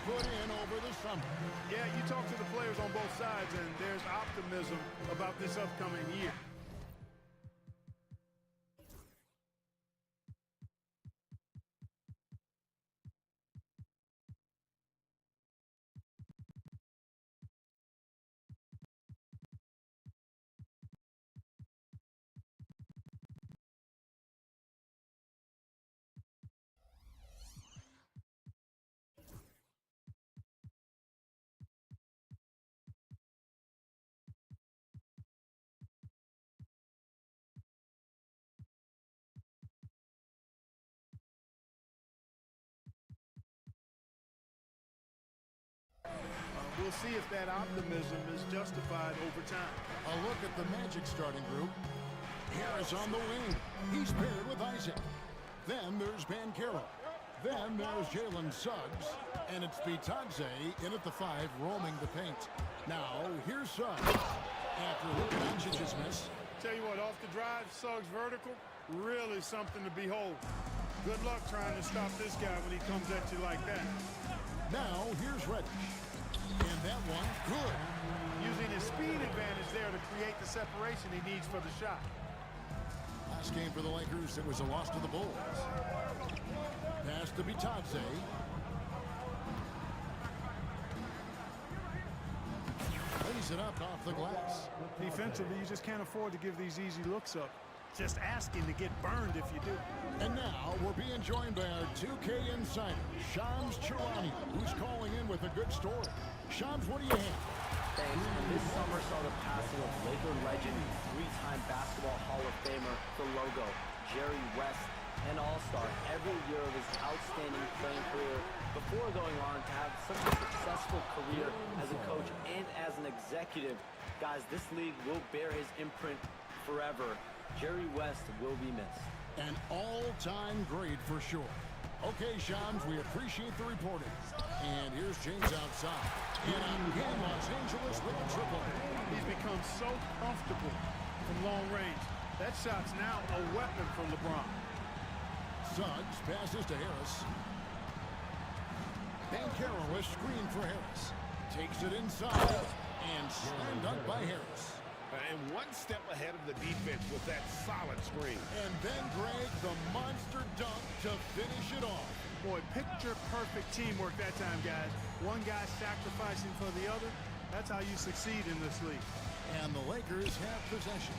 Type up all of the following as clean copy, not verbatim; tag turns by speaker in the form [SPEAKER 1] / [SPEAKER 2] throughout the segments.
[SPEAKER 1] put in over the summer.
[SPEAKER 2] Yeah, you talk to the players on both sides, and there's optimism about this upcoming year. We'll see if that optimism is justified over time.
[SPEAKER 1] A look at the Magic starting group. Harris on the wing. He's paired with Isaac. Then there's Bankero. Then there's Jalen Suggs. And it's Bitadze in at the 5, roaming the paint. Now, here's Suggs. After Luka Doncic's miss.
[SPEAKER 2] Tell you what, off the drive, Suggs vertical, really something to behold. Good luck trying to stop this guy when he comes at you like that.
[SPEAKER 1] Now, here's Reddish. And that one, good.
[SPEAKER 2] Using his speed advantage there to create the separation he needs for the shot.
[SPEAKER 1] Last game for the Lakers, it was a loss to the Bulls. Pass to Bitadze. Lays it up off the glass.
[SPEAKER 2] Defensively, you just can't afford to give these easy looks up. Just asking to get burned if you do.
[SPEAKER 1] And now we're being joined by our 2K insider, Shams Charania, who's calling in with a good story. Shams, what do you have?
[SPEAKER 3] Thanks. And this summer saw the passing of Laker legend, 3-time basketball Hall of Famer, the logo, Jerry West, an all-star every year of his outstanding playing career before going on to have such a successful career as a coach and as an executive. Guys, this league will bear his imprint forever. Jerry West will be missed.
[SPEAKER 1] An all-time great for sure. Okay, Shams, we appreciate the reporting. And here's James outside. And again, Los Angeles with a triple.
[SPEAKER 2] He's become so comfortable from long range. That shot's now a weapon for LeBron.
[SPEAKER 1] Suggs passes to Harris. Bankero is screened for Harris. Takes it inside. And slam dunk by Harris.
[SPEAKER 4] And one step ahead of the defense with that solid screen.
[SPEAKER 1] And then Greg, the monster dunk to finish it off.
[SPEAKER 2] Boy, picture-perfect teamwork that time, guys. One guy sacrificing for the other. That's how you succeed in this league.
[SPEAKER 1] And the Lakers have possession.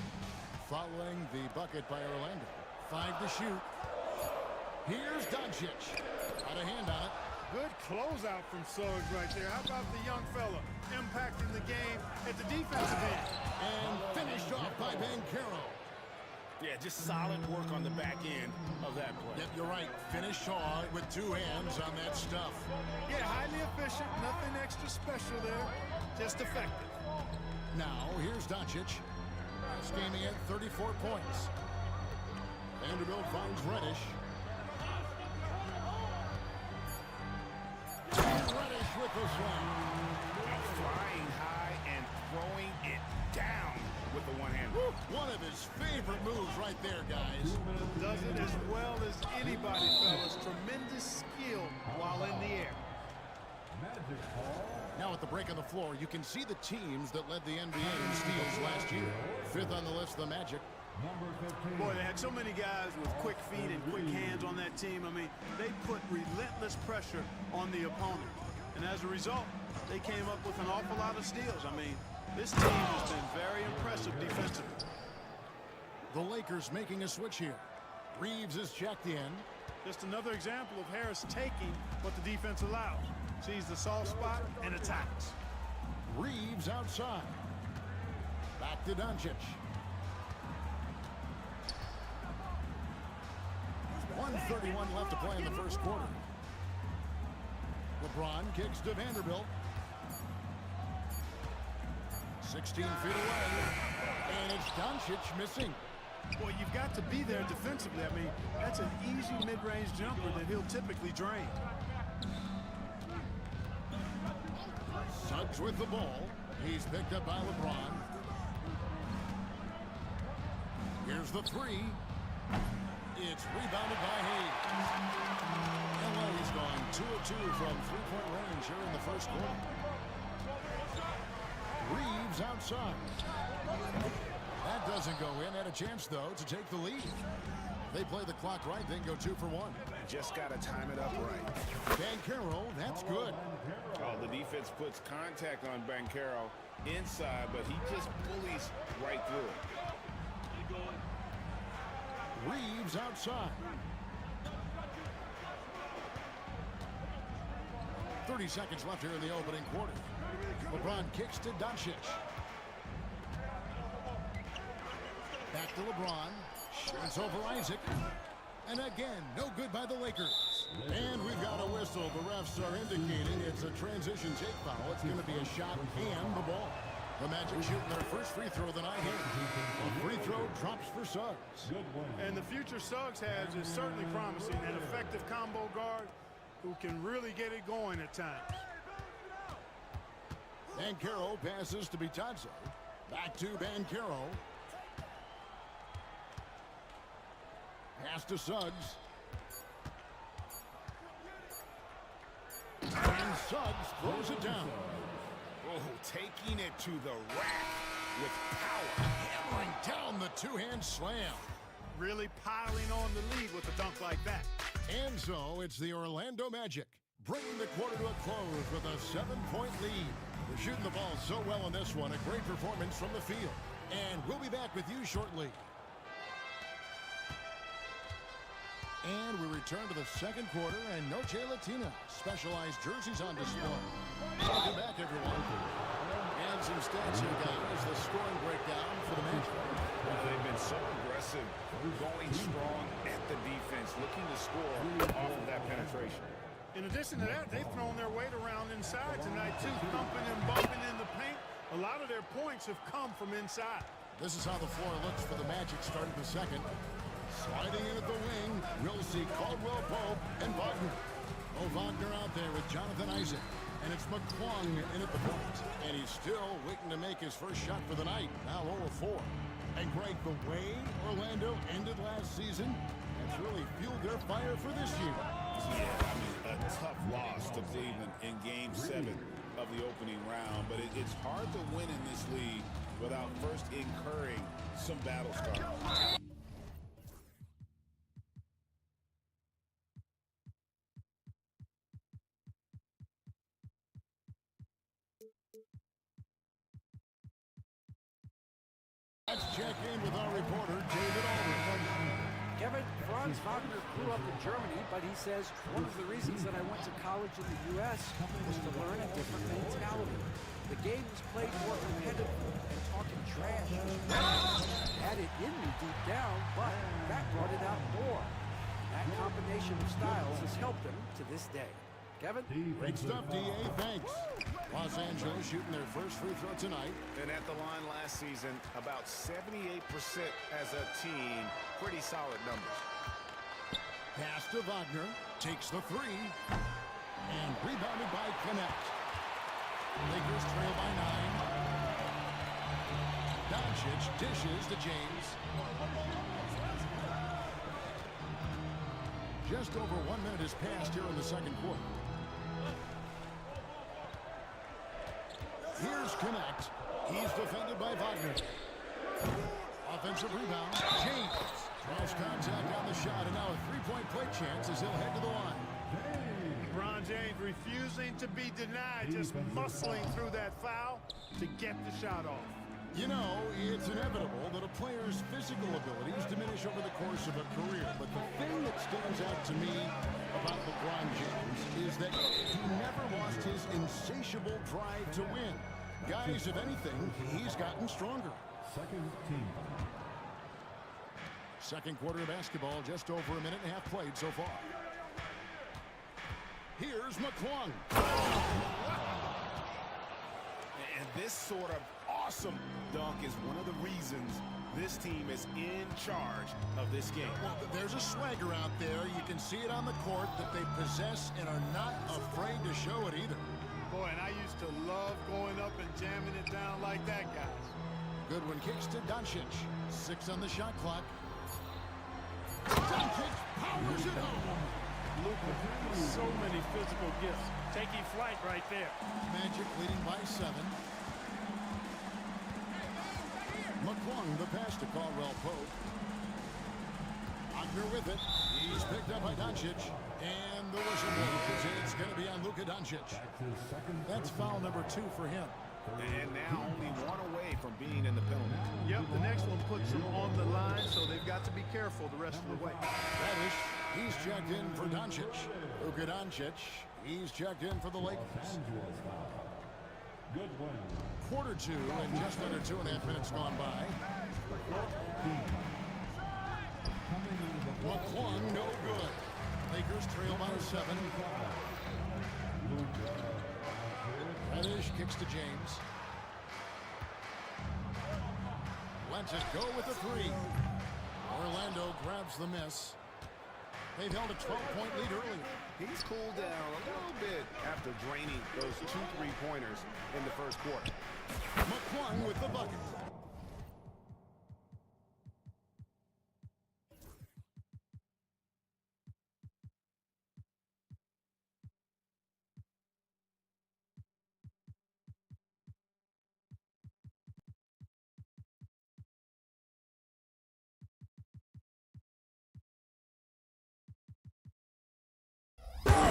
[SPEAKER 1] Following the bucket by Orlando. 5 to shoot. Here's Doncic. Got a hand on it.
[SPEAKER 2] Good closeout from Suggs right there. How about the young fella impacting the game at the defensive end?
[SPEAKER 1] And finished off by Bankero.
[SPEAKER 4] Yeah, just solid work on the back end of that play.
[SPEAKER 1] Yep, you're right. Finished hard with 2 hands on that stuff.
[SPEAKER 2] Yeah, highly efficient. Nothing extra special there. Just effective.
[SPEAKER 1] Now, here's Doncic. Last game he had 34 points. Vanderbilt finds Reddish. Reddish with the slam.
[SPEAKER 4] Flying high and throwing it down with the one hand.
[SPEAKER 1] One of his favorite moves right there, guys.
[SPEAKER 2] Does it as well as anybody, fellas. Tremendous skill while in the air.
[SPEAKER 1] Now at the break on the floor, you can see the teams that led the NBA in steals last year. 5th on the list, the Magic.
[SPEAKER 2] Boy, they had so many guys with quick feet and quick hands on that team. I mean, they put relentless pressure on the opponent. And as a result, they came up with an awful lot of steals. I mean, this team has been very impressive defensively.
[SPEAKER 1] The Lakers making a switch here. Reeves is checked in.
[SPEAKER 2] Just another example of Harris taking what the defense allows. Sees the soft spot and attacks.
[SPEAKER 1] Reeves outside. Back to Doncic. 1:31 left to play in the first quarter. LeBron kicks to Vanderbilt. 16 feet away. And it's Doncic missing.
[SPEAKER 2] Boy, you've got to be there defensively. I mean, that's an easy mid-range jumper that he'll typically drain.
[SPEAKER 1] Suggs with the ball. He's picked up by LeBron. Here's the 3. It's rebounded by Hayes. LA's gone 2 of 2 from three-point range here in the first quarter. Reeves outside. That doesn't go in. Had a chance, though, to take the lead. They play the clock right, then go 2 for 1.
[SPEAKER 4] Just got to time it up right.
[SPEAKER 1] Banchero, that's good.
[SPEAKER 4] Oh, the defense puts contact on Banchero inside, but he just bullies right through it.
[SPEAKER 1] Reeves outside. 30 seconds left here in the opening quarter. LeBron kicks to Doncic. Back to LeBron. Shoots over Isaac. And again, no good by the Lakers. And we've got a whistle. The refs are indicating it's a transition take foul. It's going to be a shot and the ball. The Magic shooting their first free throw of the night here. A free throw drops for Suggs.
[SPEAKER 2] And the future Suggs has is certainly promising. An effective combo guard who can really get it going at times.
[SPEAKER 1] Banchero passes to Bitadze. Back to Banchero. Pass to Suggs. And Suggs throws it down.
[SPEAKER 4] Oh, taking it to the rack with power.
[SPEAKER 1] Hammering down the two-hand slam.
[SPEAKER 2] Really piling on the lead with a dunk like that.
[SPEAKER 1] And so it's the Orlando Magic bringing the quarter to a close with a 7-point lead. They're shooting the ball so well in this one. A great performance from the field. And we'll be back with you shortly. And we return to the second quarter, and Noche Latina specialized jerseys on display. Welcome back, everyone. And some stats here, guys. The scoring breakdown for the Magic.
[SPEAKER 4] They've been so aggressive, going strong at the defense, looking to score off of that penetration.
[SPEAKER 2] In addition to that, they've thrown their weight around inside tonight, too. Thumping and bumping in the paint. A lot of their points have come from inside.
[SPEAKER 1] This is how the floor looks for the Magic starting the second. Sliding in at the wing, we'll see Caldwell Pope and Wagner. Oh, Wagner out there with Jonathan Isaac. And it's McClung in at the point. And he's still waiting to make his first shot for the night. Now 0-4. And Greg, the way Orlando ended last season, has really fueled their fire for this year.
[SPEAKER 4] Yeah, I mean, a tough loss to Cleveland in Game 7 of the opening round. But it's hard to win in this league without first incurring some battle scars.
[SPEAKER 1] Let's check in with our reporter, David Aldridge.
[SPEAKER 5] Kevin, Franz Wagner grew up in Germany, but he says one of the reasons that I went to college in the U.S. was to learn a different mentality. The game was played more competitively, and talking trash was had it in me deep down, but that brought it out more. That combination of styles has helped him to this day. Kevin?
[SPEAKER 1] Great stuff, D.A. Thanks. Los Angeles shooting their first free throw tonight.
[SPEAKER 4] And at the line last season, about 78% as a team. Pretty solid numbers.
[SPEAKER 1] Pass to Wagner. Takes the three. And rebounded by Connect. Lakers trail by 9. Doncic dishes to James. Just over 1 minute has passed here in the second quarter. Here's Connect. He's defended by Wagner. Offensive rebound. James draws contact on the shot, and now a three-point play chance as he'll head to the line.
[SPEAKER 2] LeBron James refusing to be denied, just muscling through that foul to get the shot off.
[SPEAKER 1] You know, it's inevitable that a player's physical abilities diminish over the course of a career, but the thing that stands out to me about LeBron James is that he never lost his insatiable drive to win. Guys, if anything, he's gotten stronger. Second quarter of basketball, just over a minute and a half played so far. Here's McClung.
[SPEAKER 4] And this sort of awesome dunk is one of the reasons this team is in charge of this game.
[SPEAKER 1] Well, there's a swagger out there. You can see it on the court that they possess and are not afraid to show it either.
[SPEAKER 2] Boy, and I used to love going up and jamming it down like that, guys.
[SPEAKER 1] Goodwin kicks to Doncic. 6 on the shot clock. Doncic powers it home.
[SPEAKER 2] So many physical gifts. Taking flight right there.
[SPEAKER 1] Magic leading by 7. McClung, the pass to Caldwell Pope. Wagner with it. He's picked up by Doncic. And the whistle blows. It's going to be on Luka Doncic. That's foul number 2 for him.
[SPEAKER 4] And now only one away from being in the penalty.
[SPEAKER 2] Yep, the next one puts them on the line, so they've got to be careful the rest of the way.
[SPEAKER 1] Radish, he's checked in for Doncic. Luka Doncic, he's checked in for the Lakers. Quarter 2 and just under 2.5 minutes gone by. McClung, no good. Lakers trail by 7. Radish kicks to James. Lets it go with the 3. Orlando grabs the miss. They've held a 12-point lead early.
[SPEAKER 4] He's cooled down a little bit after draining those 2 3-pointers in the first quarter.
[SPEAKER 1] McClung with the bucket.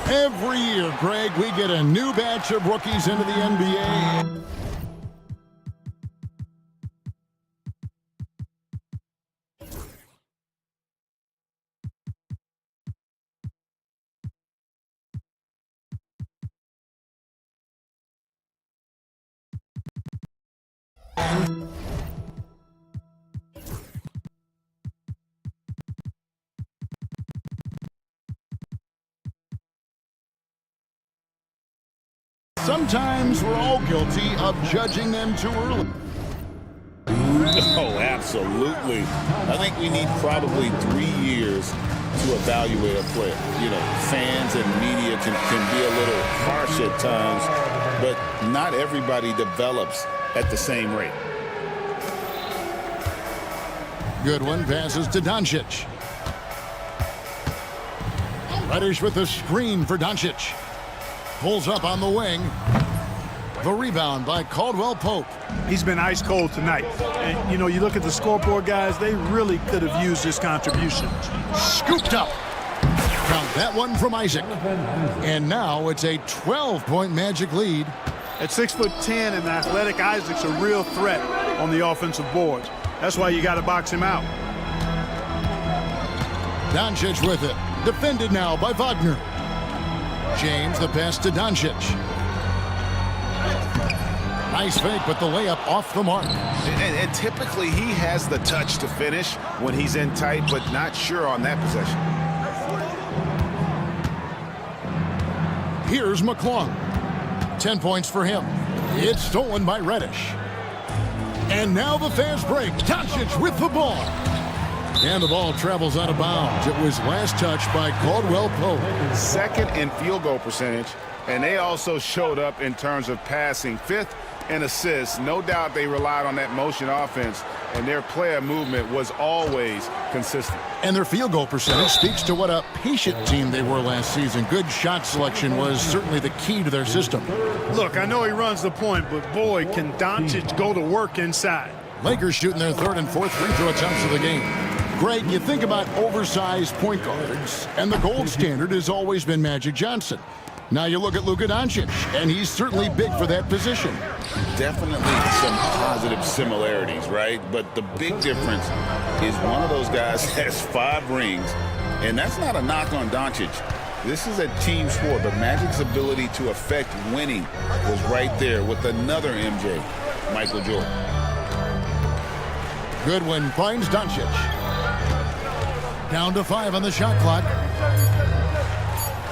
[SPEAKER 1] Every year, Greg, we get a new batch of rookies into the NBA. Sometimes we're all guilty of judging them too early.
[SPEAKER 4] Oh, absolutely. I think we need probably 3 years to evaluate a player. You know, fans and media can be a little harsh at times, but not everybody develops at the same rate.
[SPEAKER 1] Good one, passes to Doncic. Reddish with the screen for Doncic. Pulls up on the wing. The rebound by Caldwell Pope.
[SPEAKER 2] He's been ice cold tonight. And, you know, you look at the scoreboard, guys, they really could have used this contribution.
[SPEAKER 1] Scooped up. Count that one from Isaac. And now it's a 12-point Magic lead.
[SPEAKER 2] At 6'10", and athletic Isaac's a real threat on the offensive boards. That's why you got to box him out.
[SPEAKER 1] Doncic with it. Defended now by Wagner. James, the pass to Doncic. Nice fake, but the layup off the mark.
[SPEAKER 4] And typically he has the touch to finish when he's in tight, but not sure on that possession.
[SPEAKER 1] Here's McClung. 10 points for him. It's stolen by Reddish. And now the fast break. Doncic with the ball. And the ball travels out of bounds. It was last touched by Caldwell Pope.
[SPEAKER 4] Second in field goal percentage, and they also showed up in terms of passing. 5th in assists. No doubt they relied on that motion offense, and their player movement was always consistent.
[SPEAKER 1] And their field goal percentage speaks to what a patient team they were last season. Good shot selection was certainly the key to their system.
[SPEAKER 2] Look, I know he runs the point, but boy, can Doncic go to work inside.
[SPEAKER 1] Lakers shooting their 3rd and 4th free throw attempts of the game. Greg, you think about oversized point guards, and the gold standard has always been Magic Johnson. Now you look at Luka Doncic, and he's certainly big for that position.
[SPEAKER 4] Definitely some positive similarities, right? But the big difference is one of those guys has 5 rings, and that's not a knock on Doncic. This is a team sport, but Magic's ability to affect winning was right there with another MJ, Michael Jordan.
[SPEAKER 1] Goodwin finds Doncic. Down to 5 on the shot clock.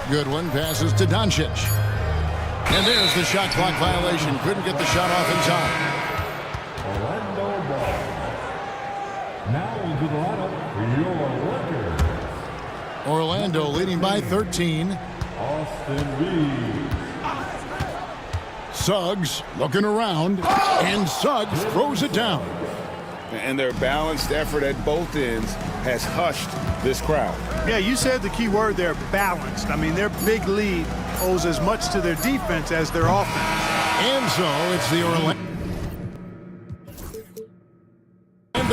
[SPEAKER 1] Goodwin passes to Doncic. And there's the shot clock violation. Couldn't get the shot off in time.
[SPEAKER 6] Orlando ball. Now into the lineup for your Lakers.
[SPEAKER 1] Orlando leading by 13.
[SPEAKER 6] Austin Reeves.
[SPEAKER 1] Suggs looking around. And Suggs throws it down.
[SPEAKER 4] and their balanced effort at both ends has hushed this crowd.
[SPEAKER 2] Yeah, you said the key word there, balanced. I mean, their big lead owes as much to their defense as their offense.
[SPEAKER 1] And so it's the Orlando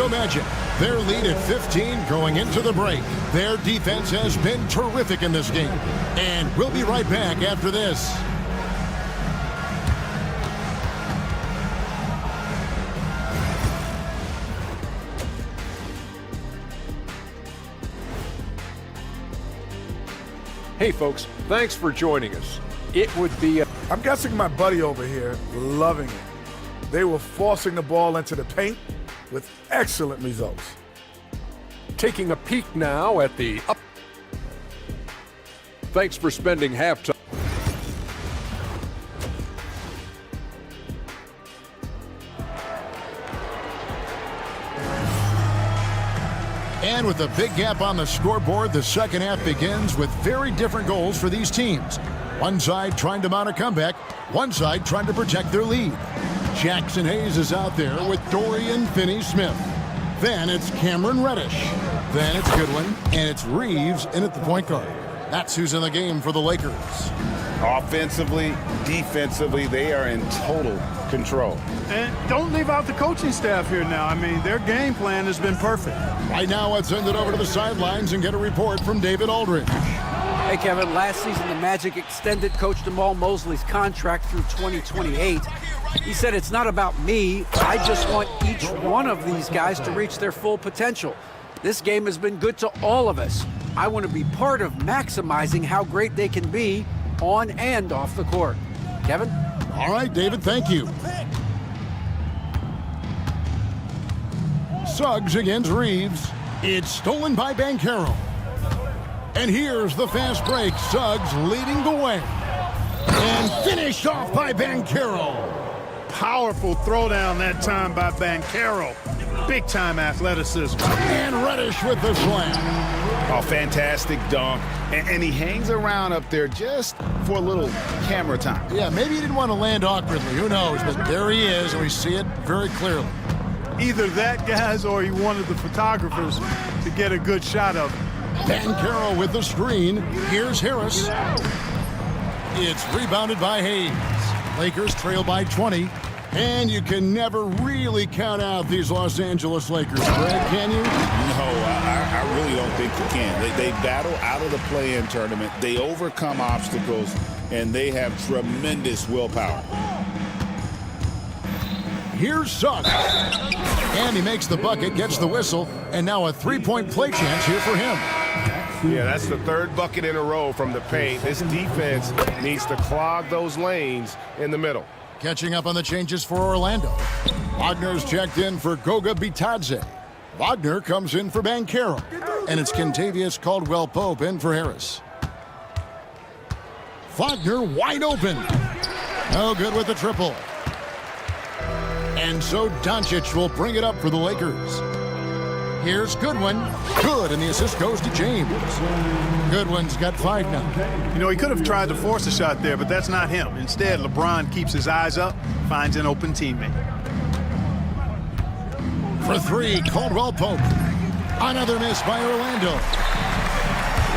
[SPEAKER 1] Magic. Their lead at 15 going into the break. Their defense has been terrific in this game. And we'll be right back after this.
[SPEAKER 7] Hey folks, thanks for joining us. It would be
[SPEAKER 8] I'm guessing my buddy over here loving it. They were forcing the ball into the paint with excellent results.
[SPEAKER 7] taking a peek now at the up. Thanks for spending halftime.
[SPEAKER 1] And with a big gap on the scoreboard, the second half begins with very different goals for these teams. One side trying to mount a comeback, one side trying to protect their lead. Jackson Hayes is out there with Dorian Finney-Smith. Then it's Cameron Reddish. Then it's Goodwin, and it's Reeves in at the point guard. That's who's in the game for the Lakers.
[SPEAKER 4] Offensively, defensively, they are in total control.
[SPEAKER 2] And don't leave out the coaching staff here now. I mean, their game plan has been perfect.
[SPEAKER 1] Right now, let's send it over to the sidelines and get a report from David Aldridge.
[SPEAKER 5] Hey, Kevin, last season the Magic extended Coach Jamal Mosley's contract through 2028. He said, it's not about me. I just want each one of these guys to reach their full potential. This game has been good to all of us. I want to be part of maximizing how great they can be on and off the court. Kevin?
[SPEAKER 1] All right, David, thank you. Suggs against Reeves. It's stolen by Banchero. And here's the fast break. Suggs leading the way. And finished off by Banchero.
[SPEAKER 2] Powerful throwdown that time by Banchero. Big-time athleticism.
[SPEAKER 1] And Reddish with the slam.
[SPEAKER 4] Oh, fantastic dunk. And he hangs around up there just for a little camera time.
[SPEAKER 1] Yeah, maybe he didn't want to land awkwardly. Who knows? But there he is, and we see it very clearly.
[SPEAKER 2] Either that, guys, or he wanted the photographers to get a good shot of him.
[SPEAKER 1] Banchero with the screen. Here's Harris. It's rebounded by Hayes. Lakers trail by 20. And you can never really count out these Los Angeles Lakers, Greg, can you?
[SPEAKER 4] No, I really don't think you can. They battle out of the play-in tournament. They overcome obstacles, and they have tremendous willpower.
[SPEAKER 1] Here's Suggs. And he makes the bucket, gets the whistle, and now a three-point play chance here for him.
[SPEAKER 9] Yeah, that's the third bucket in a row from the paint. This defense needs to clog those lanes in the middle.
[SPEAKER 1] Catching up on the changes for Orlando. Wagner's checked in for Goga Bitadze. Wagner comes in for Banchero. And it's Kentavious Caldwell-Pope in for Harris. Wagner wide open. No good with the triple. And so Doncic will bring it up for the Lakers. Here's Goodwin. Good, and the assist goes to James. Goodwin's got 5 now.
[SPEAKER 2] You know, he could have tried to force a shot there, but that's not him. Instead, LeBron keeps his eyes up, finds an open teammate.
[SPEAKER 1] For 3, Caldwell-Pope. Another miss by Orlando.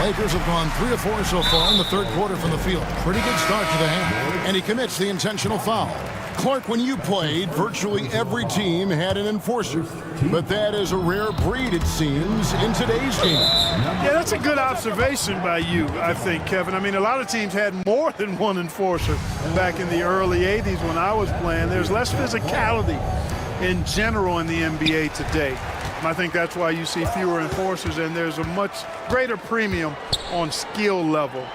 [SPEAKER 1] Lakers have gone 3 of 4 so far in the third quarter from the field. Pretty good start to the half. And he commits the intentional foul. Clark, when you played, virtually every team had an enforcer. But that is a rare breed, it seems, in today's game.
[SPEAKER 2] Yeah, that's a good observation by you, I think, Kevin. I mean, a lot of teams had more than one enforcer back in the early 80s when I was playing. There's less physicality in general in the NBA today. And I think that's why you see fewer enforcers, and there's a much greater premium on skill level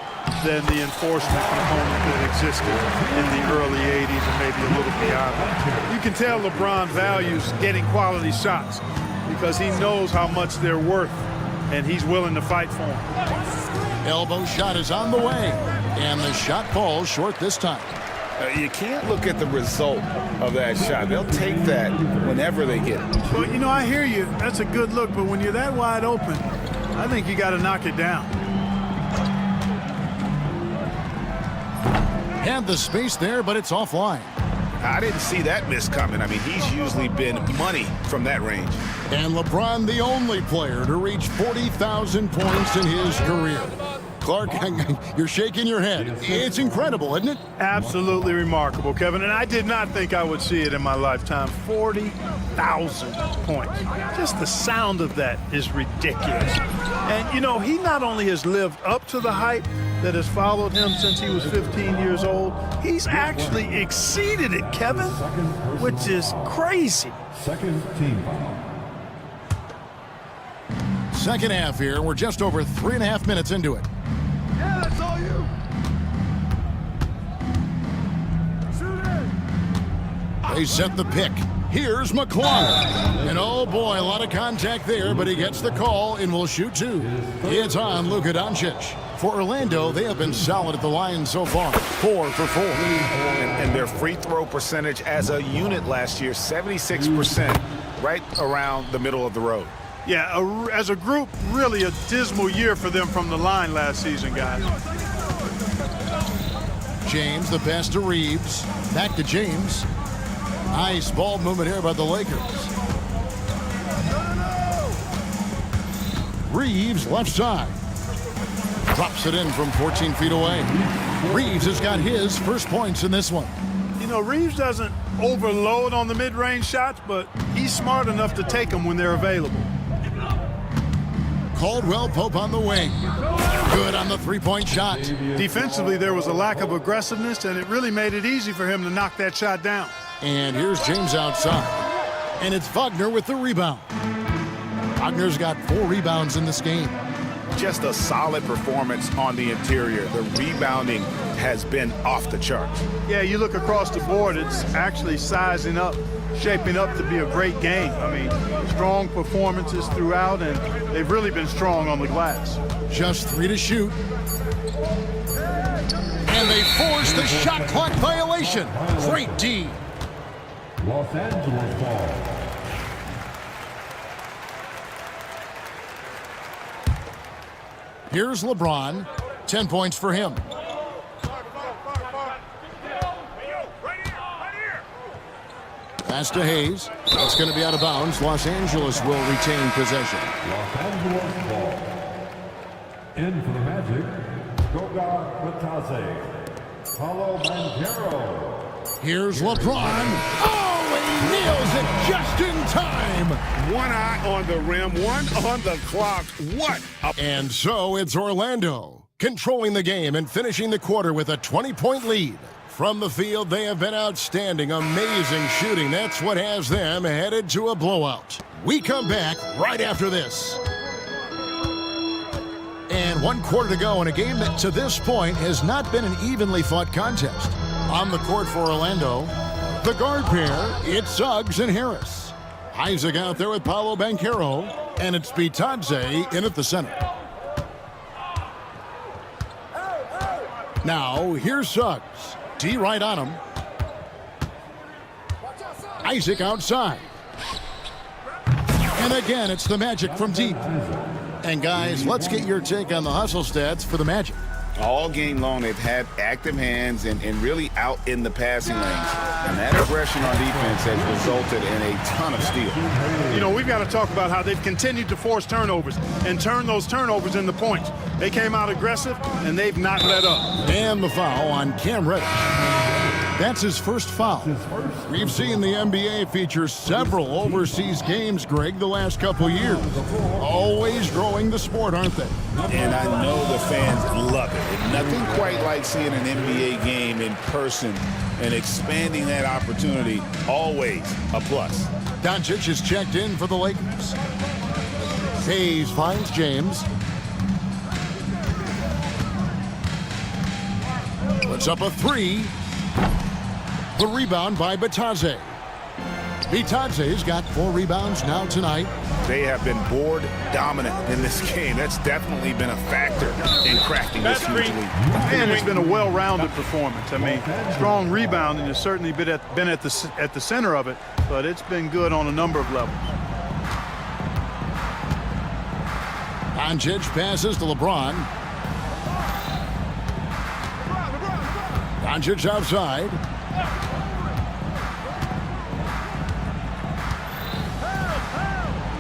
[SPEAKER 2] than the enforcement component that existed in the early 80s and maybe a little beyond that. You can tell LeBron values getting quality shots because he knows how much they're worth, and he's willing to fight for them.
[SPEAKER 1] Elbow shot is on the way, and the shot falls short this time.
[SPEAKER 4] You can't look at the result of that shot. They'll take that whenever they get it.
[SPEAKER 2] Well, you know, I hear you. That's a good look, but when you're that wide open, I think you got to knock it down.
[SPEAKER 1] Had the space there, but it's offline.
[SPEAKER 4] I didn't see that miss coming. I mean, he's usually been money from that range.
[SPEAKER 1] And LeBron, the only player to reach 40,000 points in his career. Clark, you're shaking your head. It's incredible, isn't it?
[SPEAKER 2] Absolutely remarkable, Kevin. And I did not think I would see it in my lifetime. 40,000 points. Just the sound of that is ridiculous. And, you know, he not only has lived up to the hype that has followed him since he was 15 years old, he's actually exceeded it, Kevin, which is crazy.
[SPEAKER 6] Second team foul.
[SPEAKER 1] Second half here. We're just over 3.5 minutes into it.
[SPEAKER 2] Yeah, that's all you. Shoot it.
[SPEAKER 1] They set the pick. Here's McClung. And oh boy, a lot of contact there, but he gets the call and will shoot two. It's on Luka Doncic. For Orlando, they have been solid at the line so far. 4 for 4.
[SPEAKER 4] And their free throw percentage as a unit last year, 76%, right around the middle of the road.
[SPEAKER 2] Yeah, as a group, really a dismal year for them from the line last season, guys.
[SPEAKER 1] James, the pass to Reeves. Back to James. Nice ball movement here by the Lakers. Reeves, left side. Drops it in from 14 feet away. Reeves has got his first points in this one.
[SPEAKER 2] You know, Reeves doesn't overload on the mid-range shots, but he's smart enough to take them when they're available.
[SPEAKER 1] Caldwell Pope on the wing. Good on the three-point shot.
[SPEAKER 2] Defensively, there was a lack of aggressiveness, and it really made it easy for him to knock that shot down.
[SPEAKER 1] And here's James outside. And it's Wagner with the rebound. Wagner's got 4 rebounds in this game.
[SPEAKER 4] Just a solid performance on the interior. The rebounding has been off the charts.
[SPEAKER 2] Yeah, you look across the board, it's actually sizing up, shaping up to be a great game. I mean, strong performances throughout, and they've really been strong on the glass.
[SPEAKER 1] Just 3 to shoot. And they force the shot clock violation. Great D.
[SPEAKER 6] Los Angeles ball.
[SPEAKER 1] Here's LeBron. 10 points for him. Pass to Hayes. That's going to be out of bounds. Los Angeles will retain possession.
[SPEAKER 6] Los Angeles ball. In for the Magic, Goga Batase. Paulo Banchero.
[SPEAKER 1] Here's LeBron. Oh, and he nails it just in time.
[SPEAKER 4] One eye on the rim, one on the clock. What a...
[SPEAKER 1] And so it's Orlando controlling the game and finishing the quarter with a 20-point lead. From the field, they have been outstanding. Amazing shooting. That's what has them headed to a blowout. We come back right after this. And 1 quarter to go in a game that to this point has not been an evenly fought contest. On the court for Orlando, the guard pair, it's Suggs and Harris. Isaac out there with Paolo Banchero, and it's Bitadze in at the center. Now, here's Suggs. D right on him. Isaac outside. And again, it's the Magic from deep. And guys, let's get your take on the hustle stats for the Magic.
[SPEAKER 4] All game long, they've had active hands and really out in the passing lanes. And that aggression on defense has resulted in a ton of steals.
[SPEAKER 2] You know, we've got to talk about how they've continued to force turnovers and turn those turnovers into points. They came out aggressive, and they've not let up.
[SPEAKER 1] And the foul on Cam Reddish. That's his first foul. We've seen the NBA feature several overseas games, Greg, the last couple years. Always growing the sport, aren't they?
[SPEAKER 4] And I know the fans love it. And nothing quite like seeing an NBA game in person and expanding that opportunity, always a plus.
[SPEAKER 1] Doncic is checked in for the Lakers. Hayes finds James. Puts up a 3. The rebound by Bitadze. Bitadze's got 4 rebounds now tonight.
[SPEAKER 4] They have been board dominant in this game. That's definitely been a factor in crafting this huge lead.
[SPEAKER 2] And it's been a well-rounded performance. I mean, strong rebounding has certainly been at the center of it, but it's been good on a number of levels.
[SPEAKER 1] Doncic passes to LeBron. Doncic outside.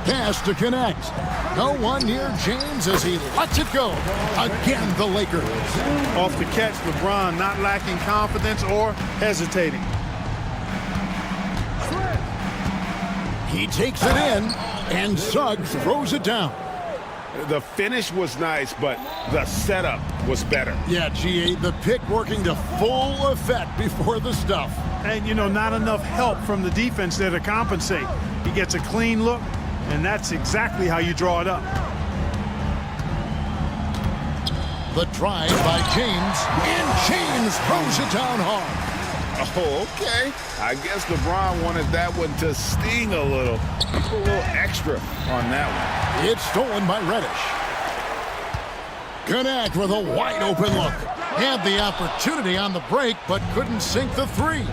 [SPEAKER 1] pass to connect. No one near James as he lets it go. Again, the Lakers.
[SPEAKER 2] Off the catch, LeBron not lacking confidence or hesitating.
[SPEAKER 1] He takes it in, and Suggs throws it down.
[SPEAKER 4] The finish was nice, but the setup was better.
[SPEAKER 1] Yeah, GA, the pick working to full effect before the stuff.
[SPEAKER 2] And, you know, not enough help from the defense there to compensate. He gets a clean look, and that's exactly how you draw it up.
[SPEAKER 1] The drive by James, and James throws it down hard.
[SPEAKER 4] Oh, okay. I guess LeBron wanted that one to sting a little. Put a little extra on that one.
[SPEAKER 1] It's stolen by Reddish. Connect with a wide open look. Had the opportunity on the break, but couldn't sink the three.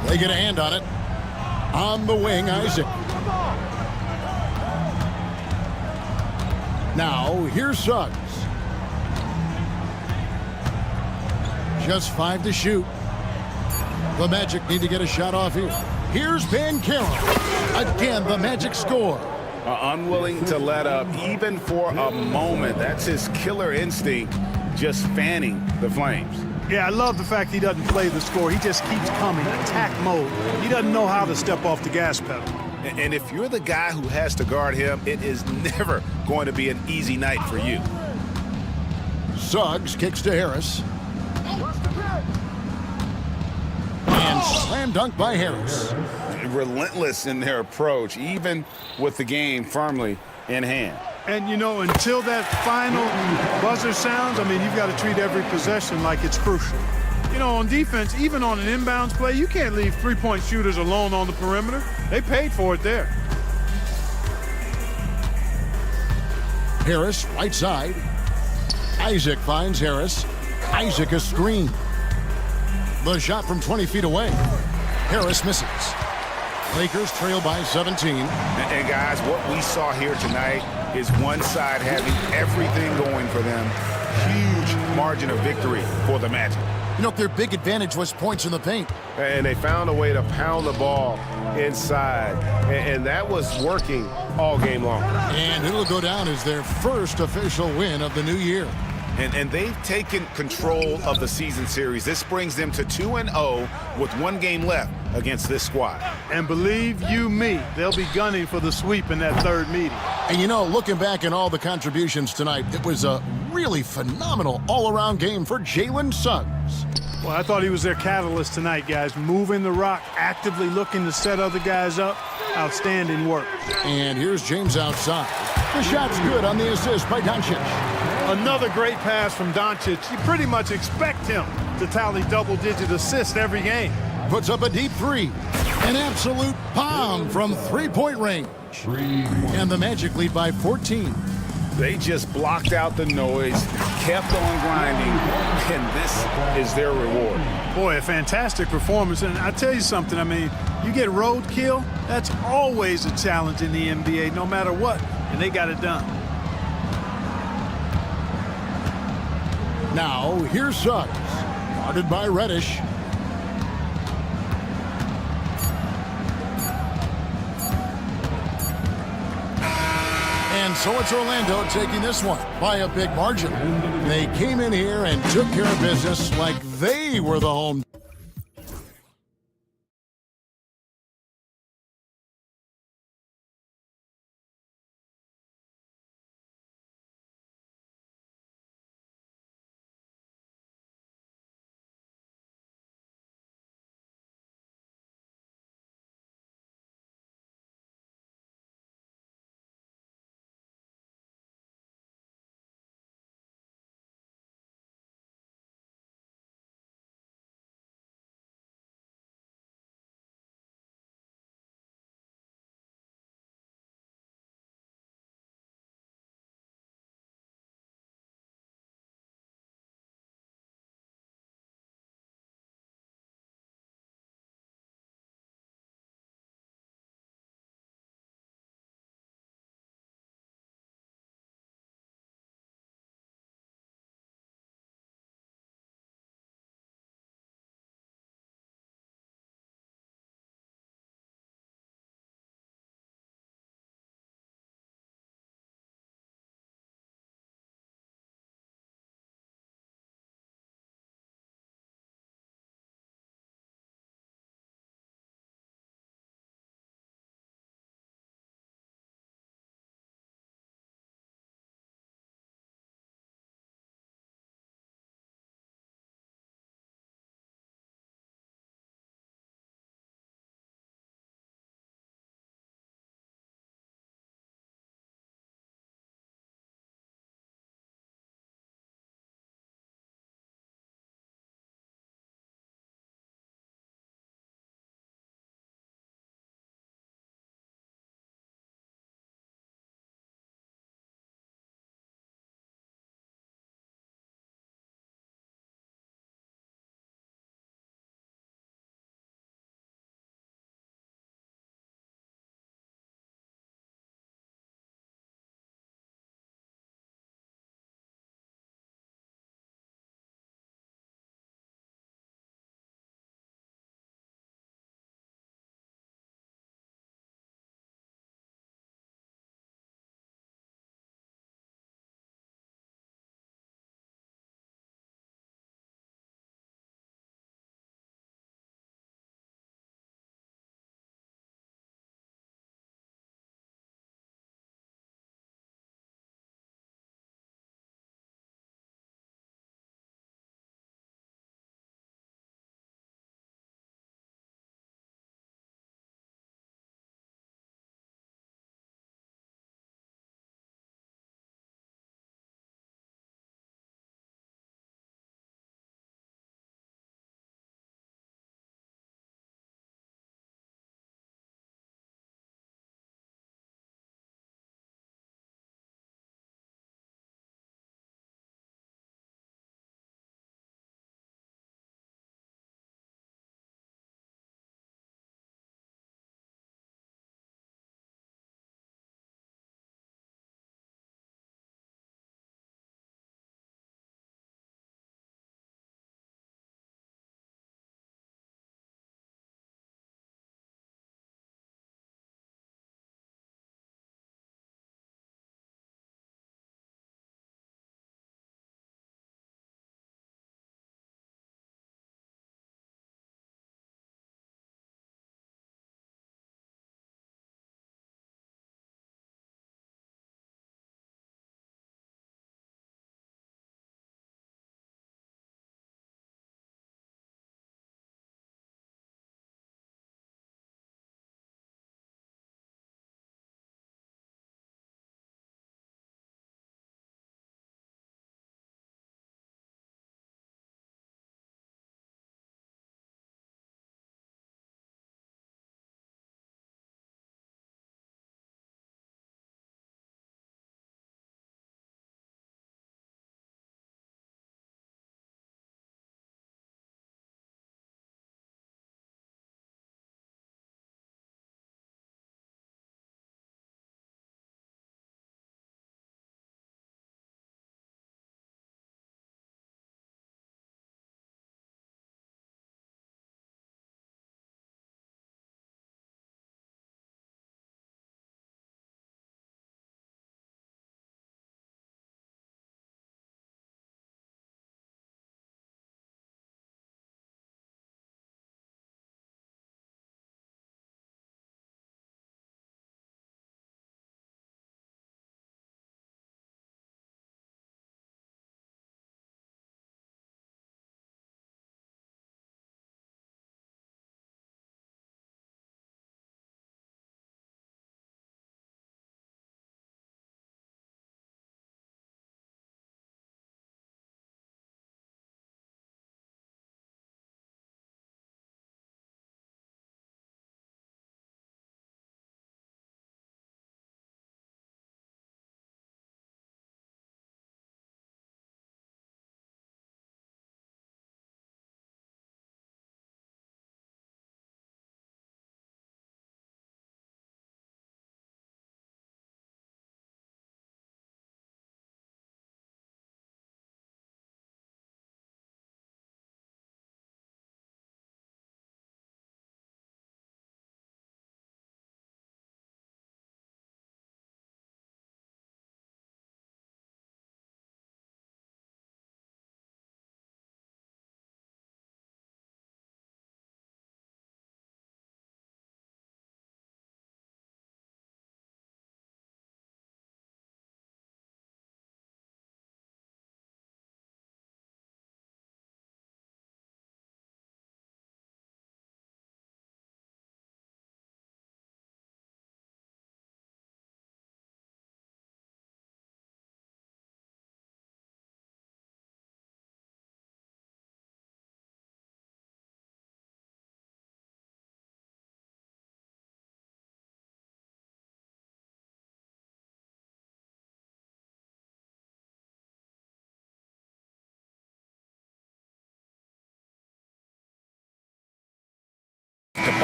[SPEAKER 1] They get a hand on it. On the wing, Isaac. Now, here's Suggs. Just 5 to shoot. The Magic need to get a shot off here. Here's Bankero. Again, the Magic score.
[SPEAKER 4] Unwilling to let up even for a moment. That's his killer instinct, just fanning the flames.
[SPEAKER 2] Yeah, I love the fact he doesn't play the score. He just keeps coming, attack mode. He doesn't know how to step off the gas pedal.
[SPEAKER 4] And if you're the guy who has to guard him, it is never going to be an easy night for you.
[SPEAKER 1] Suggs kicks to Harris. And slam dunk by Harris.
[SPEAKER 4] Relentless in their approach, even with the game firmly in hand.
[SPEAKER 2] And, you know, until that final buzzer sounds, I mean, you've got to treat every possession like it's crucial. You know, on defense, even on an inbounds play, you can't leave three-point shooters alone on the perimeter. They paid for it there.
[SPEAKER 1] Harris, right side. Isaac finds Harris. Isaac a screen. The shot from 20 feet away. Harris misses. Lakers trail by 17.
[SPEAKER 4] And guys, what we saw here tonight is one side having everything going for them. Huge margin of victory for the Magic.
[SPEAKER 1] You know, their big advantage was points in the paint.
[SPEAKER 9] And they found a way to pound the ball inside. And that was working all game long.
[SPEAKER 1] And it'll go down as their first official win of the new year.
[SPEAKER 4] And they've taken control of the season series. This brings them to 2-0 with one game left against this squad.
[SPEAKER 2] And believe you me, they'll be gunning for the sweep in that third meeting.
[SPEAKER 1] And you know, looking back at all the contributions tonight, it was a really phenomenal all-around game for Jalen Suggs.
[SPEAKER 2] Well, I thought he was their catalyst tonight, guys. Moving the rock, actively looking to set other guys up. Outstanding work.
[SPEAKER 1] And here's James outside. The shot's good on the assist by Doncic.
[SPEAKER 2] Another great pass from Doncic. You pretty much expect him to tally double-digit assists every game.
[SPEAKER 1] Puts up a deep three. An absolute bomb from three-point range. And the Magic lead by 14.
[SPEAKER 4] They just blocked out the noise, kept on grinding, and this is their reward.
[SPEAKER 2] Boy, a fantastic performance. And I tell you something, I mean, you get roadkill, that's always a challenge in the NBA, no matter what, and they got it done.
[SPEAKER 1] Now, here's Suggs, guarded by Reddish. And so it's Orlando taking this one by a big margin. They came in here and took care of business like they were the home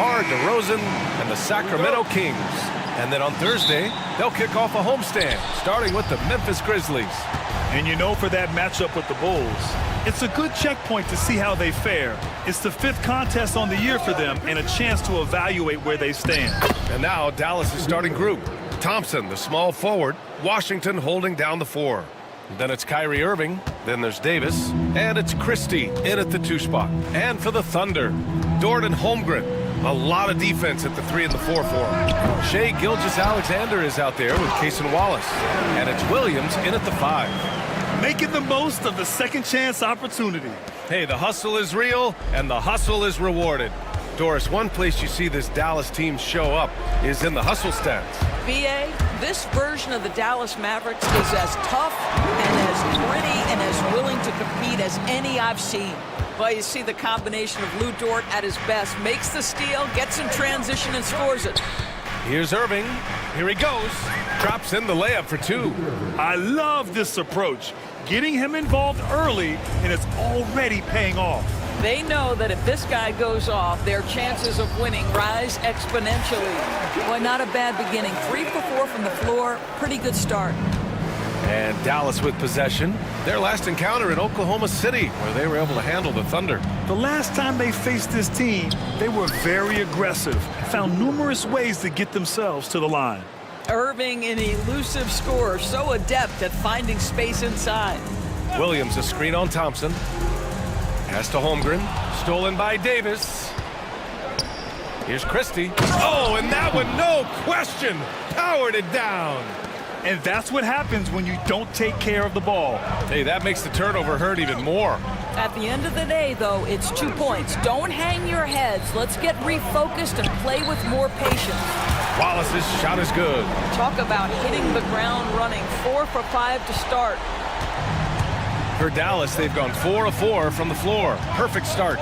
[SPEAKER 10] Carr, DeRozan, and the Sacramento Kings. And then on Thursday, they'll kick off a homestand, starting with the Memphis Grizzlies.
[SPEAKER 11] And you know, for that matchup with the Bulls, it's a good checkpoint to see how they fare. It's the 5th contest on the year for them and a chance to evaluate where they stand.
[SPEAKER 10] And now Dallas' starting group. Thompson, the small forward. Washington holding down the 4. Then it's Kyrie Irving. Then there's Davis. And it's Christie in at the 2 spot. And for the Thunder, Dort and Holmgren. A lot of defense at the 3 and the 4 for him. Shai Gilgeous-Alexander is out there with Cason Wallace. And it's Williams in at the 5.
[SPEAKER 11] Making the most of the second chance opportunity.
[SPEAKER 10] Hey, the hustle is real, and the hustle is rewarded. Doris, one place you see this Dallas team show up is in the hustle stats.
[SPEAKER 12] BA, this version of the Dallas Mavericks is as tough and as gritty and as willing to compete as any I've seen. Well, you see the combination of Lou Dort at his best. Makes the steal, gets in transition, and scores it.
[SPEAKER 10] Here's Irving. Here he goes. Drops in the layup for 2.
[SPEAKER 11] I love this approach. Getting him involved early, and it's already paying off.
[SPEAKER 12] They know that if this guy goes off, their chances of winning rise exponentially. Boy, not a bad beginning. 3 for 4 from the floor. Pretty good start.
[SPEAKER 10] And Dallas with possession. Their last encounter in Oklahoma City, where they were able to handle the Thunder.
[SPEAKER 11] The last time they faced this team, they were very aggressive, found numerous ways to get themselves to the line.
[SPEAKER 12] Irving, an elusive scorer, so adept at finding space inside.
[SPEAKER 10] Williams, a screen on Thompson. Pass to Holmgren. Stolen by Davis. Here's Christie. Oh, and that one, no question, powered it down.
[SPEAKER 11] And that's what happens when you don't take care of the ball.
[SPEAKER 10] Hey, that makes the turnover hurt even more.
[SPEAKER 12] At the end of the day, though, it's 2 points. Don't hang your heads. Let's get refocused and play with more patience.
[SPEAKER 10] Wallace's shot is good.
[SPEAKER 12] Talk about hitting the ground running. 4 for 5 to start.
[SPEAKER 10] For Dallas, they've gone 4 of 4 from the floor. Perfect start.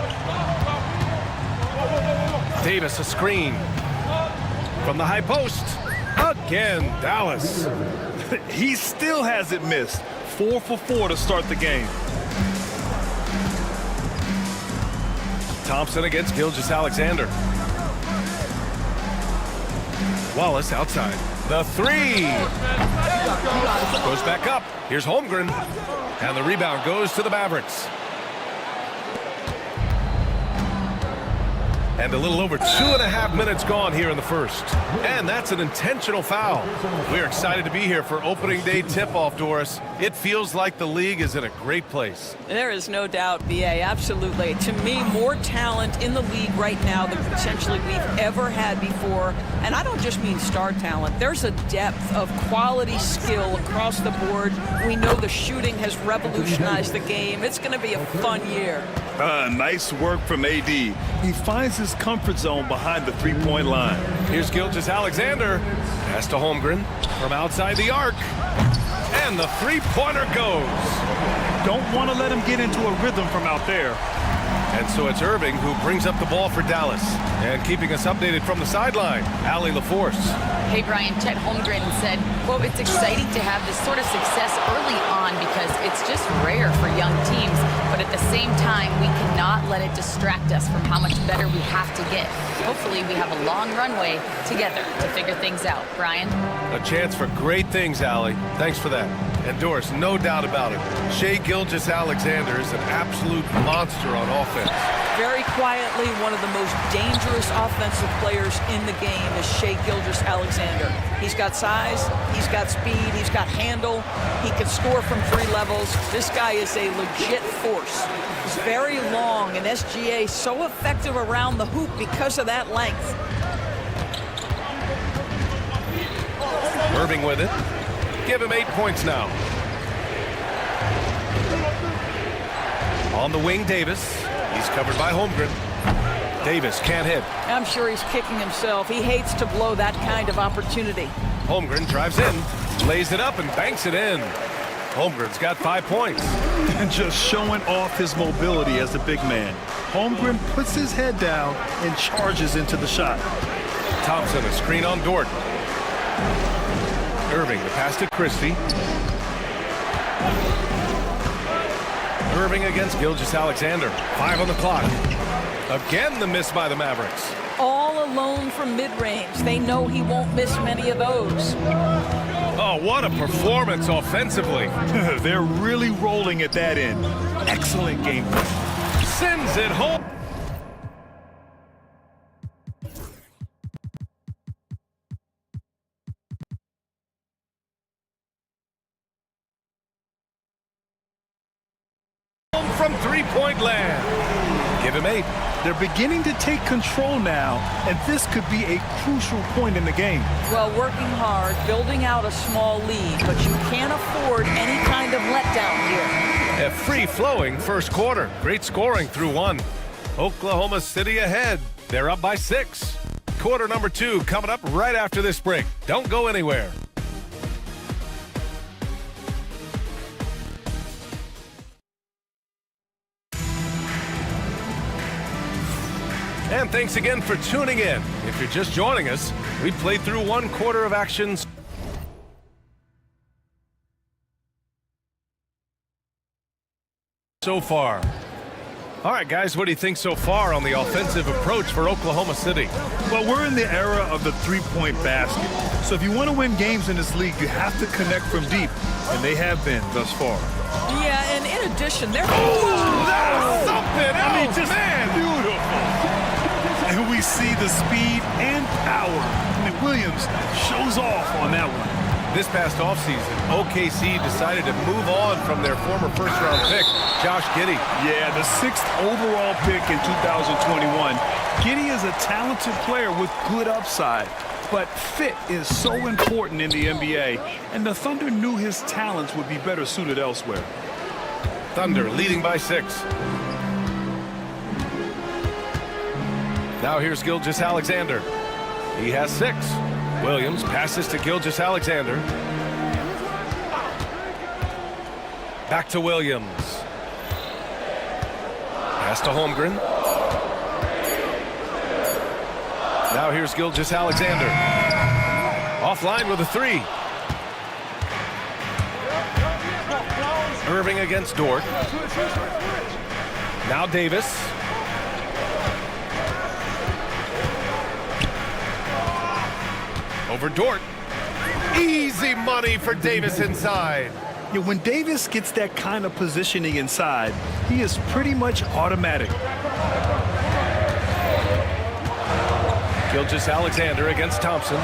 [SPEAKER 10] Davis, a screen. From the high post. Again, Dallas.
[SPEAKER 11] He still hasn't missed. 4 for 4 to start the game.
[SPEAKER 10] Thompson against Gilgeous-Alexander. Wallace outside. The 3. Goes back up. Here's Holmgren. And the rebound goes to the Mavericks. And a little over 2.5 minutes gone here in the first. And that's an intentional foul. We're excited to be here for opening day tip-off, Doris. It feels like the league is in a great place.
[SPEAKER 12] There is no doubt, BA, absolutely. To me, more talent in the league right now than potentially we've ever had before. And I don't just mean star talent. There's a depth of quality skill across the board. We know the shooting has revolutionized the game. It's going to be a fun year.
[SPEAKER 11] Nice work from AD. He finds his comfort zone behind the 3-point line.
[SPEAKER 10] Here's Gilgeous-Alexander. Pass to Holmgren from outside the arc. And the 3-pointer goes.
[SPEAKER 11] Don't want to let him get into a rhythm from out there.
[SPEAKER 10] And so it's Irving who brings up the ball for Dallas. And keeping us updated from the sideline, Allie LaForce.
[SPEAKER 13] Hey, Brian, Chet Holmgren said, quote, "It's exciting to have this sort of success early on because it's just rare for young teams. But at the same time, we cannot let it distract us from how much better we have to get. Hopefully, we have a long runway together to figure things out." Brian?
[SPEAKER 10] A chance for great things, Allie. Thanks for that. And Doris, no doubt about it, Shai Gilgeous-Alexander is an absolute monster on offense.
[SPEAKER 12] Very quietly, one of the most dangerous offensive players in the game is Shai Gilgeous-Alexander. He's got size, he's got speed, he's got handle, he can score from 3 levels. This guy is a legit force. He's very long, and SGA so effective around the hoop because of that length.
[SPEAKER 10] Irving with it. Give him 8 points now. On the wing, Davis. He's covered by Holmgren. Davis can't hit.
[SPEAKER 12] I'm sure he's kicking himself. He hates to blow that kind of opportunity.
[SPEAKER 10] Holmgren drives in, lays it up, and banks it in. Holmgren's got 5 points.
[SPEAKER 11] And just showing off his mobility as a big man. Holmgren puts his head down and charges into the shot.
[SPEAKER 10] Thompson, a screen on Dort. Irving, the pass to Christie. Irving against Gilgeous-Alexander. 5 on the clock. Again, the miss by the Mavericks.
[SPEAKER 12] All alone from mid-range. They know he won't miss many of those.
[SPEAKER 10] Oh, what a performance offensively.
[SPEAKER 11] They're really rolling at that end. Excellent game.
[SPEAKER 10] Sends it home. From three-point land. Give him 8.
[SPEAKER 11] They're beginning to take control now, and this could be a crucial point in the game.
[SPEAKER 12] Well, working hard, building out a small lead, but you can't afford any kind of letdown here.
[SPEAKER 10] A free-flowing first quarter. Great scoring through 1. Oklahoma City ahead. They're up by 6. Quarter number 2 coming up right after this break. Don't go anywhere. And thanks again for tuning in. If you're just joining us, we played through 1 quarter of actions so far. All right, guys, what do you think so far on the offensive approach for Oklahoma City?
[SPEAKER 11] Well, we're in the era of the three-point basket. So if you want to win games in this league, you have to connect from deep, and they have been thus far.
[SPEAKER 12] Yeah, and in addition, they're...
[SPEAKER 10] Oh, that's something else,
[SPEAKER 11] I mean, just
[SPEAKER 10] man.
[SPEAKER 11] Beautiful. And we see the speed and power. I mean, Williams shows off on that one.
[SPEAKER 10] This past offseason, OKC decided to move on from their former first-round pick, Josh Giddey.
[SPEAKER 11] Yeah, the 6th overall pick in 2021. Giddey is a talented player with good upside, but fit is so important in the NBA, and the Thunder knew his talents would be better suited elsewhere.
[SPEAKER 10] Thunder leading by 6. Now here's Gilgeous-Alexander. He has 6. Williams passes to Gilgeous-Alexander. Back to Williams. Pass to Holmgren. Now here's Gilgeous-Alexander. Offline with a 3. Irving against Dort. Now Davis. Over Dort. Easy money for Davis inside.
[SPEAKER 11] Yeah, when Davis gets that kind of positioning inside, he is pretty much automatic.
[SPEAKER 10] Gilgeous-Alexander against Thompson.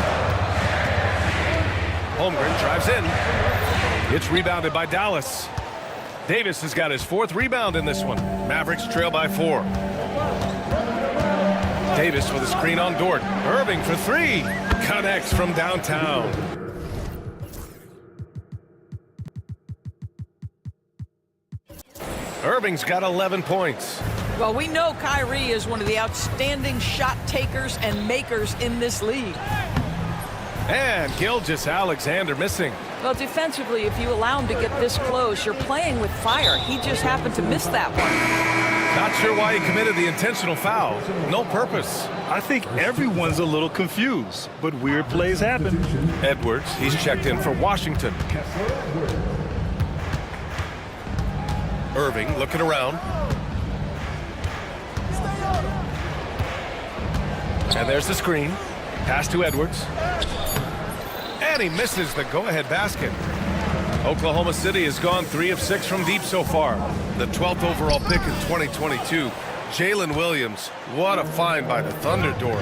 [SPEAKER 10] Holmgren drives in. It's rebounded by Dallas. Davis has got his 4th rebound in this one. Mavericks trail by 4. Davis with a screen on Dort. Irving for 3. Connects from downtown. Irving's got 11 points.
[SPEAKER 12] Well, we know Kyrie is one of the outstanding shot takers and makers in this league.
[SPEAKER 10] And Gilgeous-Alexander missing.
[SPEAKER 12] Well, defensively, if you allow him to get this close, you're playing with fire. He just happened to miss that one.
[SPEAKER 10] Not sure why he committed the intentional foul. No purpose.
[SPEAKER 11] I think everyone's a little confused, but weird plays happen.
[SPEAKER 10] Edwards, he's checked in for Washington. Irving looking around. And there's the screen. Pass to Edwards. And he misses the go-ahead basket. Oklahoma City has gone 3 of 6 from deep so far. The 12th overall pick in 2022. Jalen Williams, what a find by the Thunder Doors.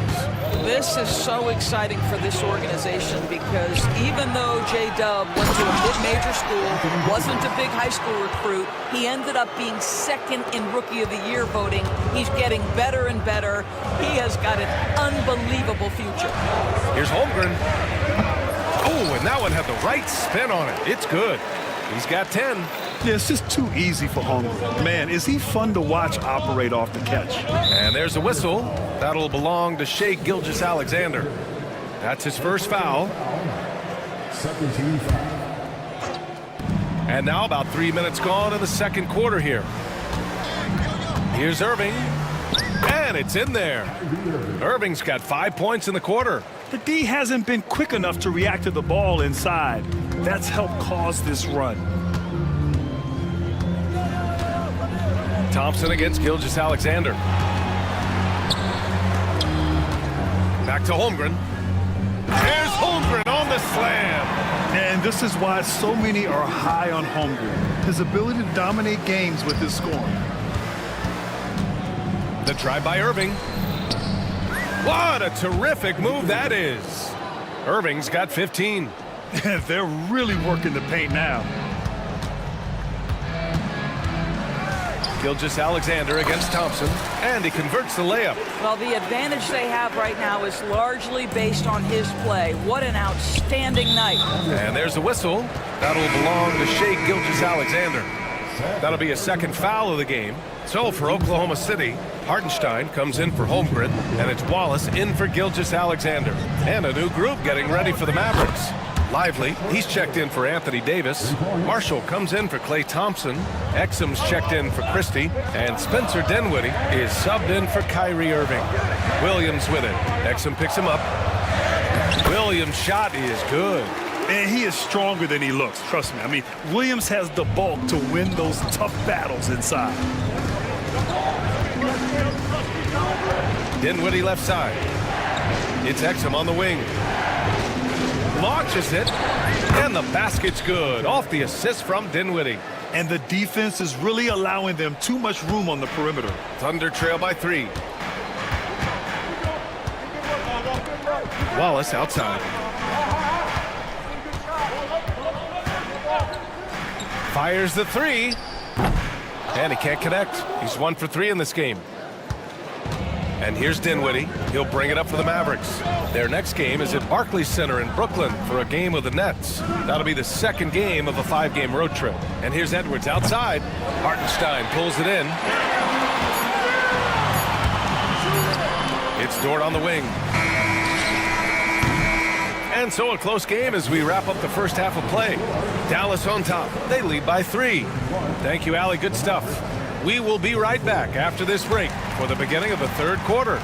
[SPEAKER 12] This is so exciting for this organization because even though J-Dub went to a mid-major school, wasn't a big high school recruit, he ended up being 2nd in Rookie of the Year voting. He's getting better and better. He has got an unbelievable future.
[SPEAKER 10] Here's Holmgren. Oh, and that one had the right spin on it. It's good. He's got 10.
[SPEAKER 11] Yeah, it's just too easy for Holmgren. Man, is he fun to watch operate off the catch.
[SPEAKER 10] And there's a whistle. That'll belong to Shai Gilgeous-Alexander. That's his first foul.
[SPEAKER 6] 17 foul.
[SPEAKER 10] And now about 3 minutes gone in the second quarter here. Here's Irving. And it's in there. Irving's got 5 points in the quarter.
[SPEAKER 11] The D hasn't been quick enough to react to the ball inside. That's helped cause this run.
[SPEAKER 10] Thompson against Gilgeous-Alexander. Back to Holmgren. There's Holmgren on the slam.
[SPEAKER 11] And this is why so many are high on Holmgren. His ability to dominate games with his scoring.
[SPEAKER 10] The drive by Irving. What a terrific move that is. Irving's got 15.
[SPEAKER 11] They're really working the paint now.
[SPEAKER 10] Gilgeous-Alexander against Thompson, and he converts the layup.
[SPEAKER 12] Well, the advantage they have right now is largely based on his play. What an outstanding night.
[SPEAKER 10] And there's the whistle. That'll belong to Shea Gilgeous-Alexander. That'll be a second foul of the game. So for Oklahoma City, Hartenstein comes in for Holmgren, and it's Wallace in for Gilgeous-Alexander. And a new group getting ready for the Mavericks. Lively, he's checked in for Anthony Davis. Marshall comes in for Klay Thompson. Exum's checked in for Christie. And Spencer Dinwiddie is subbed in for Kyrie Irving. Williams with it. Exum picks him up. Williams' shot is good.
[SPEAKER 11] And he is stronger than he looks, trust me. I mean, Williams has the bulk to win those tough battles inside.
[SPEAKER 10] Dinwiddie left side. It's Exum on the wing. Launches it, and the basket's good. Off the assist from Dinwiddie.
[SPEAKER 11] And the defense is really allowing them too much room on the perimeter.
[SPEAKER 10] Thunder trail by 3. Wallace outside. Fires the 3. And he can't connect. He's 1 for 3 in this game. And here's Dinwiddie. He'll bring it up for the Mavericks. Their next game is at Barclays Center in Brooklyn for a game of the Nets. That'll be the second game of a 5-game road trip. And here's Edwards outside. Hartenstein pulls it in. It's Dort on the wing. And so a close game as we wrap up the first half of play. Dallas on top. They lead by 3. Thank you, Allie. Good stuff. We will be right back after this break for the beginning of the third quarter.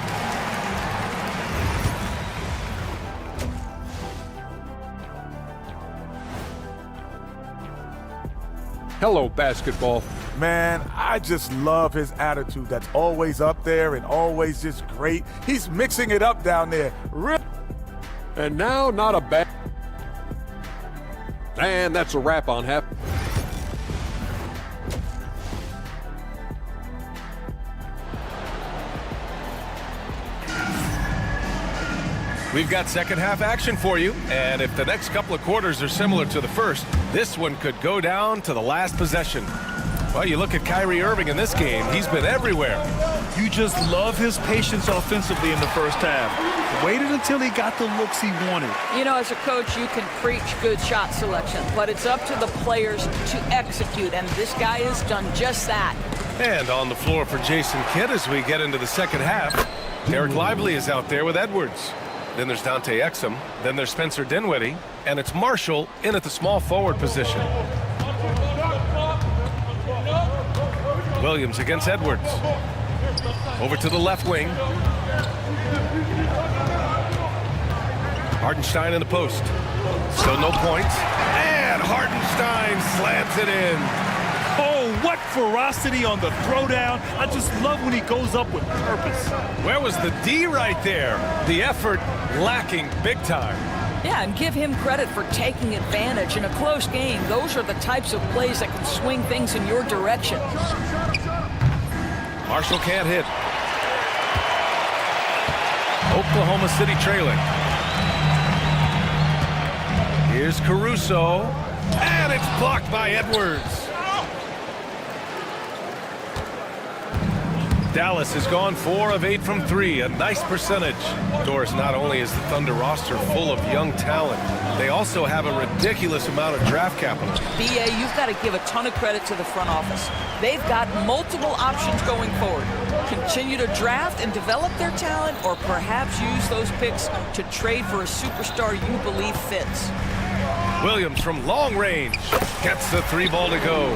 [SPEAKER 7] Hello, basketball.
[SPEAKER 8] Man, I just love his attitude. That's always up there and always just great. He's mixing it up down there.
[SPEAKER 7] And now, not a bad... And that's a wrap on half.
[SPEAKER 10] We've got second half action for you, and if the next couple of quarters are similar to the first, this one could go down to the last possession. Well, you look at Kyrie Irving in this game, he's been everywhere.
[SPEAKER 11] You just love his patience offensively in the first half. Waited until he got the looks he wanted.
[SPEAKER 12] You know, as a coach, you can preach good shot selection, but it's up to the players to execute, and this guy has done just that.
[SPEAKER 10] And on the floor for Jason Kidd as we get into the second half, Derek Lively is out there with Edwards. Then there's Dante Exum. Then there's Spencer Dinwiddie. And it's Marshall in at the small forward position. Williams against Edwards. Over to the left wing. Hartenstein in the post. Still no points. And Hartenstein slams it in.
[SPEAKER 11] Oh, what ferocity on the throwdown. I just love when he goes up with purpose.
[SPEAKER 10] Where was the D right there? The effort lacking big time.
[SPEAKER 12] Yeah, and give him credit for taking advantage. In a close game, those are the types of plays that can swing things in your direction.
[SPEAKER 10] Marshall can't hit. Oklahoma City trailing. Here's Caruso. And it's blocked by Edwards. Dallas has gone 4 of 8 from 3, a nice percentage. Doors, not only is the Thunder roster full of young talent, they also have a ridiculous amount of draft capital.
[SPEAKER 12] BA, you've got to give a ton of credit to the front office. They've got multiple options going forward. Continue to draft and develop their talent, or perhaps use those picks to trade for a superstar you believe fits.
[SPEAKER 10] Williams from long range gets the 3 ball to go.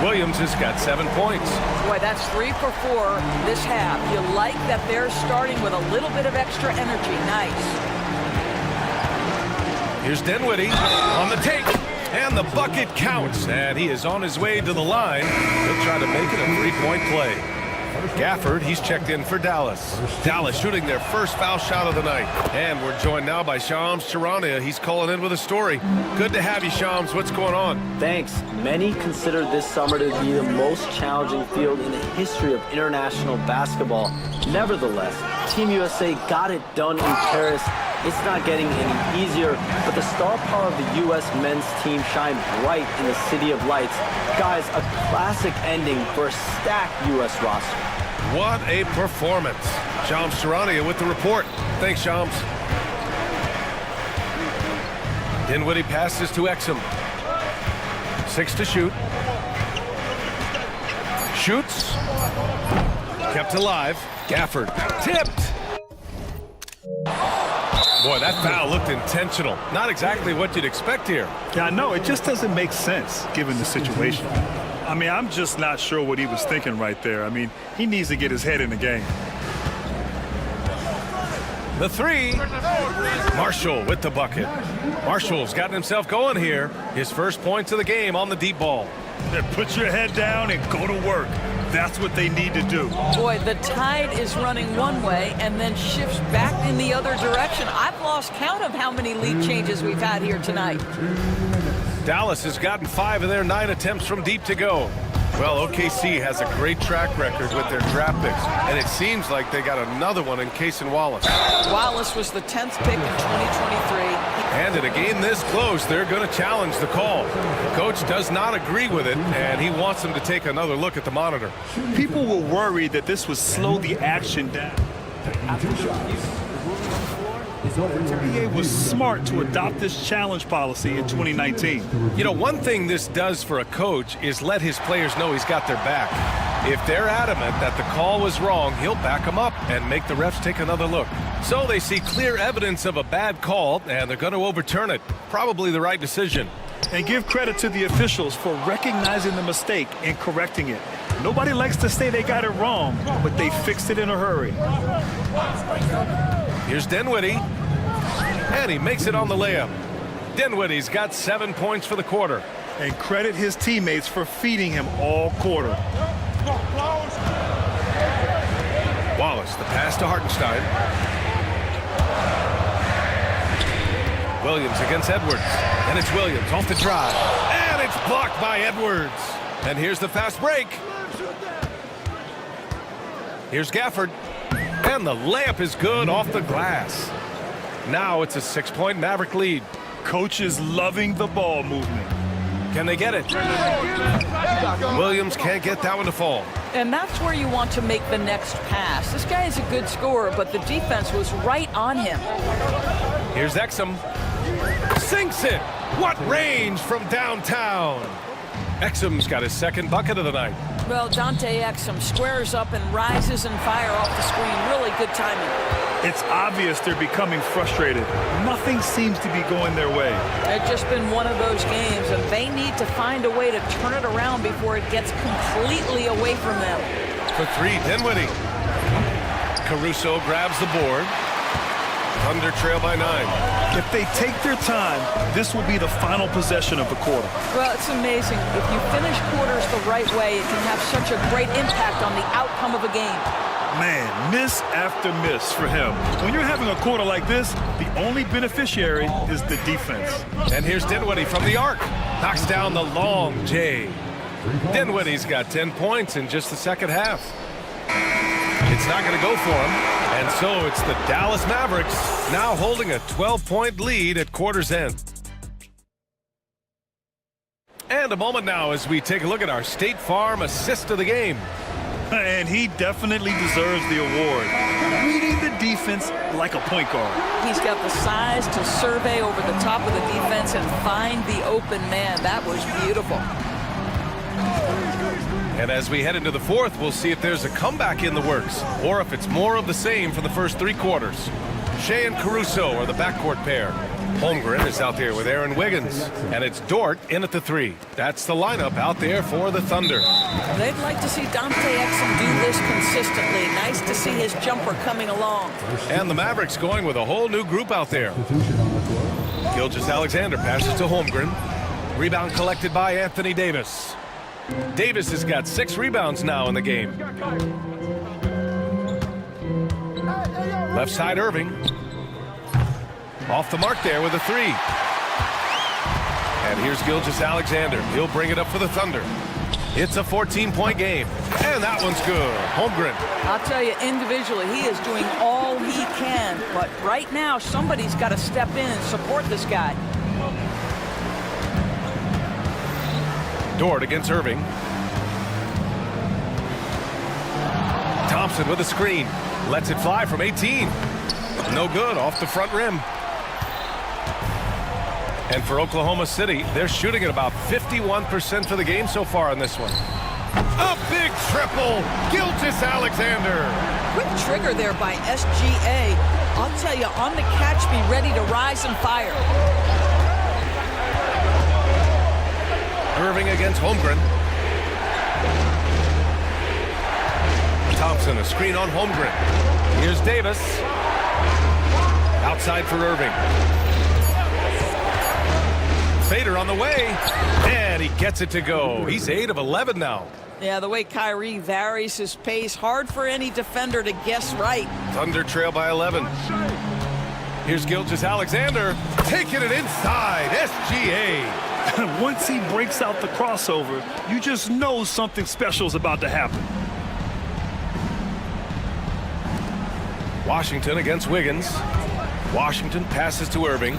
[SPEAKER 10] Williams has got 7 points.
[SPEAKER 12] Boy, that's 3 for 4 this half. You like that they're starting with a little bit of extra energy. Nice.
[SPEAKER 10] Here's Dinwiddie on the take, and the bucket counts, and he is on his way to the line. He'll try to make it a 3-point play. Gafford, he's checked in for Dallas. Dallas shooting their first foul shot of the night. And we're joined now by Shams Charania. He's calling in with a story. Good to have you, Shams. What's going on?
[SPEAKER 3] Thanks. Many consider this summer to be the most challenging field in the history of international basketball. Nevertheless, Team USA got it done in Paris. It's not getting any easier, but the star power of the U.S. men's team shined bright in the City of Lights. Guys, a classic ending for a stacked U.S. roster.
[SPEAKER 10] What a performance. Shams Charania with the report. Thanks, Shams. Dinwiddie passes to Exum. 6 to shoot. Shoots. Kept alive. Gafford. Tipped. Boy, that foul looked intentional. Not exactly what you'd expect here.
[SPEAKER 11] Yeah, I know. It just doesn't make sense given the situation. I mean, I'm just not sure what he was thinking right there. I mean, he needs to get his head in the game.
[SPEAKER 10] The three. Marshall with the bucket. Marshall's gotten himself going here. His first points of the game on the deep ball.
[SPEAKER 11] Put your head down and go to work. That's what they need to do.
[SPEAKER 12] Boy, the tide is running one way and then shifts back in the other direction. I've lost count of how many lead changes we've had here tonight.
[SPEAKER 10] Dallas has gotten 5 of their 9 attempts from deep to go. Well, OKC has a great track record with their draft picks, and it seems like they got another one in Cason Wallace.
[SPEAKER 12] Wallace was the 10th pick in 2023.
[SPEAKER 10] And in a game this close, they're going to challenge the call. Coach does not agree with it, and he wants them to take another look at the monitor.
[SPEAKER 11] People were worried that this would slow the action down. The NBA was smart to adopt this challenge policy in 2019.
[SPEAKER 10] You know, one thing this does for a coach is let his players know he's got their back. If they're adamant that the call was wrong, he'll back them up and make the refs take another look. So they see clear evidence of a bad call, and they're going to overturn it. Probably the right decision.
[SPEAKER 11] And give credit to the officials for recognizing the mistake and correcting it. Nobody likes to say they got it wrong, but they fixed it in a hurry.
[SPEAKER 10] Here's Dinwiddie, and he makes it on the layup. Dinwiddie's got 7 points for the quarter.
[SPEAKER 11] And credit his teammates for feeding him all quarter.
[SPEAKER 10] Wallace, the pass to Hartenstein. Williams against Edwards. And it's Williams off the drive. And it's blocked by Edwards. And here's the fast break. Here's Gafford. And the layup is good off the glass. Now it's a 6-point Maverick lead.
[SPEAKER 11] Coach is loving the ball movement.
[SPEAKER 10] Can they get it? Williams can't get that one to fall.
[SPEAKER 12] And that's where you want to make the next pass. This guy is a good scorer, but the defense was right on him.
[SPEAKER 10] Here's Exum. Sinks it. What range from downtown. Exum's got his second bucket of the night.
[SPEAKER 12] Well, Dante Exum squares up and rises and fire off the screen. Really good timing.
[SPEAKER 11] It's obvious they're becoming frustrated. Nothing seems to be going their way.
[SPEAKER 12] It's just been one of those games, and they need to find a way to turn it around before it gets completely away from them.
[SPEAKER 10] For 3, Dinwiddie. Caruso grabs the board. Thunder trail by 9.
[SPEAKER 11] If they take their time, this will be the final possession of the quarter.
[SPEAKER 12] Well, it's amazing. If you finish quarters the right way, it can have such a great impact on the outcome of a game.
[SPEAKER 11] Man, miss after miss for him. When you're having a quarter like this, the only beneficiary is the defense.
[SPEAKER 10] And here's Dinwiddie from the arc. Knocks down the long J. Dinwiddie's got 10 points in just the second half. It's not going to go for him. And so it's the Dallas Mavericks now holding a 12-point lead at quarter's end. And a moment now as we take a look at our State Farm assist of the game.
[SPEAKER 11] And he definitely deserves the award. Reading the defense like a point guard.
[SPEAKER 12] He's got the size to survey over the top of the defense and find the open man. That was beautiful.
[SPEAKER 10] And as we head into the fourth, we'll see if there's a comeback in the works or if it's more of the same for the first 3 quarters. Shea and Caruso are the backcourt pair. Holmgren is out there with Aaron Wiggins. And it's Dort in at the 3. That's the lineup out there for the Thunder.
[SPEAKER 12] They'd like to see Dante Exum do this consistently. Nice to see his jumper coming along.
[SPEAKER 10] And the Mavericks going with a whole new group out there. Gilgeous-Alexander passes to Holmgren. Rebound collected by Anthony Davis. Davis has got 6 rebounds now in the game. Left side, Irving. Off the mark there with a three. And here's Gilgeous-Alexander. He'll bring it up for the Thunder. It's a 14-point game. And that one's good. Holmgren.
[SPEAKER 12] I'll tell you, individually, he is doing all he can. But right now, somebody's got to step in and support this guy.
[SPEAKER 10] Dort against Irving. Thompson with a screen. Lets it fly from 18. No good, off the front rim. And for Oklahoma City, they're shooting at about 51% for the game so far on this one. A big triple, Gilgeous-Alexander.
[SPEAKER 12] Quick trigger there by SGA. I'll tell you, on the catch, be ready to rise and fire.
[SPEAKER 10] Irving against Holmgren. Thompson, a screen on Holmgren. Here's Davis. Outside for Irving. Fader on the way, and he gets it to go. He's 8 of 11 now.
[SPEAKER 12] Yeah, the way Kyrie varies his pace, hard for any defender to guess right.
[SPEAKER 10] Thunder trail by 11. Here's Gilgeous-Alexander, taking it inside, SGA.
[SPEAKER 11] Once he breaks out the crossover, you just know something special is about to happen.
[SPEAKER 10] Washington against Wiggins. Washington passes to Irving.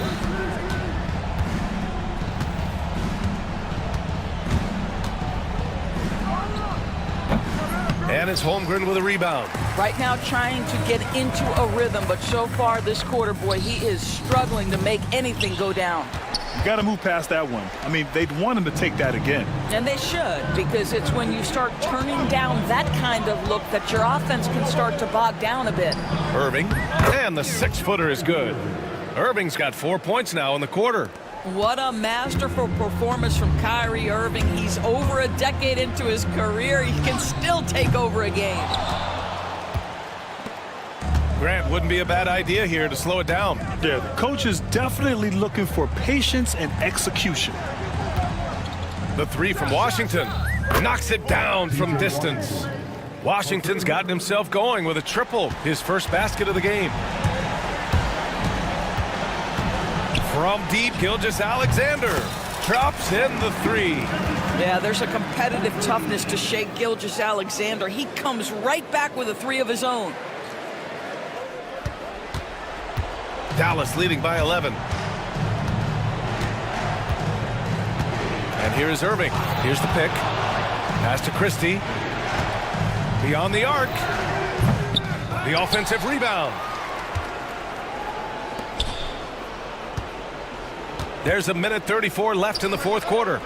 [SPEAKER 10] And it's Holmgren with a rebound.
[SPEAKER 12] Right now trying to get into a rhythm, but so far this quarter, boy, he is struggling to make anything go down.
[SPEAKER 11] You got to move past that one. I mean, they'd want him to take that again.
[SPEAKER 12] And they should, because it's when you start turning down that kind of look that your offense can start to bog down a bit.
[SPEAKER 10] Irving, and the 6-footer is good. Irving's got 4 points now in the quarter.
[SPEAKER 12] What a masterful performance from Kyrie Irving. He's over a decade into his career. He can still take over a game.
[SPEAKER 10] Grant, wouldn't be a bad idea here to slow it down.
[SPEAKER 11] Yeah, the coach is definitely looking for patience and execution.
[SPEAKER 10] The three from Washington knocks it down from distance. Washington's gotten himself going with a triple, his first basket of the game. From deep, Gilgeous-Alexander drops in the three.
[SPEAKER 12] Yeah, there's a competitive toughness to Shai Gilgeous-Alexander. He comes right back with a three of his own.
[SPEAKER 10] Dallas leading by 11. And here is Irving. Here's the pick. Pass to Christie. Beyond the arc. The offensive rebound. There's a minute 34 left in the fourth quarter.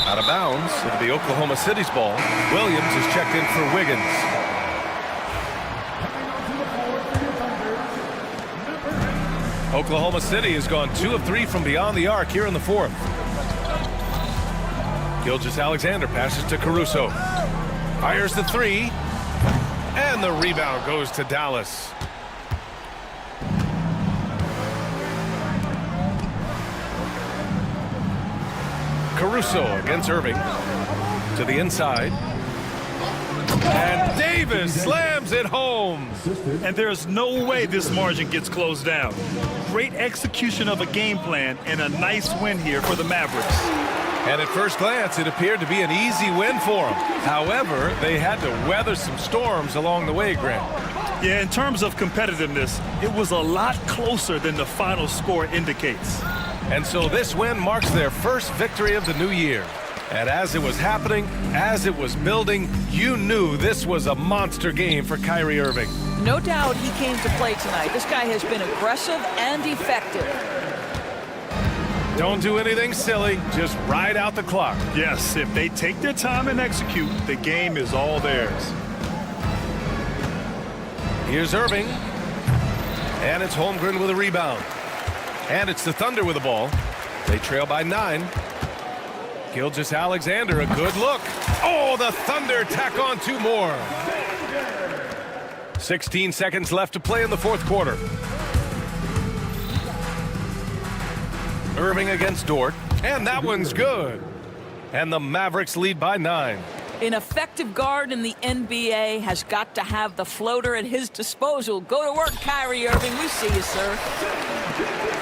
[SPEAKER 10] Out of bounds, it'll be Oklahoma City's ball. Williams is checked in for Wiggins. Oklahoma City has gone 2 of 3 from beyond the arc here in the fourth. Gilgeous-Alexander passes to Caruso. Fires the three. And the rebound goes to Dallas. Caruso against Irving. To the inside. And Davis slams it home.
[SPEAKER 11] And there's no way this margin gets closed down. Great execution of a game plan and a nice win here for the Mavericks.
[SPEAKER 10] And at first glance, it appeared to be an easy win for them. However, they had to weather some storms along the way, Grant.
[SPEAKER 11] Yeah, in terms of competitiveness, it was a lot closer than the final score indicates.
[SPEAKER 10] And so this win marks their first victory of the new year. And as it was happening, as it was building, you knew this was a monster game for Kyrie Irving.
[SPEAKER 12] No doubt he came to play tonight. This guy has been aggressive and effective.
[SPEAKER 10] Don't do anything silly, just ride out the clock.
[SPEAKER 11] Yes, if they take their time and execute, the game is all theirs.
[SPEAKER 10] Here's Irving. And it's Holmgren with a rebound. And it's the Thunder with the ball. They trail by 9. Gilgeous-Alexander, a good look. Oh, the Thunder tack on 2 more. 16 seconds left to play in the fourth quarter. Irving against Dort, and that one's good. And the Mavericks lead by 9.
[SPEAKER 12] An effective guard in the NBA has got to have the floater at his disposal. Go to work, Kyrie Irving. We see you, sir.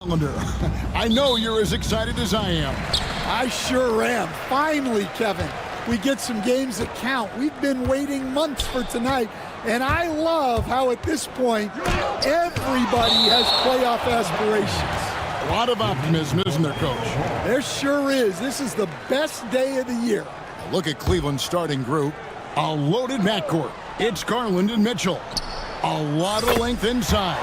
[SPEAKER 1] I know you're as excited as I am.
[SPEAKER 14] I sure am. Finally, Kevin, we get some games that count. We've been waiting months for tonight, and I love how at this point, everybody has playoff aspirations.
[SPEAKER 1] A lot of optimism, isn't there, Coach?
[SPEAKER 14] There sure is. This is the best day of the year.
[SPEAKER 1] Look at Cleveland's starting group. A loaded backcourt. It's Garland and Mitchell. A lot of length inside.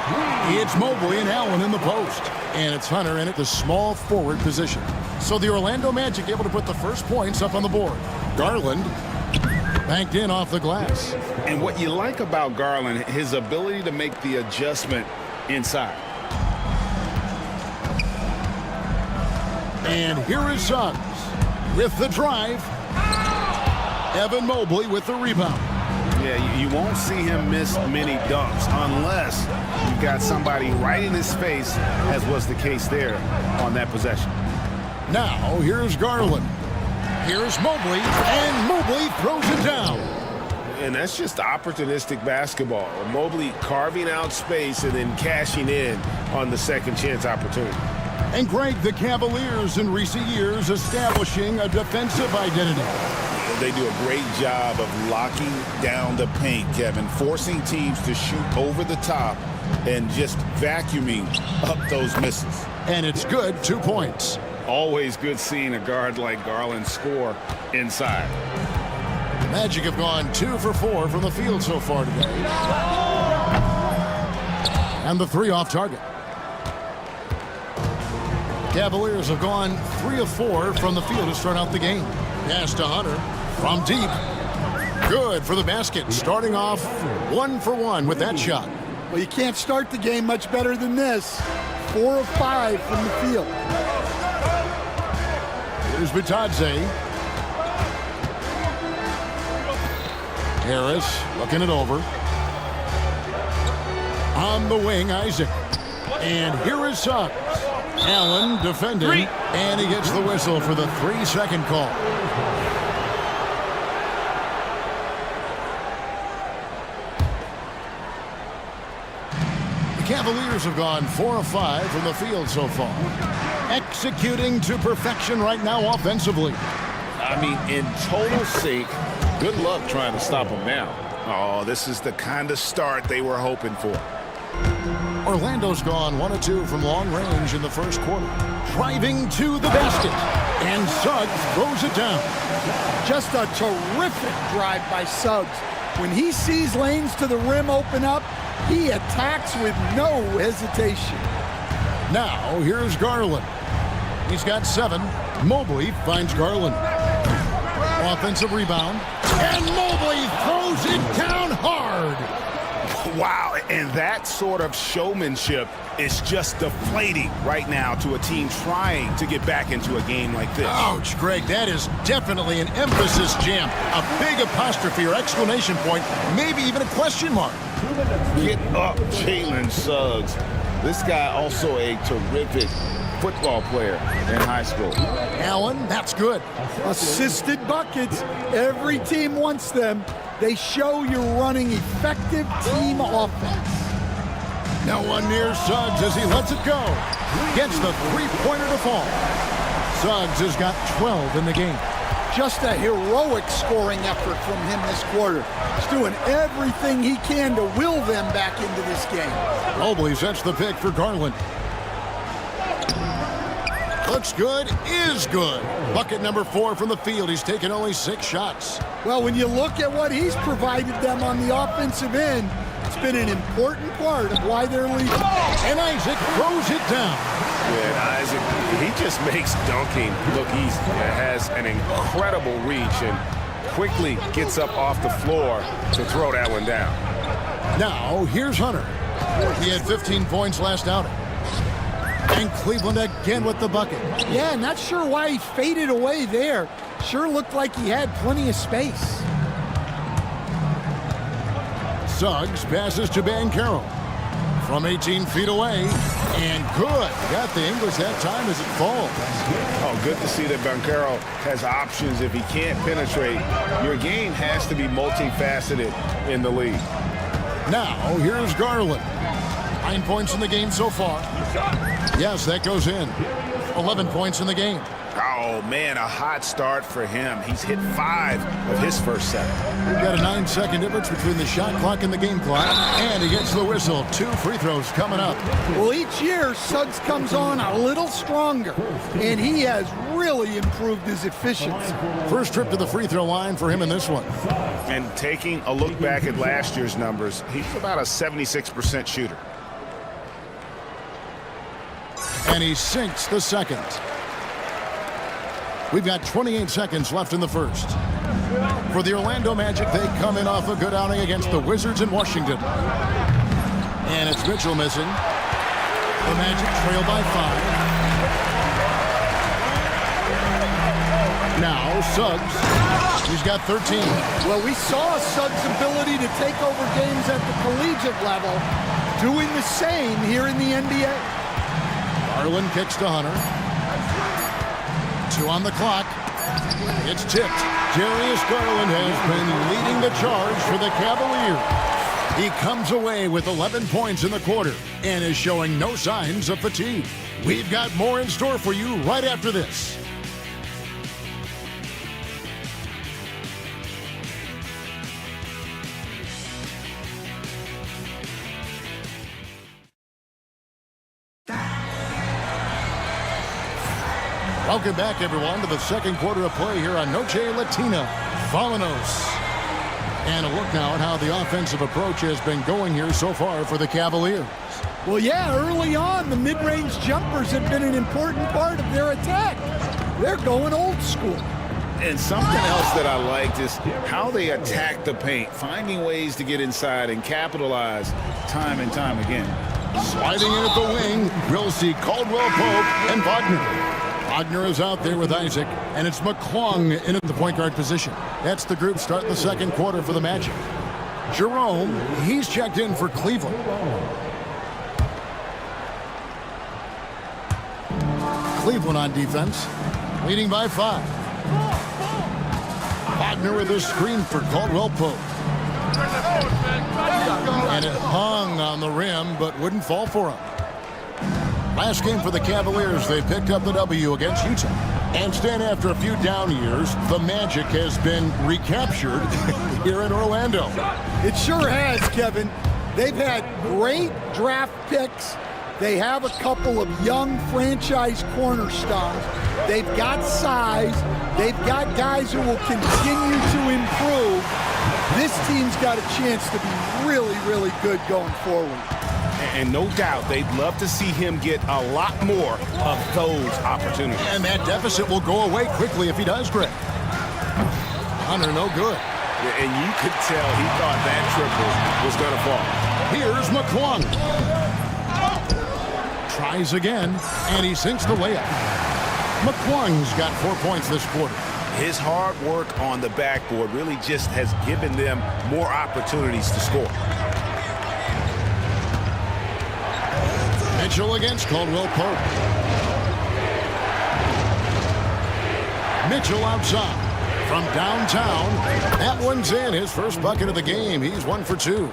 [SPEAKER 1] It's Mobley and Allen in the post. And it's Hunter in at the small forward position. So the Orlando Magic able to put the first points up on the board. Garland banked in off the glass.
[SPEAKER 4] And what you like about Garland, his ability to make the adjustment inside.
[SPEAKER 1] And here is Suggs with the drive. Evan Mobley with the rebound.
[SPEAKER 4] Yeah, you won't see him miss many dunks unless you've got somebody right in his face, as was the case there on that possession.
[SPEAKER 1] Now, here's Garland. Here's Mobley, and Mobley throws it down.
[SPEAKER 4] And that's just opportunistic basketball. Mobley carving out space and then cashing in on the second chance opportunity.
[SPEAKER 1] And Greg, the Cavaliers in recent years establishing a defensive identity.
[SPEAKER 4] They do a great job of locking down the paint, Kevin, forcing teams to shoot over the top and just vacuuming up those misses.
[SPEAKER 1] And it's good, 2 points.
[SPEAKER 4] Always good seeing a guard like Garland score inside.
[SPEAKER 1] The Magic have gone 2 for 4 from the field so far today. And the 3 off target. Cavaliers have gone 3 of 4 from the field to start out the game. Pass to Hunter from deep. Good for the basket. Starting off 1 for 1 with that shot.
[SPEAKER 14] Well, you can't start the game much better than this. 4 of 5 from the field.
[SPEAKER 1] Here's Bitadze. Harris looking it over. On the wing, Isaac. And here is Suggs. Allen defending, and he gets the whistle for the 3-second call. The Cavaliers have gone 4 of 5 from the field so far. Executing to perfection right now offensively.
[SPEAKER 4] I mean, in total sync. Good luck trying to stop them now. Oh, this is the kind of start they were hoping for.
[SPEAKER 1] Orlando's gone 1 of 2 from long range in the first quarter. Driving to the basket. And Suggs throws it down.
[SPEAKER 14] Just a terrific drive by Suggs. When he sees lanes to the rim open up, he attacks with no hesitation.
[SPEAKER 1] Now, here's Garland. He's got 7. Mobley finds Garland. Offensive rebound. And Mobley throws it down hard.
[SPEAKER 4] Wow, and that sort of showmanship is just deflating right now to a team trying to get back into a game like this.
[SPEAKER 1] Ouch, Greg, that is definitely an emphasis jam. A big apostrophe or exclamation point, maybe even a question mark.
[SPEAKER 4] Get up, Jalen Suggs. This guy also a terrific football player in high school.
[SPEAKER 1] Allen, that's good.
[SPEAKER 14] Assisted buckets. Every team wants them. They show you're running effective team offense.
[SPEAKER 1] No one near Suggs as he lets it go. Gets the three-pointer to fall. Suggs has got 12 in the game.
[SPEAKER 14] Just a heroic scoring effort from him this quarter. He's doing everything he can to will them back into this game.
[SPEAKER 1] Mobley sets the pick for Garland. Looks good, is good. Bucket number 4 from the field. He's taken only 6 shots.
[SPEAKER 14] Well, when you look at what he's provided them on the offensive end, it's been an important part of why they're leading.
[SPEAKER 1] And Isaac throws it down.
[SPEAKER 4] Yeah, Isaac, he just makes dunking look easy. It has an incredible reach and quickly gets up off the floor to throw that one down.
[SPEAKER 1] Now, here's Hunter. He had 15 points last outing. And Cleveland again with the bucket.
[SPEAKER 14] Yeah, not sure why he faded away there. Sure looked like he had plenty of space.
[SPEAKER 1] Suggs passes to Banchero from 18 feet away. And good. Got the English that time as it falls.
[SPEAKER 4] Oh, good to see that Banchero has options if he can't penetrate. Your game has to be multifaceted in the league.
[SPEAKER 1] Now, here's Garland. 9 points in the game so far. Yes, that goes in. 11 points in the game.
[SPEAKER 4] Oh, man, a hot start for him. He's hit 5 of his first 7.
[SPEAKER 1] We've got a 9-second difference between the shot clock and the game clock. And he gets the whistle. 2 free throws coming up.
[SPEAKER 14] Well, each year, Suggs comes on a little stronger, and he has really improved his efficiency.
[SPEAKER 1] First trip to the free throw line for him in this one.
[SPEAKER 4] And taking a look back at last year's numbers, he's about a 76% shooter.
[SPEAKER 1] And he sinks the second. We've got 28 seconds left in the first. For the Orlando Magic, they come in off a good outing against the Wizards in Washington. And it's Mitchell missing. The Magic trail by 5. Now Suggs. He's got 13.
[SPEAKER 14] Well, we saw Suggs' ability to take over games at the collegiate level, doing the same here in the NBA.
[SPEAKER 1] Garland kicks to Hunter. 2 on the clock. It's tipped. Darius Garland has been leading the charge for the Cavaliers. He comes away with 11 points in the quarter and is showing no signs of fatigue. We've got more in store for you right after this. Welcome back, everyone, to the second quarter of play here on Noche Latina. Vámonos. And a look now at how the offensive approach has been going here so far for the Cavaliers.
[SPEAKER 14] Well, yeah, early on, the mid-range jumpers have been an important part of their attack. They're going old school.
[SPEAKER 4] And something else that I liked is how they attack the paint, finding ways to get inside and capitalize time and time again.
[SPEAKER 1] Sliding in at the wing, we'll see Caldwell Pope and Wagner. Wagner is out there with Isaac, and it's McClung in at the point guard position. That's the group starting the second quarter for the Magic. Jerome, he's checked in for Cleveland. Cleveland on defense, leading by 5. Wagner with a screen for Caldwell Pope. And it hung on the rim, but wouldn't fall for him. Last game for the Cavaliers, they picked up the W against Utah. And stand after a few down years, the Magic has been recaptured here in Orlando.
[SPEAKER 14] It sure has, Kevin. They've had great draft picks. They have a couple of young franchise cornerstones. They've got size. They've got guys who will continue to improve. This team's got a chance to be really, really good going forward.
[SPEAKER 4] And no doubt they'd love to see him get a lot more of those opportunities.
[SPEAKER 1] And that deficit will go away quickly if he does, Greg. Hunter, no good.
[SPEAKER 4] Yeah, and you could tell he thought that triple was going to fall.
[SPEAKER 1] Here's McClung. Tries again, and he sinks the layup. McClung's got 4 points this quarter.
[SPEAKER 4] His hard work on the backboard really just has given them more opportunities to score.
[SPEAKER 1] Mitchell against Caldwell Pope. Mitchell outside from downtown. That one's in. His first bucket of the game. He's 1 for 2.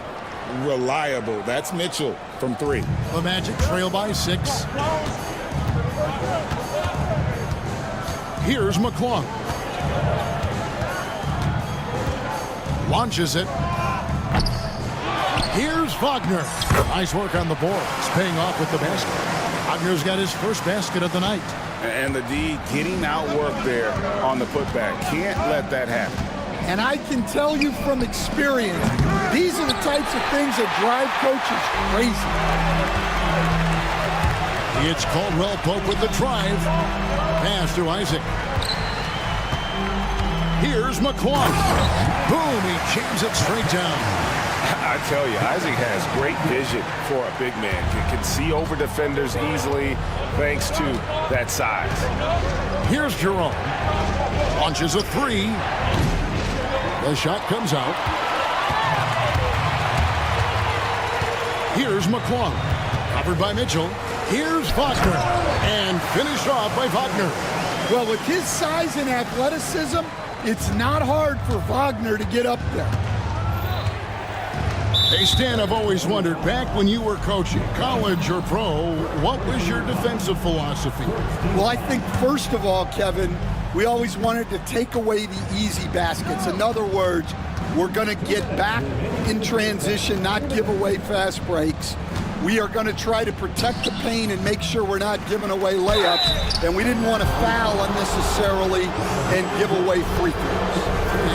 [SPEAKER 4] Reliable. That's Mitchell from 3.
[SPEAKER 1] The Magic trail by 6. Here's McClung. Launches it. Here's Wagner. Nice work on the board. It's paying off with the basket. Wagner's got his first basket of the night.
[SPEAKER 4] And the D getting outworked there on the putback. Can't let that happen.
[SPEAKER 14] And I can tell you from experience, these are the types of things that drive coaches crazy.
[SPEAKER 1] It's Caldwell Pope with the drive. Pass to Isaac. Here's McClung. Boom, he jams it straight down.
[SPEAKER 9] I tell you, Isaac has great vision for a big man. Can see over defenders easily thanks to that size.
[SPEAKER 1] Here's Jerome. Launches a 3. The shot comes out. Here's McClung. Covered by Mitchell. Here's Wagner. And finished off by Wagner.
[SPEAKER 14] Well, with his size and athleticism, it's not hard for Wagner to get up there.
[SPEAKER 1] Hey, Stan, I've always wondered, back when you were coaching, college or pro, what was your defensive philosophy?
[SPEAKER 14] Well, I think first of all, Kevin, we always wanted to take away the easy baskets. In other words, we're going to get back in transition, not give away fast breaks. We are going to try to protect the paint and make sure we're not giving away layups. And we didn't want to foul unnecessarily and give away free throws.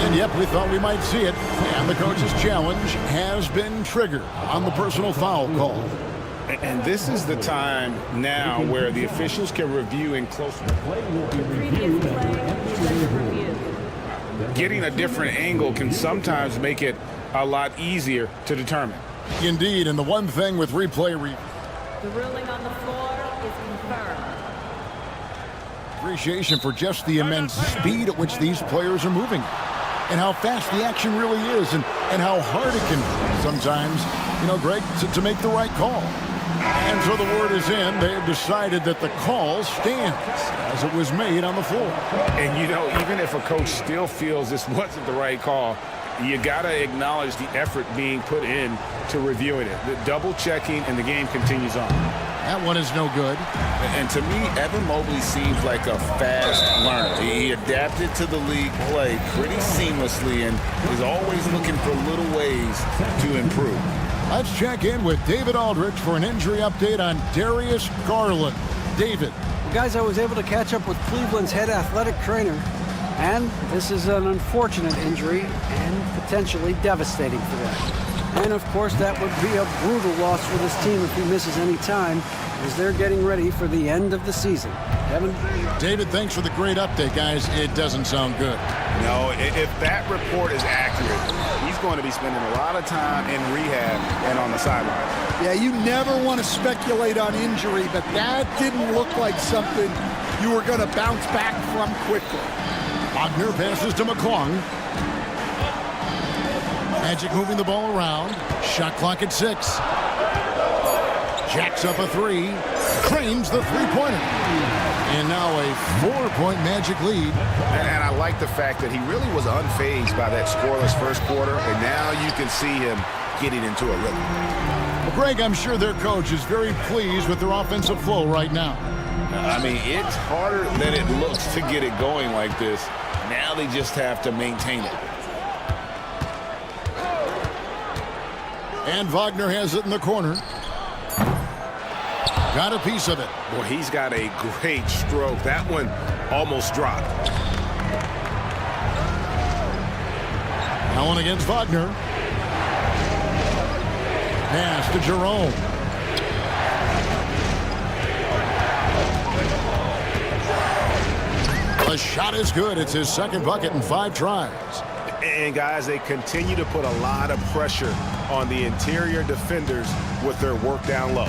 [SPEAKER 1] And yep, we thought we might see it. And the coach's challenge has been triggered on the personal foul call.
[SPEAKER 4] And this is the time now where the officials can review in close. Getting a different angle can sometimes make it a lot easier to determine.
[SPEAKER 1] Indeed, and the one thing with replay
[SPEAKER 15] the ruling on the floor is confirmed.
[SPEAKER 1] Appreciation for just the immense speed at which these players are moving, and how fast the action really is, and how hard it can be sometimes, you know, Greg, to make the right call. And so the word is in. They have decided that the call stands as it was made on the floor.
[SPEAKER 4] And, you know, even if a coach still feels this wasn't the right call, you got to acknowledge the effort being put in to reviewing it. The double checking, and the game continues on.
[SPEAKER 1] That one is no good.
[SPEAKER 4] And to me, Evan Mobley seems like a fast learner. He adapted to the league play pretty seamlessly and is always looking for little ways to improve.
[SPEAKER 1] Let's check in with David Aldridge for an injury update on Darius Garland. David.
[SPEAKER 5] Well, guys, I was able to catch up with Cleveland's head athletic trainer, and this is an unfortunate injury and potentially devastating for them. And, of course, that would be a brutal loss for this team if he misses any time, as they're getting ready for the end of the season. Kevin?
[SPEAKER 1] David, thanks for the great update, guys. It doesn't sound good.
[SPEAKER 4] No, if that report is accurate, he's going to be spending a lot of time in rehab and on the sideline.
[SPEAKER 14] Yeah, you never want to speculate on injury, but that didn't look like something you were going to bounce back from quickly.
[SPEAKER 1] Wagner passes to McClung. Magic moving the ball around. Shot clock at 6. Jacks up a 3. Cranes the three-pointer. And now a 4-point Magic lead.
[SPEAKER 4] And I like the fact that he really was unfazed by that scoreless first quarter, and now you can see him getting into a rhythm.
[SPEAKER 1] Well, Greg, I'm sure their coach is very pleased with their offensive flow right now.
[SPEAKER 4] I mean, it's harder than it looks to get it going like this. Now they just have to maintain it.
[SPEAKER 1] And Wagner has it in the corner. Got a piece of it.
[SPEAKER 4] Well, he's got a great stroke. That one almost dropped.
[SPEAKER 1] Allen against Wagner. Pass to Jerome. The shot is good. It's his second bucket in 5 tries.
[SPEAKER 4] And, guys, they continue to put a lot of pressure on the interior defenders with their work down low.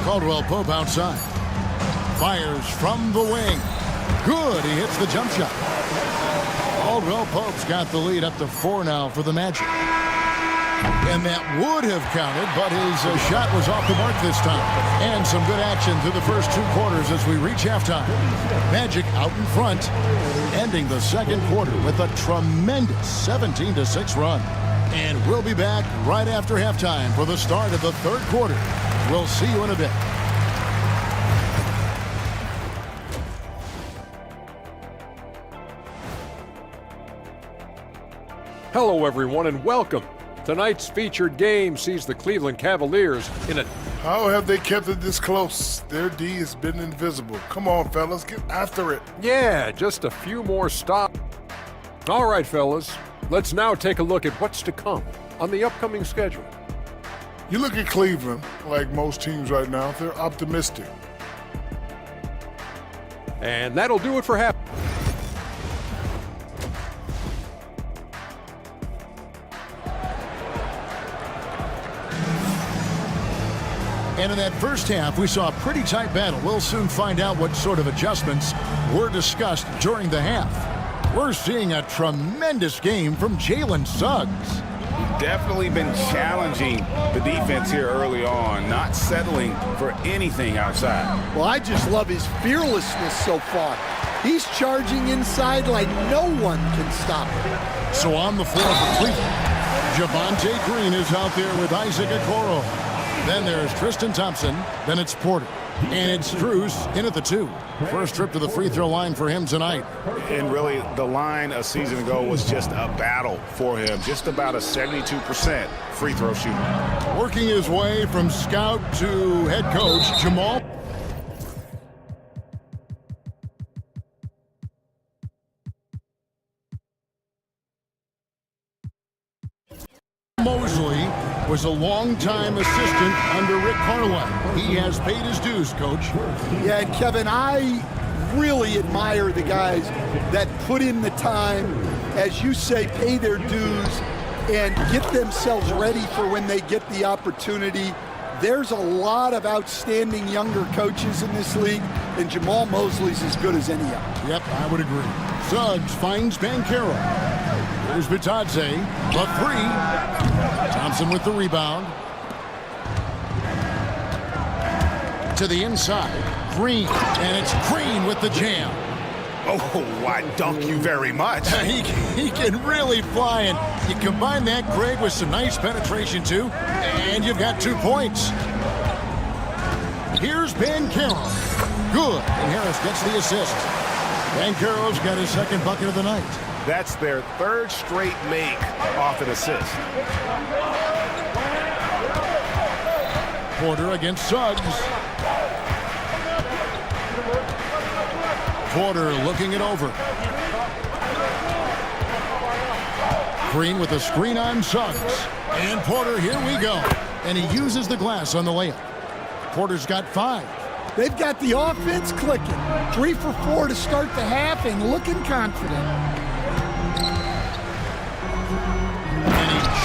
[SPEAKER 1] Caldwell Pope outside. Fires from the wing. Good. He hits the jump shot. Caldwell Pope's got the lead up to 4 now for the Magic. And that would have counted, but his shot was off the mark this time. And some good action through the first 2 quarters as we reach halftime. Magic out in front, ending the second quarter with a tremendous 17-6 run. And we'll be back right after halftime for the start of the third quarter. We'll see you in a bit.
[SPEAKER 7] Hello, everyone, and welcome. Tonight's featured game sees the Cleveland Cavaliers in a...
[SPEAKER 8] How have they kept it this close? Their D has been invisible. Come on, fellas, get after it.
[SPEAKER 7] Yeah, just a few more stops. All right, fellas, let's now take a look at what's to come on the upcoming schedule.
[SPEAKER 8] You look at Cleveland, like most teams right now, they're optimistic.
[SPEAKER 7] And that'll do it for half.
[SPEAKER 1] And in that first half, we saw a pretty tight battle. We'll soon find out what sort of adjustments were discussed during the half. We're seeing a tremendous game from Jalen Suggs.
[SPEAKER 4] Definitely been challenging the defense here early on, not settling for anything outside.
[SPEAKER 14] Well, I just love his fearlessness so far. He's charging inside like no one can stop him.
[SPEAKER 1] So on the floor for Cleveland, Javonte Green is out there with Isaac Okoro. Then there's Tristan Thompson. Then it's Porter. And it's Strus in at the 2. First trip to the free throw line for him tonight.
[SPEAKER 4] And really, the line a season ago was just a battle for him. Just about a 72% free throw shooter.
[SPEAKER 1] Working his way from scout to head coach, Jamal Mosley was a longtime assistant under Rick Carlisle. He has paid his dues, Coach.
[SPEAKER 14] Yeah, and Kevin, I really admire the guys that put in the time, as you say, pay their dues, and get themselves ready for when they get the opportunity. There's a lot of outstanding younger coaches in this league, and Jamal Mosley's as good as any of them.
[SPEAKER 1] Yep, I would agree. Suggs finds Banchero. Here's Bitadze, the 3. Thompson with the rebound. To the inside, Green, and it's Green with the jam.
[SPEAKER 4] Oh, I dunk you very much.
[SPEAKER 1] He can really fly, and you combine that, Greg, with some nice penetration, too, and you've got 2 points. Here's Banchero. Good, and Harris gets the assist. Banchero's got his 2nd bucket of the night.
[SPEAKER 4] That's their 3rd straight make off an assist.
[SPEAKER 1] Porter against Suggs. Porter looking it over. Green with a screen on Suggs. And Porter, here we go. And he uses the glass on the layup. Porter's got 5.
[SPEAKER 14] They've got the offense clicking. 3 for 4 to start the half and looking confident.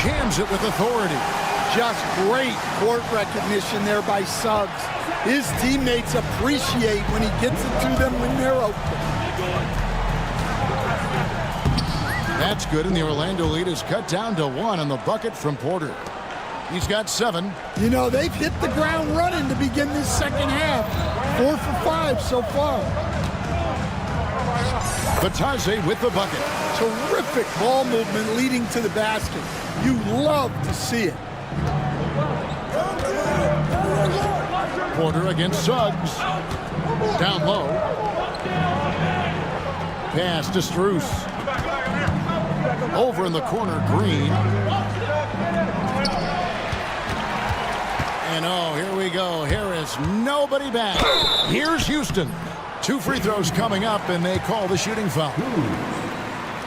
[SPEAKER 1] Jams it with authority.
[SPEAKER 14] Just great court recognition there by Suggs. His teammates appreciate when he gets it to them when they're open.
[SPEAKER 1] That's good, and the Orlando lead is cut down to 1 on the bucket from Porter. He's got 7.
[SPEAKER 14] You know, they've hit the ground running to begin this second half. 4 for 5 so far.
[SPEAKER 1] Bitadze with the bucket.
[SPEAKER 14] Terrific ball movement leading to the basket. You love to see it.
[SPEAKER 1] Porter against Suggs. Down low. Pass to Strus. Over in the corner, Green. And oh, here we go. Harris, nobody back. Here's Houston. 2 free throws coming up, and they call the shooting foul.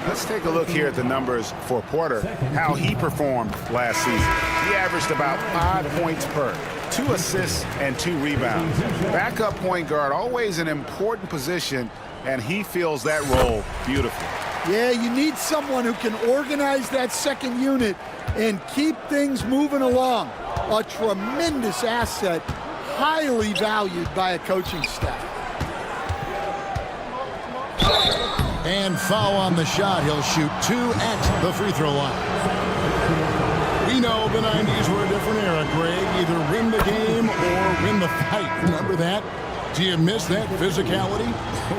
[SPEAKER 4] Let's take a look here at the numbers for Porter, how he performed last season. He averaged about 5 points per, 2 assists and 2 rebounds. Backup point guard, always an important position, and he fills that role beautifully.
[SPEAKER 14] Yeah, you need someone who can organize that second unit and keep things moving along. A tremendous asset, highly valued by a coaching staff.
[SPEAKER 1] And foul on the shot. He'll shoot 2 at the free throw line. We know the 90s were a different era, Greg. Either win the game or win the fight. Remember that? Do you miss that physicality?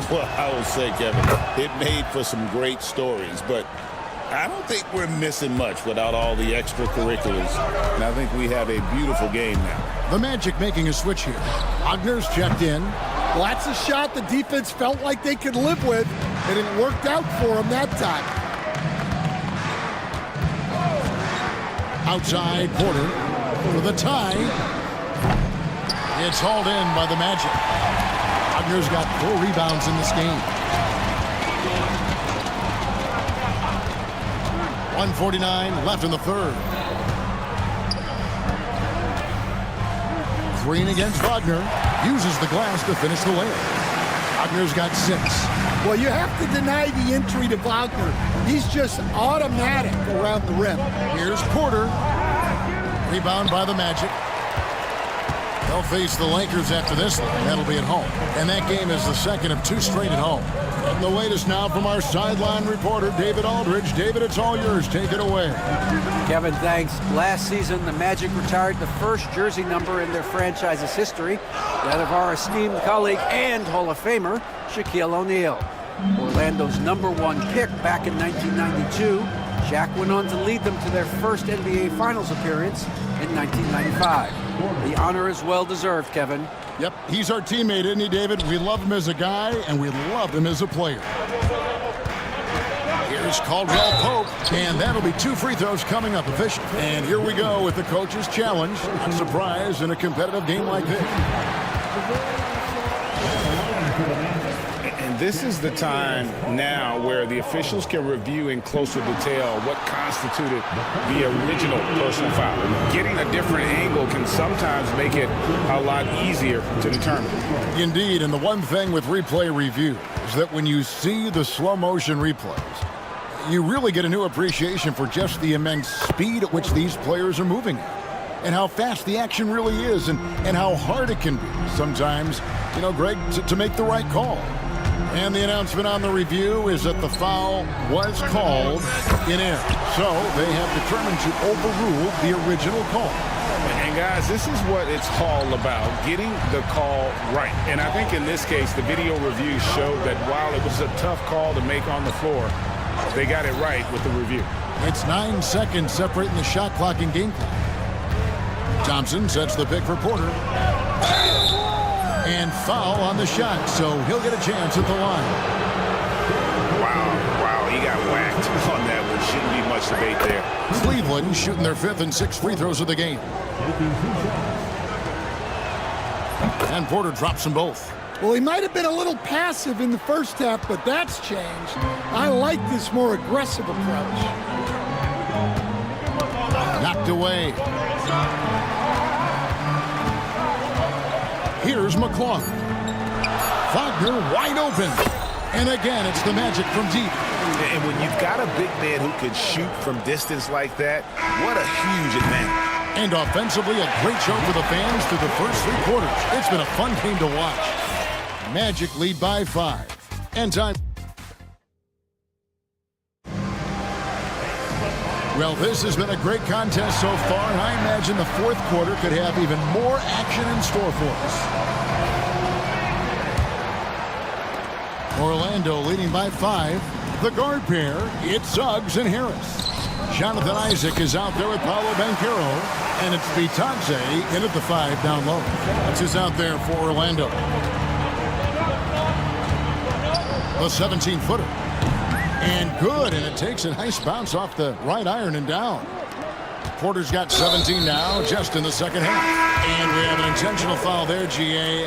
[SPEAKER 4] Well, I will say, Kevin, it made for some great stories, but I don't think we're missing much without all the extracurriculars. And I think we have a beautiful game now.
[SPEAKER 1] The Magic making a switch here. Wagner's checked in.
[SPEAKER 14] Well, that's a shot the defense felt like they could live with, and it worked out for them that time.
[SPEAKER 1] Outside, Porter for the tie. It's hauled in by the Magic. Wagner's got 4 rebounds in this game. 1:49 left in the 3rd. Green against Wagner. Uses the glass to finish the layup. Wagner's got 6.
[SPEAKER 14] Well, you have to deny the entry to Wagner. He's just automatic around the rim.
[SPEAKER 1] Here's Porter. Rebound by the Magic. They'll face the Lakers after this one. That'll be at home. And that game is the second of 2 straight at home. And the latest now from our sideline reporter, David Aldridge. David, it's all yours. Take it away.
[SPEAKER 5] Kevin, thanks. Last season, the Magic retired the first jersey number in their franchise's history, that of our esteemed colleague and Hall of Famer, Shaquille O'Neal. Orlando's #1 pick back in 1992. Shaq went on to lead them to their first NBA Finals appearance in 1995. The honor is well-deserved, Kevin.
[SPEAKER 1] Yep, he's our teammate, isn't he, David? We love him as a guy, and we love him as a player. Here's Caldwell Pope, and that'll be 2 free throws coming up official. And here we go with the coach's challenge. Not surprised in a competitive game like this.
[SPEAKER 4] And this is the time now where the officials can review in closer detail what constituted the original personal foul. Getting a different angle can sometimes make it a lot easier to determine.
[SPEAKER 1] Indeed, and the one thing with replay review is that when you see the slow motion replays, you really get a new appreciation for just the immense speed at which these players are moving at, and how fast the action really is, and how hard it can be sometimes, you know, Greg, to make the right call. And the announcement on the review is that the foul was called in error. So they have determined to overrule the original call.
[SPEAKER 4] And guys, this is what it's all about, getting the call right. And I think in this case, the video review showed that while it was a tough call to make on the floor, they got it right with the review.
[SPEAKER 1] It's 9 seconds separating the shot clock and game clock. Thompson sets the pick for Porter. And foul on the shot, so he'll get a chance at the line.
[SPEAKER 4] Wow, he got whacked on that one. Shouldn't be much debate there.
[SPEAKER 1] Cleveland shooting their 5th and 6th free throws of the game. And Porter drops them both.
[SPEAKER 14] Well, he might have been a little passive in the first half, but that's changed. I like this more aggressive approach.
[SPEAKER 1] Knocked away. Here's McClung. Wagner wide open. And again, it's the Magic from deep.
[SPEAKER 4] And when you've got a big man who can shoot from distance like that, what a huge advantage.
[SPEAKER 1] And offensively, a great show for the fans through the first 3 quarters. It's been a fun game to watch. Magic lead by 5. And time. Well, this has been a great contest so far, and I imagine the 4th quarter could have even more action in store for us. Orlando leading by 5. The guard pair, it's Suggs and Harris. Jonathan Isaac is out there with Paolo Banchero, and it's Bitadze in at the 5 down low. That's who's out there for Orlando. The 17-footer. And good, and it takes a nice bounce off the right iron and down. Porter's got 17 now, just in the second half. And we have an intentional foul there, GA.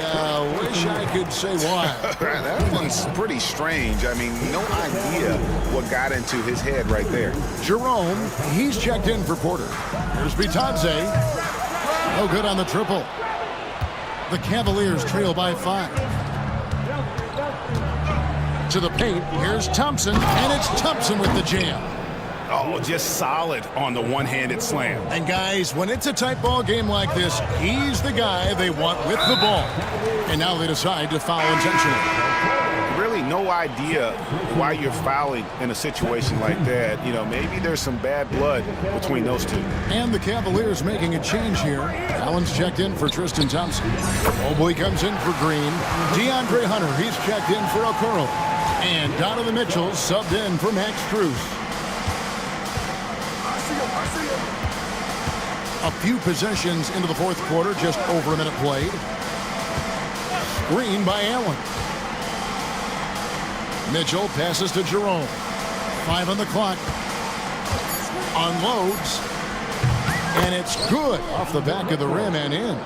[SPEAKER 1] Wish I could say why.
[SPEAKER 4] That one's pretty strange. I mean, no idea what got into his head right there.
[SPEAKER 1] Jerome, he's checked in for Porter. Here's Bitadze. No good on the triple. The Cavaliers trail by 5. To the paint, here's Thompson, and it's Thompson with the jam.
[SPEAKER 4] Oh, just solid on the one-handed slam.
[SPEAKER 1] And guys, when it's a tight ball game like this, he's the guy they want with the ball. And now they decide to foul intentionally.
[SPEAKER 4] Really no idea why you're fouling in a situation like that. You know, maybe there's some bad blood between those two.
[SPEAKER 1] And the Cavaliers making a change here. Allen's checked in for Tristan Thompson. Mobley comes in for Green. DeAndre Hunter, he's checked in for Okoro. And Donovan Mitchell subbed in for Max Strus. A few possessions into the 4th quarter, just over a minute played. Screen by Allen. Mitchell passes to Jerome. 5 on the clock. Unloads. And it's good off the back of the rim and in.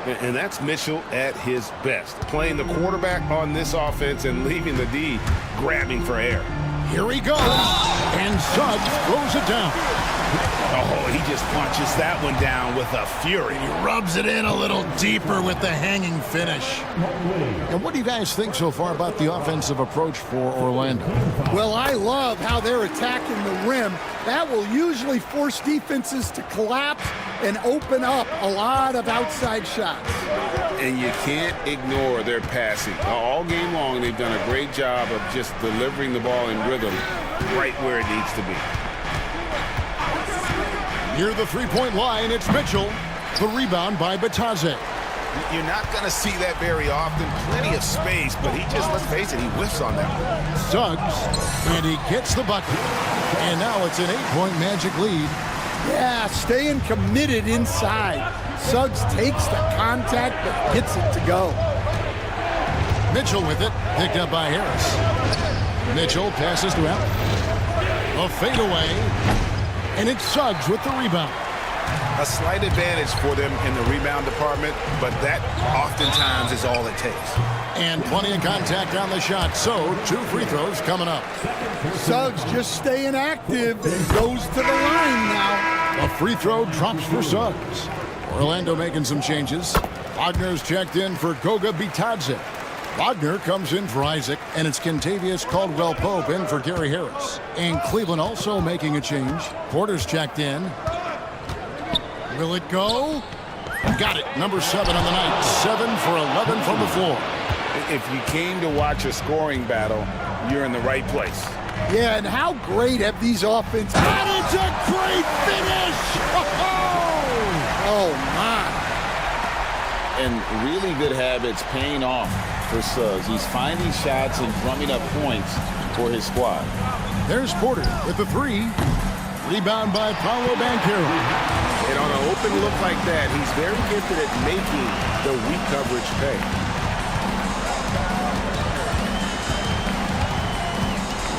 [SPEAKER 4] And that's Mitchell at his best. Playing the quarterback on this offense and leaving the D grabbing for air.
[SPEAKER 1] Here he goes. And Suggs throws it down.
[SPEAKER 4] Oh, he just punches that one down with a fury.
[SPEAKER 1] He rubs it in a little deeper with the hanging finish. And what do you guys think so far about the offensive approach for Orlando?
[SPEAKER 14] Well, I love how they're attacking the rim. That will usually force defenses to collapse and open up a lot of outside shots.
[SPEAKER 4] And you can't ignore their passing. All game long, they've done a great job of just delivering the ball in rhythm right where it needs to be.
[SPEAKER 1] Near the 3-point line, it's Mitchell. The rebound by Bitadze.
[SPEAKER 4] You're not going to see that very often. Plenty of space, but he just, let's face it, he whiffs on that one.
[SPEAKER 1] Suggs, and he gets the bucket. And now it's an 8-point Magic lead.
[SPEAKER 14] Yeah, staying committed inside. Suggs takes the contact but gets it to go.
[SPEAKER 1] Mitchell with it, picked up by Harris. Mitchell passes to Allen. A fadeaway, and it's Suggs with the rebound.
[SPEAKER 4] A slight advantage for them in the rebound department, but that oftentimes is all it takes.
[SPEAKER 1] And plenty of contact on the shot, so 2 free throws coming up.
[SPEAKER 14] Suggs just staying active and goes to the line now.
[SPEAKER 1] A free throw drops for Suggs. Orlando making some changes. Wagner's checked in for Goga Bitadze. Wagner comes in for Isaac, and it's Kentavious Caldwell-Pope in for Gary Harris. And Cleveland also making a change. Porter's checked in. Will it go? Got it. Number 7 on the night. 7 for 11 from the floor.
[SPEAKER 4] If you came to watch a scoring battle, you're in the right place.
[SPEAKER 14] Yeah, and how great have these offenses...
[SPEAKER 1] That is a great finish!
[SPEAKER 14] Oh, my.
[SPEAKER 16] And really good habits paying off for Suggs. He's finding shots and drumming up points for his squad.
[SPEAKER 1] There's Porter with the 3. Rebound by Paolo Banchero.
[SPEAKER 9] And on an open look like that, he's very gifted at making the weak coverage pay.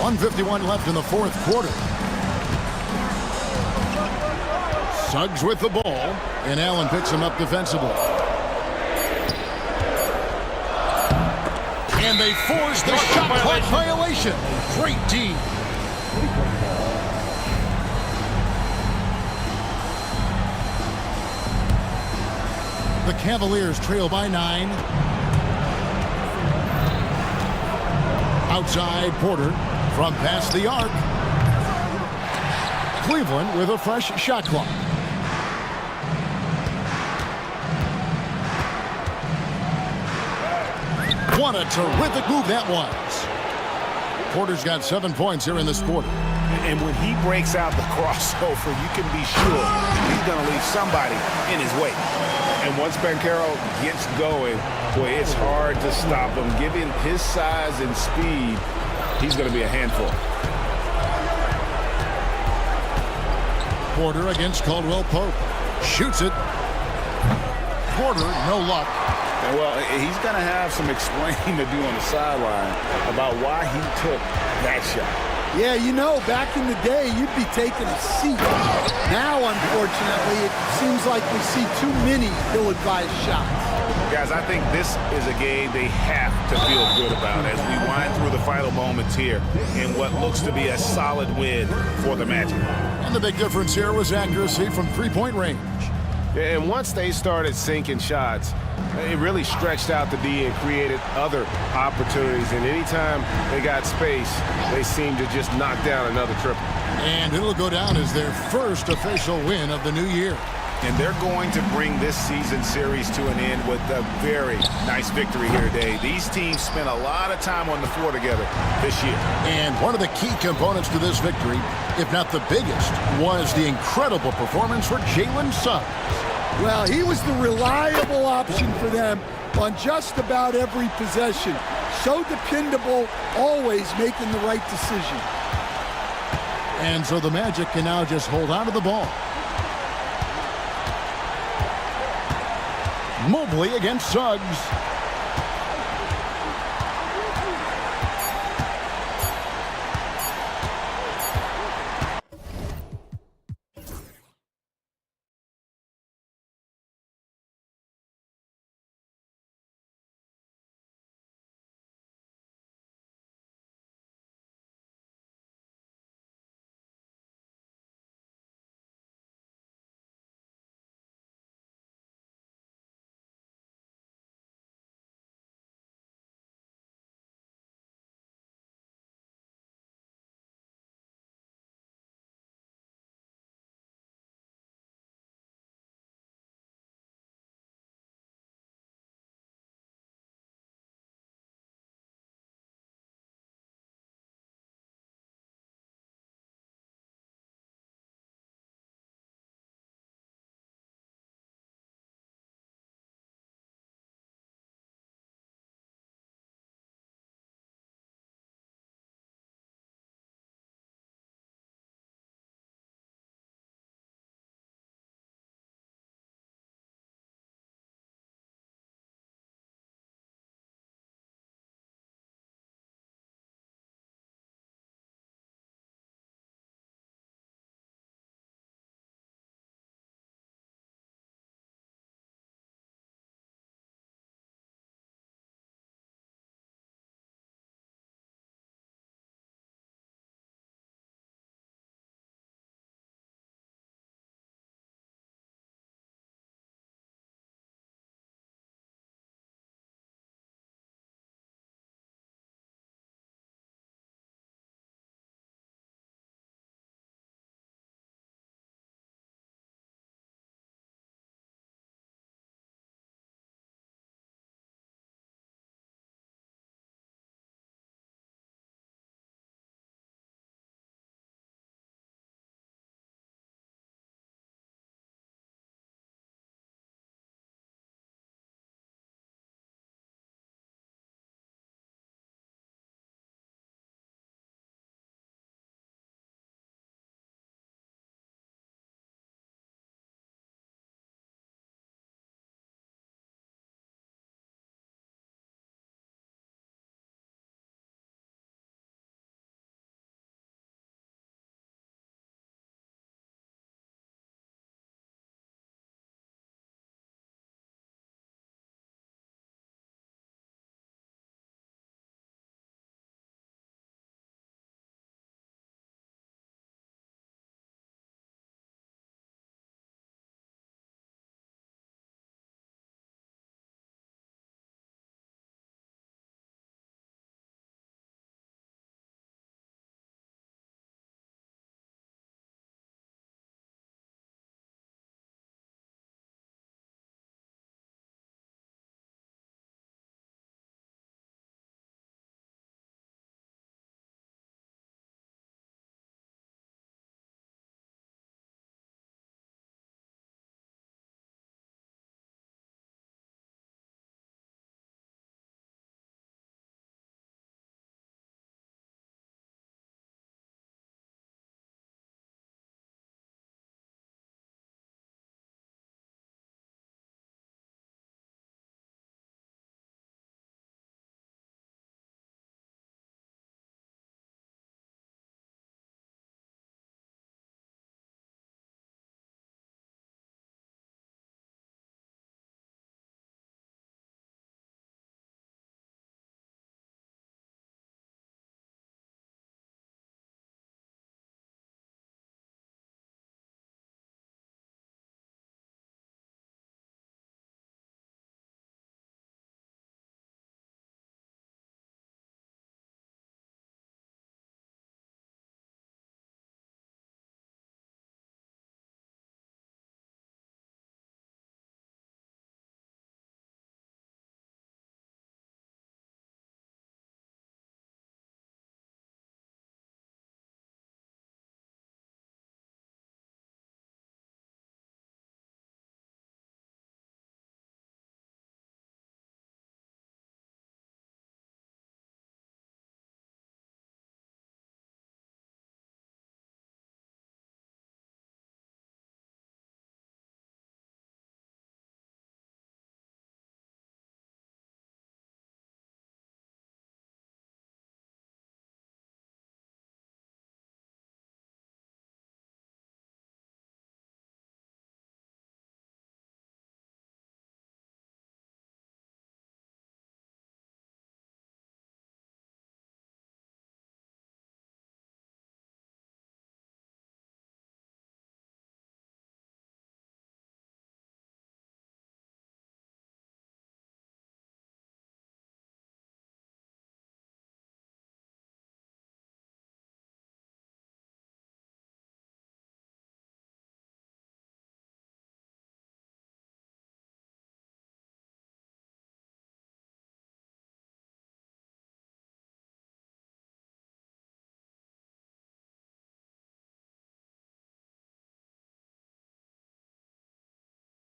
[SPEAKER 1] 1:51 left in the 4th quarter. Suggs with the ball, and Allen picks him up defensively. And they force the shot clock violation. Great D. The Cavaliers trail by 9. Outside Porter from past the arc. Cleveland with a fresh shot clock. What a terrific move that was. Porter's got 7 points here in this quarter.
[SPEAKER 4] And when he breaks out the crossover, you can be sure he's going to leave somebody in his way.
[SPEAKER 9] And once Banchero gets going, boy, it's hard to stop him. Given his size and speed, he's going to be a handful.
[SPEAKER 1] Porter against Caldwell-Pope. Shoots it. Porter, no luck.
[SPEAKER 4] Well, he's going to have some explaining to do on the sideline about why he took that shot.
[SPEAKER 14] Yeah, you know, back in the day, you'd be taking a seat. Now, unfortunately, it seems like we see too many ill-advised shots.
[SPEAKER 4] Guys, I think this is a game they have to feel good about as we wind through the final moments here in what looks to be a solid win for the Magic.
[SPEAKER 1] And the big difference here was accuracy from 3-point range.
[SPEAKER 9] And once they started sinking shots, it really stretched out the D and created other opportunities. And anytime they got space, they seemed to just knock down another triple.
[SPEAKER 1] And it'll go down as their first official win of the new year.
[SPEAKER 4] And they're going to bring this season series to an end with a very nice victory here today. These teams spent a lot of time on the floor together this year.
[SPEAKER 1] And one of the key components to this victory, if not the biggest, was the incredible performance for Jalen Suggs.
[SPEAKER 14] Well, he was the reliable option for them on just about every possession. So dependable, always making the right decision.
[SPEAKER 1] And so the Magic can now just hold on to the ball. Mobley against Suggs.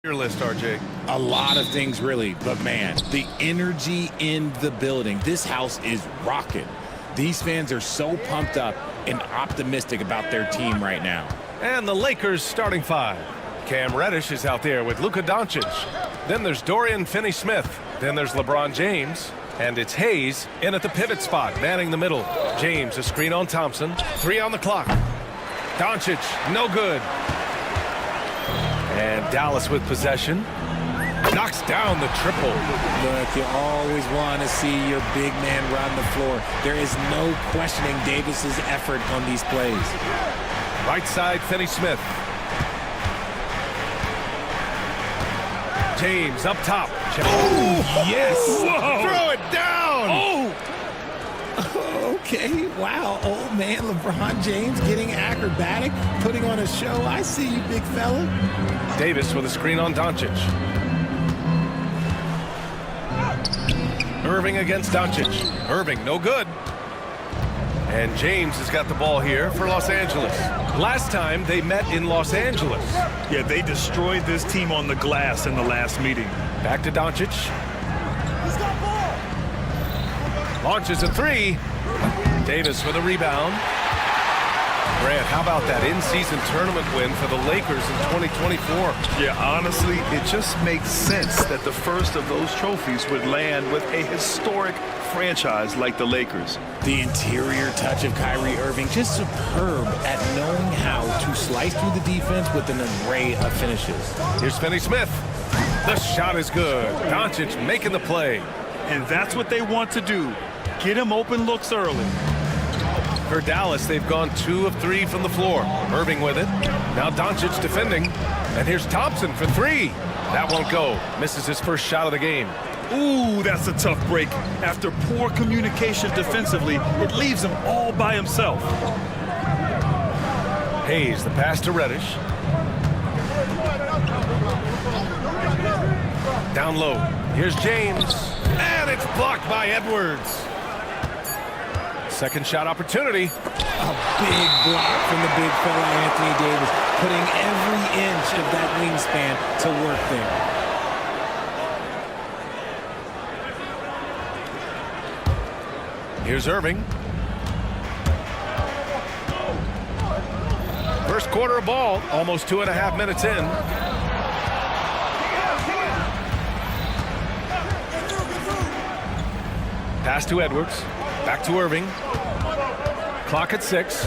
[SPEAKER 10] Your list, RJ.
[SPEAKER 17] A lot of things, really, but man, the energy in the building. This house is rocking. These fans are so pumped up and optimistic about their team right now.
[SPEAKER 10] And the Lakers starting five. Cam Reddish is out there with Luka Doncic. Then there's Dorian Finney-Smith. Then there's LeBron James. And it's Hayes in at the pivot spot, manning the middle. James, a screen on Thompson. 3 on the clock. Doncic, no good. And Dallas with possession. Knocks down the triple.
[SPEAKER 17] Look, you always want to see your big man run the floor. There is no questioning Davis's effort on these plays.
[SPEAKER 10] Right side, Finney-Smith. James up top.
[SPEAKER 17] Oh, yes.
[SPEAKER 10] Whoa. Throw it down.
[SPEAKER 17] Oh. Okay, wow. Old man LeBron James getting acrobatic, putting on a show. I see you, big fella.
[SPEAKER 10] Davis with a screen on Doncic. Irving against Doncic. Irving, no good. And James has got the ball here for Los Angeles. Last time they met in Los Angeles.
[SPEAKER 11] Yeah, they destroyed this team on the glass in the last meeting.
[SPEAKER 10] Back to Doncic. He's got ball. Launches a 3. Davis with a rebound. Grant, how about that in-season tournament win for the Lakers in 2024?
[SPEAKER 11] Yeah, honestly, it just makes sense that the first of those trophies would land with a historic franchise like the Lakers.
[SPEAKER 17] The interior touch of Kyrie Irving, just superb at knowing how to slice through the defense with an array of finishes.
[SPEAKER 10] Here's Finney-Smith. The shot is good. Doncic making the play.
[SPEAKER 11] And that's what they want to do. Get him open looks early.
[SPEAKER 10] For Dallas, they've gone 2 of 3 from the floor. Irving with it. Now Doncic defending. And here's Thompson for 3. That won't go. Misses his first shot of the game.
[SPEAKER 11] Ooh, that's a tough break. After poor communication defensively, it leaves him all by himself.
[SPEAKER 10] Hayes, the pass to Reddish. Down low. Here's James. And it's blocked by Edwards. Second shot opportunity.
[SPEAKER 17] A big block from the big fella Anthony Davis, putting every inch of that wingspan to work there.
[SPEAKER 10] Here's Irving. First quarter of ball, almost 2.5 minutes in. Pass to Edwards. Back to Irving. Clock at 6.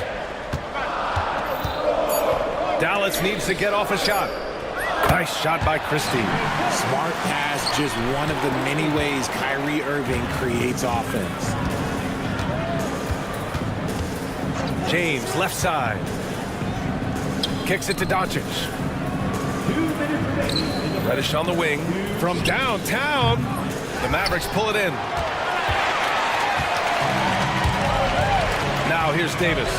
[SPEAKER 10] Dallas needs to get off a shot. Nice shot by Christie.
[SPEAKER 17] Smart pass, just one of the many ways Kyrie Irving creates offense.
[SPEAKER 10] James, left side. Kicks it to Doncic. Reddish on the wing. From downtown, the Mavericks pull it in. Now here's Davis.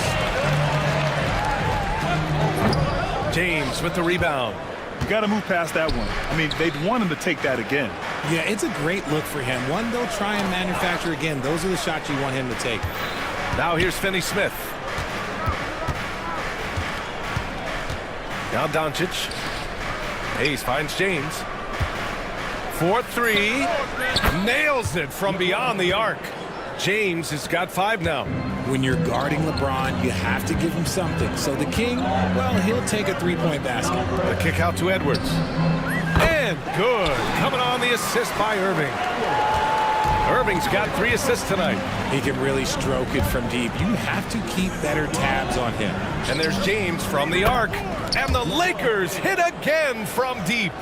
[SPEAKER 10] James with the rebound.
[SPEAKER 11] You got to move past that one. I mean, they'd want him to take that again.
[SPEAKER 17] Yeah, it's a great look for him. One they'll try and manufacture again. Those are the shots you want him to take.
[SPEAKER 10] Now here's Finney-Smith. Now Doncic. Hayes finds James. 4-3. Nails it from beyond the arc. James has got 5 now.
[SPEAKER 17] When you're guarding LeBron, you have to give him something. So the King, well, he'll take a 3-point basket.
[SPEAKER 10] The kick out to Edwards. And good. Coming on the assist by Irving. Irving's got 3 assists tonight.
[SPEAKER 17] He can really stroke it from deep. You have to keep better tabs on him.
[SPEAKER 10] And there's James from the arc. And the Lakers hit again from deep.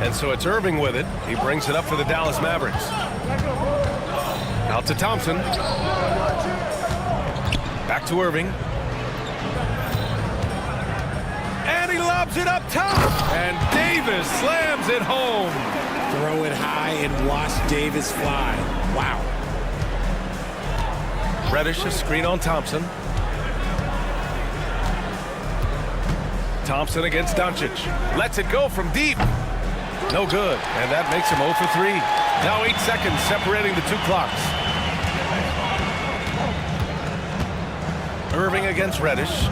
[SPEAKER 10] And so it's Irving with it. He brings it up for the Dallas Mavericks. Out to Thompson. Back to Irving. And he lobs it up top. And Davis slams it home.
[SPEAKER 17] Throw it high and watch Davis fly. Wow.
[SPEAKER 10] Reddish, a screen on Thompson. Thompson against Doncic. Lets it go from deep. No good. And that makes him 0 for 3. Now 8 seconds separating the 2 clocks. Irving against Reddish.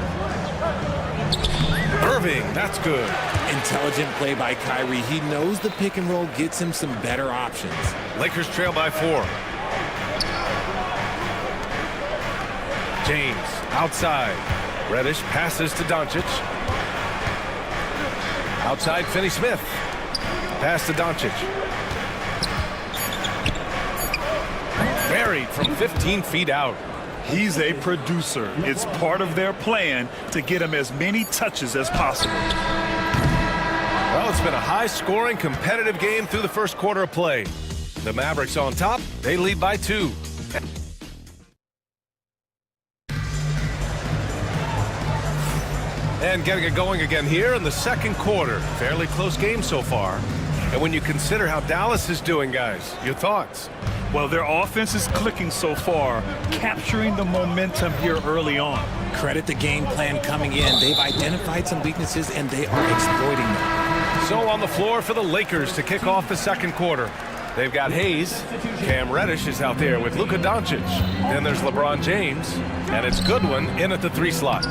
[SPEAKER 10] Irving, that's good.
[SPEAKER 17] Intelligent play by Kyrie. He knows the pick and roll gets him some better options.
[SPEAKER 10] Lakers trail by 4. James, outside. Reddish passes to Doncic. Outside, Finney-Smith. Pass to Doncic. Buried from 15 feet out.
[SPEAKER 11] He's a producer. It's part of their plan to get him as many touches as possible.
[SPEAKER 10] Well, it's been a high-scoring, competitive game through the first quarter of play. The Mavericks on top. They lead by 2. And getting it going again here in the second quarter. Fairly close game so far. And when you consider how Dallas is doing, guys, your thoughts?
[SPEAKER 11] Well, their offense is clicking so far, capturing the momentum here early on.
[SPEAKER 17] Credit the game plan coming in. They've identified some weaknesses, and they are exploiting them.
[SPEAKER 10] So on the floor for the Lakers to kick off the second quarter. They've got Hayes. Cam Reddish is out there with Luka Doncic. Then there's LeBron James. And it's Goodwin in at the 3 slot.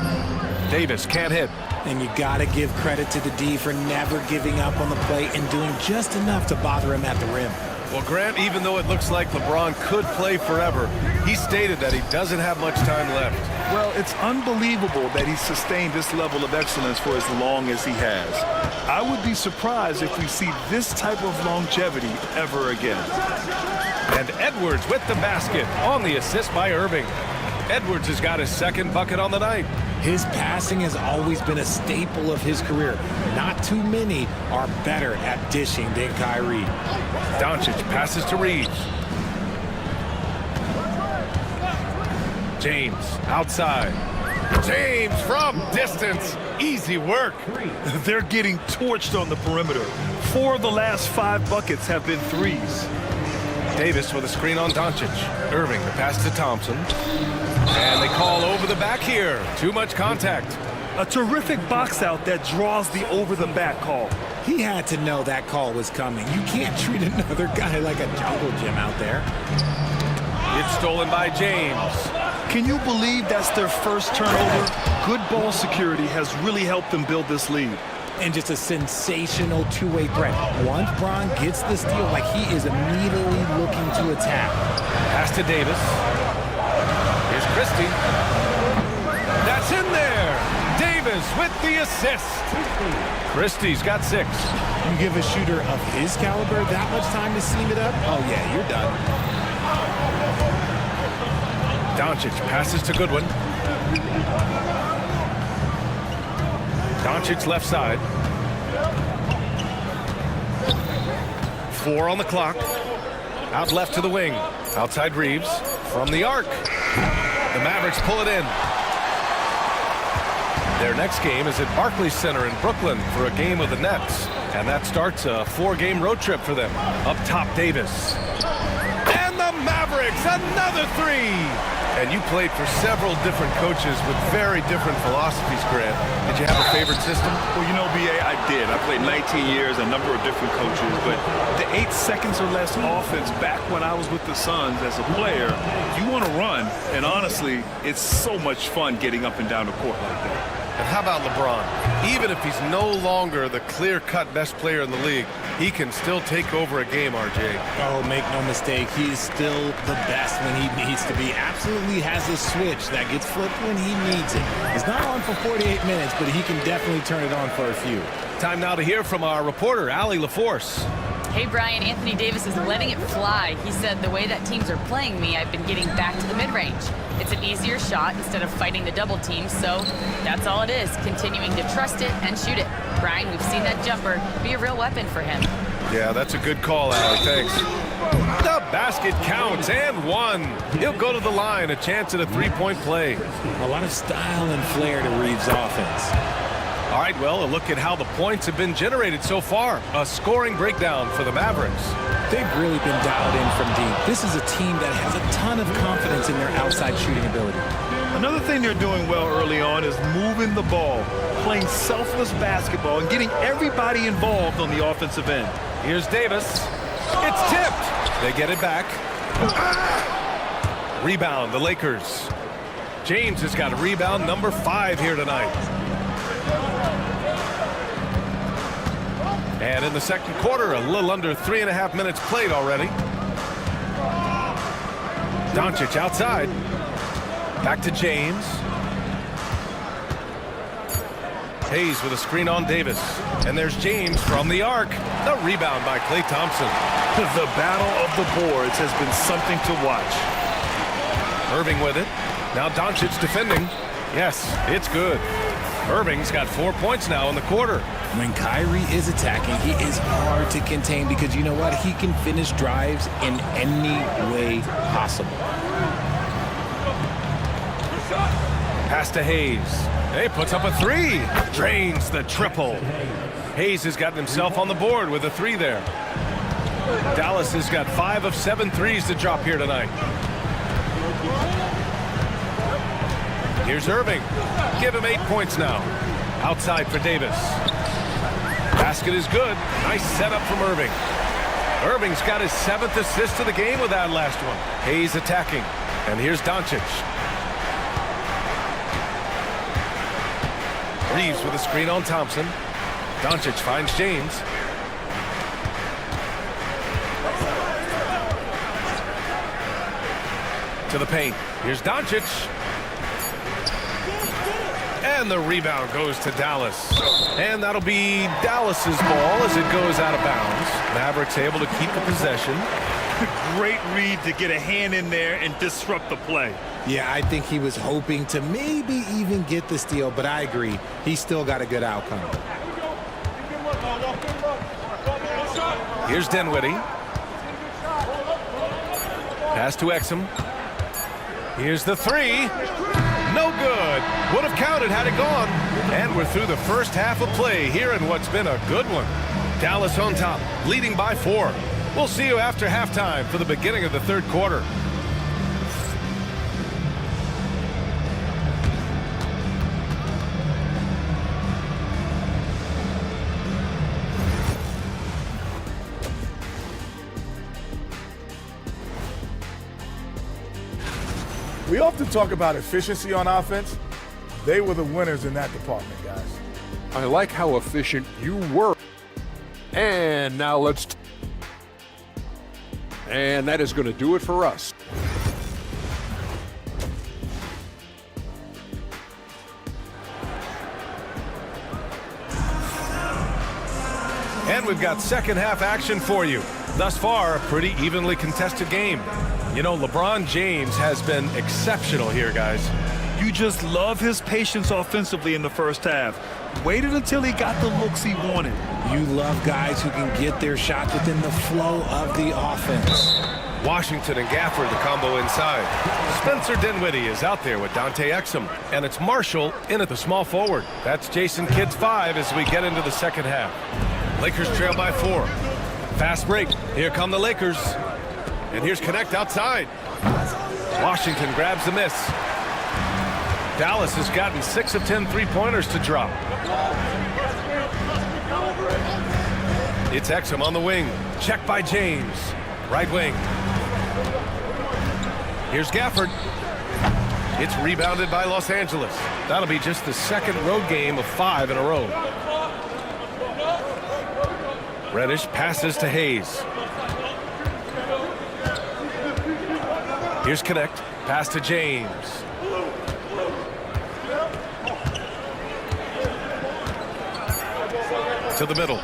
[SPEAKER 10] Davis can't hit.
[SPEAKER 17] And you got to give credit to the D for never giving up on the play and doing just enough to bother him at the rim.
[SPEAKER 10] Well, Grant, even though it looks like LeBron could play forever, he stated that he doesn't have much time left.
[SPEAKER 11] Well, it's unbelievable that he's sustained this level of excellence for as long as he has. I would be surprised if we see this type of longevity ever again.
[SPEAKER 10] And Edwards with the basket on the assist by Irving. Edwards has got his second bucket on the night.
[SPEAKER 17] His passing has always been a staple of his career. Not too many are better at dishing than Kyrie.
[SPEAKER 10] Doncic passes to Reeves. James outside. James from distance. Easy work.
[SPEAKER 11] They're getting torched on the perimeter. 4 of the last 5 buckets have been threes.
[SPEAKER 10] Davis with a screen on Doncic. Irving, the pass to Thompson. And they call over the back here. Too much contact.
[SPEAKER 11] A terrific box out that draws the over-the-back call.
[SPEAKER 17] He had to know that call was coming. You can't treat another guy like a jungle gym out there.
[SPEAKER 10] It's stolen by James.
[SPEAKER 11] Can you believe that's their first turnover? Good ball security has really helped them build this lead.
[SPEAKER 17] And just a sensational two-way threat. Once Bron gets the steal, like he is immediately looking to attack.
[SPEAKER 10] Pass to Davis. Here's Christie. That's in there. Davis with the assist. Christie's got 6.
[SPEAKER 17] You give a shooter of his caliber that much time to seam it up? Oh, yeah, you're done.
[SPEAKER 10] Doncic passes to Goodwin. Doncic left side. 4 on the clock. Out left to the wing. Outside Reeves. From the arc. The Mavericks pull it in. Their next game is at Barclays Center in Brooklyn for a game of the Nets. And that starts a 4-game road trip for them. Up top, Davis. And the Mavericks, another 3! And you played for several different coaches with very different philosophies, Grant. Did you have a favorite system?
[SPEAKER 11] Well, you know, B.A., I did. I played 19 years, a number of different coaches, but the 8 seconds or less offense back when I was with the Suns as a player, you want to run, and honestly, it's so much fun getting up and down the court like that.
[SPEAKER 10] And how about LeBron? Even if he's no longer the clear-cut best player in the league, he can still take over a game, RJ.
[SPEAKER 17] Oh, make no mistake, he is still the best when he needs to be. Absolutely has a switch that gets flipped when he needs it. It's not on for 48 minutes, but he can definitely turn it on for a few.
[SPEAKER 10] Time now to hear from our reporter, Allie LaForce.
[SPEAKER 13] Hey, Brian, Anthony Davis is letting it fly. He said, the way that teams are playing me, I've been getting back to the mid-range. It's an easier shot instead of fighting the double team, so that's all it is, continuing to trust it and shoot it. Brian, we've seen that jumper be a real weapon for him.
[SPEAKER 10] Yeah, that's a good call, Allie. Thanks. The basket counts and 1. He'll go to the line, a chance at a 3-point play.
[SPEAKER 17] A lot of style and flair to Reeves' offense.
[SPEAKER 10] All right, well, a look at how the points have been generated so far. A scoring breakdown for the Mavericks.
[SPEAKER 17] They've really been dialed in from deep. This is a team that has a ton of confidence in their outside shooting ability.
[SPEAKER 11] Another thing they're doing well early on is moving the ball, playing selfless basketball, and getting everybody involved on the offensive end.
[SPEAKER 10] Here's Davis. It's tipped. They get it back. Rebound, the Lakers. James has got a rebound number 5 here tonight. And in the second quarter, a little under 3.5 minutes played already. Doncic outside. Back to James. Hayes with a screen on Davis. And there's James from the arc. The rebound by Klay Thompson.
[SPEAKER 11] The battle of the boards has been something to watch.
[SPEAKER 10] Irving with it. Now Doncic defending. Yes, it's good. Irving's got 4 points now in the quarter.
[SPEAKER 17] When Kyrie is attacking, he is hard to contain because you know what? He can finish drives in any way possible.
[SPEAKER 10] Pass to Hayes. He puts up a three. Drains the triple. Hayes has gotten himself on the board with a three there. Dallas has got 5 of 7 threes to drop here tonight. Here's Irving. Give him 8 points now. Outside for Davis. Basket is good. Nice setup from Irving. Irving's got his 7th assist of the game with that last one. Hayes attacking. And here's Doncic. Reeves with a screen on Thompson. Doncic finds James. To the paint. Here's Doncic. And the rebound goes to Dallas. And that'll be Dallas's ball as it goes out of bounds. Mavericks able to keep the possession.
[SPEAKER 11] Great read to get a hand in there and disrupt the play.
[SPEAKER 17] Yeah, I think he was hoping to maybe even get the steal, but I agree. He still got a good outcome.
[SPEAKER 10] Here's Dinwiddie. Pass to Exum. Here's the three. No good. Would have counted had it gone. And we're through the first half of play here in what's been a good one. Dallas on top, leading by 4. We'll see you after halftime for the beginning of the third quarter.
[SPEAKER 8] We often talk about efficiency on offense. They were the winners in that department, guys.
[SPEAKER 7] I like how efficient you were. And now and that is going to do it for us.
[SPEAKER 10] And we've got second half action for you. Thus far, a pretty evenly contested game. You know, LeBron James has been exceptional here, guys.
[SPEAKER 11] You just love his patience offensively in the first half. Waited until he got the looks he wanted.
[SPEAKER 17] You love guys who can get their shots within the flow of the offense.
[SPEAKER 10] Washington and Gafford, the combo inside. Spencer Dinwiddie is out there with Dante Exum. And it's Marshall in at the small forward. That's Jason Kidd's 5 as we get into the second half. Lakers trail by 4. Fast break. Here come the Lakers. And here's Connect outside. Washington grabs the miss. Dallas has gotten 6 of 10 three-pointers to drop. It's Exum on the wing. Check by James. Right wing. Here's Gafford. It's rebounded by Los Angeles. That'll be just the second road game of 5 in a row. Reddish passes to Hayes. Here's Connect. Pass to James. To the middle.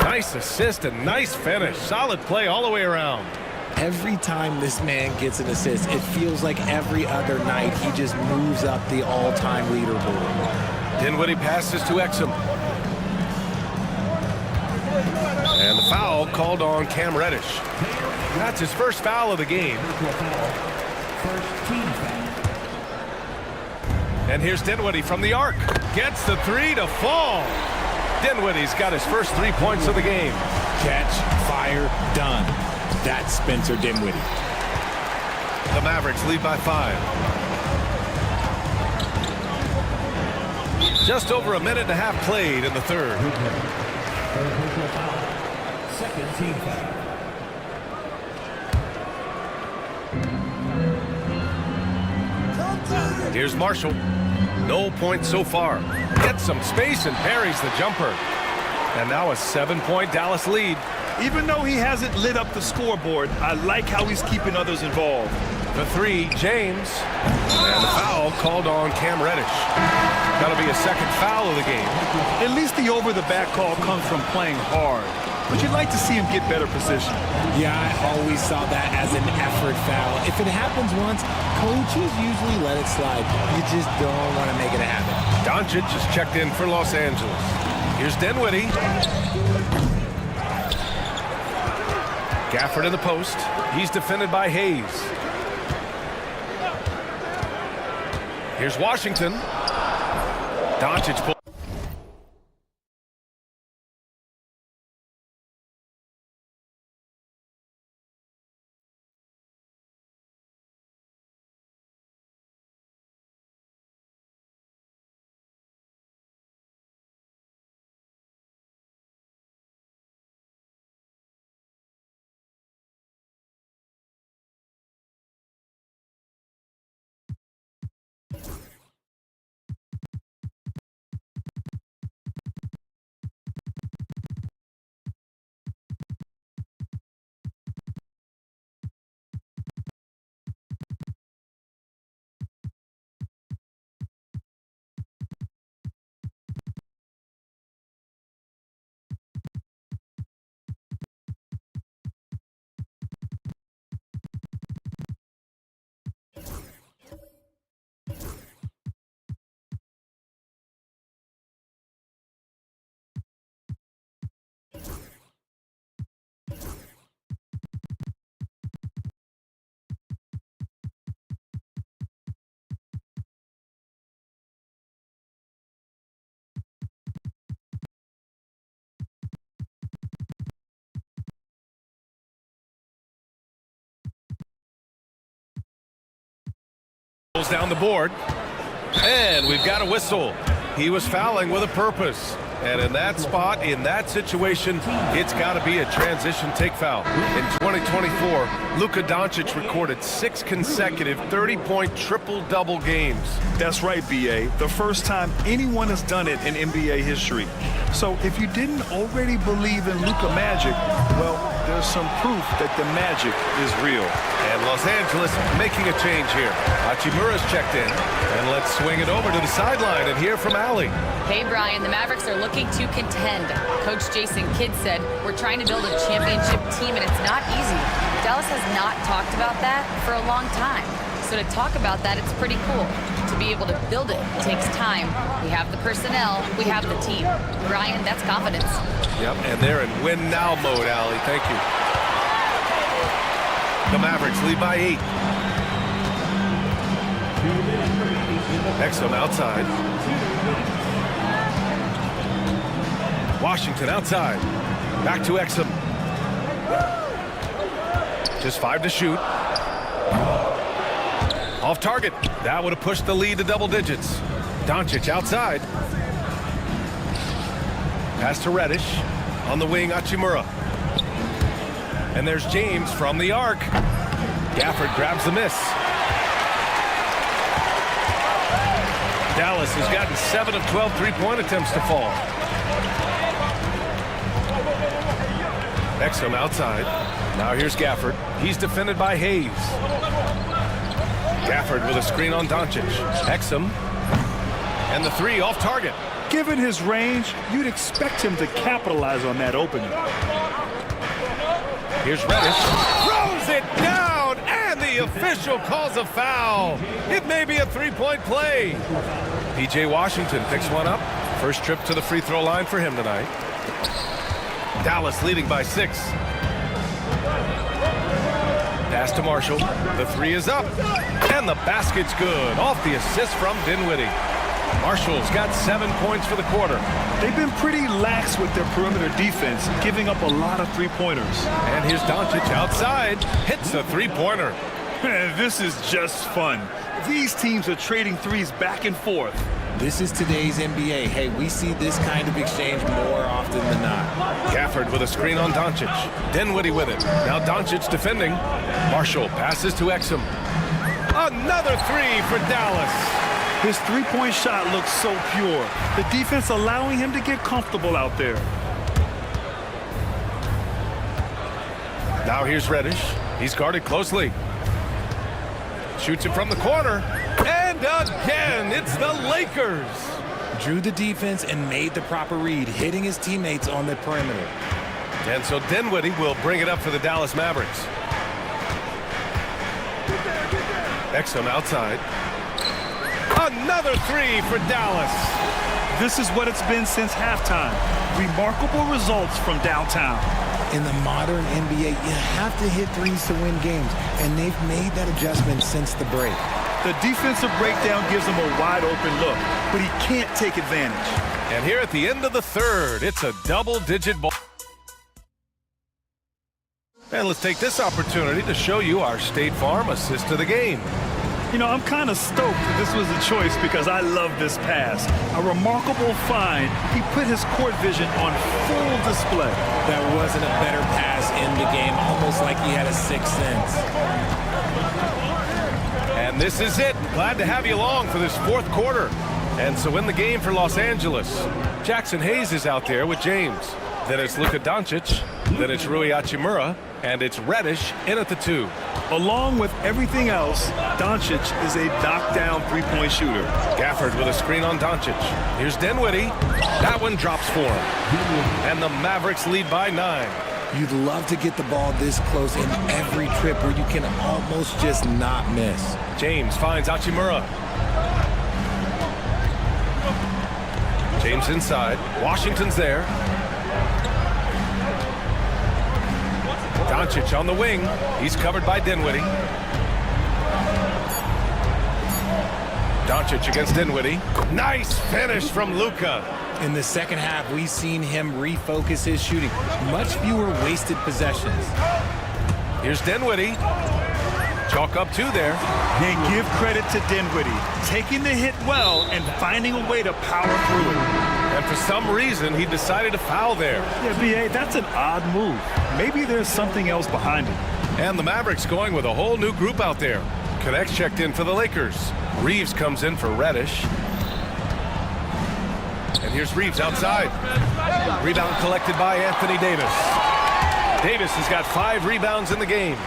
[SPEAKER 10] Nice assist and nice finish. Solid play all the way around.
[SPEAKER 17] Every time this man gets an assist, it feels like every other night he just moves up the all-time leaderboard.
[SPEAKER 10] Dinwiddie passes to Exum. And the foul called on Cam Reddish. That's his first foul of the game. And here's Dinwiddie from the arc. Gets the three to fall. Dinwiddie's got his first 3 points of the game.
[SPEAKER 17] Catch, fire, done. That's Spencer Dinwiddie.
[SPEAKER 10] The Mavericks lead by 5. Just over a minute and a half played in the third.
[SPEAKER 6] Second team foul.
[SPEAKER 10] Here's Marshall. No points so far. Gets some space and parries the jumper. And now a 7-point Dallas lead.
[SPEAKER 11] Even though he hasn't lit up the scoreboard, I like how he's keeping others involved.
[SPEAKER 10] The three, James. And the foul called on Cam Reddish. That'll be a second foul of the game.
[SPEAKER 11] At least the over-the-back call comes from playing hard. But you'd like to see him get better position.
[SPEAKER 17] Yeah, I always saw that as an effort foul. If it happens once, coaches usually let it slide. You just don't want to make it a habit.
[SPEAKER 10] Doncic is checked in for Los Angeles. Here's Dinwiddie. Gafford in the post. He's defended by Hayes. Here's Washington. Doncic pulls. Down the board, and we've got a whistle. He was fouling with a purpose, and in that spot, in that situation, it's got to be a transition take foul. In 2024, Luka Doncic recorded 6 consecutive 30-point triple-double games.
[SPEAKER 11] That's right, B.A. The first time anyone has done it in NBA history. So if you didn't already believe in Luka Magic, well, there's some proof that the magic is real.
[SPEAKER 10] And Los Angeles making a change here. Hachimura's checked in, and let's swing it over to the sideline and hear from Allie.
[SPEAKER 13] Hey, Brian, the Mavericks are looking to contend. Coach Jason Kidd said, we're trying to build a championship team, and it's not easy. Dallas has not talked about that for a long time. So to talk about that, it's pretty cool. To be able to build it takes time. We have the personnel, we have the team. Brian, that's confidence.
[SPEAKER 10] Yep, and they're in win-now mode, Allie. Thank you. The Mavericks lead by 8. Exum outside. Washington outside. Back to Exum. Just 5 to shoot. Off target. That would have pushed the lead to double digits. Doncic outside. Pass to Reddish. On the wing, Hachimura. And there's James from the arc. Gafford grabs the miss. Dallas has gotten 7 of 12 three-point attempts to fall. Exum outside. Now here's Gafford. He's defended by Hayes. Gafford with a screen on Doncic. Exum. And the 3 off target.
[SPEAKER 11] Given his range, you'd expect him to capitalize on that opening.
[SPEAKER 10] Here's Reddish. Throws it down, and the official calls a foul. It may be a 3-point play. P.J. Washington picks one up. First trip to the free throw line for him tonight. Dallas leading by 6. Pass to Marshall. The 3 is up. And the basket's good. Off the assist from Dinwiddie. Marshall's got 7 points for the quarter.
[SPEAKER 11] They've been pretty lax with their perimeter defense, giving up a lot of three-pointers.
[SPEAKER 10] And here's Doncic outside. Hits a three-pointer.
[SPEAKER 11] This is just fun. These teams are trading threes back and forth.
[SPEAKER 17] This is today's NBA. Hey, we see this kind of exchange more often than not.
[SPEAKER 10] Gafford with a screen on Doncic. Dinwiddie with it. Now Doncic defending. Marshall passes to Exum. Another 3 for Dallas.
[SPEAKER 11] His three-point shot looks so pure. The defense allowing him to get comfortable out there.
[SPEAKER 10] Now here's Reddish. He's guarded closely. Shoots it from the corner. And again, it's the Lakers.
[SPEAKER 17] Drew the defense and made the proper read, hitting his teammates on the perimeter.
[SPEAKER 10] And so Dinwiddie will bring it up for the Dallas Mavericks. Exum outside. Another three for Dallas.
[SPEAKER 11] This is what it's been since halftime. Remarkable results from downtown.
[SPEAKER 17] In the modern NBA, you have to hit threes to win games, and they've made that adjustment since the break.
[SPEAKER 11] The defensive breakdown gives him a wide-open look, but he can't take advantage.
[SPEAKER 10] And here at the end of the third, it's a double-digit ball. And let's take this opportunity to show you our State Farm assist to the game.
[SPEAKER 11] You know, I'm kind of stoked that this was a choice because I love this pass. A remarkable find. He put his court vision on full display.
[SPEAKER 17] That wasn't a better pass in the game, almost like he had a sixth sense.
[SPEAKER 10] And this is it. Glad to have you along for this fourth quarter. And so in the game for Los Angeles, Jackson Hayes is out there with James. Then it's Luka Doncic. Then it's Rui Hachimura. And it's Reddish in at the 2.
[SPEAKER 11] Along with everything else, Doncic is a knockdown three-point shooter.
[SPEAKER 10] Gafford with a screen on Doncic. Here's Dinwiddie. That one drops for him. And the Mavericks lead by 9.
[SPEAKER 17] You'd love to get the ball this close in every trip where you can almost just not miss.
[SPEAKER 10] James finds Hachimura. James inside. Washington's there. Doncic on the wing. He's covered by Dinwiddie. Doncic against Dinwiddie. Nice finish from Luka.
[SPEAKER 17] In the second half, we've seen him refocus his shooting. Much fewer wasted possessions.
[SPEAKER 10] Here's Dinwiddie. Chalk up 2 there.
[SPEAKER 11] And give credit to Dinwiddie, taking the hit well and finding a way to power through it.
[SPEAKER 10] And for some reason, he decided to foul there.
[SPEAKER 11] Yeah, B.A., that's an odd move. Maybe there's something else behind it.
[SPEAKER 10] And the Mavericks going with a whole new group out there. Connects checked in for the Lakers. Reeves comes in for Reddish. And here's Reeves outside. Rebound collected by Anthony Davis. Davis has got 5 rebounds in the game.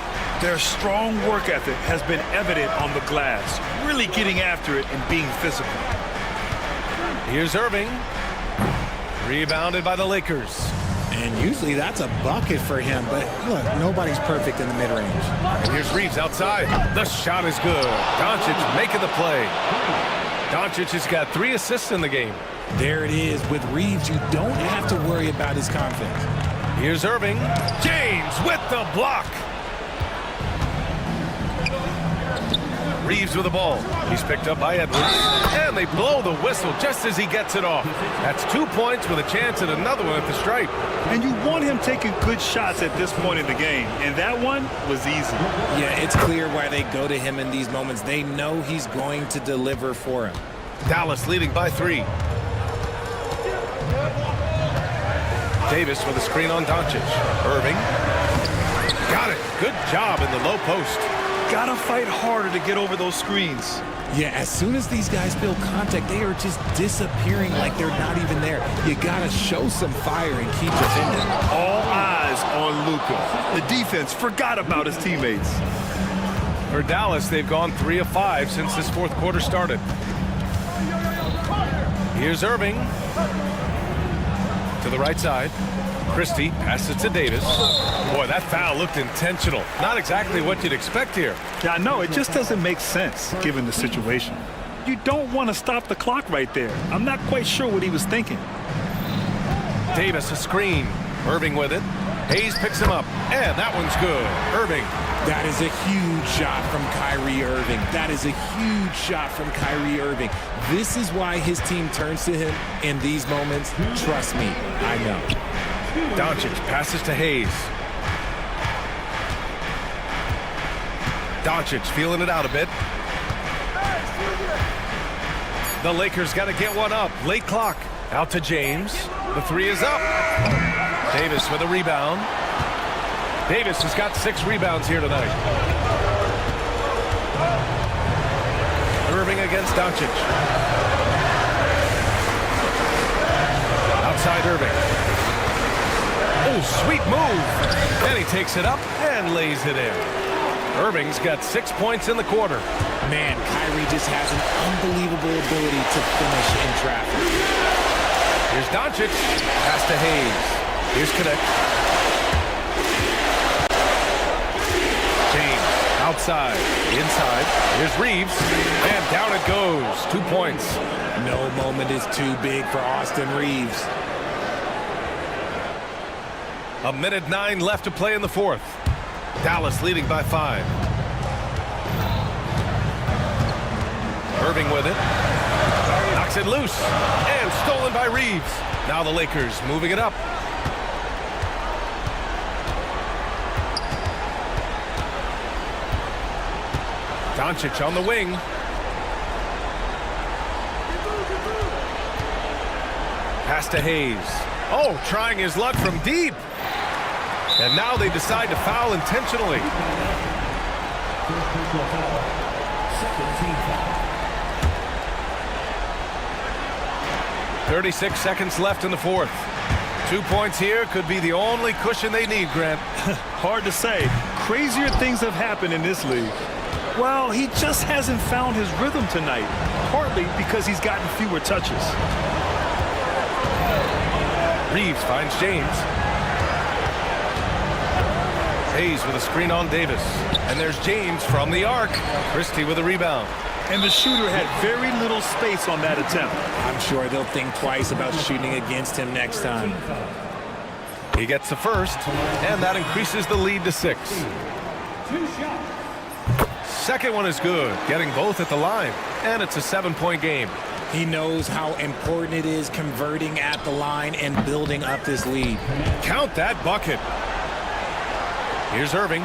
[SPEAKER 11] Their strong work ethic has been evident on the glass, really getting after it and being physical.
[SPEAKER 10] Here's Irving. Rebounded by the Lakers.
[SPEAKER 17] And usually that's a bucket for him, but look, nobody's perfect in the mid-range.
[SPEAKER 10] And here's Reeves outside. The shot is good. Doncic making the play. Doncic has got 3 assists in the game.
[SPEAKER 17] There it is. With Reeves, you don't have to worry about his confidence.
[SPEAKER 10] Here's Irving. James with the block. Reeves with the ball. He's picked up by Edwards. And they blow the whistle just as he gets it off. That's 2 points with a chance at another one at the stripe.
[SPEAKER 11] And you want him taking good shots at this point in the game. And that one was easy.
[SPEAKER 17] Yeah, it's clear why they go to him in these moments. They know he's going to deliver for him.
[SPEAKER 10] Dallas leading by 3. Davis with a screen on Doncic. Irving. Got it. Good job in the low post.
[SPEAKER 11] Gotta fight harder to get over those screens.
[SPEAKER 17] Yeah, as soon as these guys feel contact, they are just disappearing like they're not even there. You gotta show some fire and keep defending.
[SPEAKER 11] All eyes on Luka. The defense forgot about his teammates.
[SPEAKER 10] For Dallas, they've gone 3 of 5 since this fourth quarter started. Here's Irving. To the right side. Christie passes to Davis. Boy, that foul looked intentional. Not exactly what you'd expect here.
[SPEAKER 11] Yeah, I know. It just doesn't make sense given the situation. You don't want to stop the clock right there. I'm not quite sure what he was thinking.
[SPEAKER 10] Davis a screen. Irving with it. Hayes picks him up. And that one's good. Irving.
[SPEAKER 17] That is a huge shot from Kyrie Irving. That is a huge shot from Kyrie Irving. This is why his team turns to him in these moments. Trust me, I know.
[SPEAKER 10] Doncic passes to Hayes. Doncic feeling it out a bit. The Lakers got to get one up. Late clock. Out to James. The 3 is up. Davis with a rebound. Davis has got 6 rebounds here tonight. Irving against Doncic. Outside Irving. Oh, sweet move. And he takes it up and lays it in. Irving's got 6 points in the quarter.
[SPEAKER 17] Man, Kyrie just has an unbelievable ability to finish in traffic.
[SPEAKER 10] Here's Doncic. Pass to Hayes. Here's Cadet. James outside. Inside. Here's Reeves. And down it goes. 2 points.
[SPEAKER 17] No moment is too big for Austin Reeves.
[SPEAKER 10] 1:09 left to play in the fourth. Dallas leading by 5. Irving with it. Knocks it loose. And stolen by Reeves. Now the Lakers moving it up. Doncic on the wing. Pass to Hayes. Oh, trying his luck from deep. And now they decide to foul intentionally. 36 seconds left in the fourth. 2 points here could be the only cushion they need, Grant.
[SPEAKER 11] Hard to say. Crazier things have happened in this league. Well, he just hasn't found his rhythm tonight, partly because he's gotten fewer touches.
[SPEAKER 10] Reeves finds James. Hayes with a screen on Davis. And there's James from the arc. Christie with a rebound.
[SPEAKER 11] And the shooter had very little space on that attempt.
[SPEAKER 17] I'm sure they'll think twice about shooting against him next time.
[SPEAKER 10] He gets the first, and that increases the lead to 6. Second one is good, getting both at the line. And it's a 7-point game.
[SPEAKER 17] He knows how important it is converting at the line and building up this lead.
[SPEAKER 10] Count that bucket. Here's Irving.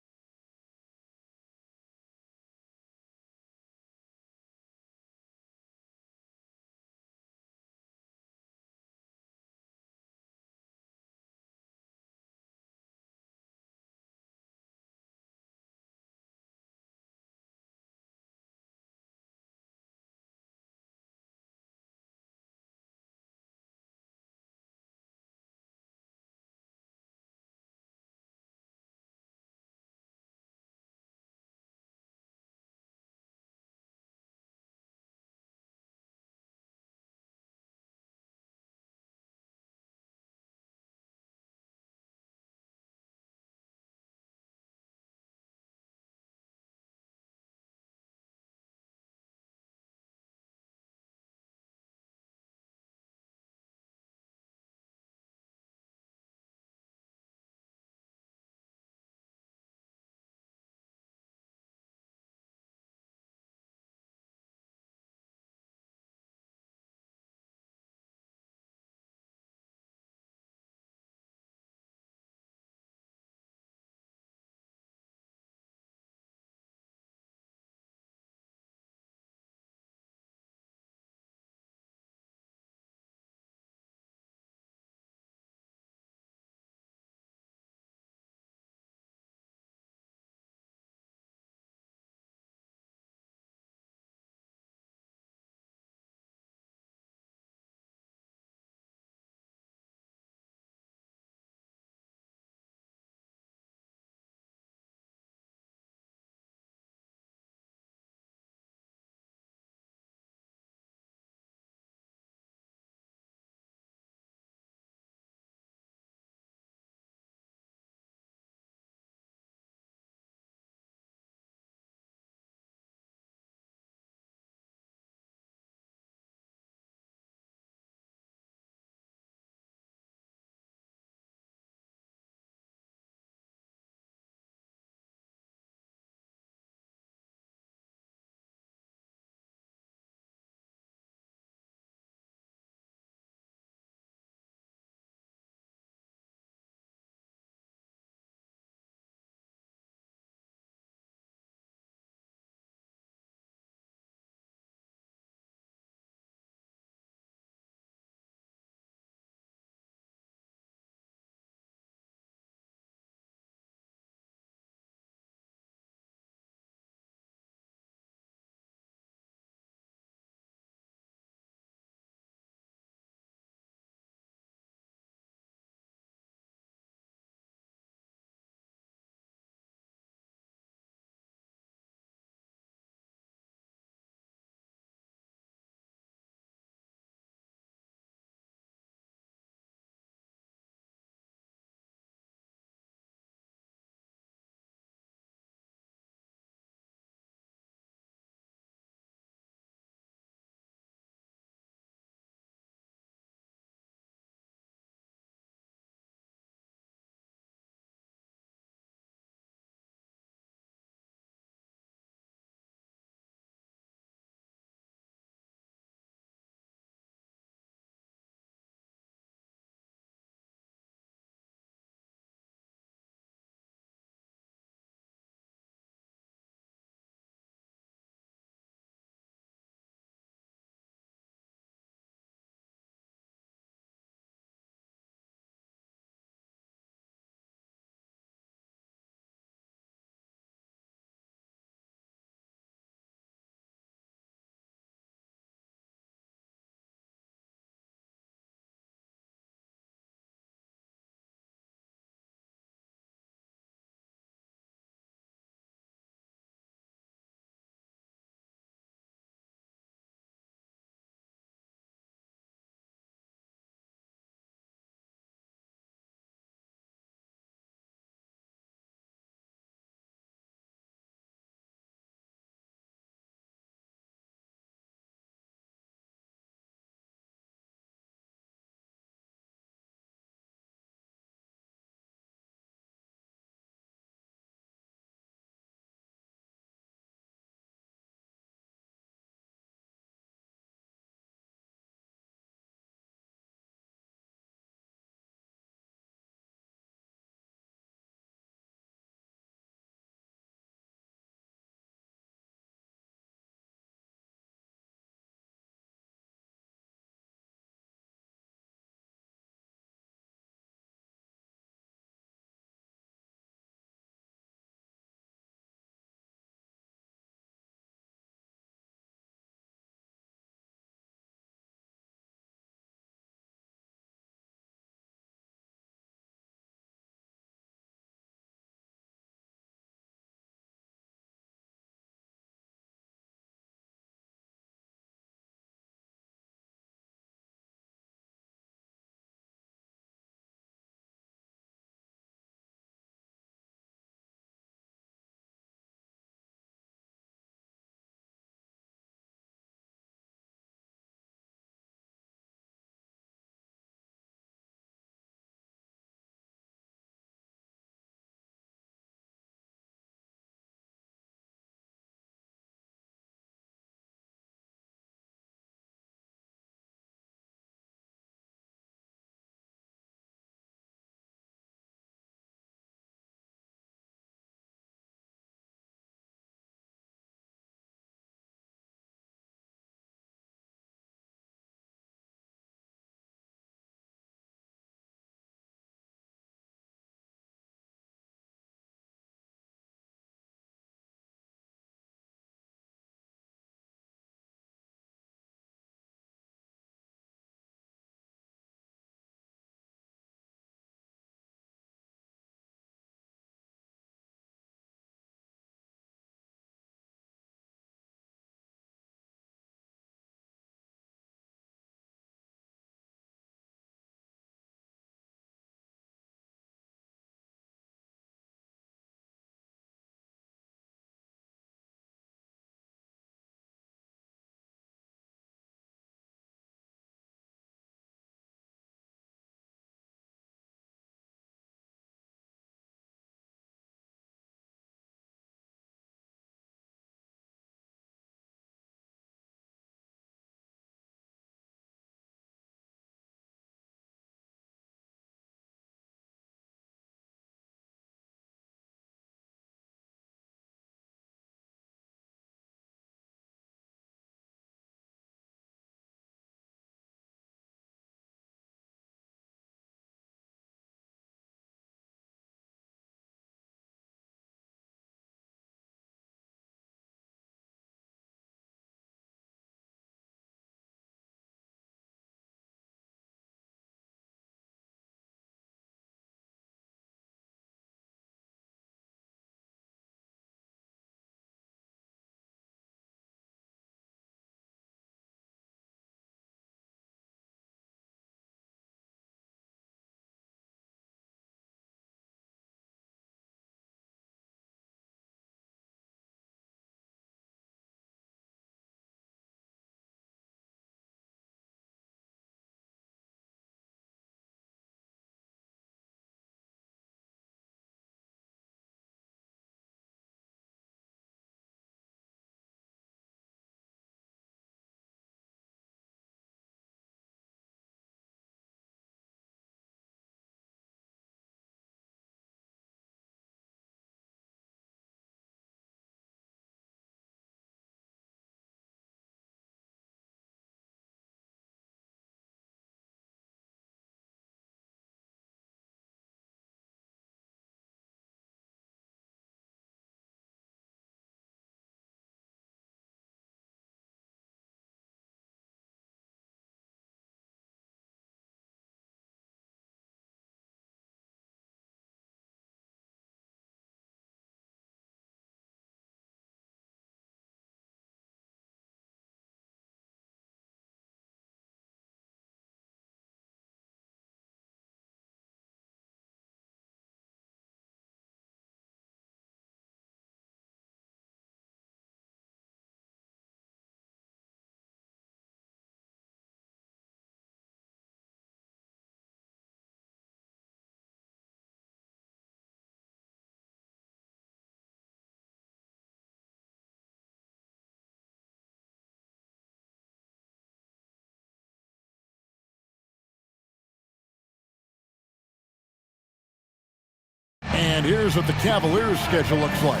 [SPEAKER 1] And here's what the Cavaliers' schedule looks like.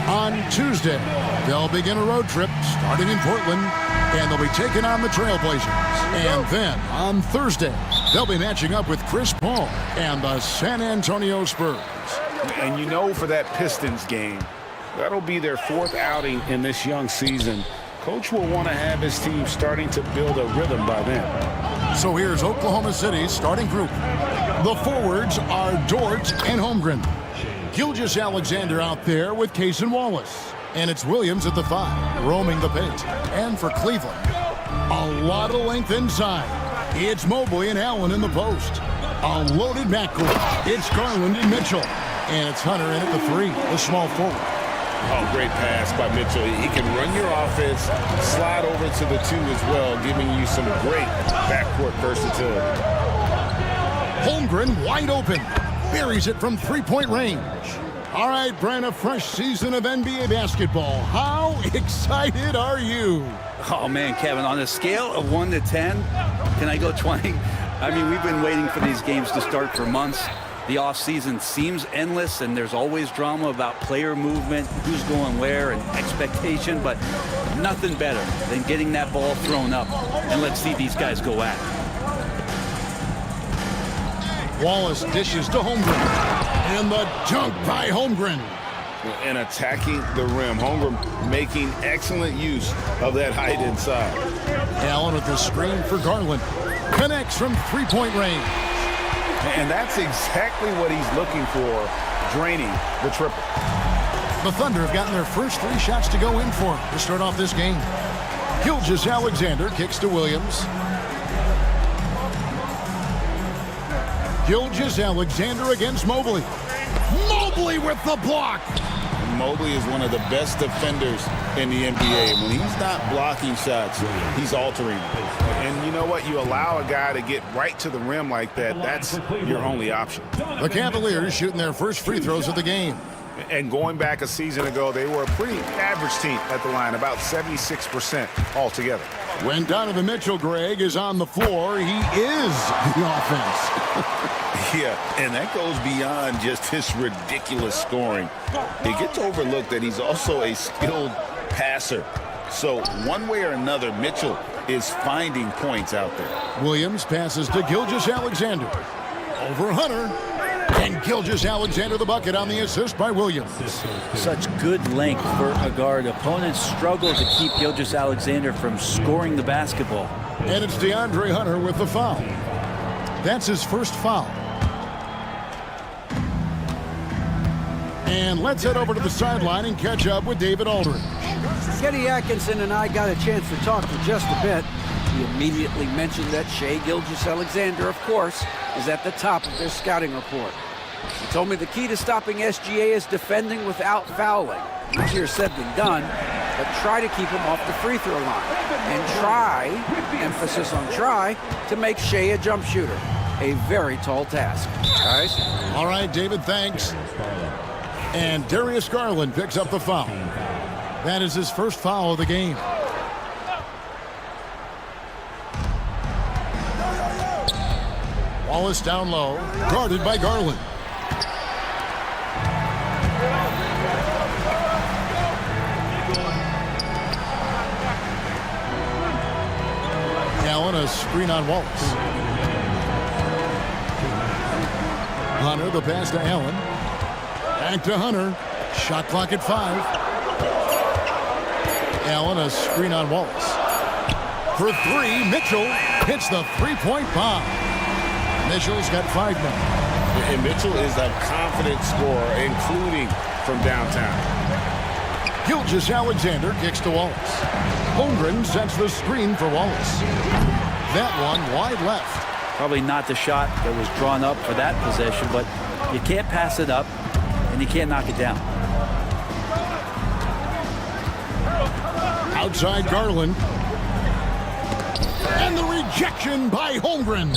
[SPEAKER 1] On Tuesday, they'll begin a road trip starting in Portland, and they'll be taking on the Trailblazers. And then on Thursday, they'll be matching up with Chris Paul and the San Antonio Spurs.
[SPEAKER 9] And you know, for that Pistons game, that'll be their 4th outing in this young season. Coach will want to have his team starting to build a rhythm by then.
[SPEAKER 1] So here's Oklahoma City's starting group. The forwards are Dort and Holmgren. Gilgeous-Alexander out there with Case and Wallace. And it's Williams at the 5, roaming the paint. And for Cleveland, a lot of length inside. It's Mobley and Allen in the post. A loaded backcourt. It's Garland and Mitchell. And it's Hunter in at the 3, the small forward.
[SPEAKER 9] Oh, great pass by Mitchell. He can run your offense, slide over to the 2 as well, giving you some great backcourt versatility.
[SPEAKER 1] Holmgren wide open. Buries it from 3-point range. All right, Brian, a fresh season of NBA basketball. How excited are you?
[SPEAKER 18] Oh, man, Kevin, on a scale of 1 to 10, can I go 20? I mean, we've been waiting for these games to start for months. The offseason seems endless, and there's always drama about player movement, who's going where, and expectation, but nothing better than getting that ball thrown up. And let's see these guys go at it.
[SPEAKER 1] Wallace dishes to Holmgren. And the dunk by Holmgren.
[SPEAKER 9] And attacking the rim. Holmgren making excellent use of that height inside.
[SPEAKER 1] Allen with the screen for Garland. Connects from 3-point range.
[SPEAKER 9] And that's exactly what he's looking for, draining the triple.
[SPEAKER 1] The Thunder have gotten their first 3 shots to go in for to start off this game. Gilgeous-Alexander kicks to Williams. Gilgeous-Alexander against Mobley. Mobley with the block.
[SPEAKER 16] Mobley is one of the best defenders in the NBA. When he's not blocking shots, he's altering.
[SPEAKER 9] And you know what? You allow a guy to get right to the rim like that, that's your only option.
[SPEAKER 1] The Cavaliers shooting their first free throws of the game.
[SPEAKER 9] And going back a season ago, they were a pretty average team at the line, about 76% altogether.
[SPEAKER 1] When Donovan Mitchell, Greg, is on the floor, he is the offense.
[SPEAKER 16] Yeah, and that goes beyond just his ridiculous scoring. It gets overlooked that he's also a skilled passer. So one way or another, Mitchell is finding points out there.
[SPEAKER 1] Williams passes to Gilgeous-Alexander. Over Hunter. And Gilgeous-Alexander the bucket on the assist by Williams.
[SPEAKER 18] Such good length for a guard. Opponents struggle to keep Gilgeous-Alexander from scoring the basketball.
[SPEAKER 1] And it's DeAndre Hunter with the foul. That's his first foul. And let's head over to the sideline and catch up with David Aldridge.
[SPEAKER 5] Kenny Atkinson and I got a chance to talk for just a bit. He immediately mentioned that Shai Gilgeous-Alexander, of course, is at the top of their scouting report. He told me the key to stopping SGA is defending without fouling. Easier said than done, but try to keep him off the free throw line. And try, emphasis on try, to make Shai a jump shooter. A very tall task. Guys?
[SPEAKER 1] All right, David, thanks. And Darius Garland picks up the foul. That is his first foul of the game. Wallace down low, guarded by Garland. Allen, a screen on Wallace. Hunter, the pass to Allen. Back to Hunter. Shot clock at 5. Allen, a screen on Wallace. For 3, Mitchell hits the 3-point bomb. Mitchell's got 5 now.
[SPEAKER 9] And Mitchell is a confident scorer, including from downtown.
[SPEAKER 1] Gilgeous-Alexander kicks to Wallace. Holmgren sets the screen for Wallace. That one wide left.
[SPEAKER 18] Probably not the shot that was drawn up for that possession, but you can't pass it up, and you can't knock it down.
[SPEAKER 1] Outside Garland. And the rejection by Holmgren.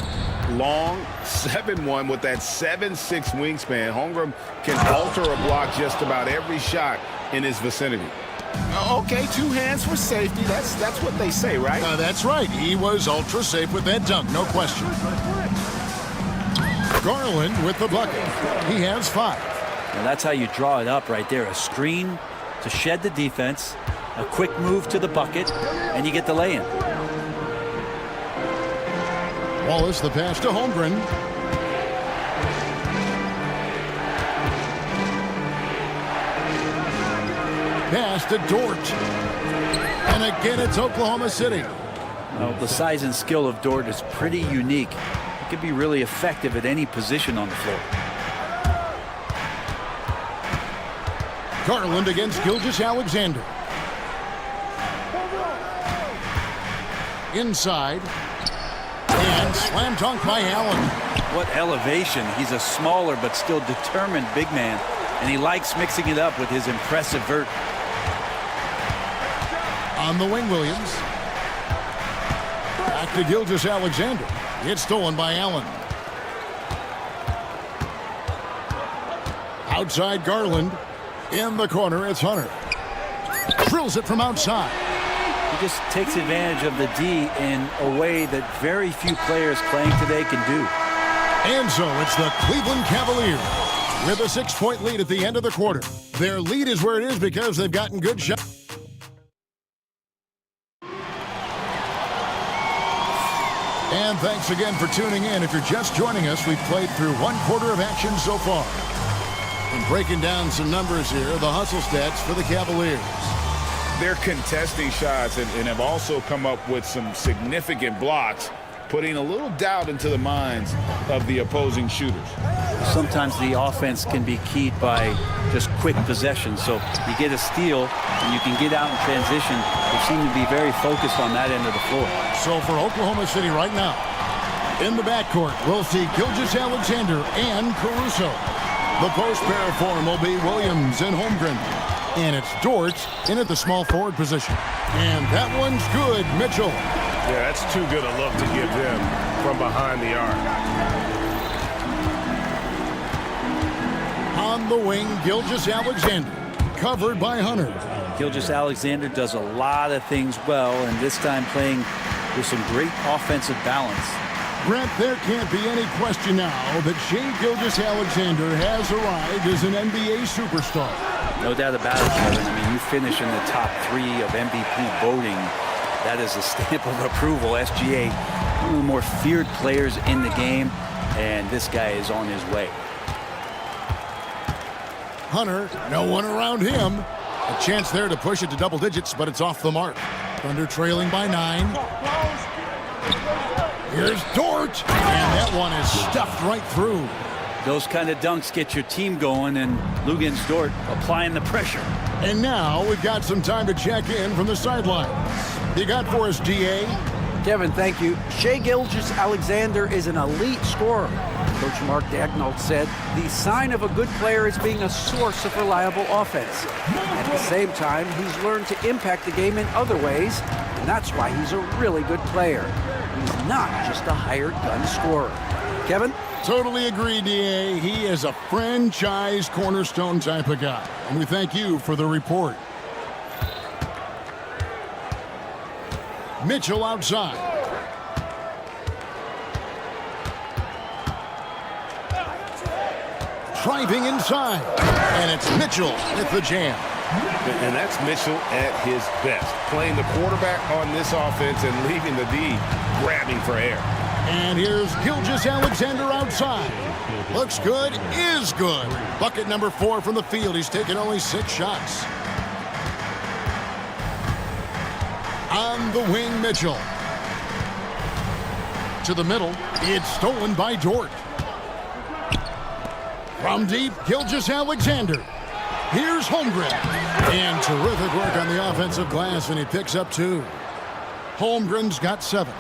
[SPEAKER 9] Long 7-1 with that 7'6" wingspan. Holmgren can alter a block just about every shot in his vicinity.
[SPEAKER 16] Okay, 2 hands for safety. That's what they say, right?
[SPEAKER 1] That's right. He was ultra safe with that dunk, no question. Garland with the bucket. He has 5.
[SPEAKER 18] And that's how you draw it up right there. A screen to shed the defense, a quick move to the bucket, and you get the lay-in.
[SPEAKER 1] Wallace, the pass to Holmgren. Pass to Dort. And again, it's Oklahoma City.
[SPEAKER 18] Well, the size and skill of Dort is pretty unique. He can be really effective at any position on the floor.
[SPEAKER 1] Garland against Gilgeous-Alexander. Inside. And slam dunk by Allen.
[SPEAKER 18] What elevation. He's a smaller but still determined big man, and he likes mixing it up with his impressive vert.
[SPEAKER 1] On the wing, Williams. Back to Gilgeous-Alexander. It's stolen by Allen. Outside Garland. In the corner, it's Hunter. Drills it from outside.
[SPEAKER 18] He just takes advantage of the D in a way that very few players playing today can do.
[SPEAKER 1] And so it's the Cleveland Cavaliers with a 6-point lead at the end of the quarter. Their lead is where it is because they've gotten good shots. And thanks again for tuning in. If you're just joining us, we've played through one quarter of action so far. And breaking down some numbers here, the hustle stats for the Cavaliers.
[SPEAKER 4] They're contesting shots and have also come up with some significant blocks, putting a little doubt into the minds of the opposing shooters.
[SPEAKER 18] Sometimes the offense can be keyed by just quick possession. So you get a steal and you can get out in transition. They seem to be very focused on that end of the floor.
[SPEAKER 1] So for Oklahoma City right now, in the backcourt, we'll see Gilgeous-Alexander and Caruso. The post pair form will be Williams and Holmgren. And it's Dort in at the small forward position. And that one's good, Mitchell.
[SPEAKER 9] Yeah, that's too good a look to give him from behind the arc.
[SPEAKER 1] On the wing, Gilgeous-Alexander, covered by Hunter.
[SPEAKER 18] Gilgeous-Alexander does a lot of things well, and this time playing with some great offensive balance.
[SPEAKER 1] Brent, there can't be any question now that Shai Gilgeous-Alexander has arrived as an NBA superstar.
[SPEAKER 18] No doubt about it, Kevin. I mean, you finish in the top 3 of MVP voting. That is a stamp of approval. SGA, one of the more feared players in the game, and this guy is on his way.
[SPEAKER 1] Hunter, no one around him. A chance there to push it to double digits, but it's off the mark. Thunder trailing by 9. Here's Dort, and that one is stuffed right through.
[SPEAKER 18] Those kind of dunks get your team going, and Luguentz Dort applying the pressure.
[SPEAKER 1] And now we've got some time to check in from the sidelines. You got for us, DA?
[SPEAKER 5] Kevin, thank you. Shai Gilgeous-Alexander is an elite scorer. Coach Mark Daigneault said the sign of a good player is being a source of reliable offense. At the same time, he's learned to impact the game in other ways, and that's why he's a really good player. He's not just a hired gun scorer. Kevin?
[SPEAKER 1] Totally agree, DA. He is a franchise cornerstone type of guy. And we thank you for the report. Mitchell outside. Driving inside. And it's Mitchell with the jam.
[SPEAKER 9] And that's Mitchell at his best, playing the quarterback on this offense and leaving the D grabbing for air.
[SPEAKER 1] And here's Gilgeous-Alexander outside. Looks good, is good. Bucket number 4 from the field. He's taken only 6 shots. On the wing, Mitchell. To the middle. It's stolen by Dort. From deep, Gilgeous-Alexander. Here's Holmgren. And terrific work on the offensive glass, and he picks up 2. Holmgren's got 7.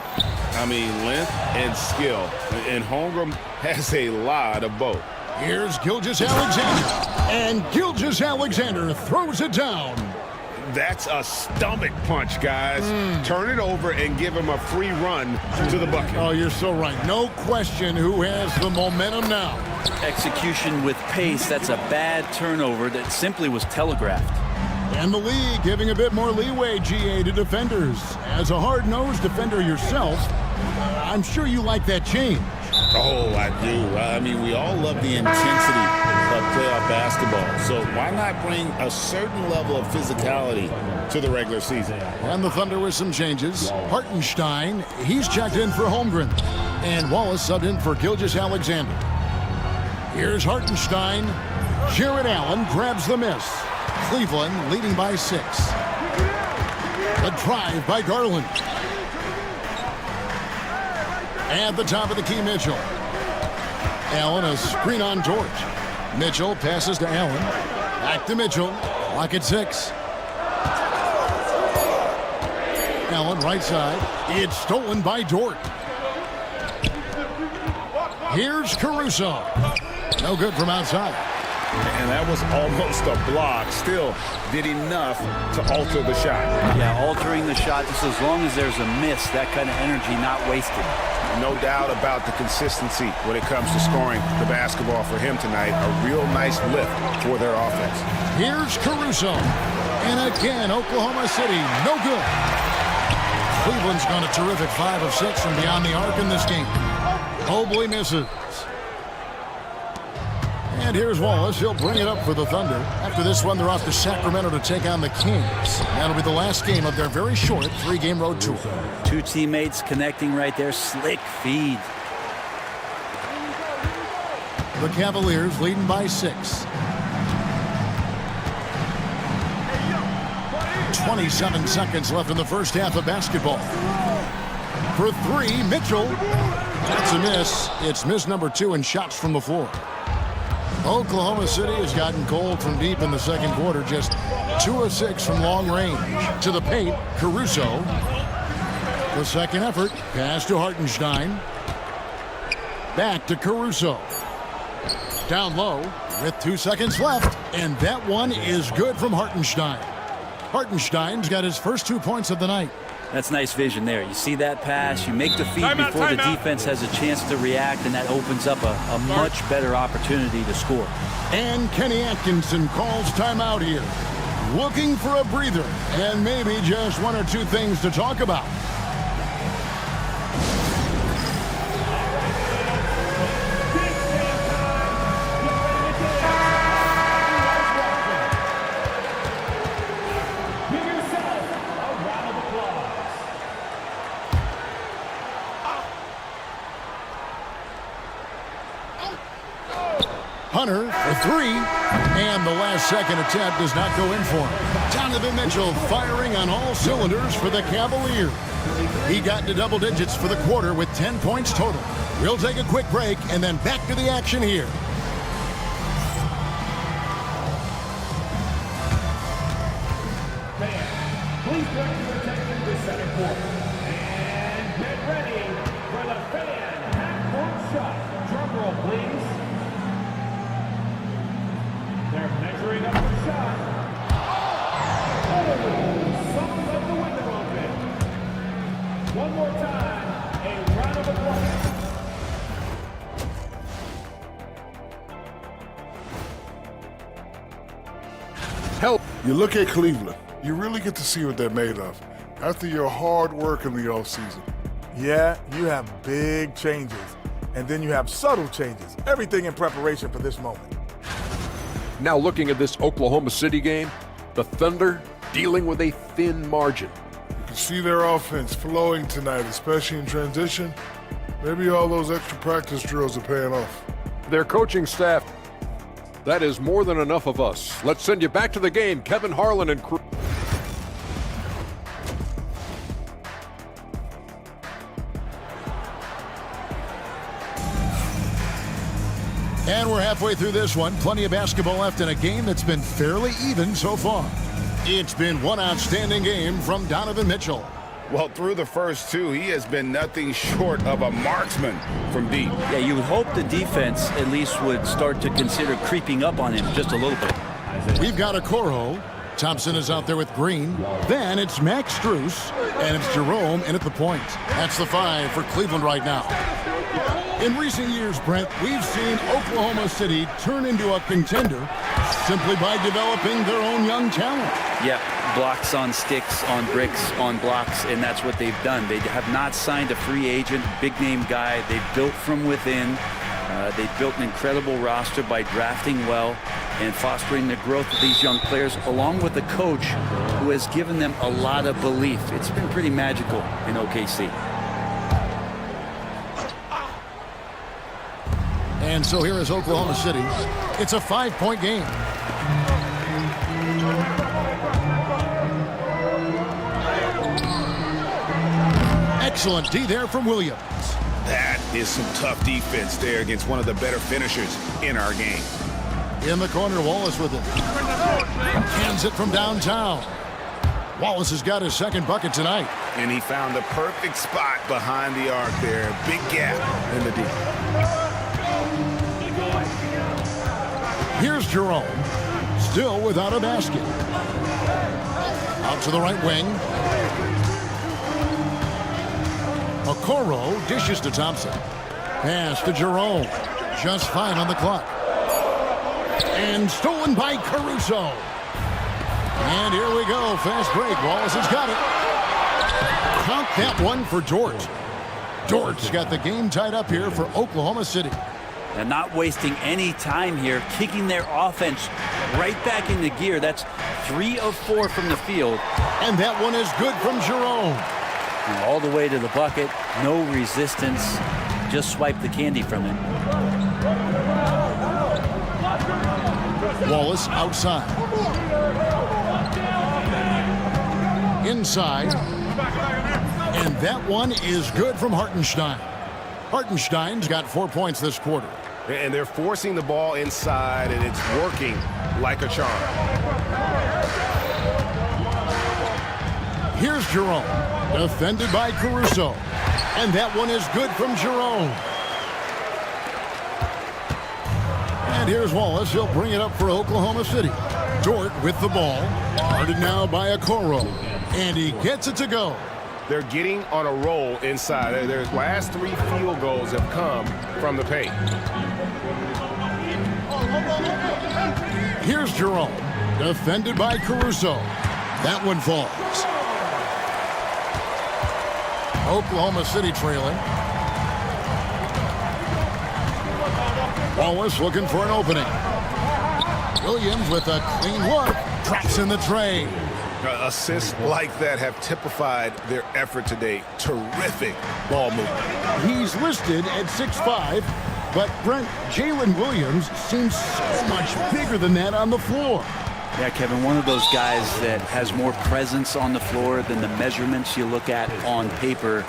[SPEAKER 4] I mean, length and skill. And Holmgren has a lot of both.
[SPEAKER 1] Here's Gilgeous-Alexander. And Gilgeous-Alexander throws it down.
[SPEAKER 9] That's a stomach punch, guys. Turn it over and give him a free run to the bucket.
[SPEAKER 1] Oh, you're so right. No question who has the momentum now.
[SPEAKER 18] Execution with pace, that's a bad turnover that simply was telegraphed.
[SPEAKER 1] And the league giving a bit more leeway, GA, to defenders. As a hard-nosed defender yourself, I'm sure you like that change.
[SPEAKER 16] Oh, I do. I mean, we all love the intensity of playoff basketball. So why not bring a certain level of physicality to the regular season?
[SPEAKER 1] And the Thunder with some changes. Hartenstein, he's checked in for Holmgren. And Wallace subbed in for Gilgeous-Alexander. Here's Hartenstein. Jared Allen grabs the miss. Cleveland leading by 6. A drive by Garland. At the top of the key, Mitchell. Allen, a screen on George. Mitchell passes to Allen. Back to Mitchell. Clock at 6. Allen, right side. It's stolen by Dort. Here's Caruso. No good from outside.
[SPEAKER 9] And that was almost a block. Still did enough to alter the shot.
[SPEAKER 18] Yeah, altering the shot, just as long as there's a miss, that kind of energy not wasted.
[SPEAKER 9] No doubt about the consistency when it comes to scoring the basketball for him tonight. A real nice lift for their offense.
[SPEAKER 1] Here's Caruso. And again, Oklahoma City, no good. Cleveland's gone a terrific 5 of 6 from beyond the arc in this game. Mobley misses. And here's Wallace. He'll bring it up for the Thunder. After this one, they're off to Sacramento to take on the Kings. That'll be the last game of their very short 3-game road tour.
[SPEAKER 18] Two teammates connecting right there. Slick feed.
[SPEAKER 1] The Cavaliers leading by 6. 27 seconds left in the first half of basketball. For 3, Mitchell. That's a miss. It's miss number 2 in shots from the floor. Oklahoma City has gotten cold from deep in the second quarter. Just 2 of 6 from long range. To the paint, Caruso. The second effort, pass to Hartenstein. Back to Caruso. Down low with 2 seconds left. And that one is good from Hartenstein. Hartenstein's got his first 2 points of the night.
[SPEAKER 18] That's nice vision there. You see that pass, you make the feed before the defense has a chance to react, and that opens up a much better opportunity to score.
[SPEAKER 1] And Kenny Atkinson calls timeout here. Looking for a breather and maybe just 1 or 2 things to talk about. Hunter for 3, and the last second attempt does not go in for him. Donovan Mitchell firing on all cylinders for the Cavaliers. He got into double digits for the quarter with 10 points total. We'll take a quick break and then back to the action here.
[SPEAKER 6] Please direct your attention to second quarter. And get ready for the fan half-court shot. Drum roll, please. They're measuring up the shot. Oh, some of the window open. One more time, a round of applause.
[SPEAKER 8] Help. You look at Cleveland, you really get to see what they're made of after your hard work in the offseason.
[SPEAKER 19] Yeah, you have big changes, and then you have subtle changes. Everything in preparation for this moment.
[SPEAKER 7] Now looking at this Oklahoma City game, the Thunder dealing with a thin margin.
[SPEAKER 8] You can see their offense flowing tonight, especially in transition. Maybe all those extra practice drills are paying off.
[SPEAKER 7] Their coaching staff, that is more than enough of us. Let's send you back to the game, Kevin Harlan and crew.
[SPEAKER 1] And we're halfway through this one. Plenty of basketball left in a game that's been fairly even so far. It's been one outstanding game from Donovan Mitchell.
[SPEAKER 9] Well, through the first 2, he has been nothing short of a marksman from deep.
[SPEAKER 18] Yeah, you would hope the defense at least would start to consider creeping up on him just a little bit.
[SPEAKER 1] We've got a Coro. Thompson is out there with Green. Then it's Max Strus, and it's Jerome in at the point. That's the 5 for Cleveland right now. In recent years, Brent, we've seen Oklahoma City turn into a contender simply by developing their own young talent.
[SPEAKER 18] Yeah, blocks on sticks, on bricks, on blocks, and that's what they've done. They have not signed a free agent, big-name guy. They've built from within. They built an incredible roster by drafting well and fostering the growth of these young players, along with a coach who has given them a lot of belief. It's been pretty magical in OKC.
[SPEAKER 1] And so here is Oklahoma City. It's a 5-point game. Excellent D there from Williams.
[SPEAKER 4] That is some tough defense there against one of the better finishers in our game.
[SPEAKER 1] In the corner, Wallace with it. Hands it from downtown. Wallace has got his second bucket tonight.
[SPEAKER 4] And he found the perfect spot behind the arc there. Big gap in the D.
[SPEAKER 1] Here's Jerome. Still without a basket. Out to the right wing. Okoro dishes to Thompson. Pass to Jerome. Just fine on the clock. And stolen by Caruso. And here we go. Fast break. Wallace has got it. Count that one for Dort. Dort's got the game tied up here for Oklahoma City.
[SPEAKER 18] And not wasting any time here, kicking their offense right back into gear. That's 3 of 4 from the field.
[SPEAKER 1] And that one is good from Jerome.
[SPEAKER 18] And all the way to the bucket. No resistance. Just swipe the candy from it.
[SPEAKER 1] Wallace outside. Inside. And that one is good from Hartenstein. Hartenstein's got 4 points this quarter.
[SPEAKER 9] And they're forcing the ball inside, and it's working like a charm.
[SPEAKER 1] Here's Jerome. Defended by Caruso. And that one is good from Jerome. And here's Wallace. He'll bring it up for Oklahoma City. Dort with the ball. Guarded now by Okoro. And he gets it to go.
[SPEAKER 9] They're getting on a roll inside. Their last 3 field goals have come from the paint.
[SPEAKER 1] Here's Jerome. Defended by Caruso. That one falls. Oklahoma City trailing. Wallace looking for an opening. Williams with a clean look. Traps in the tray.
[SPEAKER 9] Assists like that have typified their effort today. Terrific ball movement.
[SPEAKER 1] He's listed at 6'5", but Brent, Jalen Williams seems so much bigger than that on the floor.
[SPEAKER 18] Yeah, Kevin, one of those guys that has more presence on the floor than the measurements you look at on paper.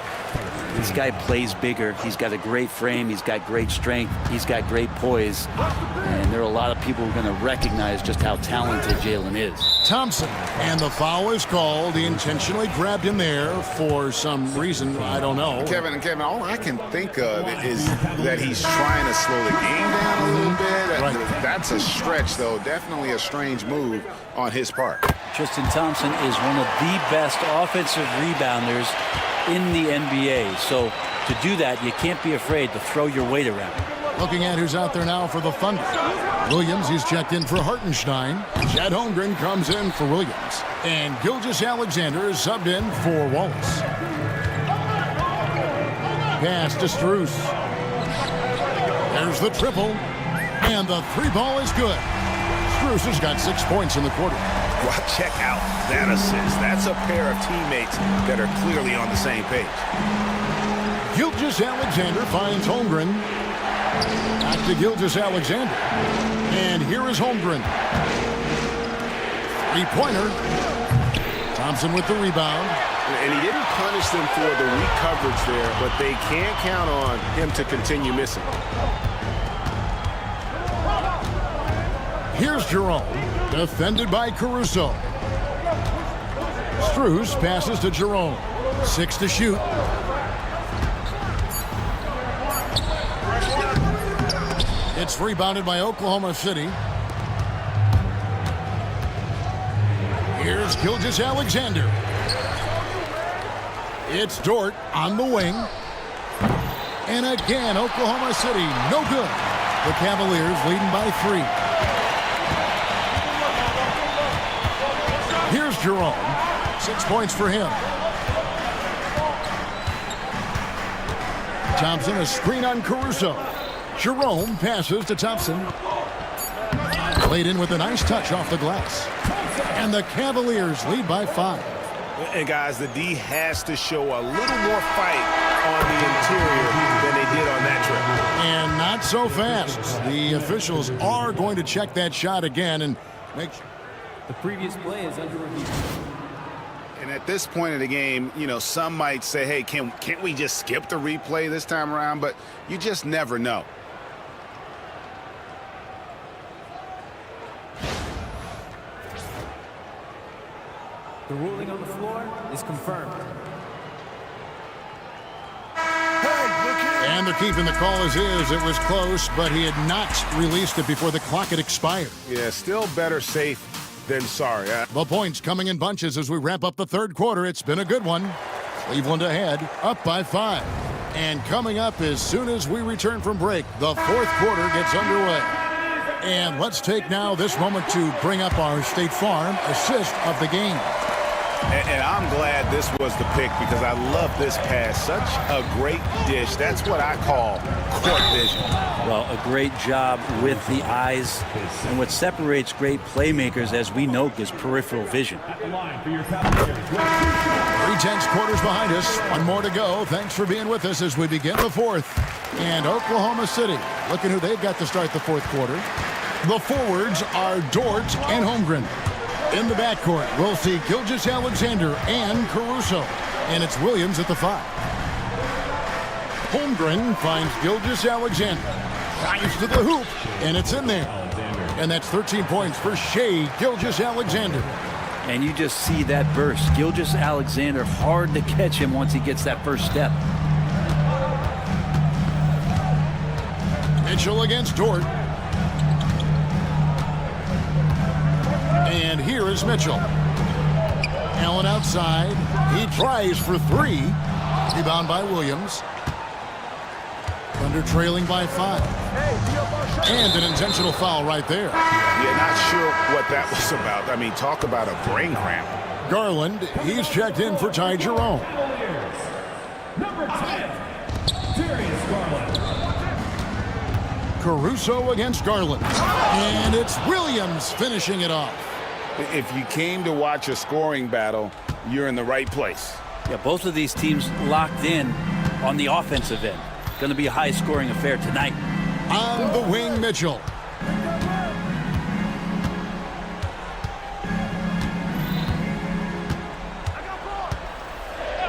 [SPEAKER 18] This guy plays bigger. He's got a great frame. He's got great strength. He's got great poise. And there are a lot of people who are going to recognize just how talented Jalen is.
[SPEAKER 1] Thompson, and the foul is called. He intentionally grabbed him there for some reason, I don't know.
[SPEAKER 4] Kevin, all I can think of is that he's trying to slow the game down a little bit.
[SPEAKER 1] Right.
[SPEAKER 4] That's a stretch, though. Definitely a strange move on his part.
[SPEAKER 18] Tristan Thompson is one of the best offensive rebounders in the NBA. So to do that, you can't be afraid to throw your weight around.
[SPEAKER 1] Looking at who's out there now for the Thunder. Williams, he's checked in for Hartenstein. Chad Holmgren comes in for Williams. And Gilgeous-Alexander is subbed in for Wallace. Pass to Strus. There's the triple. And the 3 ball is good. Strus has got 6 points in the quarter.
[SPEAKER 4] Well, check out that assist. That's a pair of teammates that are clearly on the same page.
[SPEAKER 1] Gilgeous-Alexander finds Holmgren. Back to Gilgeous-Alexander. And here is Holmgren. 3-pointer. Thompson with the rebound.
[SPEAKER 9] And he didn't punish them for the weak coverage there, but they can't count on him to continue missing.
[SPEAKER 1] Here's Jerome. Defended by Caruso. Strus passes to Jerome. 6 to shoot. It's rebounded by Oklahoma City. Here's Gilgeous-Alexander. It's Dort on the wing. And again, Oklahoma City, no good. The Cavaliers leading by 3. Here's Jerome. 6 points for him. Thompson, a screen on Caruso. Jerome passes to Thompson. Played in with a nice touch off the glass. And the Cavaliers lead by 5.
[SPEAKER 9] And guys, the D has to show a little more fight on the interior than they did on that trip.
[SPEAKER 1] And not so fast. The officials are going to check that shot again and make sure.
[SPEAKER 3] The previous play is under review.
[SPEAKER 9] And at this point of the game, you know, some might say, hey, can't we just skip the replay this time around? But you just never know.
[SPEAKER 3] The ruling on the floor is confirmed.
[SPEAKER 1] And they're keeping the call as is. It was close, but he had not released it before the clock had expired.
[SPEAKER 9] Yeah, still better safe than sorry.
[SPEAKER 1] The points coming in bunches as we wrap up the third quarter. It's been a good one. Cleveland ahead, up by 5. And coming up as soon as we return from break, the fourth quarter gets underway. And let's take now this moment to bring up our State Farm assist of the game.
[SPEAKER 9] And I'm glad this was the pick because I love this pass. Such a great dish. That's what I call court vision.
[SPEAKER 18] Well, a great job with the eyes. And what separates great playmakers, as we know, is peripheral vision.
[SPEAKER 1] 3/10 quarters behind us. One more to go. Thanks for being with us as we begin the fourth. And Oklahoma City, look at who they've got to start the fourth quarter. The forwards are Dort and Holmgren. In the backcourt, we'll see Gilgeous-Alexander and Caruso. And it's Williams at the 5. Holmgren finds Gilgeous-Alexander. Drives to the hoop, and it's in there. And that's 13 points for Shai Gilgeous-Alexander.
[SPEAKER 18] And you just see that burst. Gilgeous-Alexander, hard to catch him once he gets that first step.
[SPEAKER 1] Mitchell against Dort. And here is Mitchell. Allen outside. He tries for 3. Rebound by Williams. Thunder trailing by 5. And an intentional foul right there.
[SPEAKER 9] Yeah, not sure what that was about. I mean, talk about a brain cramp.
[SPEAKER 1] Garland, he's checked in for Ty Jerome.
[SPEAKER 6] Number 10, Darius Garland.
[SPEAKER 1] Caruso against Garland. And it's Williams finishing it off.
[SPEAKER 9] If you came to watch a scoring battle, you're in the right place.
[SPEAKER 18] Yeah, both of these teams locked in on the offensive end. Going to be a high-scoring affair tonight.
[SPEAKER 1] On the wing, Mitchell.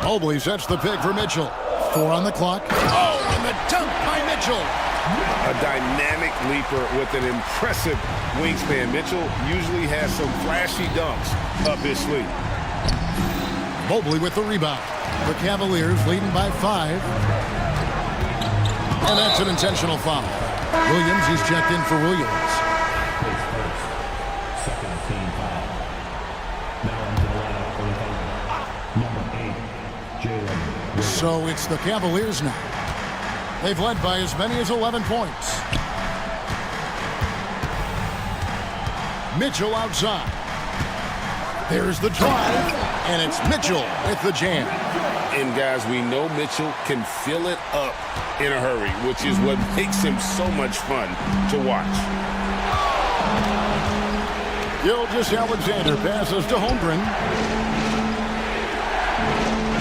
[SPEAKER 1] Mobley sets the pick for Mitchell. 4 on the clock. Oh, and the dunk by Mitchell.
[SPEAKER 9] A dynamic leaper with an impressive wingspan. Mitchell usually has some flashy dunks up his sleeve.
[SPEAKER 1] Mobley with the rebound. The Cavaliers leading by 5. And that's an intentional foul. Williams, he's checked in for Williams.
[SPEAKER 6] Second team foul. Now into the lineup for number 8, Jalen.
[SPEAKER 1] So it's the Cavaliers now. They've led by as many as 11 points. Mitchell outside. There's the drive, and it's Mitchell with the jam.
[SPEAKER 9] And guys, we know Mitchell can fill it up in a hurry, which is what makes him so much fun to watch.
[SPEAKER 1] Gilgeous-Alexander passes to Holmgren.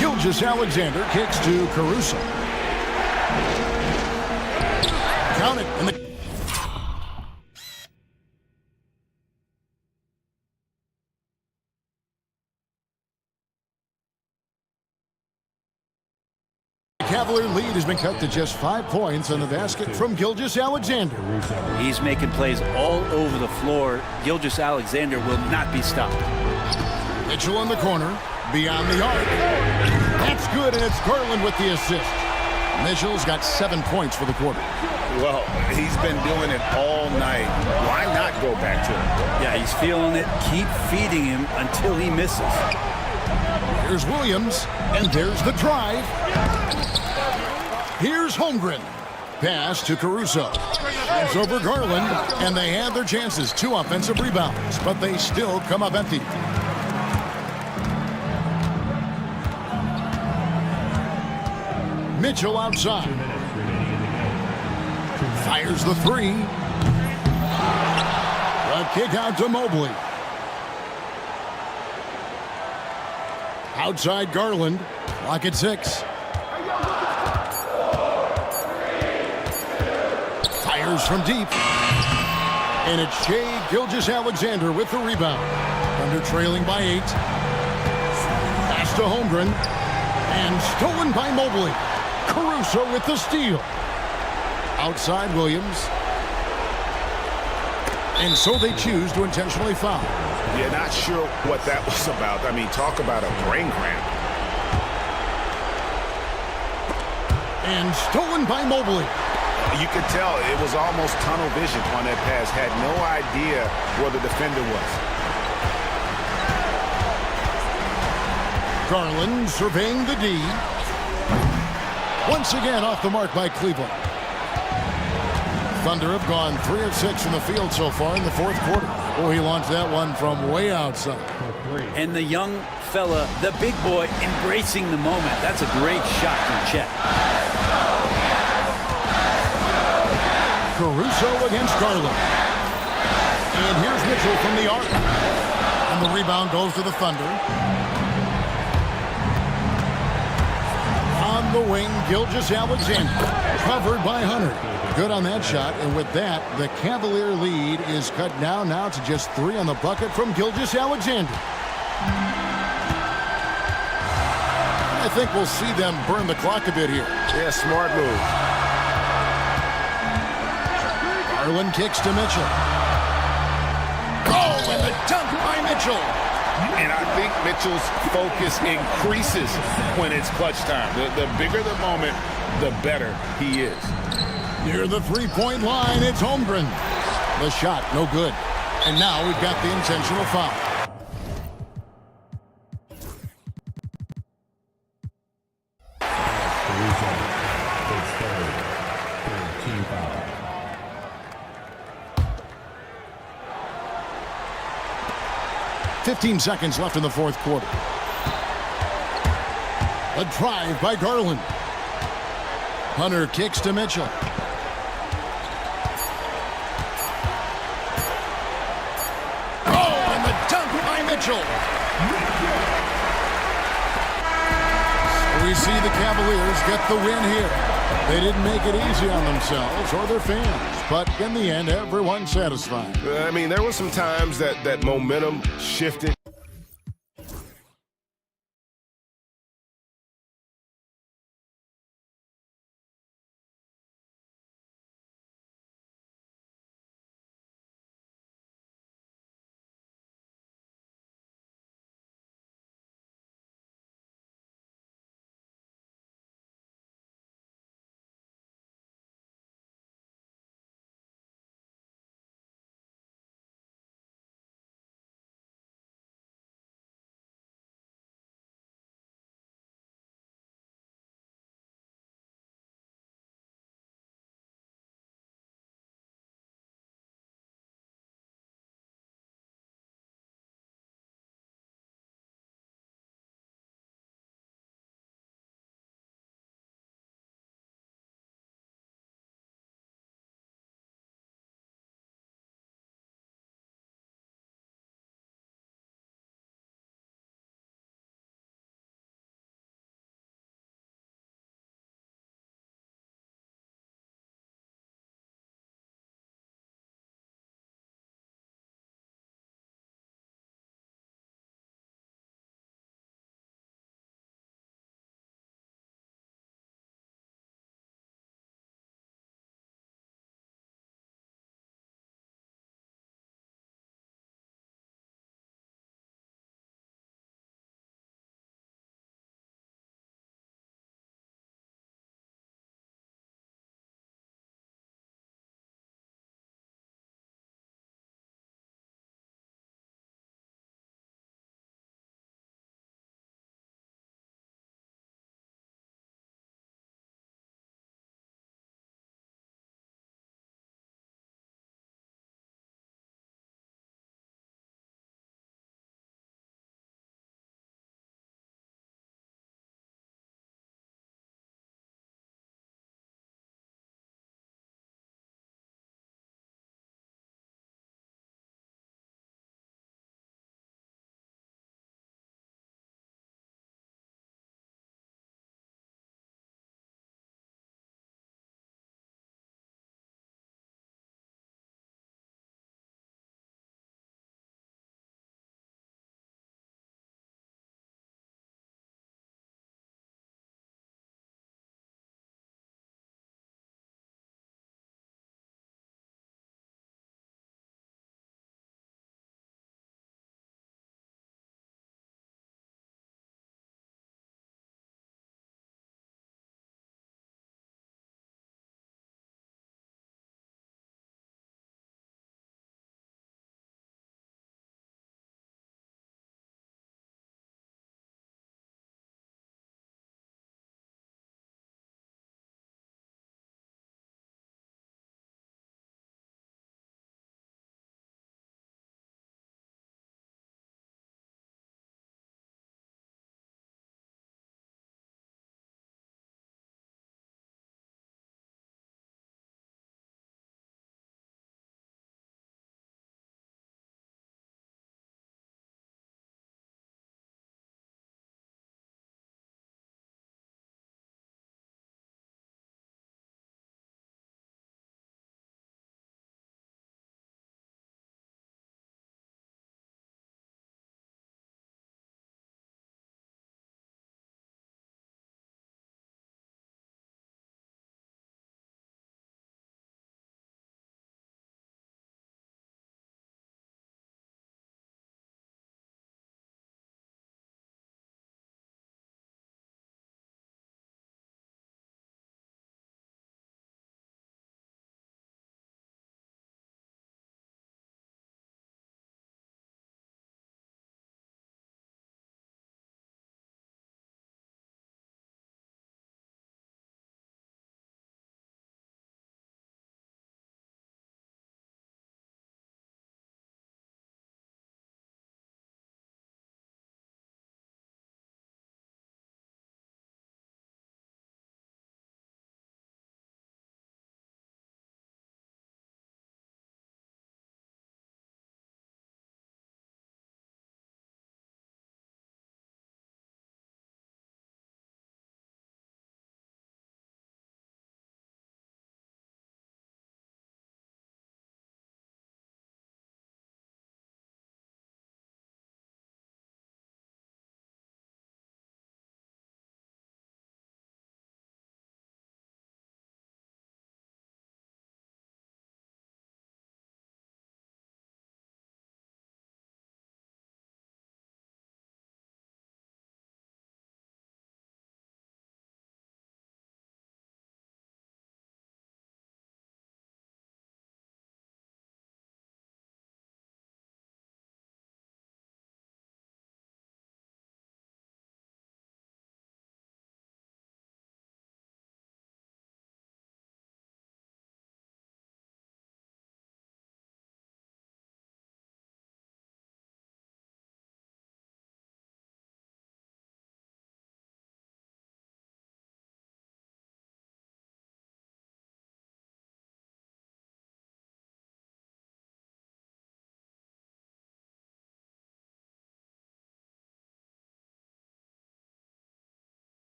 [SPEAKER 1] Gilgeous-Alexander kicks to Caruso. Count it. And the Cavalier lead has been cut to just 5 points on the basket from Gilgeous-Alexander.
[SPEAKER 18] He's making plays all over the floor. Gilgeous-Alexander will not be stopped.
[SPEAKER 1] Mitchell in the corner, beyond the arc. That's good, and it's Garland with the assist. Mitchell's got 7 points for the quarter.
[SPEAKER 9] Well, he's been doing it all night. Why not go back to him?
[SPEAKER 18] Yeah, he's feeling it. Keep feeding him until he misses.
[SPEAKER 1] Here's Williams, and there's the drive. Here's Holmgren. Pass to Caruso. It's over Garland, and they have their chances. 2 offensive rebounds, but they still come up empty. Mitchell outside. Fires the three. A kick out to Mobley. Outside Garland. Clock at 6. Fires from deep. And it's Shea Gilgeous-Alexander with the rebound. Thunder trailing by 8. Pass to Holmgren. And stolen by Mobley. Caruso with the steal. Outside Williams. And so they choose to intentionally foul.
[SPEAKER 9] Yeah, not sure what that was about. I mean, talk about a brain cramp.
[SPEAKER 1] And stolen by Mobley.
[SPEAKER 9] You could tell it was almost tunnel vision on that pass. Had no idea where the defender was.
[SPEAKER 1] Garland surveying the D. Once again off the mark by Cleveland. Thunder have gone 3 of 6 from the field so far in the fourth quarter. Oh, he launched that one from way outside.
[SPEAKER 18] And the young fella, the big boy, embracing the moment. That's a great shot from Chet.
[SPEAKER 1] Caruso against Garland. And here's Mitchell from the arc. And the rebound goes to the Thunder. On the wing, Gilgeous-Alexander. Covered by Hunter. Good on that shot, and with that, the Cavalier lead is cut down now to just 3 on the bucket from Gilgeous-Alexander. I think we'll see them burn the clock a bit here.
[SPEAKER 9] Yeah, smart move.
[SPEAKER 1] Garland kicks to Mitchell. Oh, and the dunk by Mitchell.
[SPEAKER 9] And I think Mitchell's focus increases when it's clutch time. The bigger the moment, the better he is.
[SPEAKER 1] Near the three-point line, it's Holmgren. The shot, no good. And now we've got the intentional foul. $15 seconds left in the fourth quarter. A drive by Garland. Hunter kicks to Mitchell. Mitchell. We see the Cavaliers get the win here. They didn't make it easy on themselves or their fans, but in the end, everyone's satisfied.
[SPEAKER 9] I mean, there were some times that momentum shifted.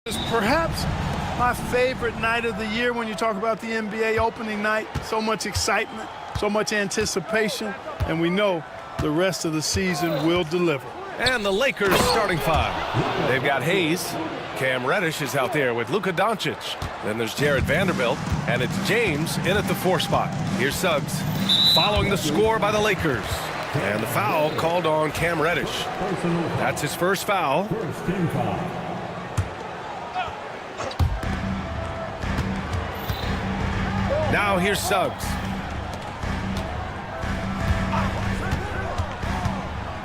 [SPEAKER 2] It's perhaps my favorite night of the year when you talk about the NBA opening night. So much excitement, so much anticipation, and we know the rest of the season will deliver.
[SPEAKER 10] And the Lakers starting five. They've got Hayes. Cam Reddish is out there with Luka Doncic. Then there's Jared Vanderbilt, and it's James in at the 4 spot. Here's Suggs following the score by the Lakers. And the foul called on Cam Reddish. That's his first foul. Now here's Suggs.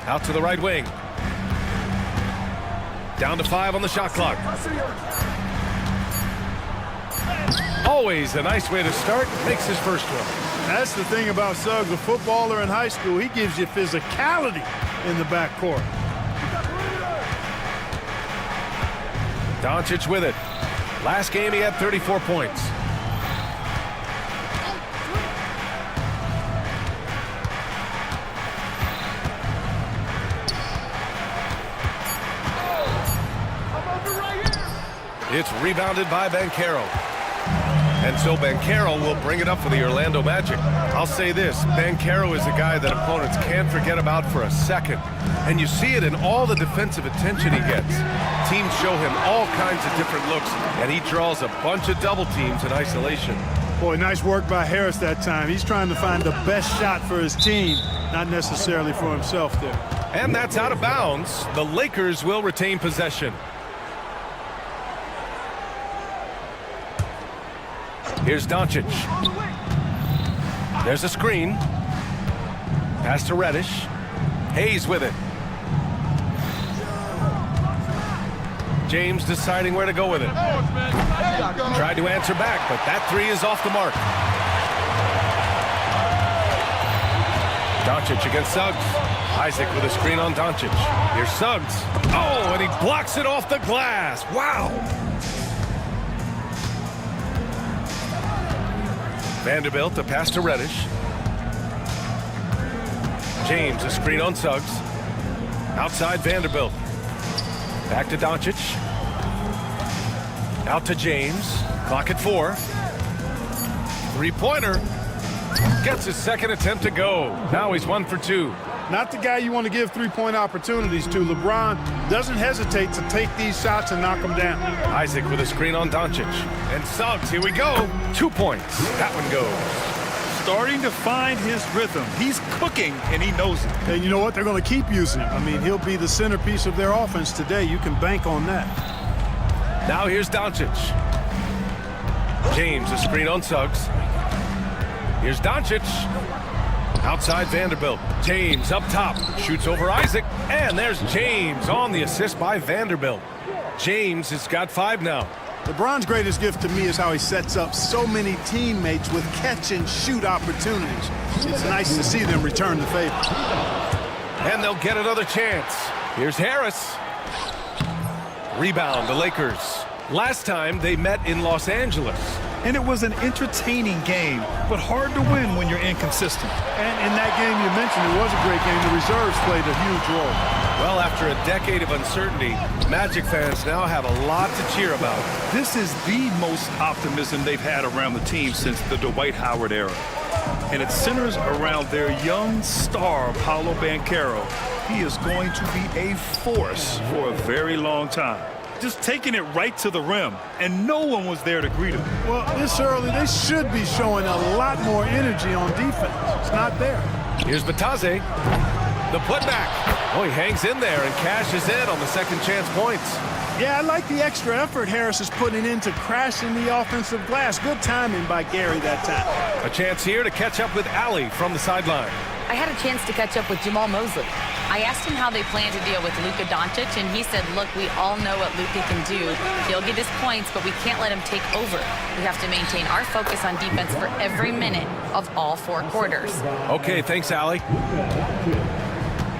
[SPEAKER 10] Out to the right wing. Down to 5 on the shot clock. Always a nice way to start. Makes his first one.
[SPEAKER 2] That's the thing about Suggs, a footballer in high school. He gives you physicality in the backcourt.
[SPEAKER 10] Doncic with it. Last game he had 34 points. It's rebounded by Banchero. And so Banchero will bring it up for the Orlando Magic. I'll say this, Banchero is a guy that opponents can't forget about for a second. And you see it in all the defensive attention he gets. Teams show him all kinds of different looks, and he draws a bunch of double teams in isolation.
[SPEAKER 2] Boy, nice work by Harris that time. He's trying to find the best shot for his team, not necessarily for himself there.
[SPEAKER 10] And that's out of bounds. The Lakers will retain possession. Here's Doncic. There's a screen. Pass to Reddish. Hayes with it. James deciding where to go with it. Tried to answer back, but that 3 is off the mark. Doncic against Suggs. Isaac with a screen on Doncic. Here's Suggs. Oh, and he blocks it off the glass. Wow. Vanderbilt, the pass to Reddish. James, a screen on Suggs. Outside Vanderbilt. Back to Doncic. Out to James. Clock at 4. 3-pointer. Gets his second attempt to go. Now he's 1 for 2.
[SPEAKER 2] Not the guy you want to give 3-point opportunities to. LeBron doesn't hesitate to take these shots and knock them down.
[SPEAKER 10] Isaac with a screen on Doncic. And Suggs, here we go. 2 points. That one goes.
[SPEAKER 11] Starting to find his rhythm. He's cooking, and he knows it.
[SPEAKER 2] And you know what? They're going to keep using him. I mean, he'll be the centerpiece of their offense today. You can bank on that.
[SPEAKER 10] Now here's Doncic. James, a screen on Suggs. Here's Doncic. Outside Vanderbilt. James up top. Shoots over Isaac. And there's James on the assist by Vanderbilt. James has got 5 now.
[SPEAKER 2] LeBron's greatest gift to me is how he sets up so many teammates with catch-and-shoot opportunities. It's nice to see them return the favor.
[SPEAKER 10] And they'll get another chance. Here's Harris. Rebound, the Lakers. Last time they met in Los Angeles.
[SPEAKER 11] And it was an entertaining game, but hard to win when you're inconsistent.
[SPEAKER 2] And in that game you mentioned, it was a great game. The reserves played a huge role.
[SPEAKER 10] Well, after a decade of uncertainty, Magic fans now have a lot to cheer about.
[SPEAKER 11] This is the most optimism they've had around the team since the Dwight Howard era. And it centers around their young star, Paolo Banchero. He is going to be a force for a very long time. Just taking it right to the rim, and no one was there to greet him.
[SPEAKER 2] Well, this early, they should be showing a lot more energy on defense. It's not there.
[SPEAKER 10] Here's Batadze. The putback. Oh, he hangs in there and cashes in on the second chance points.
[SPEAKER 2] Yeah, I like the extra effort Harris is putting into crashing the offensive glass. Good timing by Gary that time.
[SPEAKER 10] A chance here to catch up with Allie from the sideline.
[SPEAKER 13] I had a chance to catch up with Jamal Mosley. I asked him how they plan to deal with Luka Doncic, and he said, look, we all know what Luka can do. He'll get his points, but we can't let him take over. We have to maintain our focus on defense for every minute of all 4 quarters.
[SPEAKER 10] Okay, thanks, Allie.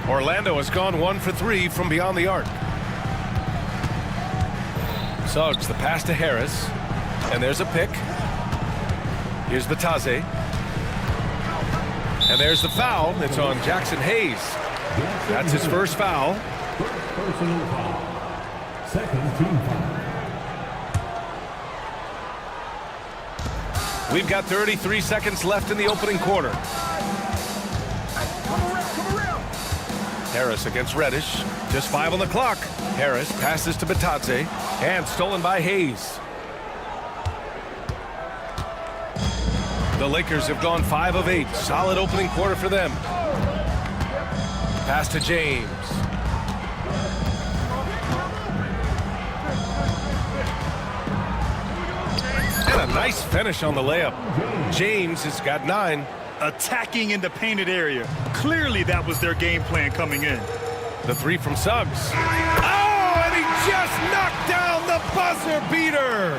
[SPEAKER 10] Orlando has gone 1 for 3 from beyond the arc. Suggs, the pass to Harris. And there's a pick. Here's Batadze. And there's the foul. It's on Jackson Hayes. That's his first foul.
[SPEAKER 6] Second team foul.
[SPEAKER 10] We've got 33 seconds left in the opening quarter. Harris against Reddish. Just 5 on the clock. Harris passes to Bitadze. And stolen by Hayes. The Lakers have gone 5 of 8. Solid opening quarter for them. Pass to James. And a nice finish on the layup. James has got 9.
[SPEAKER 11] Attacking in the painted area. Clearly that was their game plan coming in.
[SPEAKER 10] The 3 from Suggs. Oh, and he just knocked down the buzzer beater.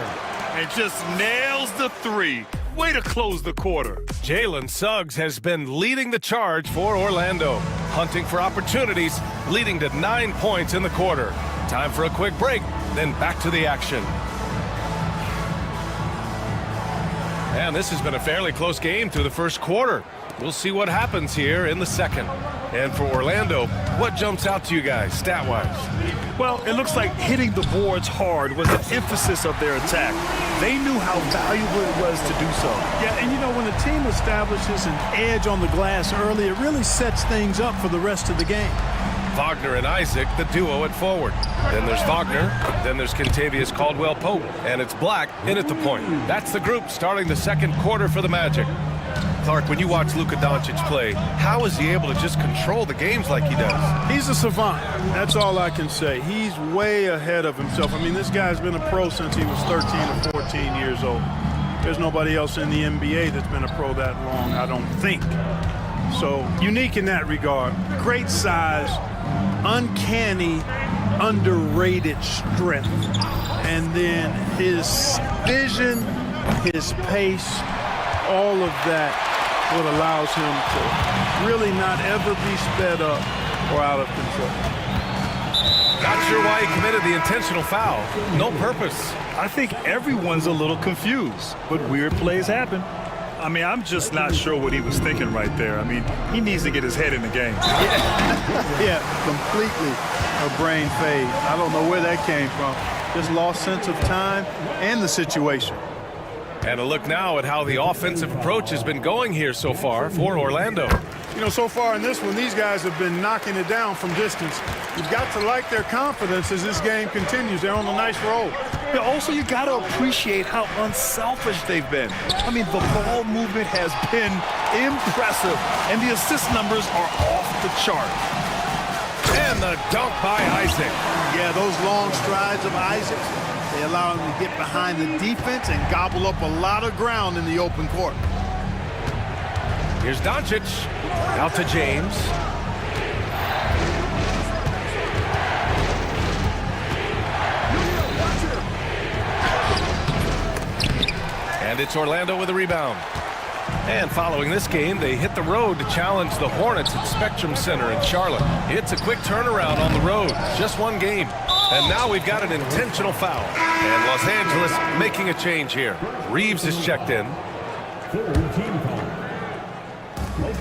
[SPEAKER 11] And just nails the 3. Way to close the quarter.
[SPEAKER 10] Jalen Suggs has been leading the charge for Orlando. Hunting for opportunities, leading to 9 points in the quarter. Time for a quick break, then back to the action. And this has been a fairly close game through the first quarter. We'll see what happens here in the second. And for Orlando, what jumps out to you guys, stat-wise?
[SPEAKER 11] Well, it looks like hitting the boards hard was the emphasis of their attack. They knew how valuable it was to do so.
[SPEAKER 2] Yeah, and you know, when a team establishes an edge on the glass early, it really sets things up for the rest of the game.
[SPEAKER 10] Wagner and Isaac, the duo at forward. Then there's Wagner, then there's Kentavious Caldwell-Pope, and it's Black in at the point. That's the group starting the second quarter for the Magic. Clark, when you watch Luka Doncic play, how is he able to just control the games like he does?
[SPEAKER 2] He's a savant. That's all I can say. He's way ahead of himself. I mean, this guy's been a pro since he was 13 or 14 years old. There's nobody else in the NBA that's been a pro that long, I don't think. So, unique in that regard. Great size, uncanny, underrated strength. And then his vision, his pace, all of that what allows him to really not ever be sped up or out of control.
[SPEAKER 10] Not sure why he committed the intentional foul. No purpose.
[SPEAKER 11] I think everyone's a little confused, but weird plays happen. I mean, I'm just not sure what he was thinking right there. I mean, he needs to get his head in the game.
[SPEAKER 2] Yeah, completely a brain fade. I don't know where that came from. Just lost sense of time and the situation.
[SPEAKER 10] And a look now at how the offensive approach has been going here so far for Orlando.
[SPEAKER 2] You know, so far in this one, these guys have been knocking it down from distance. You've got to like their confidence as this game continues. They're on a nice roll.
[SPEAKER 11] Yeah, also, you got to appreciate how unselfish they've been. I mean, the ball movement has been impressive, and the assist numbers are off the chart.
[SPEAKER 10] And the dunk by Isaac.
[SPEAKER 2] Yeah, those long strides of Isaac, they allow him to get behind the defense and gobble up a lot of ground in the open court.
[SPEAKER 10] Here's Doncic. Out to James. And it's Orlando with a rebound. And following this game, they hit the road to challenge the Hornets at Spectrum Center in Charlotte. It's a quick turnaround on the road. Just one game. And now we've got an intentional foul. And Los Angeles making a change here. Reeves is checked in.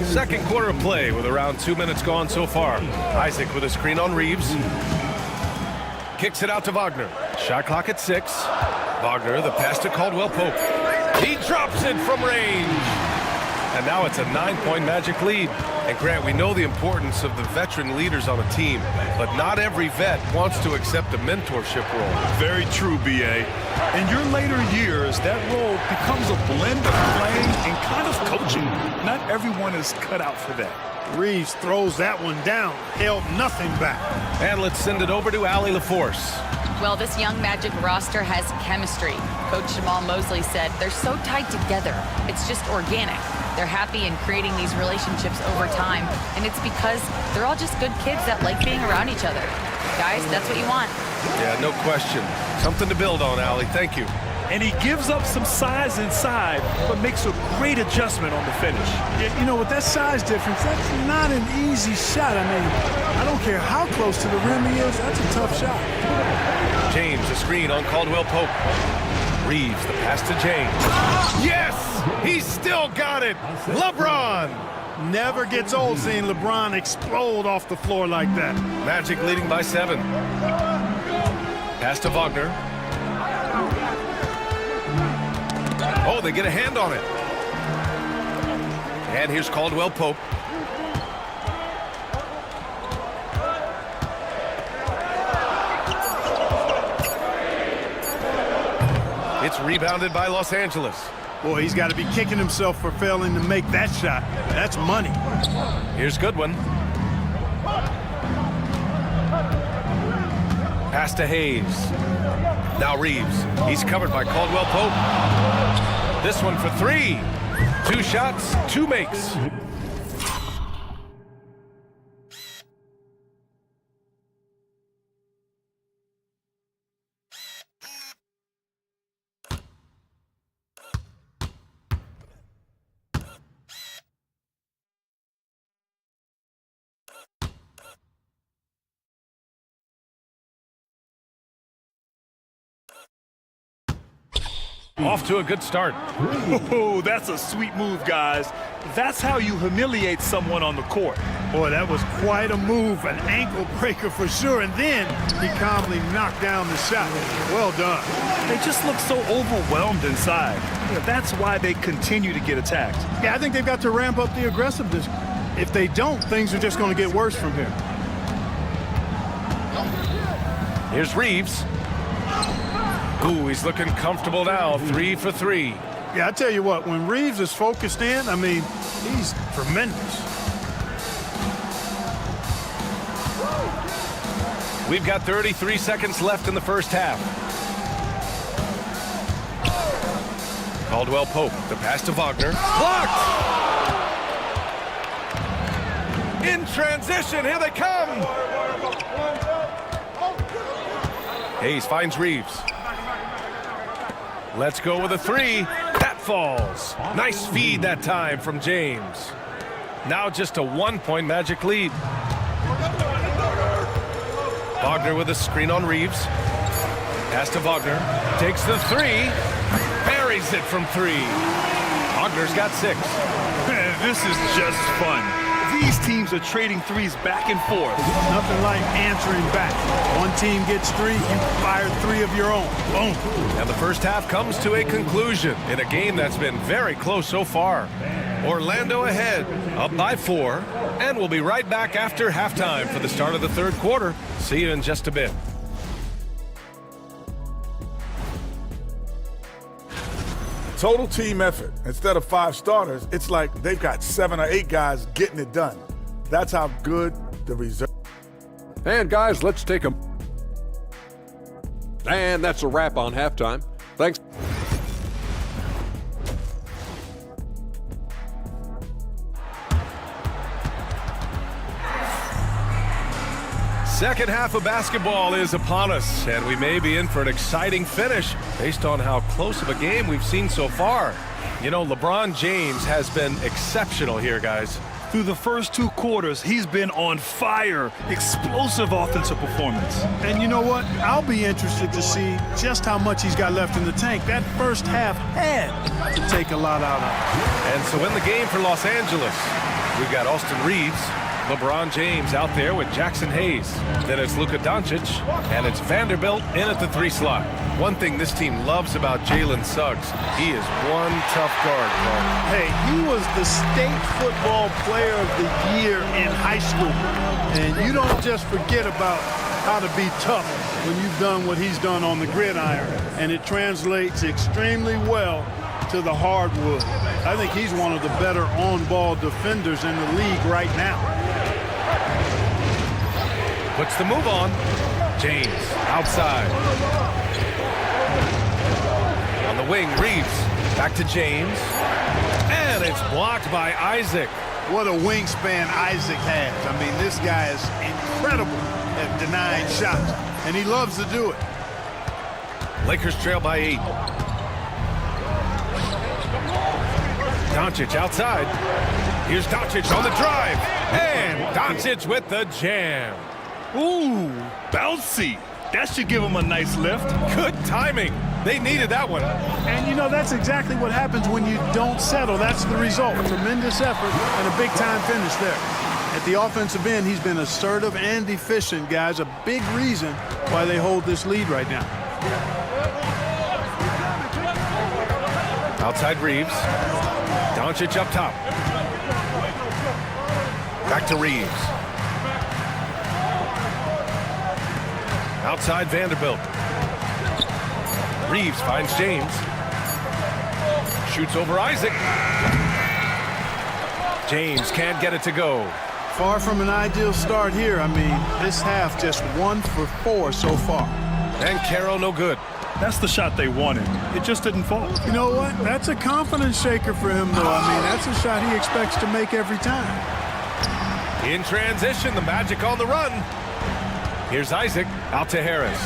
[SPEAKER 10] Second quarter of play with around 2 minutes gone so far. Isaac with a screen on Reeves. Kicks it out to Wagner. Shot clock at 6. Wagner, the pass to Caldwell-Pope. He drops it from range. And now it's a 9-point Magic lead. And Grant, we know the importance of the veteran leaders on a team, but not every vet wants to accept a mentorship role.
[SPEAKER 11] Very true, B.A. In your later years, that role becomes a blend of playing and kind of coaching. Not everyone is cut out for that.
[SPEAKER 2] Reeves throws that one down, held nothing back.
[SPEAKER 10] And let's send it over to Allie LaForce.
[SPEAKER 13] Well, this young Magic roster has chemistry. Coach Jamal Mosley said they're so tied together. It's just organic. They're happy in creating these relationships over time, and it's because they're all just good kids that like being around each other. Guys, that's what you want.
[SPEAKER 10] Yeah, no question. Something to build on, Allie. Thank you.
[SPEAKER 11] And he gives up some size inside, but makes a great adjustment on the finish.
[SPEAKER 2] Yeah, you know, with that size difference, that's not an easy shot. I mean, I don't care how close to the rim he is, that's a tough shot.
[SPEAKER 10] James, a screen on Caldwell-Pope. Reeves, the pass to James. Yes! He's still got it! LeBron!
[SPEAKER 2] Never gets old seeing LeBron explode off the floor like that.
[SPEAKER 10] Magic leading by 7. Pass to Wagner. Oh, they get a hand on it. And here's Caldwell Pope. It's rebounded by Los Angeles.
[SPEAKER 2] Boy, he's got to be kicking himself for failing to make that shot. That's money.
[SPEAKER 10] Here's Goodwin. Pass to Hayes. Now Reeves. He's covered by Caldwell Pope. This one for three. 2 shots, 2 makes. Off to a good start.
[SPEAKER 11] Oh, that's a sweet move, guys. That's how you humiliate someone on the court.
[SPEAKER 2] Boy, that was quite a move, an ankle breaker for sure, and then he calmly knocked down the shot. Well done.
[SPEAKER 11] They just look so overwhelmed inside. That's why they continue to get attacked.
[SPEAKER 2] Yeah, I think they've got to ramp up the aggressiveness. If they don't, things are just going to get worse from here.
[SPEAKER 10] Here's Reeves. Ooh, he's looking comfortable now. 3 for 3.
[SPEAKER 2] Yeah, I tell you what, when Reeves is focused in, I mean, he's tremendous.
[SPEAKER 10] We've got 33 seconds left in the first half. Caldwell Pope, the pass to Wagner. Blocked! In transition, here they come! Hayes finds Reeves. Let's go with a 3. That falls. Nice feed that time from James. Now just a 1-point Magic lead. Wagner with a screen on Reeves. Pass to Wagner. Takes the 3. Buries it from 3. Wagner's got 6.
[SPEAKER 11] This is just fun. These teams are trading threes back and forth.
[SPEAKER 2] Nothing like answering back. One team gets 3, you fire 3 of your own. Boom.
[SPEAKER 10] And the first half comes to a conclusion in a game that's been very close so far. Orlando ahead, up by 4, and we'll be right back after halftime for the start of the third quarter. See you in just a bit.
[SPEAKER 8] Total team effort. Instead of 5 starters, it's like they've got 7 or 8 guys getting it done. That's how good the reserve.
[SPEAKER 7] And guys, let's take a... And that's a wrap on halftime. Thanks.
[SPEAKER 10] Second half of basketball is upon us, and we may be in for an exciting finish based on how close of a game we've seen so far. You know, LeBron James has been exceptional here, guys.
[SPEAKER 11] Through the first 2 quarters, he's been on fire. Explosive offensive performance.
[SPEAKER 2] And you know what? I'll be interested to see just how much he's got left in the tank. That first half had to take a lot out of him.
[SPEAKER 10] And so in the game for Los Angeles, we've got Austin Reeves, LeBron James out there with Jackson Hayes. Then it's Luka Doncic, and it's Vanderbilt in at the 3 slot. One thing this team loves about Jalen Suggs, he is one tough guard, Paul.
[SPEAKER 2] Hey, he was the state football player of the year in high school. And you don't just forget about how to be tough when you've done what he's done on the gridiron. And it translates extremely well to the hardwood. I think he's one of the better on-ball defenders in the league right now.
[SPEAKER 10] Puts the move on. James outside. On the wing, Reeves. Back to James. And it's blocked by Isaac.
[SPEAKER 2] What a wingspan Isaac has. I mean, this guy is incredible at denying shots, and he loves to do it.
[SPEAKER 10] Lakers trail by 8. Doncic outside. Here's Doncic on the drive. And Doncic with the jam.
[SPEAKER 11] Ooh, bouncy. That should give him a nice lift.
[SPEAKER 10] Good timing. They needed that one.
[SPEAKER 2] And you know, that's exactly what happens when you don't settle. That's the result. Tremendous effort and a big-time finish there. At the offensive end, he's been assertive and efficient, guys. A big reason why they hold this lead right now.
[SPEAKER 10] Outside Reeves. Doncic up top. Back to Reeves. Outside Vanderbilt. Reeves finds James. Shoots over Isaac. James can't get it to go.
[SPEAKER 2] Far from an ideal start here. I mean, this half just 1 for 4 so far.
[SPEAKER 10] And Carroll no good.
[SPEAKER 11] That's the shot they wanted. It just didn't fall.
[SPEAKER 2] You know what? That's a confidence shaker for him, though. I mean, that's a shot he expects to make every time.
[SPEAKER 10] In transition, the Magic on the run. Here's Isaac, out to Harris.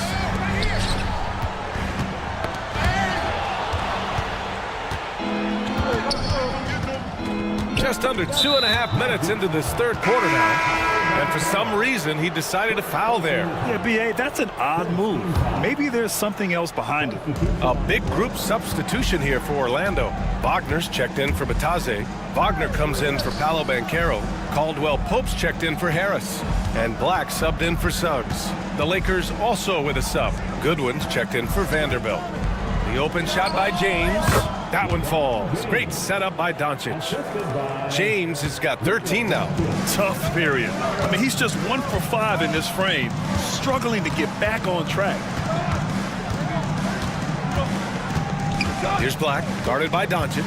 [SPEAKER 10] Just under 2.5 minutes into this third quarter now. And for some reason, he decided to foul there.
[SPEAKER 11] Yeah, B.A., that's an odd move. Maybe there's something else behind it.
[SPEAKER 10] A big group substitution here for Orlando. Wagner's checked in for Bataze. Wagner comes in for Paolo Banchero. Caldwell Pope's checked in for Harris. And Black subbed in for Suggs. The Lakers also with a sub. Goodwin's checked in for Vanderbilt. The open shot by James. That one falls. Great setup by Doncic. James has got 13 now.
[SPEAKER 11] Tough period. I mean, he's just 1 for 5 in this frame, struggling to get back on track.
[SPEAKER 10] Here's Black, guarded by Doncic.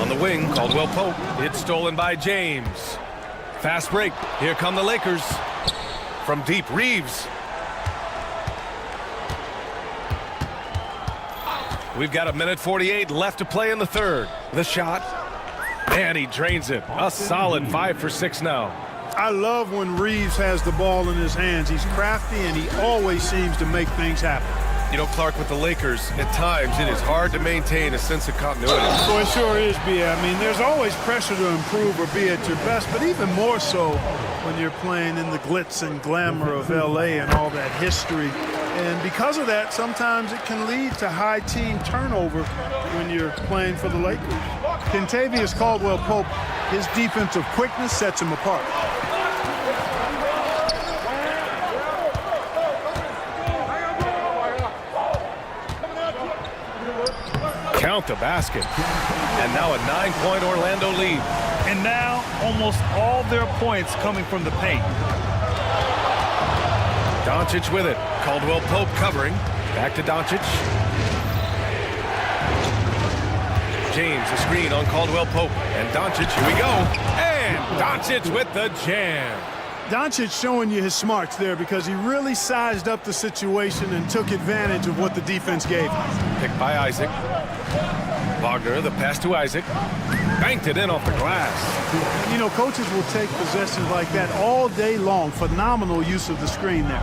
[SPEAKER 10] On the wing, Caldwell Pope. It's stolen by James. Fast break. Here come the Lakers. From deep, Reeves. We've got 1:48 left to play in the third. The shot, and he drains it. A solid 5 for 6 now.
[SPEAKER 2] I love when Reeves has the ball in his hands. He's crafty, and he always seems to make things happen.
[SPEAKER 10] You know, Clark, with the Lakers, at times it is hard to maintain a sense of continuity.
[SPEAKER 2] So it sure is, B.A. I mean, there's always pressure to improve or be at your best, but even more so when you're playing in the glitz and glamour of L.A. and all that history. And because of that, sometimes it can lead to high team turnover when you're playing for the Lakers. Kentavious Caldwell-Pope, his defensive quickness sets him apart.
[SPEAKER 10] Count the basket. And now a 9-point Orlando lead.
[SPEAKER 11] And now almost all their points coming from the paint.
[SPEAKER 10] Doncic with it. Caldwell Pope covering. Back to Doncic. James, a screen on Caldwell Pope. And Doncic, here we go. And Doncic with the jam.
[SPEAKER 2] Doncic showing you his smarts there because he really sized up the situation and took advantage of what the defense gave him.
[SPEAKER 10] Picked by Isaac. Wagner, the pass to Isaac. Banked it in off the glass.
[SPEAKER 2] You know, coaches will take possessions like that all day long. Phenomenal use of the screen there.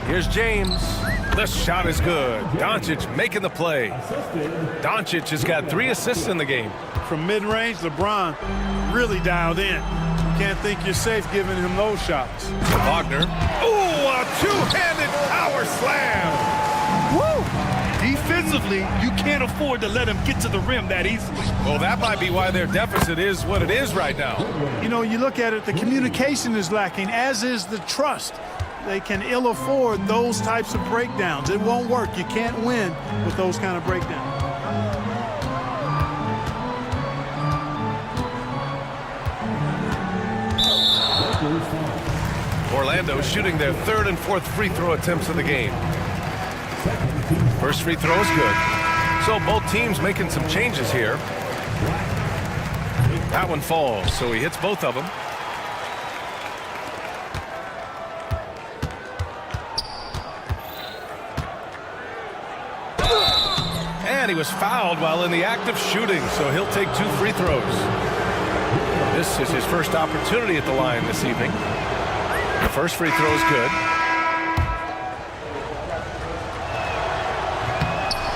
[SPEAKER 10] Here's James. The shot is good. Doncic making the play. Doncic has got 3 assists in the game.
[SPEAKER 2] From mid-range, LeBron really dialed in. Can't think you're safe giving him those shots.
[SPEAKER 10] Wagner. Ooh, a two-handed power slam.
[SPEAKER 11] Woo! Defensively, you can't afford to let him get to the rim that easily.
[SPEAKER 10] Well, that might be why their deficit is what it is right now.
[SPEAKER 2] You know, you look at it, the communication is lacking, as is the trust. They can ill afford those types of breakdowns. It won't work. You can't win with those kind of breakdowns.
[SPEAKER 10] Orlando shooting their 3rd and 4th free throw attempts of the game. First free throw is good. So both teams making some changes here. That one falls, so he hits both of them. And he was fouled while in the act of shooting, so he'll take 2 free throws. This is his first opportunity at the line this evening. The first free throw is good.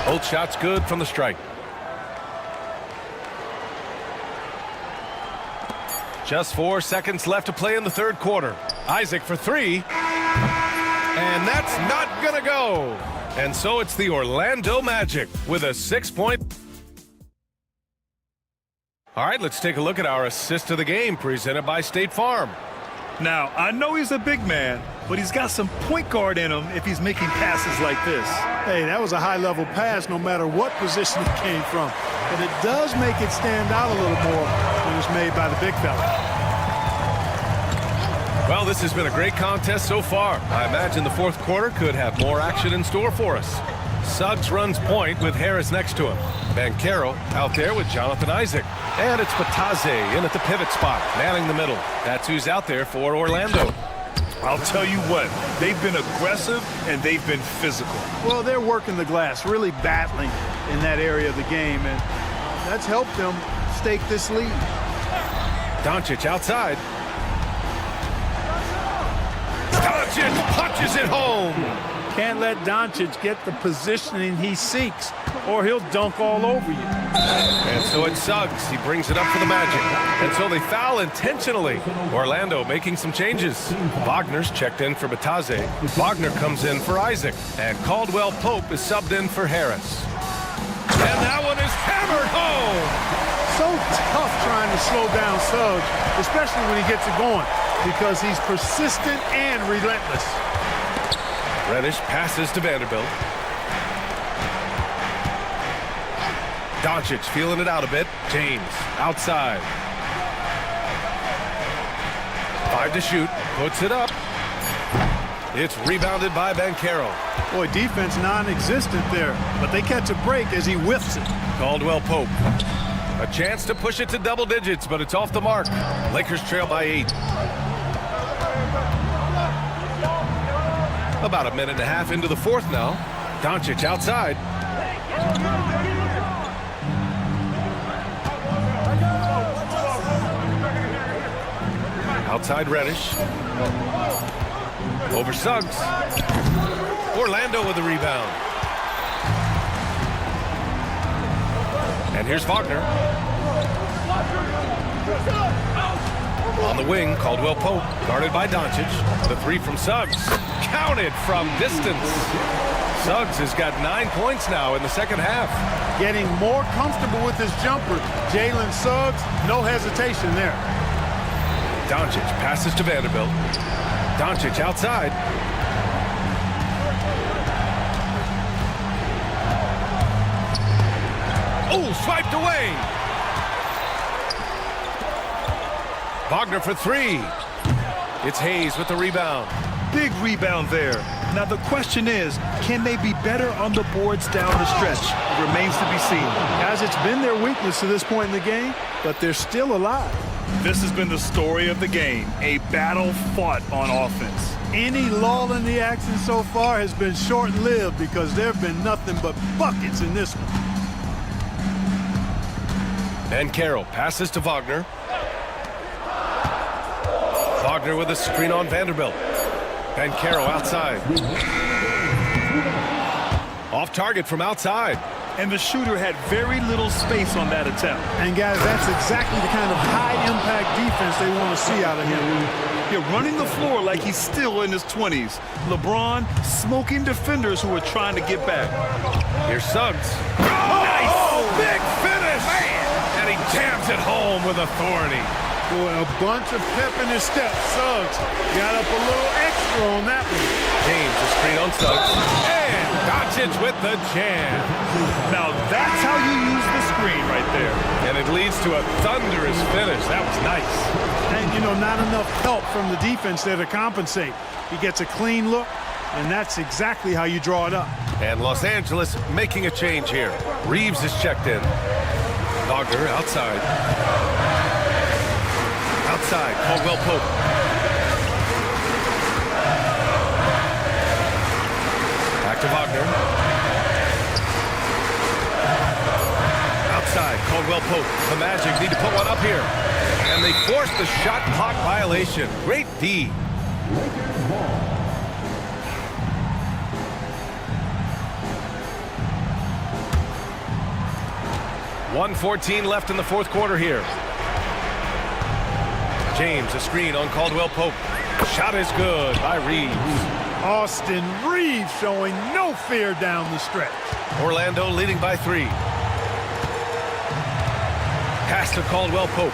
[SPEAKER 10] Both shots good from the stripe. Just 4 seconds left to play in the third quarter. Isaac for 3. And that's not gonna go. And so it's the Orlando Magic with a 6-point. All right, let's take a look at our assist of the game presented by State Farm.
[SPEAKER 11] Now, I know he's a big man, but he's got some point guard in him if he's making passes like this.
[SPEAKER 2] Hey, that was a high-level pass no matter what position it came from. But it does make it stand out a little more when it's made by the big fella.
[SPEAKER 10] Well, this has been a great contest so far. I imagine the fourth quarter could have more action in store for us. Suggs runs point with Harris next to him. Bancaro out there with Jonathan Isaac. And it's Bataze in at the pivot spot, manning the middle. That's who's out there for Orlando.
[SPEAKER 11] I'll tell you what, they've been aggressive and they've been physical.
[SPEAKER 2] Well, they're working the glass, really battling in that area of the game, and that's helped them stake this lead.
[SPEAKER 10] Doncic outside. Doncic punches it home.
[SPEAKER 11] Can't let Doncic get the positioning he seeks, or he'll dunk all over you.
[SPEAKER 10] And so it's Suggs. He brings it up for the Magic. And so they foul intentionally. Orlando making some changes. Wagner's checked in for Bataze. Wagner comes in for Isaac. And Caldwell Pope is subbed in for Harris. And that one is hammered home.
[SPEAKER 2] So tough trying to slow down Suggs, especially when he gets it going, because he's persistent and relentless.
[SPEAKER 10] Reddish passes to Vanderbilt. Doncic feeling it out a bit. James outside. 5 to shoot. Puts it up. It's rebounded by Bancaro.
[SPEAKER 2] Boy, defense non-existent there, but they catch a break as he whiffs it.
[SPEAKER 10] Caldwell Pope. A chance to push it to double digits, but it's off the mark. Lakers trail by 8. About a minute and a half into the fourth now. Doncic outside. Outside Reddish. Over Suggs. Orlando with the rebound. And here's Wagner. On the wing, Caldwell Pope, guarded by Doncic. The three from Suggs. Counted from distance. Suggs has got 9 points now in the second half.
[SPEAKER 2] Getting more comfortable with his jumper. Jalen Suggs, no hesitation there.
[SPEAKER 10] Doncic passes to Vanderbilt. Doncic outside. Oh, swiped away. Wagner for 3. It's Hayes with the rebound.
[SPEAKER 11] Big rebound there. Now the question is, can they be better on the boards down the stretch? It remains to be seen.
[SPEAKER 2] Guys, it's been their weakness to this point in the game, but they're still alive.
[SPEAKER 11] This has been the story of the game, a battle fought on offense.
[SPEAKER 2] Any lull in the action so far has been short-lived because there have been nothing but buckets in this one.
[SPEAKER 10] Bancaro passes to Wagner. Wagner with a screen on Vanderbilt. Bancaro outside. Off target from outside.
[SPEAKER 11] And the shooter had very little space on that attempt.
[SPEAKER 2] And guys, that's exactly the kind of high-impact defense they want to see out of him.
[SPEAKER 11] You're running the floor like he's still in his 20s. LeBron smoking defenders who are trying to get back.
[SPEAKER 10] Here's Suggs. Nice! Big finish! Man! And he jams it home with authority.
[SPEAKER 2] Boy, a bunch of pep in his step. Suggs got up a little extra on that one.
[SPEAKER 10] James, a screen on Suggs. And Doncic with the jam.
[SPEAKER 11] Now that's how you use the screen right there.
[SPEAKER 10] And it leads to a thunderous finish. That was nice.
[SPEAKER 2] And, you know, not enough help from the defense there to compensate. He gets a clean look, and that's exactly how you draw it up.
[SPEAKER 10] And Los Angeles making a change here. Reeves is checked in. Wagner outside. Outside, Caldwell Pope. Back to Wagner. Outside, Caldwell Pope. The Magic need to put one up here. And they force the shot clock violation. Great D. 1:14 left in the fourth quarter here. James, a screen on Caldwell Pope. Shot is good by Reeves.
[SPEAKER 2] Austin Reeves showing no fear down the stretch.
[SPEAKER 10] Orlando leading by 3. Pass to Caldwell Pope.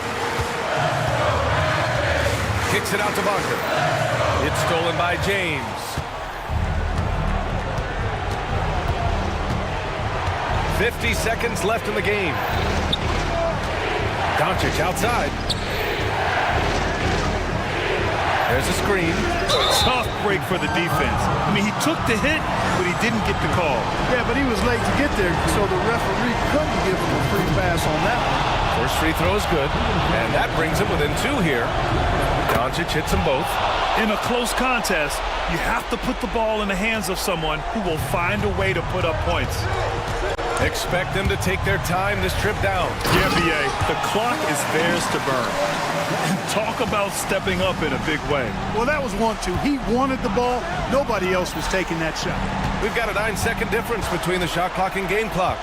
[SPEAKER 10] Kicks it out to Wagner. It's stolen by James. 50 seconds left in the game. Doncic outside. There's a screen.
[SPEAKER 11] Tough break for the defense. I mean, he took the hit, but he didn't get the call.
[SPEAKER 2] Yeah, but he was late to get there, so the referee couldn't give him a free pass on that one.
[SPEAKER 10] First free throw is good, and that brings him within 2 here. Doncic hits them both.
[SPEAKER 11] In a close contest, you have to put the ball in the hands of someone who will find a way to put up points.
[SPEAKER 10] Expect them to take their time this trip down.
[SPEAKER 11] Yeah, B.A., the clock is theirs to burn. And talk about stepping up in a big way.
[SPEAKER 2] Well, that was 1-2. He wanted the ball. Nobody else was taking that shot.
[SPEAKER 10] We've got a 9-second difference between the shot clock and game clock.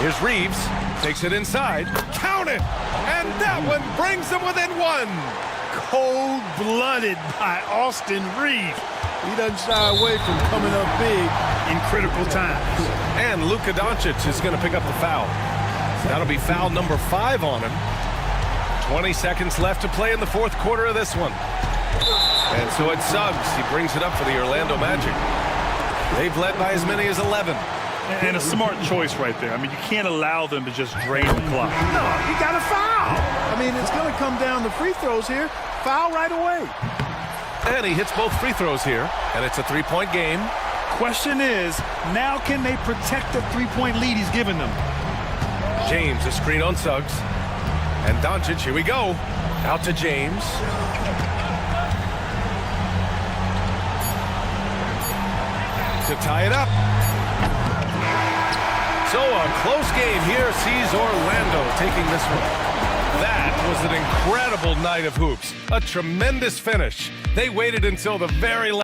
[SPEAKER 10] Here's Reeves. Takes it inside. Count it! And that one brings them within 1.
[SPEAKER 2] Cold-blooded by Austin Reeves. He doesn't shy away from coming up big in critical times.
[SPEAKER 10] And Luka Doncic is going to pick up the foul. That'll be foul number 5 on him. 20 seconds left to play in the 4th quarter of this one. And so it's Suggs. He brings it up for the Orlando Magic. They've led by as many as 11.
[SPEAKER 11] And a smart choice right there. I mean, you can't allow them to just drain the clock.
[SPEAKER 2] No, you got to foul. I mean, it's going to come down to free throws here. Foul right away.
[SPEAKER 10] And he hits both free throws here, and it's a 3-point game.
[SPEAKER 11] Question is, now can they protect the 3-point lead he's given them?
[SPEAKER 10] James, a screen on Suggs. And Doncic, here we go. Out to James. To tie it up. So a close game here sees Orlando taking this one. That was an incredible night of hoops. A tremendous finish. They waited until the very last.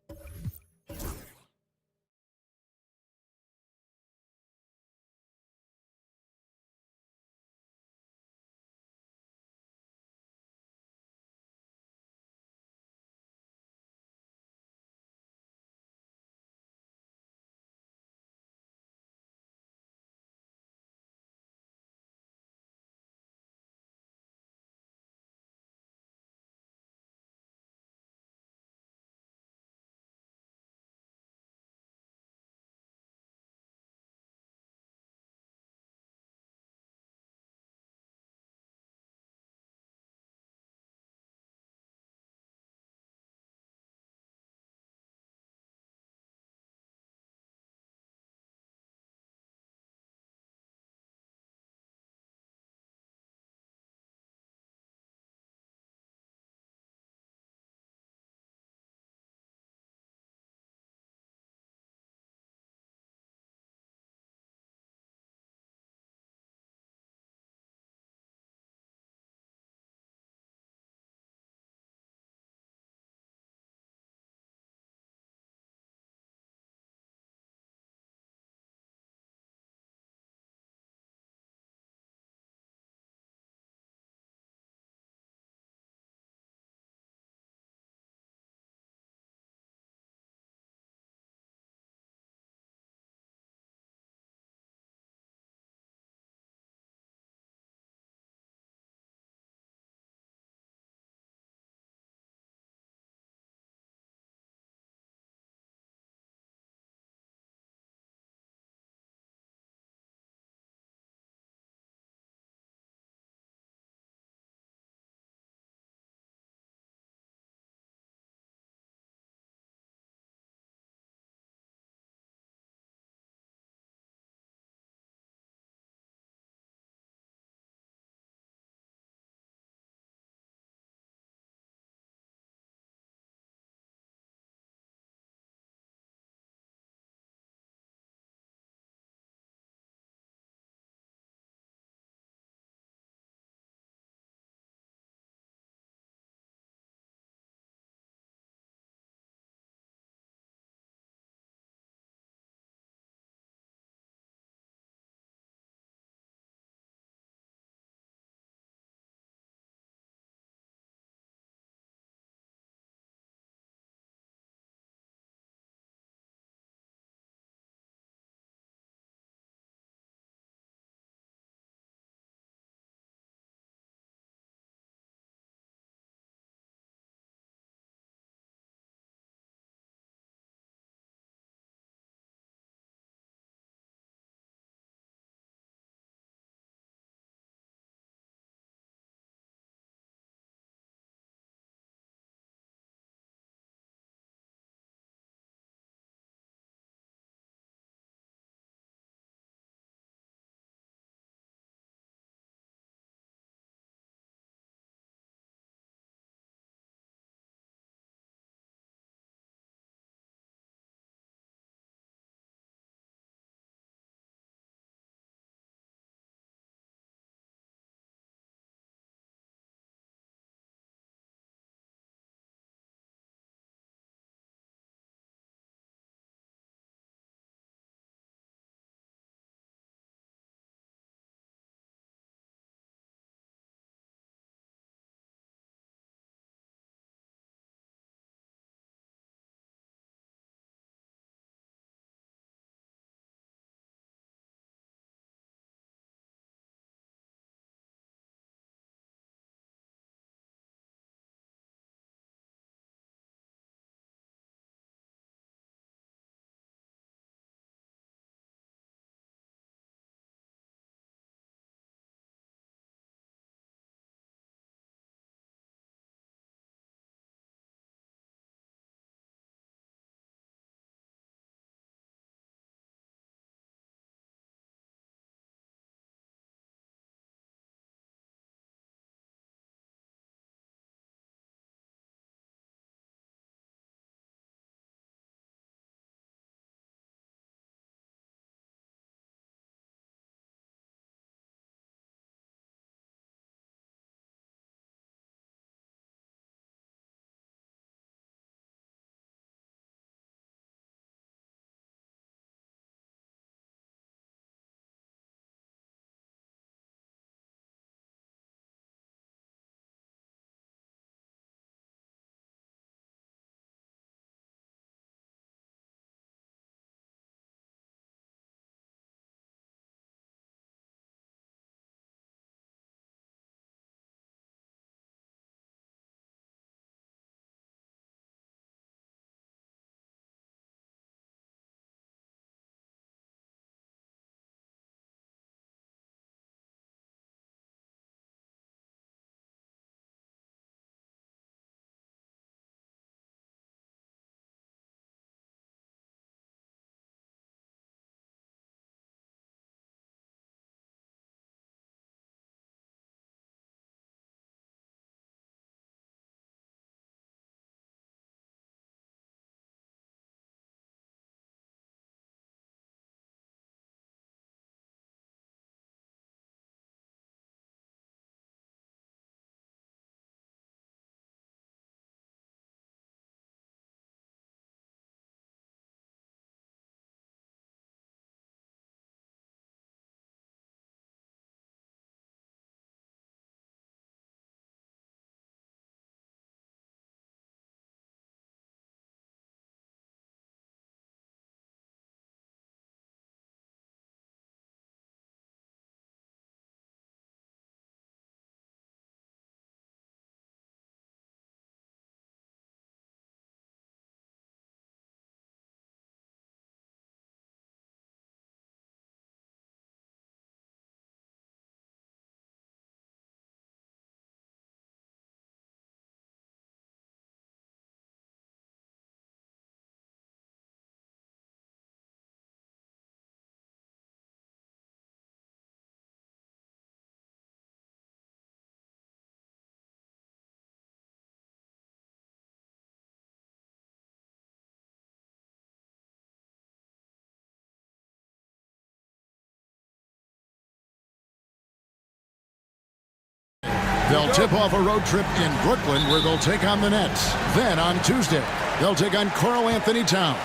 [SPEAKER 1] They'll tip off a road trip in Brooklyn where they'll take on the Nets. Then on Tuesday, they'll take on Karl Anthony Towns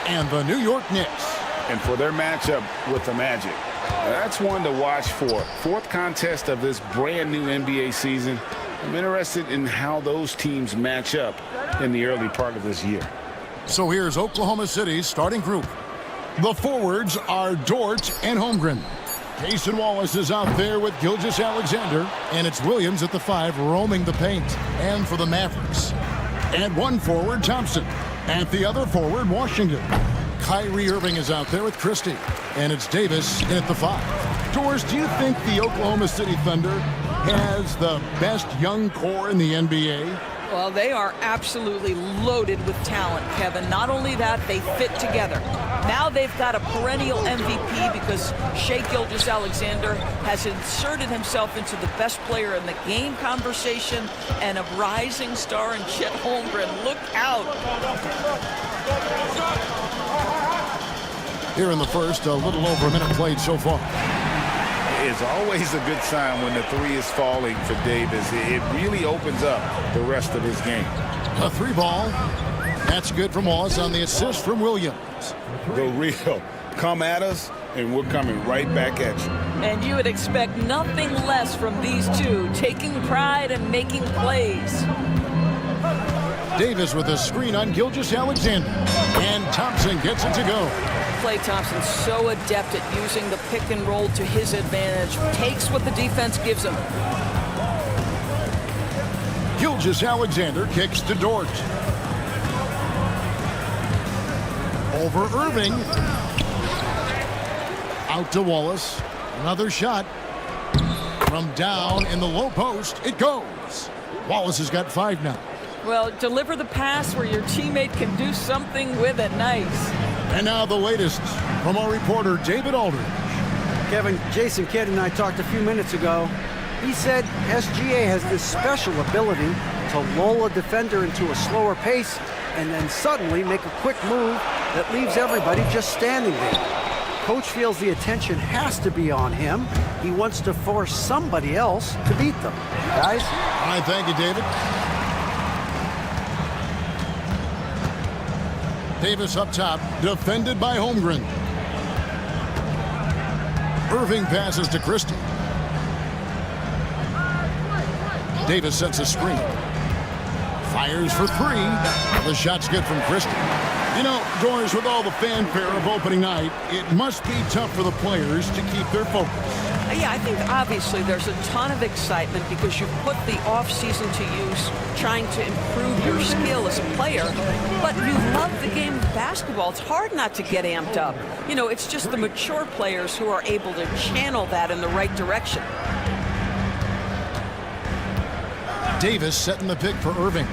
[SPEAKER 1] and the New York Knicks.
[SPEAKER 9] And for their matchup with the Magic, that's one to watch for. Fourth contest of this brand new NBA season. I'm interested in how those teams match up in the early part of this year.
[SPEAKER 1] So here's Oklahoma City's starting group. The forwards are Dort and Holmgren. Jason Wallace is out there with Gilgeous-Alexander, and it's Williams at the 5 roaming the paint. And for the Mavericks, at one forward, Thompson. At the other forward, Washington. Kyrie Irving is out there with Christie, and it's Davis in at the 5. Doris, do you think the Oklahoma City Thunder has the best young core in the NBA?
[SPEAKER 12] Well, they are absolutely loaded with talent, Kevin. Not only that, they fit together. Now they've got a perennial MVP because Shai Gilgeous-Alexander has inserted himself into the best player in the game conversation, and a rising star in Chet Holmgren. Look out.
[SPEAKER 1] Here in the first, a little over a minute played so far.
[SPEAKER 9] It's always a good sign when the 3 is falling for Davis. It really opens up the rest of his game.
[SPEAKER 1] A 3 ball. That's good from Wallace on the assist from Williams.
[SPEAKER 9] The real. Come at us, and we're coming right back at you.
[SPEAKER 12] And you would expect nothing less from these two, taking pride and making plays.
[SPEAKER 1] Davis with a screen on Gilgeous-Alexander. And Thompson gets it to go.
[SPEAKER 12] Klay Thompson so adept at using the pick and roll to his advantage. Takes what the defense gives him.
[SPEAKER 1] Gilgeous-Alexander kicks to Dort. Over Irving. Out to Wallace. Another shot. From down in the low post, it goes. Wallace has got 5 now.
[SPEAKER 12] Well, deliver the pass where your teammate can do something with it. Nice.
[SPEAKER 1] And now the latest from our reporter, David Aldridge.
[SPEAKER 5] Kevin, Jason Kidd and I talked a few minutes ago. He said SGA has this special ability to lull a defender into a slower pace and then suddenly make a quick move that leaves everybody just standing there. Coach feels the attention has to be on him. He wants to force somebody else to beat them. Guys?
[SPEAKER 1] All right, thank you, David. Davis up top, defended by Holmgren. Irving passes to Christie. Davis sets a screen. Fires for 3. The shot's good from Christie. You know, Doris, with all the fanfare of opening night, it must be tough for the players to keep their focus.
[SPEAKER 12] Yeah, I think obviously there's a ton of excitement because you put the off-season to use trying to improve your skill as a player, but you love the game of basketball. It's hard not to get amped up. You know, it's just the mature players who are able to channel that in the right direction.
[SPEAKER 1] Davis setting the pick for Irving.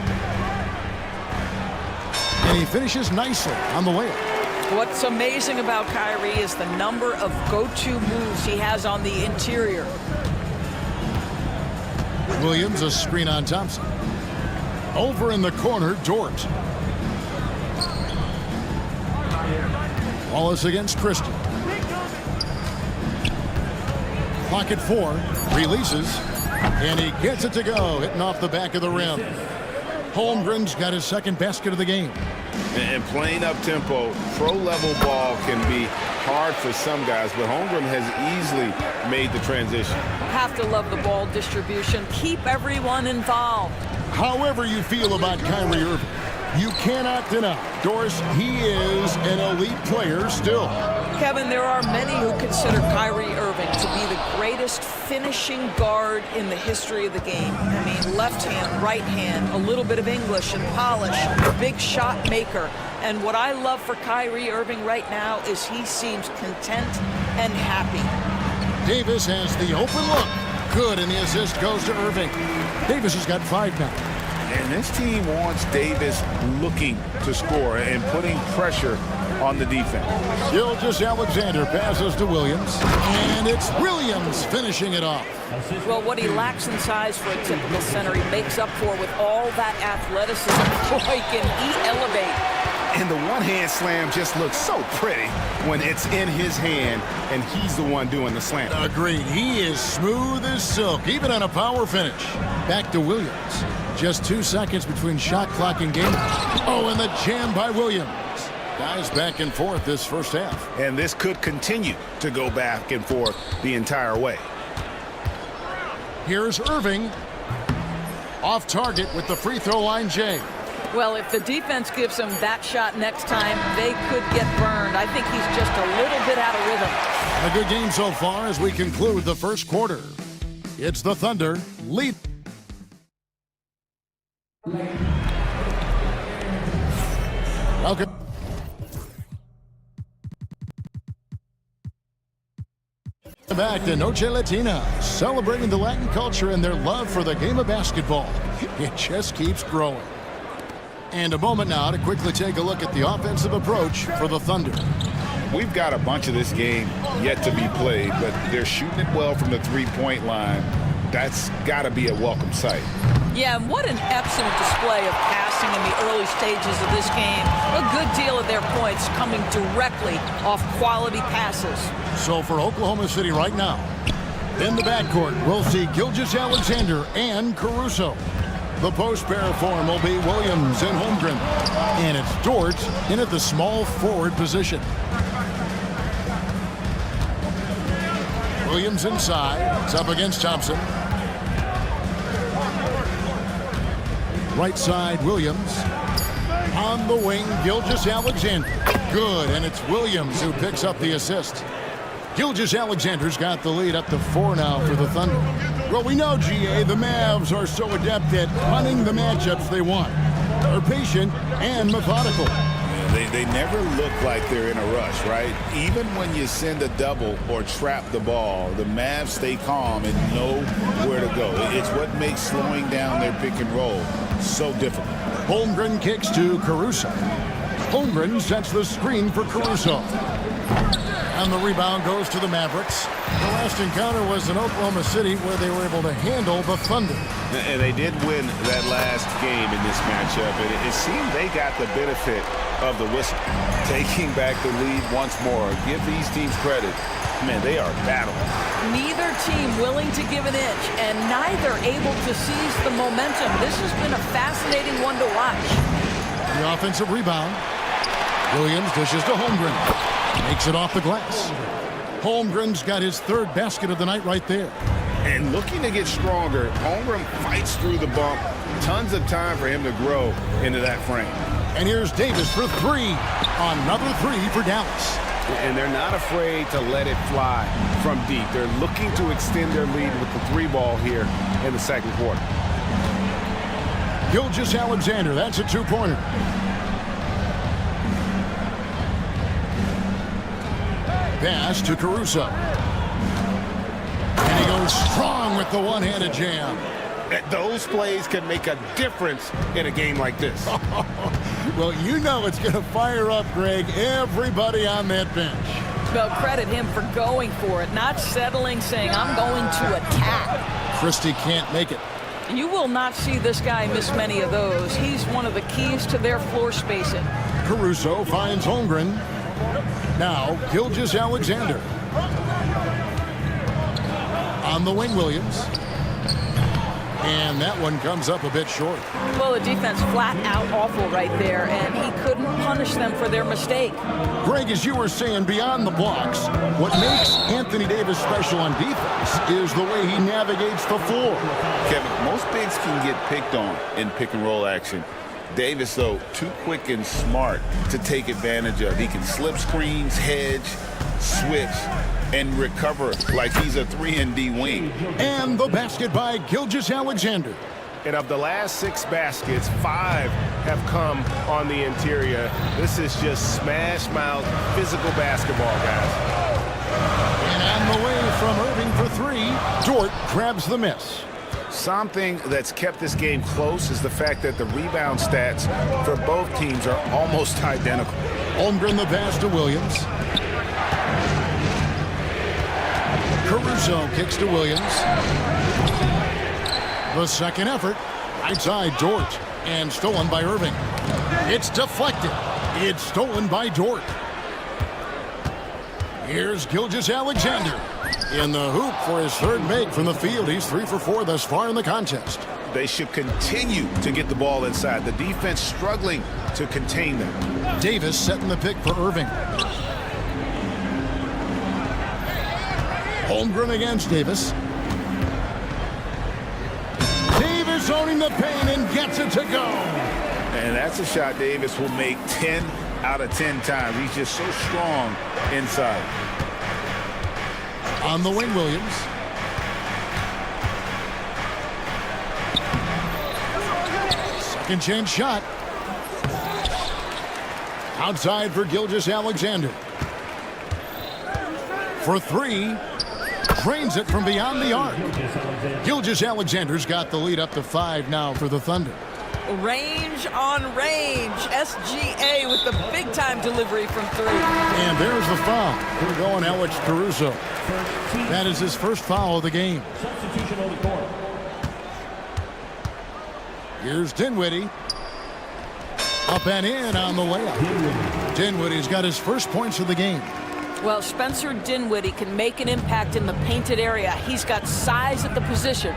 [SPEAKER 1] And he finishes nicely on the layup.
[SPEAKER 12] What's amazing about Kyrie is the number of go-to moves he has on the interior.
[SPEAKER 1] Williams, a screen on Thompson. Over in the corner, Dort. Wallace against Christie. Clock at 4. Releases. And he gets it to go, hitting off the back of the rim. Holmgren's got his second basket of the game.
[SPEAKER 9] And playing up-tempo, pro-level ball can be hard for some guys, but Holmgren has easily made the transition.
[SPEAKER 12] Have to love the ball distribution. Keep everyone involved.
[SPEAKER 1] However you feel about Kyrie Irving, you cannot deny, Doris, he is an elite player still.
[SPEAKER 12] Kevin, there are many who consider Kyrie Irving to be the greatest finishing guard in the history of the game. I mean, left hand, right hand, a little bit of English and polish, big shot maker. And what I love for Kyrie Irving right now is he seems content and happy.
[SPEAKER 1] Davis has the open look. Good, and the assist goes to Irving. Davis has got 5 now.
[SPEAKER 9] And this team wants Davis looking to score and putting pressure on the defense.
[SPEAKER 1] Gilgeous-Alexander passes to Williams, and it's Williams finishing it off.
[SPEAKER 12] Well, what he lacks in size for a typical center, he makes up for with all that athleticism. Boy, can he elevate.
[SPEAKER 9] And the one-hand slam just looks so pretty when it's in his hand and he's the one doing the slam.
[SPEAKER 1] Agreed. He is smooth as silk, even on a power finish. Back to Williams. Just 2 seconds between shot clock and game. Oh, and the jam by Williams. Guys back and forth this first half.
[SPEAKER 9] And this could continue to go back and forth the entire way.
[SPEAKER 1] Here's Irving. Off target with the free throw line, Jay.
[SPEAKER 12] Well, if the defense gives him that shot next time, they could get burned. I think he's just a little bit out of rhythm.
[SPEAKER 1] A good game so far as we conclude the first quarter. It's the Thunder lead. Welcome. Back to Noche Latina, celebrating the Latin culture and their love for the game of basketball. It just keeps growing. And a moment now to quickly take a look at the offensive approach for the Thunder.
[SPEAKER 16] We've got a bunch of this game yet to be played, but they're shooting it well from the three-point line. That's got to be a welcome sight.
[SPEAKER 12] Yeah, and what an excellent display of passing in the early stages of this game. A good deal of their points coming directly off quality passes.
[SPEAKER 1] So for Oklahoma City right now, in the backcourt, we'll see Gilgeous-Alexander and Caruso. The post pair form will be Williams and Holmgren. And it's Dort in at the small forward position. Williams inside. It's up against Thompson. Right side, Williams. On the wing, Gilgeous-Alexander. Good, and it's Williams who picks up the assist. Gilgeous-Alexander's got the lead up to 4 now for the Thunder. Well, we know, GA, the Mavs are so adept at hunting the matchups they want. They're patient and methodical.
[SPEAKER 16] They never look like they're in a rush, right? Even when you send a double or trap the ball, the Mavs stay calm and know where to go. It's what makes slowing down their pick and roll so difficult.
[SPEAKER 1] Holmgren kicks to Caruso. Holmgren sets the screen for Caruso. And the rebound goes to the Mavericks. The last encounter was in Oklahoma City where they were able to handle the Thunder.
[SPEAKER 9] And they did win that last game in this matchup. And it seemed they got the benefit of the whistle.
[SPEAKER 16] Taking back the lead once more. Give these teams credit. Man, they are battling.
[SPEAKER 12] Neither team willing to give an inch and neither able to seize the momentum. This has been a fascinating one to watch.
[SPEAKER 1] The offensive rebound. Williams dishes to Holmgren. Makes it off the glass. Holmgren's got his third basket of the night right there.
[SPEAKER 9] And looking to get stronger, Holmgren fights through the bump. Tons of time for him to grow into that frame.
[SPEAKER 1] And here's Davis for 3. Another 3 for Dallas.
[SPEAKER 9] And they're not afraid to let it fly from deep. They're looking to extend their lead with the 3-ball here in the second quarter.
[SPEAKER 1] Gilgeous-Alexander, that's a 2-pointer. Pass to Caruso. And he goes strong with the one-handed jam.
[SPEAKER 9] Those plays can make a difference in a game like this.
[SPEAKER 1] Well, you know it's going to fire up, Greg, everybody on that bench.
[SPEAKER 12] Well, credit him for going for it, not settling, saying, I'm going to attack.
[SPEAKER 1] Christie can't make it.
[SPEAKER 12] You will not see this guy miss many of those. He's one of the keys to their floor spacing.
[SPEAKER 1] Caruso finds Holmgren. Now, Gilgeous-Alexander. On the wing, Williams. And that one comes up a bit short.
[SPEAKER 12] Well, the defense flat out awful right there, and he couldn't punish them for their mistake.
[SPEAKER 1] Greg, as you were saying, beyond the blocks, what makes Anthony Davis special on defense is the way he navigates the floor.
[SPEAKER 16] Kevin, most bigs can get picked on in pick-and-roll action. Davis, though, too quick and smart to take advantage of. He can slip screens, hedge, switch, and recover like he's a 3-and-D wing.
[SPEAKER 1] And the basket by Gilgeous-Alexander.
[SPEAKER 9] And of the last 6 baskets, 5 have come on the interior. This is just smash-mouth physical basketball, guys.
[SPEAKER 1] And on the way from Irving for 3, Dort grabs the miss.
[SPEAKER 9] Something that's kept this game close is the fact that the rebound stats for both teams are almost identical.
[SPEAKER 1] Holmgren the pass to Williams. Caruso kicks to Williams. The second effort, right side Dort, and stolen by Irving. It's deflected. It's stolen by Dort. Here's Gilgeous-Alexander in the hoop for his third make from the field. He's 3 for 4 thus far in the contest.
[SPEAKER 4] They should continue to get the ball inside. The defense struggling to contain them.
[SPEAKER 1] Davis setting the pick for Irving. Holmgren against Davis. Davis owning the paint and gets it to go.
[SPEAKER 4] And that's a shot Davis will make 10 out of 10 times. He's just so strong inside.
[SPEAKER 1] On the wing, Williams. Second chance shot. Outside for Gilgeous-Alexander. For 3. Drains it from beyond the arc. Gilgeous-Alexander's got the lead up to 5 now for the Thunder.
[SPEAKER 12] Range on range. SGA with the big-time delivery from 3.
[SPEAKER 1] And there's the foul. We're going Alex Caruso. That is his first foul of the game. Here's Dinwiddie. Up and in on the layup. Dinwiddie's got his first points of the game.
[SPEAKER 12] Well, Spencer Dinwiddie can make an impact in the painted area. He's got size at the position.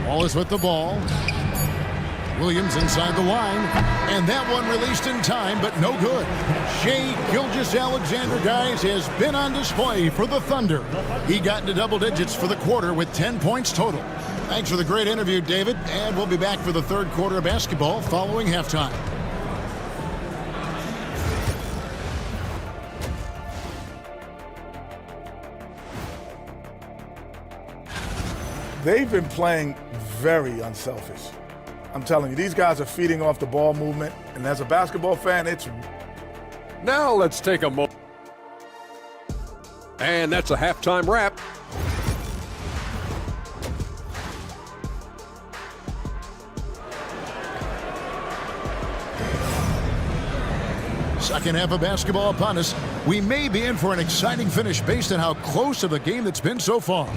[SPEAKER 1] Wallace with the ball. Williams inside the line. And that one released in time, but no good. Shai Gilgeous-Alexander, guys, has been on display for the Thunder. He got into double digits for the quarter with 10 points total. Thanks for the great interview, David. And we'll be back for the third quarter of basketball following halftime.
[SPEAKER 8] They've been playing very unselfish. I'm telling you, these guys are feeding off the ball movement, and as a basketball fan, it's...
[SPEAKER 7] Now let's take a moment. And that's a halftime wrap.
[SPEAKER 1] Second half of basketball upon us. We may be in for an exciting finish based on how close of the game that's been so far.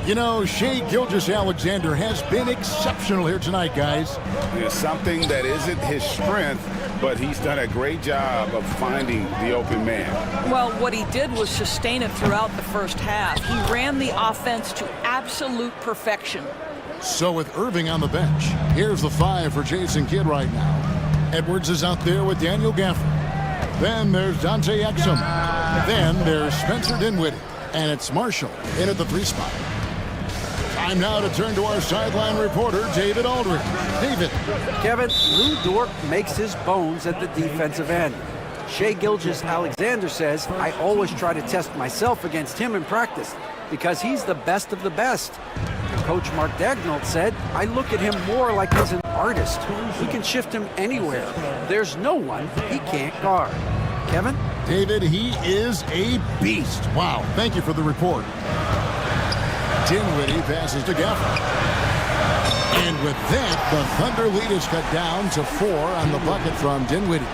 [SPEAKER 1] You know, Shai Gilgeous-Alexander has been exceptional here tonight, guys.
[SPEAKER 4] There's something that isn't his strength, but he's done a great job of finding the open man.
[SPEAKER 12] Well, what he did was sustain it throughout the first half. He ran the offense to absolute perfection.
[SPEAKER 1] So with Irving on the bench, here's the 5 for Jason Kidd right now. Edwards is out there with Daniel Gafford. Then there's Dante Exum. Then there's Spencer Dinwiddie. And it's Marshall in at the 3 spot. Time now to turn to our sideline reporter, David Aldridge. David.
[SPEAKER 5] Kevin, Lou Dort makes his bones at the defensive end. Shai Gilgeous-Alexander says, I always try to test myself against him in practice because he's the best of the best. And Coach Mark Daigneault said, I look at him more like he's an artist. He can shift him anywhere. There's no one he can't guard. Kevin?
[SPEAKER 1] David, he is a beast. Wow, thank you for the report. Dinwiddie passes to Gafford. And with that, the Thunder lead is cut down to 4 on the bucket from Dinwiddie.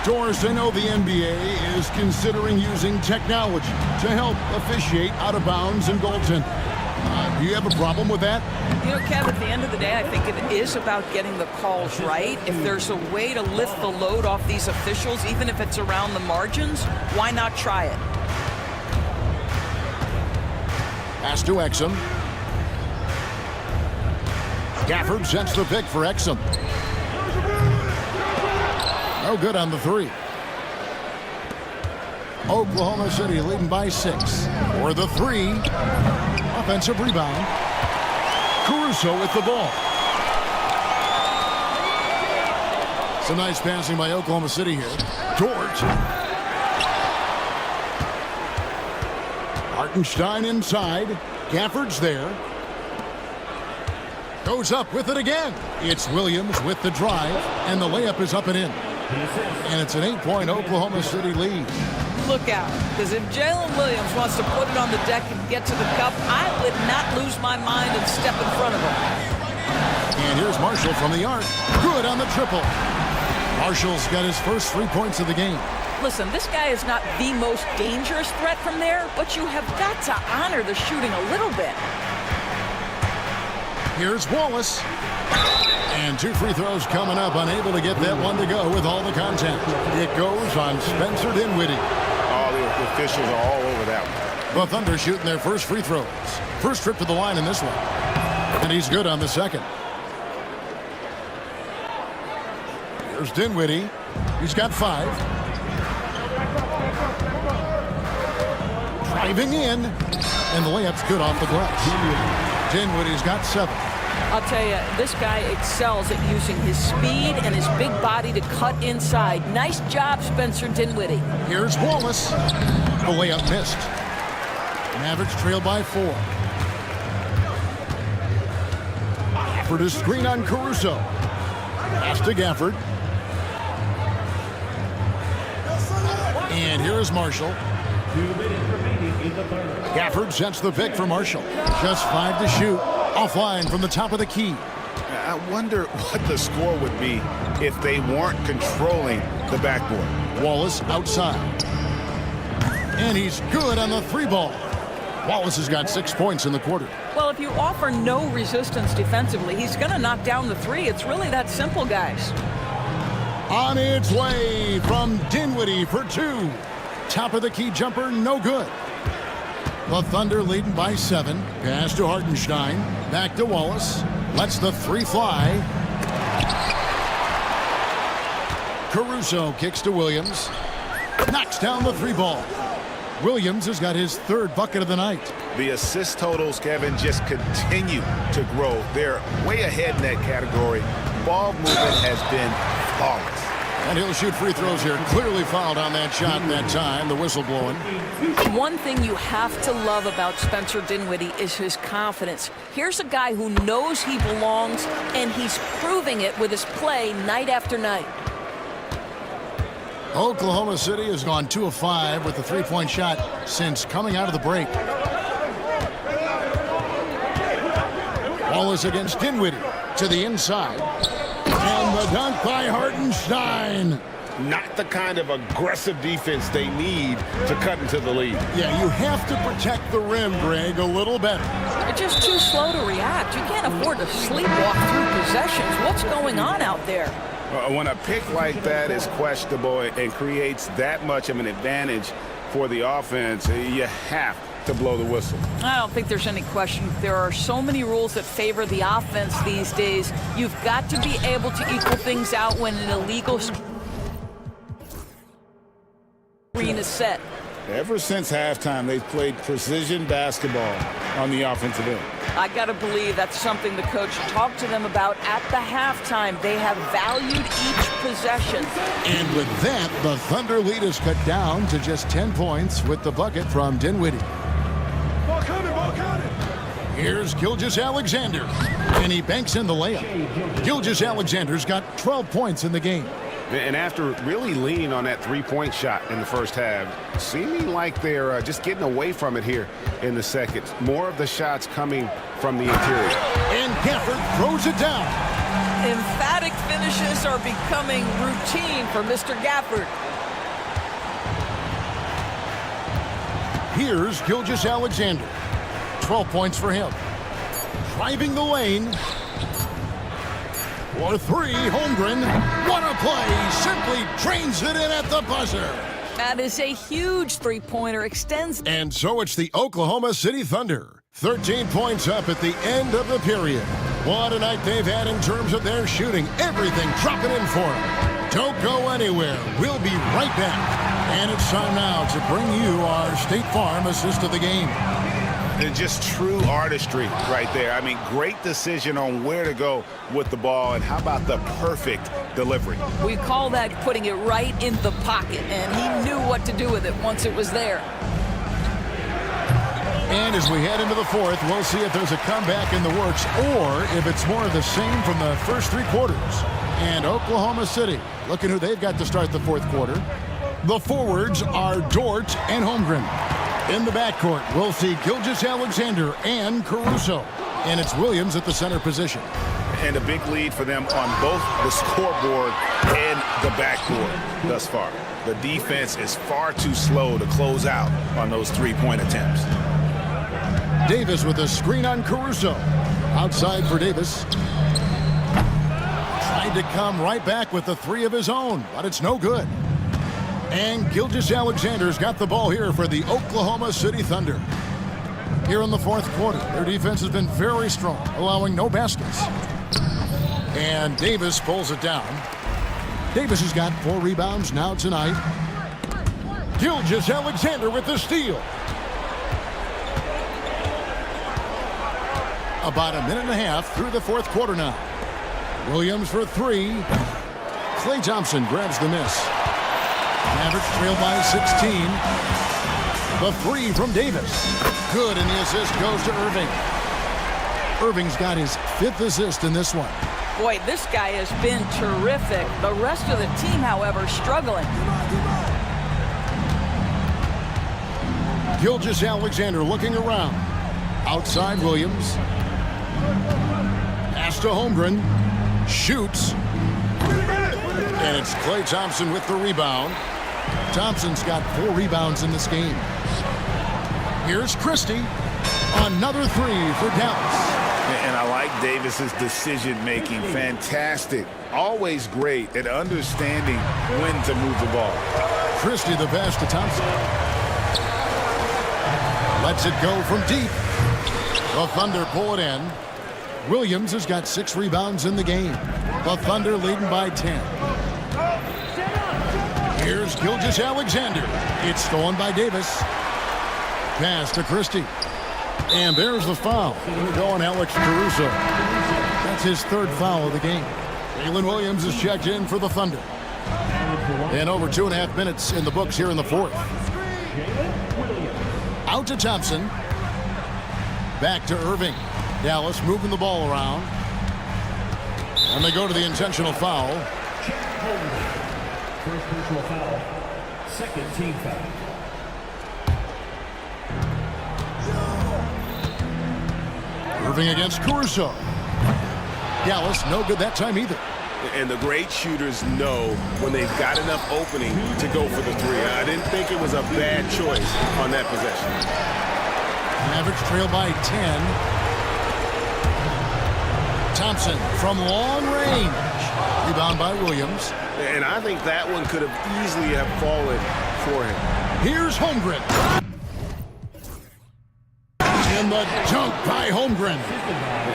[SPEAKER 1] Doris, I know the NBA is considering using technology to help officiate out of bounds and goaltending. Do you have a problem with that?
[SPEAKER 12] You know, Kev, at the end of the day, I think it is about getting the calls right. If there's a way to lift the load off these officials, even if it's around the margins, why not try it?
[SPEAKER 1] Pass to Exum. Gafford sets the pick for Exum. No good on the 3. Oklahoma City leading by 6. For the 3. Offensive rebound. Caruso with the ball. Some nice passing by Oklahoma City here. Dort. Hartenstein inside. Gafford's there. Goes up with it again. It's Williams with the drive, and the layup is up and in. And it's an 8-point Oklahoma City lead.
[SPEAKER 12] Look out, because if Jalen Williams wants to put it on the deck and get to the cup, I would not lose my mind and step in front of him.
[SPEAKER 1] And here's Marshall from the arc. Good on the triple. Marshall's got his first 3 points of the game.
[SPEAKER 12] Listen, this guy is not the most dangerous threat from there, but you have got to honor the shooting a little bit.
[SPEAKER 1] Here's Wallace. And 2 free throws coming up, unable to get that one to go with all the contact. It goes on Spencer Dinwiddie.
[SPEAKER 9] All the officials are all over that one.
[SPEAKER 1] The Thunder shooting their first free throws. First trip to the line in this one. And he's good on the second. Here's Dinwiddie. He's got 5. Driving in. And the layup's good off the glass. Dinwiddie's got 7.
[SPEAKER 12] I'll tell you, this guy excels at using his speed and his big body to cut inside. Nice job, Spencer Dinwiddie.
[SPEAKER 1] Here's Wallace. The layup missed. Mavericks trail by 4. Gafford is screen on Caruso. Pass to Gafford. And here is Marshall. Gafford sets the pick for Marshall. Just 5 to shoot. Offline from the top of the key.
[SPEAKER 9] I wonder what the score would be if they weren't controlling the backboard.
[SPEAKER 1] Wallace outside. And he's good on the 3 ball. Wallace has got 6 points in the quarter.
[SPEAKER 12] Well, if you offer no resistance defensively, he's going to knock down the 3. It's really that simple, guys.
[SPEAKER 1] On its way from Dinwiddie for 2. Top of the key jumper, no good. The Thunder leading by 7. Pass to Hartenstein. Back to Wallace. Lets the 3 fly. Caruso kicks to Williams. Knocks down the 3 ball. Williams has got his 3rd bucket of the night.
[SPEAKER 9] The assist totals, Kevin, just continue to grow. They're way ahead in that category. Ball movement has been flawless.
[SPEAKER 1] And he'll shoot free throws here. Clearly fouled on that shot that time. The whistle blowing.
[SPEAKER 12] One thing you have to love about Spencer Dinwiddie is his confidence. Here's a guy who knows he belongs, and he's proving it with his play night after night.
[SPEAKER 1] Oklahoma City has gone 2 of 5 with the 3-point shot since coming out of the break. Wallace against Dinwiddie to the inside. And the dunk by Hartenstein.
[SPEAKER 9] Not the kind of aggressive defense they need to cut into the lead.
[SPEAKER 1] Yeah, you have to protect the rim, Greg, a little better.
[SPEAKER 12] They're just too slow to react. You can't afford to sleepwalk through possessions. What's going on out there?
[SPEAKER 9] When a pick like that is questionable and creates that much of an advantage for the offense, you have to blow the whistle.
[SPEAKER 12] I don't think there's any question. There are so many rules that favor the offense these days. You've got to be able to equal things out when an illegal screen is set.
[SPEAKER 16] Ever since halftime, they've played precision basketball on the offensive end.
[SPEAKER 12] I got to believe that's something the coach talked to them about at the halftime. They have valued each possession.
[SPEAKER 1] And with that, the Thunder lead is cut down to just 10 points with the bucket from Dinwiddie. Here's Gilgeous-Alexander, and he banks in the layup. Gilgeous-Alexander's got 12 points in the game.
[SPEAKER 9] And after really leaning on that 3-point shot in the first half, seeming like they're just getting away from it here in the second. More of the shots coming from the interior.
[SPEAKER 1] And Gafford throws it down.
[SPEAKER 12] Emphatic finishes are becoming routine for Mr. Gafford.
[SPEAKER 1] Here's Gilgeous-Alexander. 12 points for him. Driving the lane. For 3, Holmgren. What a play. Simply drains it in at the buzzer.
[SPEAKER 12] That is a huge three-pointer. Extends.
[SPEAKER 1] And so it's the Oklahoma City Thunder. 13 points up at the end of the period. What a night they've had in terms of their shooting. Everything dropping in for them. Don't go anywhere. We'll be right back. And it's time now to bring you our State Farm assist of the game.
[SPEAKER 9] And just true artistry right there. I mean, great decision on where to go with the ball, and how about the perfect delivery?
[SPEAKER 12] We call that putting it right in the pocket, and he knew what to do with it once it was there.
[SPEAKER 1] And as we head into the fourth, we'll see if there's a comeback in the works or if it's more of the same from the first 3 quarters. And Oklahoma City, looking who they've got to start the fourth quarter. The forwards are Dort and Holmgren. In the backcourt, we'll see Gilgeous-Alexander and Caruso. And it's Williams at the center position.
[SPEAKER 9] And a big lead for them on both the scoreboard and the backboard thus far. The defense is far too slow to close out on those 3-point attempts.
[SPEAKER 1] Davis with a screen on Caruso. Outside for Davis. Tried to come right back with the three of his own, but it's no good. And Gilgeous-Alexander's got the ball here for the Oklahoma City Thunder. Here in the fourth quarter, their defense has been very strong, allowing no baskets. And Davis pulls it down. Davis has got 4 rebounds now tonight. Gilgeous-Alexander with the steal. About a minute and a half through the fourth quarter now. Williams for 3. Klay Thompson grabs the miss. Mavericks trail by 16. The 3 from Davis. Good, and the assist goes to Irving. Irving's got his 5th assist in this one.
[SPEAKER 12] Boy, this guy has been terrific. The rest of the team, however, struggling.
[SPEAKER 1] Gilgeous-Alexander looking around. Outside Williams. Pass to Holmgren. Shoots. And it's Klay Thompson with the rebound. Thompson's got 4 rebounds in this game. Here's Christie. Another 3 for Dallas.
[SPEAKER 16] And I like Davis's decision-making. Fantastic. Always great at understanding when to move the ball.
[SPEAKER 1] Christie the pass to Thompson. Lets it go from deep. The Thunder pull it in. Williams has got 6 rebounds in the game. The Thunder leading by 10. Here's Gilgeous-Alexander. It's stolen by Davis. Pass to Christie. And there's the foul. Going to go on Alex Caruso. That's his 3rd foul of the game. Jalen Williams is checked in for the Thunder. And over 2.5 minutes in the books here in the fourth. Out to Thompson. Back to Irving. Dallas moving the ball around. And they go to the intentional foul.
[SPEAKER 6] First personal foul. 2nd team foul.
[SPEAKER 1] Irving against Caruso. Dallas no good that time either.
[SPEAKER 9] And the great shooters know when they've got enough opening to go for the 3. I didn't think it was a bad choice on that possession.
[SPEAKER 1] Mavericks trail by 10. Thompson from long range. Rebound by Williams.
[SPEAKER 9] And I think that one could have easily have fallen for him.
[SPEAKER 1] Here's Holmgren. And the dunk by Holmgren.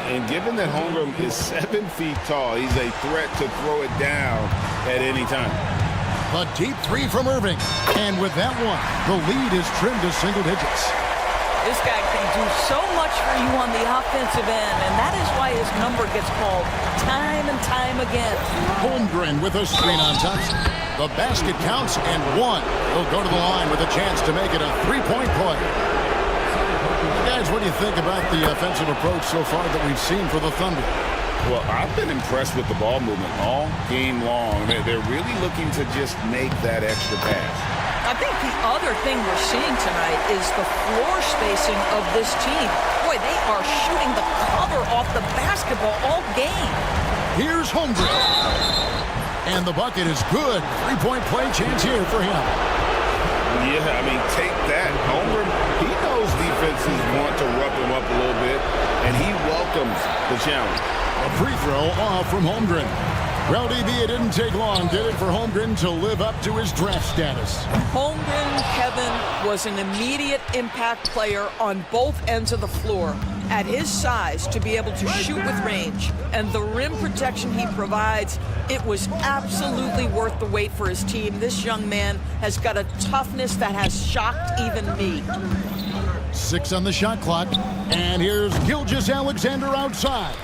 [SPEAKER 16] And given that Holmgren is 7 feet tall, he's a threat to throw it down at any time.
[SPEAKER 1] A deep 3 from Irving. And with that one, the lead is trimmed to single digits.
[SPEAKER 12] This guy can do so much for you on the offensive end, and that is why his number gets called time and time again.
[SPEAKER 1] Holmgren with a screen on Thompson. The basket counts and 1. He'll go to the line with a chance to make it a 3-point play. Guys, what do you think about the offensive approach so far that we've seen for the Thunder?
[SPEAKER 16] Well, I've been impressed with the ball movement all game long. They're really looking to just make that extra pass.
[SPEAKER 12] I think the other thing we're seeing tonight is the floor spacing of this team. Boy, they are shooting the cover off the basketball all game.
[SPEAKER 1] Here's Holmgren. And the bucket is good. 3-point play chance here for him.
[SPEAKER 16] Yeah, I mean, take that. Holmgren, he knows defenses want to rough him up a little bit, and he welcomes the challenge.
[SPEAKER 1] A free throw off from Holmgren. Well, DB, it didn't take long, did it, for Holmgren to live up to his draft status?
[SPEAKER 12] Holmgren, Kevin, was an immediate impact player on both ends of the floor. At his size, to be able to shoot with range and the rim protection he provides, it was absolutely worth the wait for his team. This young man has got a toughness that has shocked even me.
[SPEAKER 1] 6 on the shot clock, and here's Gilgeous-Alexander outside.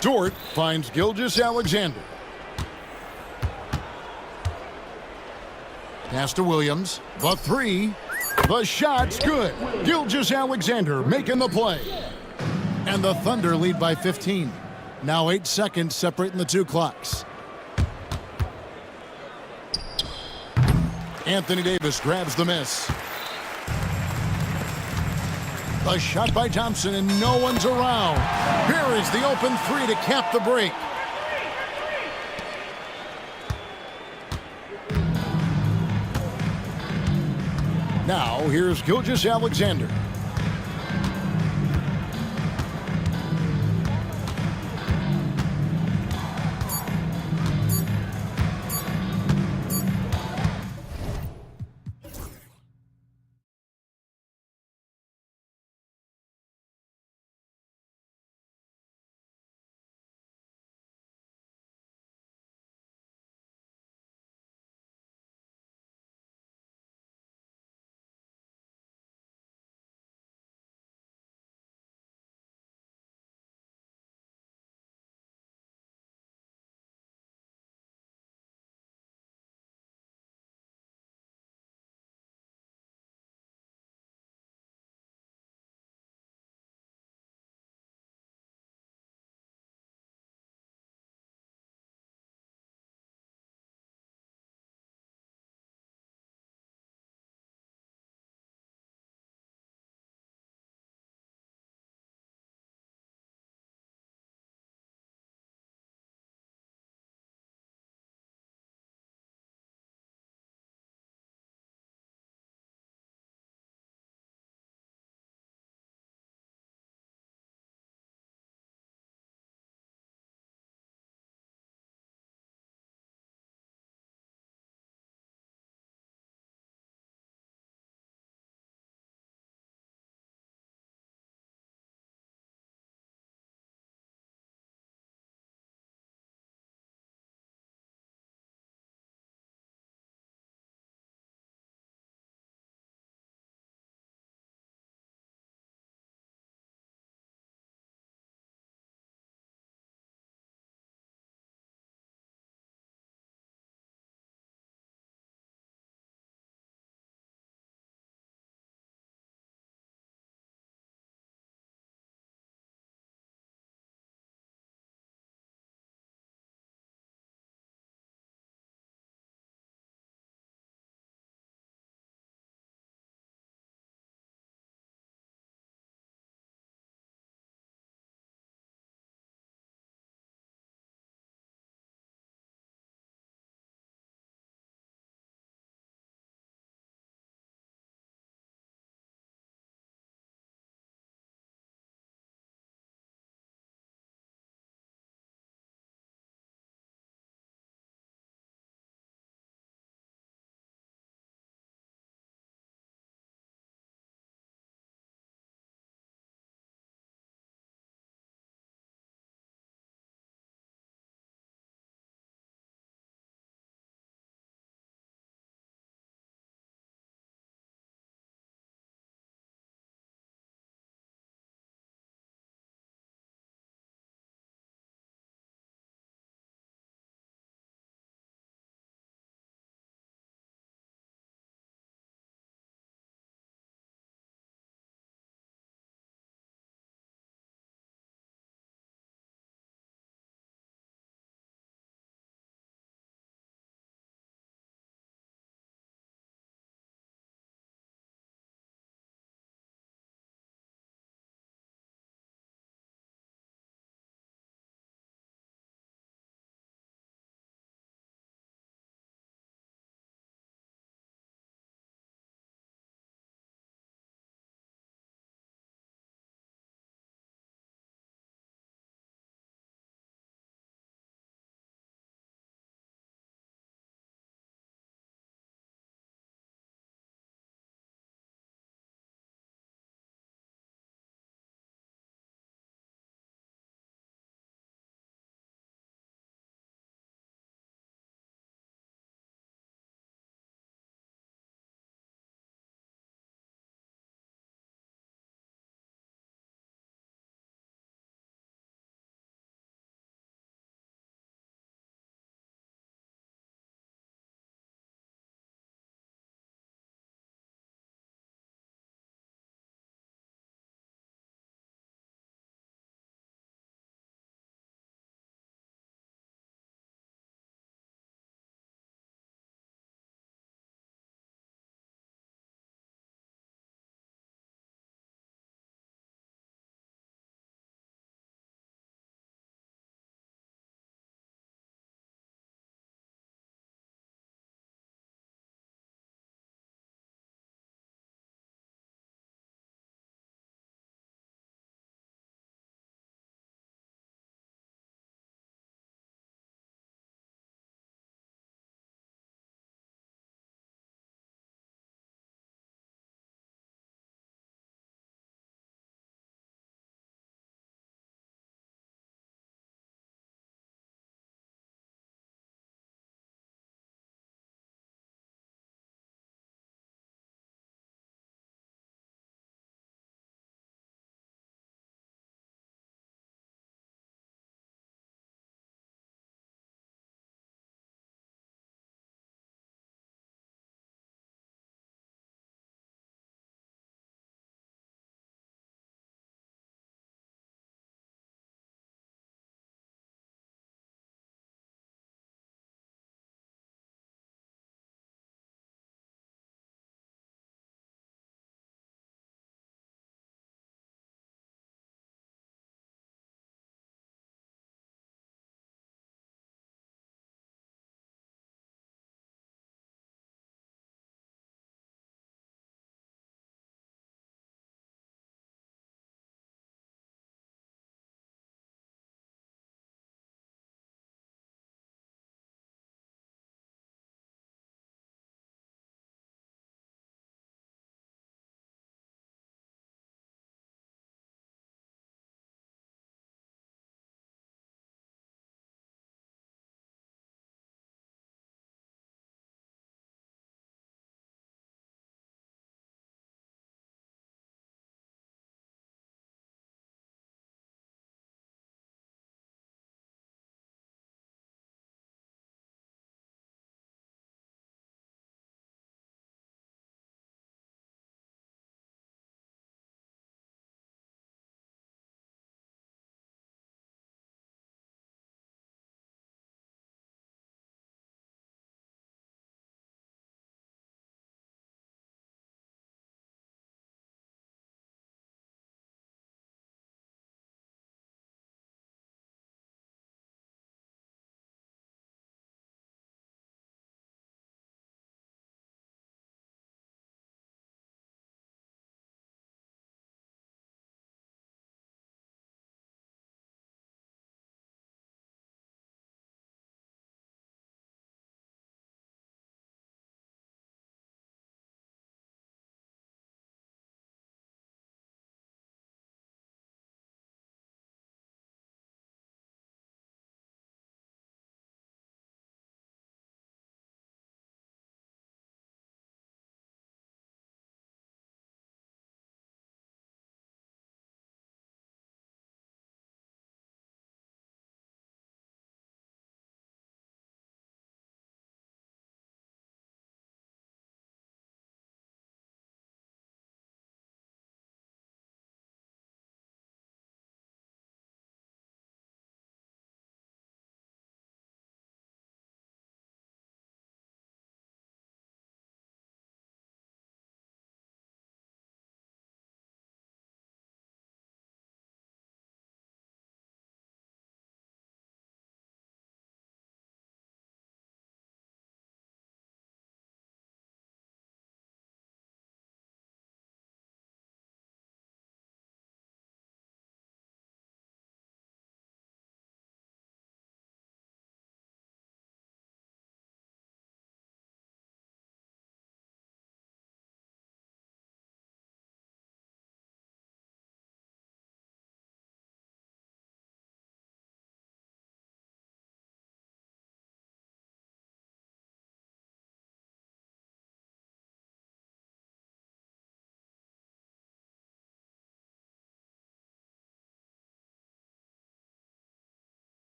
[SPEAKER 1] Dort finds Gilgeous-Alexander. Pass to Williams. The 3. The shot's good. Gilgeous-Alexander making the play. And the Thunder lead by 15. Now 8 seconds separating the 2 clocks. Anthony Davis grabs the miss. A shot by Thompson, and no one's around. Here is the open 3 to cap the break. Now, here's Gilgeous-Alexander.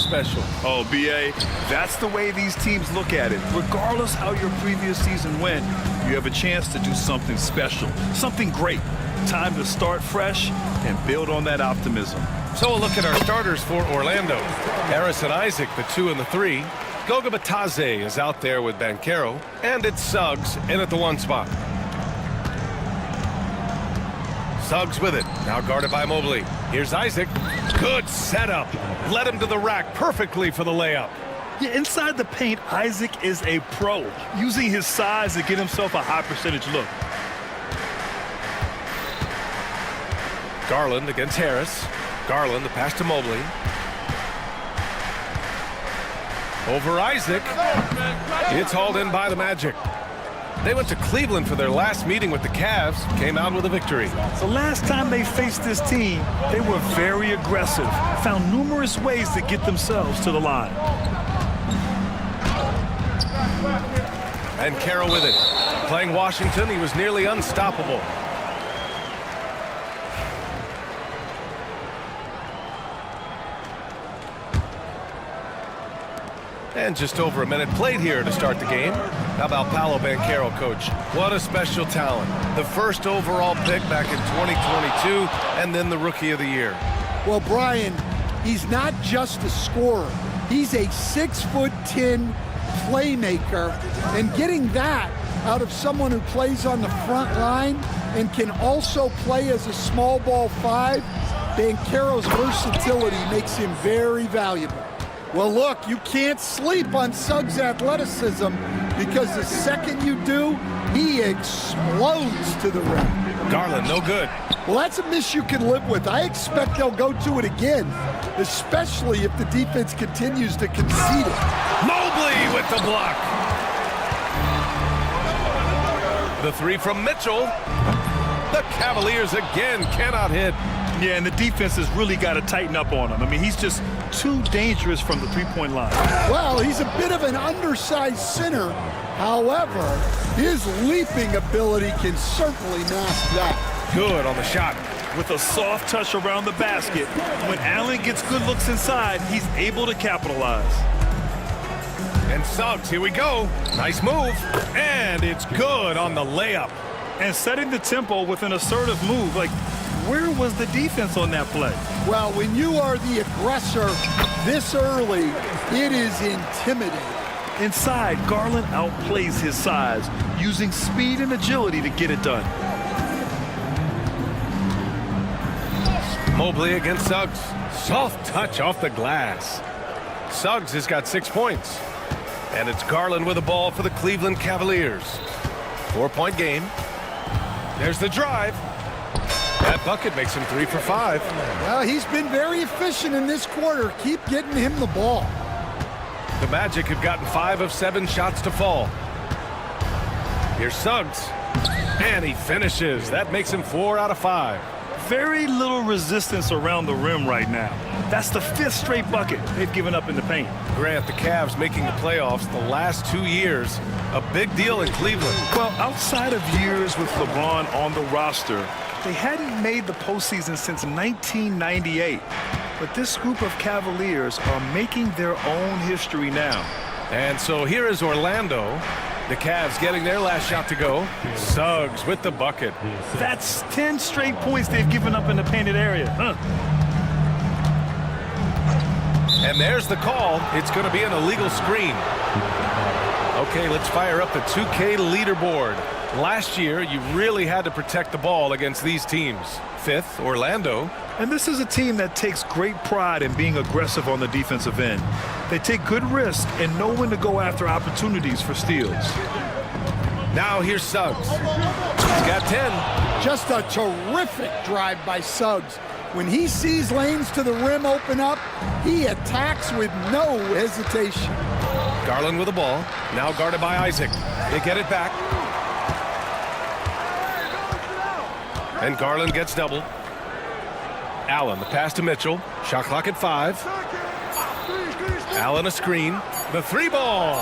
[SPEAKER 10] special.
[SPEAKER 11] Oh, B.A., that's the way these teams look at it. Regardless how your previous season went, you have a chance to do something special, something great. Time to start fresh and build on that optimism.
[SPEAKER 10] So a look at our starters for Orlando. Harris and Isaac, the 2 and the 3. Goga Batadze is out there with Banchero, and it's Suggs in at the 1 spot. Suggs with it, now guarded by Mobley. Here's Isaac. Good setup. Led him to the rack perfectly for the layup.
[SPEAKER 11] Yeah, inside the paint, Isaac is a pro, using his size to get himself a high percentage look.
[SPEAKER 10] Garland against Harris. Garland, the pass to Mobley. Over Isaac. It's hauled in by the Magic. They went to Cleveland for their last meeting with the Cavs, came out with a victory.
[SPEAKER 11] The last time they faced this team, they were very aggressive, found numerous ways to get themselves to the line.
[SPEAKER 10] And Carroll with it. Playing Washington, he was nearly unstoppable. And just over a minute played here to start the game. How about Paolo Banchero, coach? What a special talent. The first overall pick back in 2022, and then the Rookie of the Year.
[SPEAKER 14] Well, Brian, he's not just a scorer. He's a 6'10" playmaker, and getting that out of someone who plays on the front line and can also play as a small ball 5, Banchero's versatility makes him very valuable. Well, look, you can't sleep on Suggs' athleticism because the second you do, he explodes to the rim.
[SPEAKER 10] Garland, no good.
[SPEAKER 14] Well, that's a miss you can live with. I expect they'll go to it again, especially if the defense continues to concede it.
[SPEAKER 10] Mobley with the block. The 3 from Mitchell. The Cavaliers again cannot hit.
[SPEAKER 11] Yeah, and the defense has really got to tighten up on him. I mean, he's just too dangerous from the three-point line.
[SPEAKER 14] Well, he's a bit of an undersized center. However, his leaping ability can certainly mask that.
[SPEAKER 10] Good on the shot.
[SPEAKER 11] With a soft touch around the basket, when Allen gets good looks inside, he's able to capitalize.
[SPEAKER 10] And Suggs, here we go. Nice move. And it's good on the layup.
[SPEAKER 11] And setting the tempo with an assertive move. Like, where was the defense on that play?
[SPEAKER 14] Well, when you are the aggressor this early, it is intimidating.
[SPEAKER 11] Inside, Garland outplays his size, using speed and agility to get it done.
[SPEAKER 10] Mobley against Suggs. Soft touch off the glass. Suggs has got 6 points. And it's Garland with the ball for the Cleveland Cavaliers. 4-point game. There's the drive. That bucket makes him 3 for 5.
[SPEAKER 14] Well, he's been very efficient in this quarter. Keep getting him the ball.
[SPEAKER 10] The Magic have gotten 5 of 7 shots to fall. Here's Suggs. And he finishes. That makes him 4 out of 5.
[SPEAKER 11] Very little resistance around the rim right now. That's the 5th straight bucket they've given up in the paint.
[SPEAKER 10] Grant, the Cavs making the playoffs the last 2 years. A big deal in Cleveland.
[SPEAKER 11] Well, outside of years with LeBron on the roster, they hadn't made the postseason since 1998. But this group of Cavaliers are making their own history now.
[SPEAKER 10] And so here is Orlando. The Cavs getting their last shot to go. Suggs with the bucket.
[SPEAKER 11] That's 10 straight points they've given up in the painted area.
[SPEAKER 10] And there's the call. It's going to be an illegal screen. Okay, let's fire up the 2K leaderboard. Last year, you really had to protect the ball against these teams. 5th, Orlando.
[SPEAKER 11] And this is a team that takes great pride in being aggressive on the defensive end. They take good risk and know when to go after opportunities for steals.
[SPEAKER 10] Now here's Suggs. He's got 10.
[SPEAKER 14] Just a terrific drive by Suggs. When he sees lanes to the rim open up, he attacks with no hesitation.
[SPEAKER 10] Garland with the ball. Now guarded by Isaac. They get it back. And Garland gets doubled. Allen, the pass to Mitchell. Shot clock at 5. Allen a screen. The 3-ball.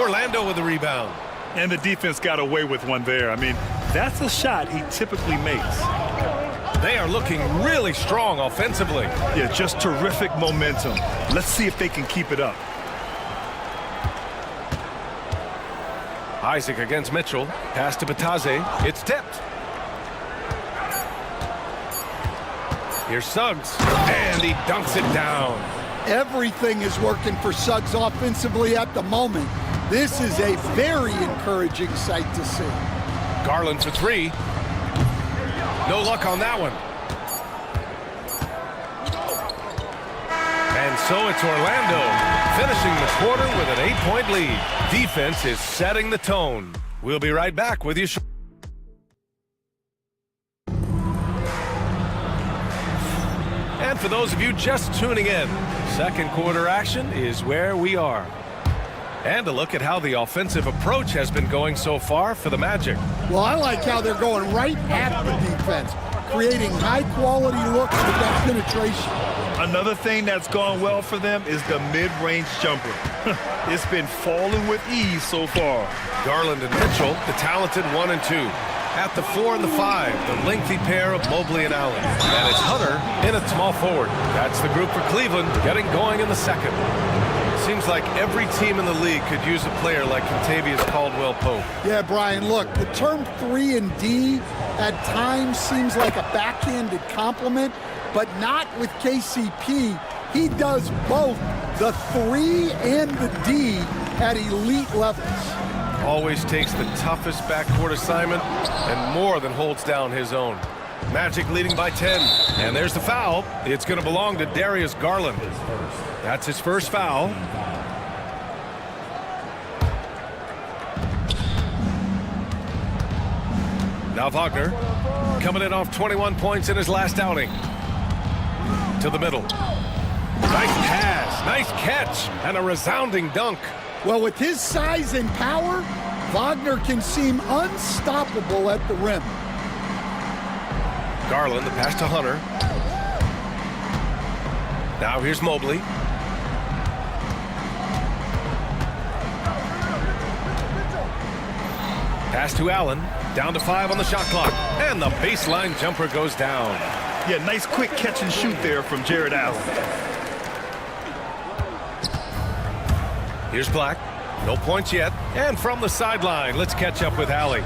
[SPEAKER 10] Orlando with the rebound.
[SPEAKER 11] And the defense got away with one there. I mean, that's a shot he typically makes.
[SPEAKER 10] They are looking really strong offensively.
[SPEAKER 11] Yeah, just terrific momentum. Let's see if they can keep it up.
[SPEAKER 10] Isaac against Mitchell. Pass to Bataze. It's tipped. Here's Suggs. And he dunks it down.
[SPEAKER 14] Everything is working for Suggs offensively at the moment. This is a very encouraging sight to see.
[SPEAKER 10] Garland for three. No luck on that one. And so it's Orlando finishing the quarter with an 8-point lead. Defense is setting the tone. We'll be right back with you. And for those of you just tuning in, second quarter action is where we are. And a look at how the offensive approach has been going so far for the Magic.
[SPEAKER 14] Well, I like how they're going right at the defense, creating high-quality looks with that penetration.
[SPEAKER 11] Another thing that's gone well for them is the mid-range jumper. It's been falling with ease so far.
[SPEAKER 10] Garland and Mitchell, the talented 1 and 2. At the 4 and the 5, the lengthy pair of Mobley and Allen. And it's Hunter in at small forward. That's the group for Cleveland getting going in the second. Seems like every team in the league could use a player like Kentavious Caldwell-Pope.
[SPEAKER 14] Yeah, Brian, look, the term 3 and D at times seems like a backhanded compliment, but not with KCP. He does both the 3 and the D at elite levels.
[SPEAKER 10] Always takes the toughest backcourt assignment and more than holds down his own. Magic leading by 10. And there's the foul. It's going to belong to Darius Garland. That's his first foul. Now Wagner coming in off 21 points in his last outing. To the middle. Nice pass, nice catch, and a resounding dunk.
[SPEAKER 14] Well, with his size and power, Wagner can seem unstoppable at the rim.
[SPEAKER 10] Garland, the pass to Hunter. Now here's Mobley. Pass to Allen. Down to 5 on the shot clock. And the baseline jumper goes down.
[SPEAKER 11] Yeah, nice quick catch and shoot there from Jared Allen.
[SPEAKER 10] Here's Black. No points yet. And from the sideline, let's catch up with Allie.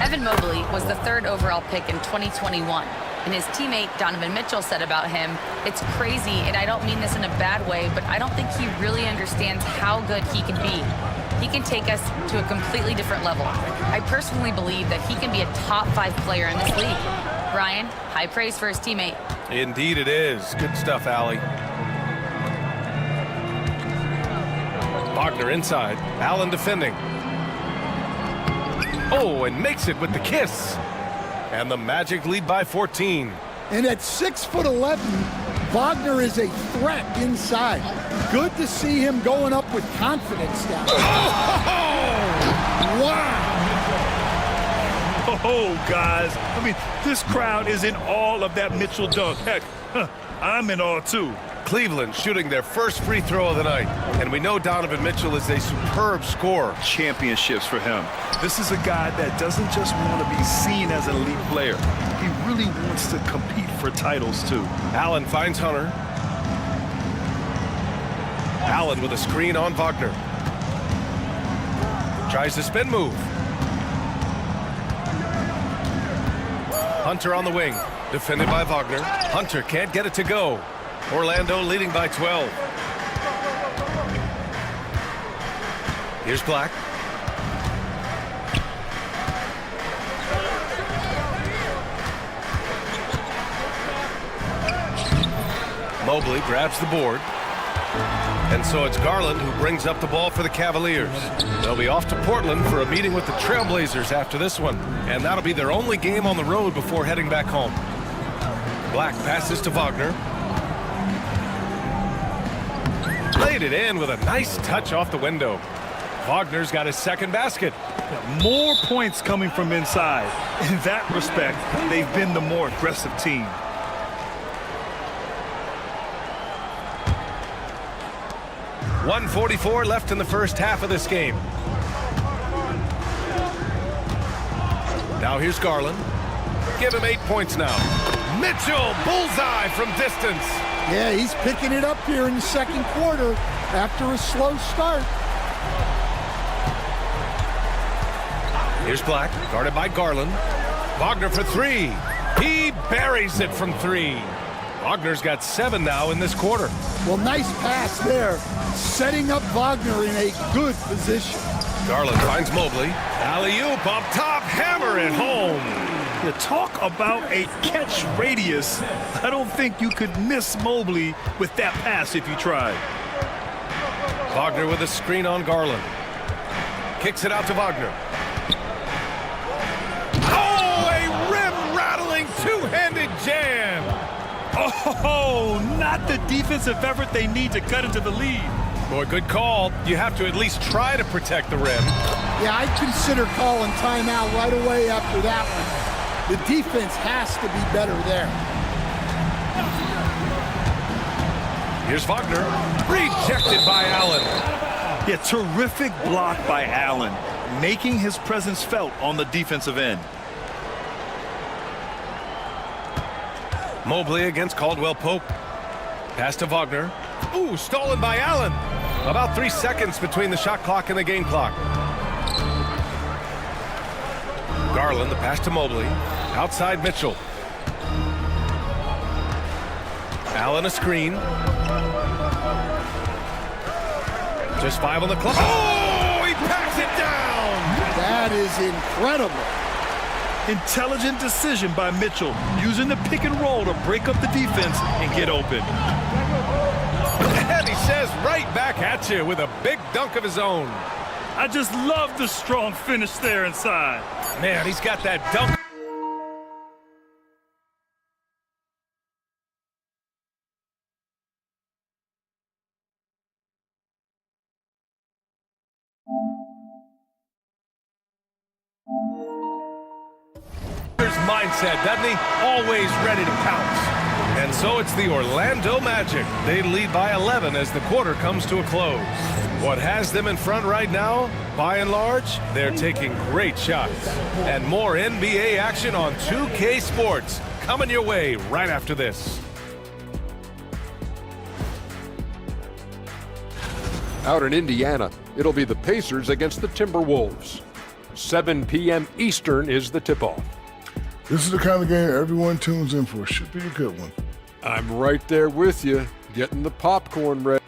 [SPEAKER 13] Evan Mobley was the 3rd overall pick in 2021. And his teammate Donovan Mitchell said about him, "It's crazy, and I don't mean this in a bad way, but I don't think he really understands how good he can be. He can take us to a completely different level. I personally believe that he can be a top 5 player in this league." Ryan, high praise for his teammate.
[SPEAKER 10] Indeed it is. Good stuff, Allie. Wagner inside. Allen defending. Oh, and makes it with the kiss. And the Magic lead by 14.
[SPEAKER 14] And at 6'11", Wagner is a threat inside. Good to see him going up with confidence now. Wow!
[SPEAKER 11] Oh, guys. I mean, this crowd is in awe of that Mitchell dunk. Heck, I'm in awe, too.
[SPEAKER 10] Cleveland shooting their first free throw of the night. And we know Donovan Mitchell is a superb scorer.
[SPEAKER 11] Championships for him. This is a guy that doesn't just want to be seen as an elite player. He really wants to compete for titles, too.
[SPEAKER 10] Allen finds Hunter. Allen with a screen on Wagner. Tries the spin move. Hunter on the wing. Defended by Wagner. Hunter can't get it to go. Orlando leading by 12. Here's Black. Mobley grabs the board. And so it's Garland who brings up the ball for the Cavaliers. They'll be off to Portland for a meeting with the Trailblazers after this one. And that'll be their only game on the road before heading back home. Black passes to Wagner. Laid it in with a nice touch off the window. Wagner's got his second basket.
[SPEAKER 11] More points coming from inside. In that respect, they've been the more aggressive team.
[SPEAKER 10] .144 left in the first half of this game. Now here's Garland. Give him 8 points now. Mitchell, bullseye from distance.
[SPEAKER 14] Yeah, he's picking it up here in the second quarter after a slow start.
[SPEAKER 10] Here's Black, guarded by Garland. Wagner for three. He buries it from three. Wagner's got 7 now in this quarter.
[SPEAKER 14] Well, nice pass there, setting up Wagner in a good position.
[SPEAKER 10] Garland finds Mobley. Alley-oop up top, hammer it home.
[SPEAKER 11] You talk about a catch radius. I don't think you could miss Mobley with that pass if you tried.
[SPEAKER 10] Wagner with a screen on Garland. Kicks it out to Wagner. Oh, a rim-rattling two-handed jam.
[SPEAKER 11] Oh, not the defensive effort they need to cut into the lead.
[SPEAKER 10] Boy, good call. You have to at least try to protect the rim.
[SPEAKER 14] Yeah, I'd consider calling timeout right away after that one. The defense has to be better there.
[SPEAKER 10] Here's Wagner. Rejected by Allen.
[SPEAKER 11] Yeah, terrific block by Allen, making his presence felt on the defensive end.
[SPEAKER 10] Mobley against Caldwell Pope. Pass to Wagner. Ooh, stolen by Allen. About 3 seconds between the shot clock and the game clock. Garland, the pass to Mobley. Outside Mitchell. Allen a screen. Just 5 on the clock. Oh, he packs it down.
[SPEAKER 14] That is incredible.
[SPEAKER 11] Intelligent decision by Mitchell, using the pick and roll to break up the defense and get open.
[SPEAKER 10] And he says right back at you with a big dunk of his own.
[SPEAKER 11] I just love the strong finish there inside.
[SPEAKER 10] Man, he's got that dunk. Mindset, doesn't he? Always ready to pounce. And so it's the Orlando Magic. They lead by 11 as the quarter comes to a close. What has them in front right now? By and large, they're taking great shots. And more NBA action on 2K Sports coming your way right after this.
[SPEAKER 7] Out in Indiana, it'll be the Pacers against the Timberwolves. 7 p.m. Eastern is the tip-off.
[SPEAKER 8] This is the kind of game everyone tunes in for. Should be a good one.
[SPEAKER 7] I'm right there with you, getting the popcorn ready.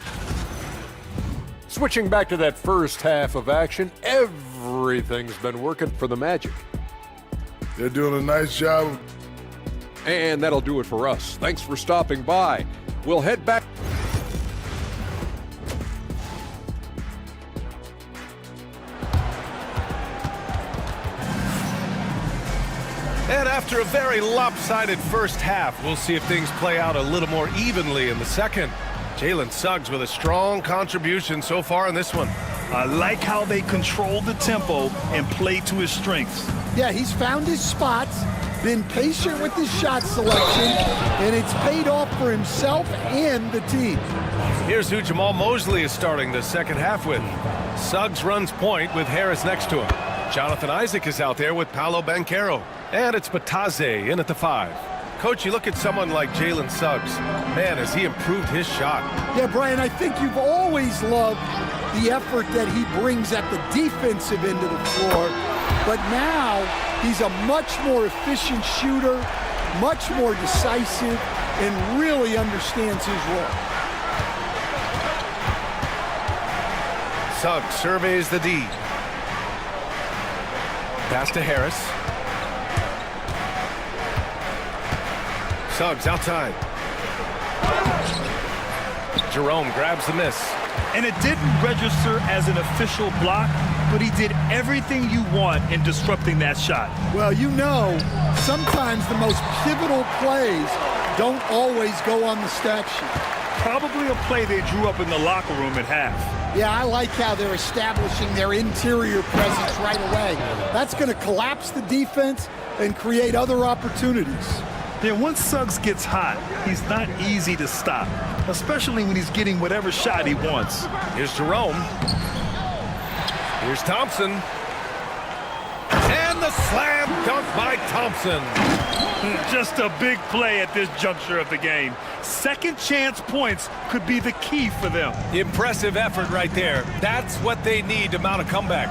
[SPEAKER 7] Switching back to that first half of action, everything's been working for the Magic.
[SPEAKER 8] They're doing a nice job.
[SPEAKER 7] And that'll do it for us. Thanks for stopping by. We'll head back.
[SPEAKER 10] And after a very lopsided first half, we'll see if things play out a little more evenly in the second. Jalen Suggs with a strong contribution so far in this one.
[SPEAKER 11] I like how they control the tempo and play to his strengths.
[SPEAKER 14] Yeah, he's found his spots, been patient with his shot selection, and it's paid off for himself and the team.
[SPEAKER 10] Here's who Jamal Mosley is starting the second half with. Suggs runs point with Harris next to him. Jonathan Isaac is out there with Paolo Banchero. And it's Bataze in at the 5. Coach, you look at someone like Jalen Suggs. Man, has he improved his shot.
[SPEAKER 14] Yeah, Brian, I think you've always loved the effort that he brings at the defensive end of the floor. But now he's a much more efficient shooter, much more decisive, and really understands his role.
[SPEAKER 10] Suggs surveys the D. Pass to Harris. Suggs outside. Jerome grabs the miss.
[SPEAKER 11] And it didn't register as an official block, but he did everything you want in disrupting that shot.
[SPEAKER 14] Well, you know, sometimes the most pivotal plays don't always go on the stat sheet.
[SPEAKER 11] Probably a play they drew up in the locker room at half.
[SPEAKER 14] Yeah, I like how they're establishing their interior presence right away. That's going to collapse the defense and create other opportunities.
[SPEAKER 11] Then once Suggs gets hot, he's not easy to stop, especially when he's getting whatever shot he wants.
[SPEAKER 10] Here's Jerome. Here's Thompson. And the slam dunk by Thompson.
[SPEAKER 11] Just a big play at this juncture of the game. Second chance points could be the key for them.
[SPEAKER 10] Impressive effort right there. That's what they need to mount a comeback.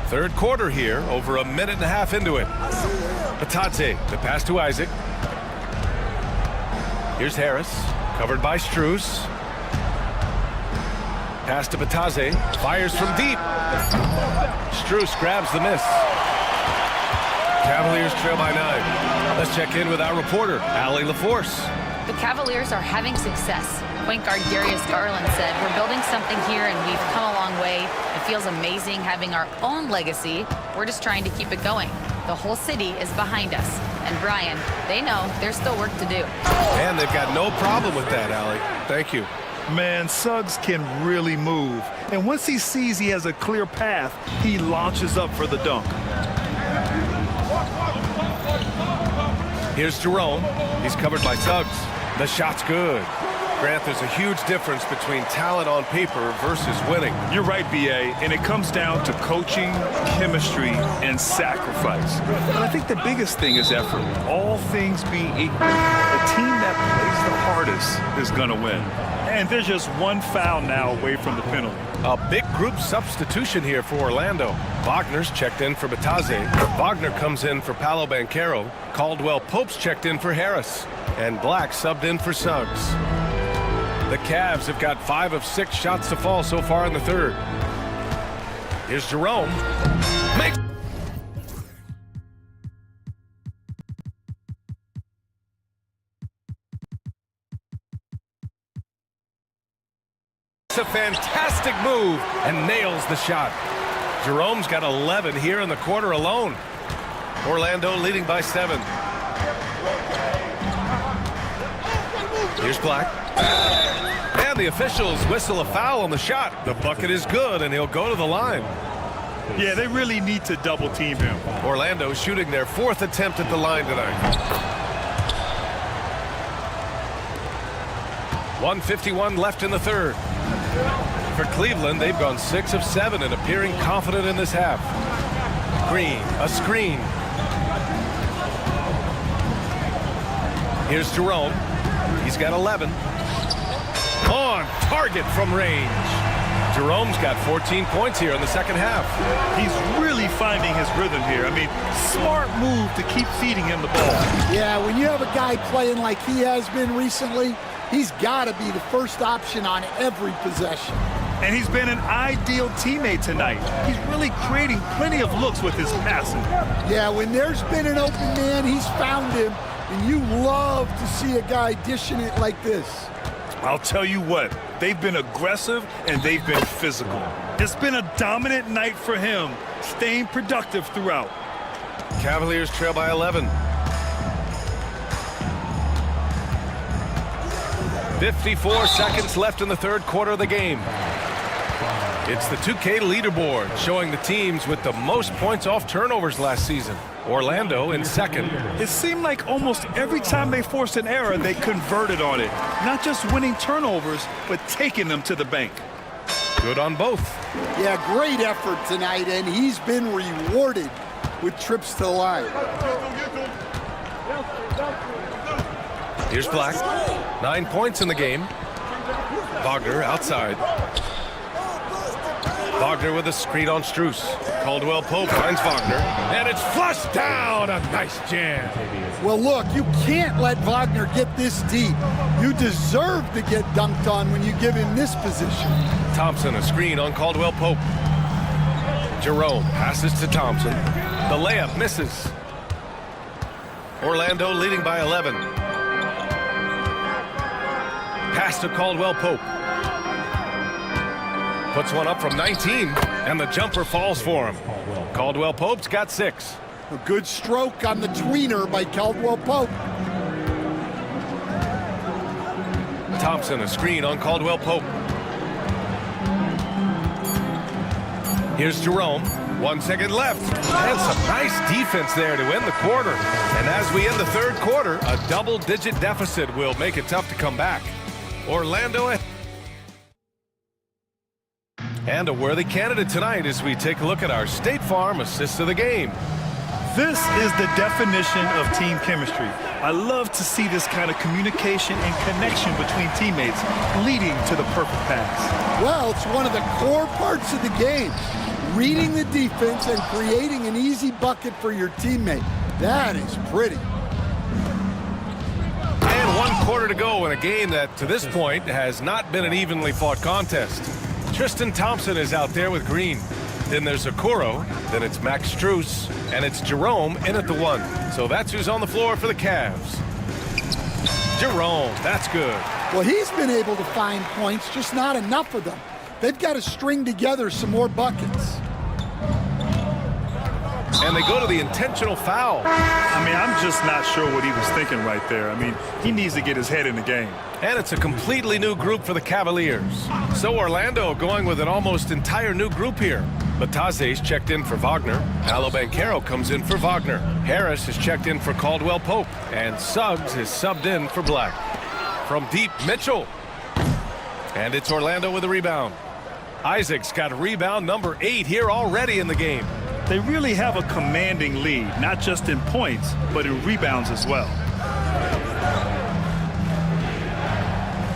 [SPEAKER 10] Third quarter here, over a minute and a half into it. Batadze, the pass to Isaac. Here's Harris, covered by Strus. Pass to Batadze, fires from deep. Strus grabs the miss. Cavaliers trail by 9. Let's check in with our reporter, Allie LaForce.
[SPEAKER 13] The Cavaliers are having success. Point guard Darius Garland said, "We're building something here and we've come a long way. It feels amazing having our own legacy. We're just trying to keep it going. The whole city is behind us." And Brian, they know there's still work to do.
[SPEAKER 10] And they've got no problem with that, Allie. Thank you.
[SPEAKER 11] Man, Suggs can really move. And once he sees he has a clear path, he launches up for the dunk.
[SPEAKER 10] Here's Jerome. He's covered by Suggs. The shot's good. Grant, there's a huge difference between talent on paper versus winning.
[SPEAKER 11] You're right, B.A., and it comes down to coaching, chemistry, and sacrifice. But I think the biggest thing is effort. All things being equal, the team that plays the hardest is going to win. And there's just one foul now away from the penalty.
[SPEAKER 10] A big group substitution here for Orlando. Wagner's checked in for Batadze. Wagner comes in for Paolo Banchero. Caldwell Pope's checked in for Harris. And Black subbed in for Suggs. The Cavs have got 5 of 6 shots to fall so far in the third. Here's Jerome. Makes a fantastic move and nails the shot. Jerome's got 11 here in the quarter alone. Orlando leading by 7. Here's Black. And the officials whistle a foul on the shot. The bucket is good, and he'll go to the line.
[SPEAKER 11] Yeah, they really need to double team him.
[SPEAKER 10] Orlando shooting their 4th attempt at the line tonight. 1:51 left in the third. For Cleveland, they've gone 6 of 7 and appearing confident in this half. Green, a screen. Here's Jerome. He's got 11. On target from range. Jerome's got 14 points here in the second half.
[SPEAKER 11] He's really finding his rhythm here. I mean, smart move to keep feeding him the ball.
[SPEAKER 14] Yeah, when you have a guy playing like he has been recently, he's got to be the first option on every possession.
[SPEAKER 11] And he's been an ideal teammate tonight. He's really creating plenty of looks with his passing.
[SPEAKER 14] Yeah, when there's been an open man, he's found him. And you love to see a guy dishing it like this.
[SPEAKER 11] I'll tell you what, they've been aggressive and they've been physical. It's been a dominant night for him, staying productive throughout.
[SPEAKER 10] Cavaliers trail by 11. 54 seconds left in the third quarter of the game. It's the 2K leaderboard showing the teams with the most points off turnovers last season. Orlando in second.
[SPEAKER 11] It seemed like almost every time they forced an error, they converted on it. Not just winning turnovers, but taking them to the bank.
[SPEAKER 10] Good on both.
[SPEAKER 14] Yeah, great effort tonight, and he's been rewarded with trips to the line.
[SPEAKER 10] Here's Black. 9 points in the game. Wagner outside. Wagner with a screen on Strus. Caldwell Pope finds Wagner. And it's flushed down. A nice jam.
[SPEAKER 14] Well, look, you can't let Wagner get this deep. You deserve to get dunked on when you give him this position.
[SPEAKER 10] Thompson, a screen on Caldwell Pope. Jerome passes to Thompson. The layup misses. Orlando leading by 11. Pass to Caldwell Pope. Puts one up from 19, and the jumper falls for him. Caldwell Pope's got 6.
[SPEAKER 14] A good stroke on the tweener by Caldwell Pope.
[SPEAKER 10] Thompson, a screen on Caldwell Pope. Here's Jerome. 1 second left. And some nice defense there to end the quarter. And as we end the third quarter, a double-digit deficit will make it tough to come back. Orlando ahead. And a worthy candidate tonight as we take a look at our State Farm assist of the game.
[SPEAKER 11] This is the definition of team chemistry. I love to see this kind of communication and connection between teammates leading to the perfect pass.
[SPEAKER 14] Well, it's one of the core parts of the game. Reading the defense and creating an easy bucket for your teammate. That is pretty.
[SPEAKER 10] And 1 quarter to go in a game that, to this point, has not been an evenly fought contest. Tristan Thompson is out there with Green. Then there's Okoro, then it's Max Strus, and it's Jerome in at the 1. So that's who's on the floor for the Cavs. Jerome, that's good.
[SPEAKER 14] Well, he's been able to find points, just not enough of them. They've got to string together some more buckets.
[SPEAKER 10] And they go to the intentional foul.
[SPEAKER 11] I mean, I'm just not sure what he was thinking right there. I mean, he needs to get his head in the game.
[SPEAKER 10] And it's a completely new group for the Cavaliers. So Orlando going with an almost entire new group here. Bataze's checked in for Wagner. Alo Banchero comes in for Wagner. Harris is checked in for Caldwell Pope. And Suggs is subbed in for Black. From deep, Mitchell. And it's Orlando with a rebound. Isaac's got rebound number 8 here already in the game.
[SPEAKER 11] They really have a commanding lead, not just in points, but in rebounds as well.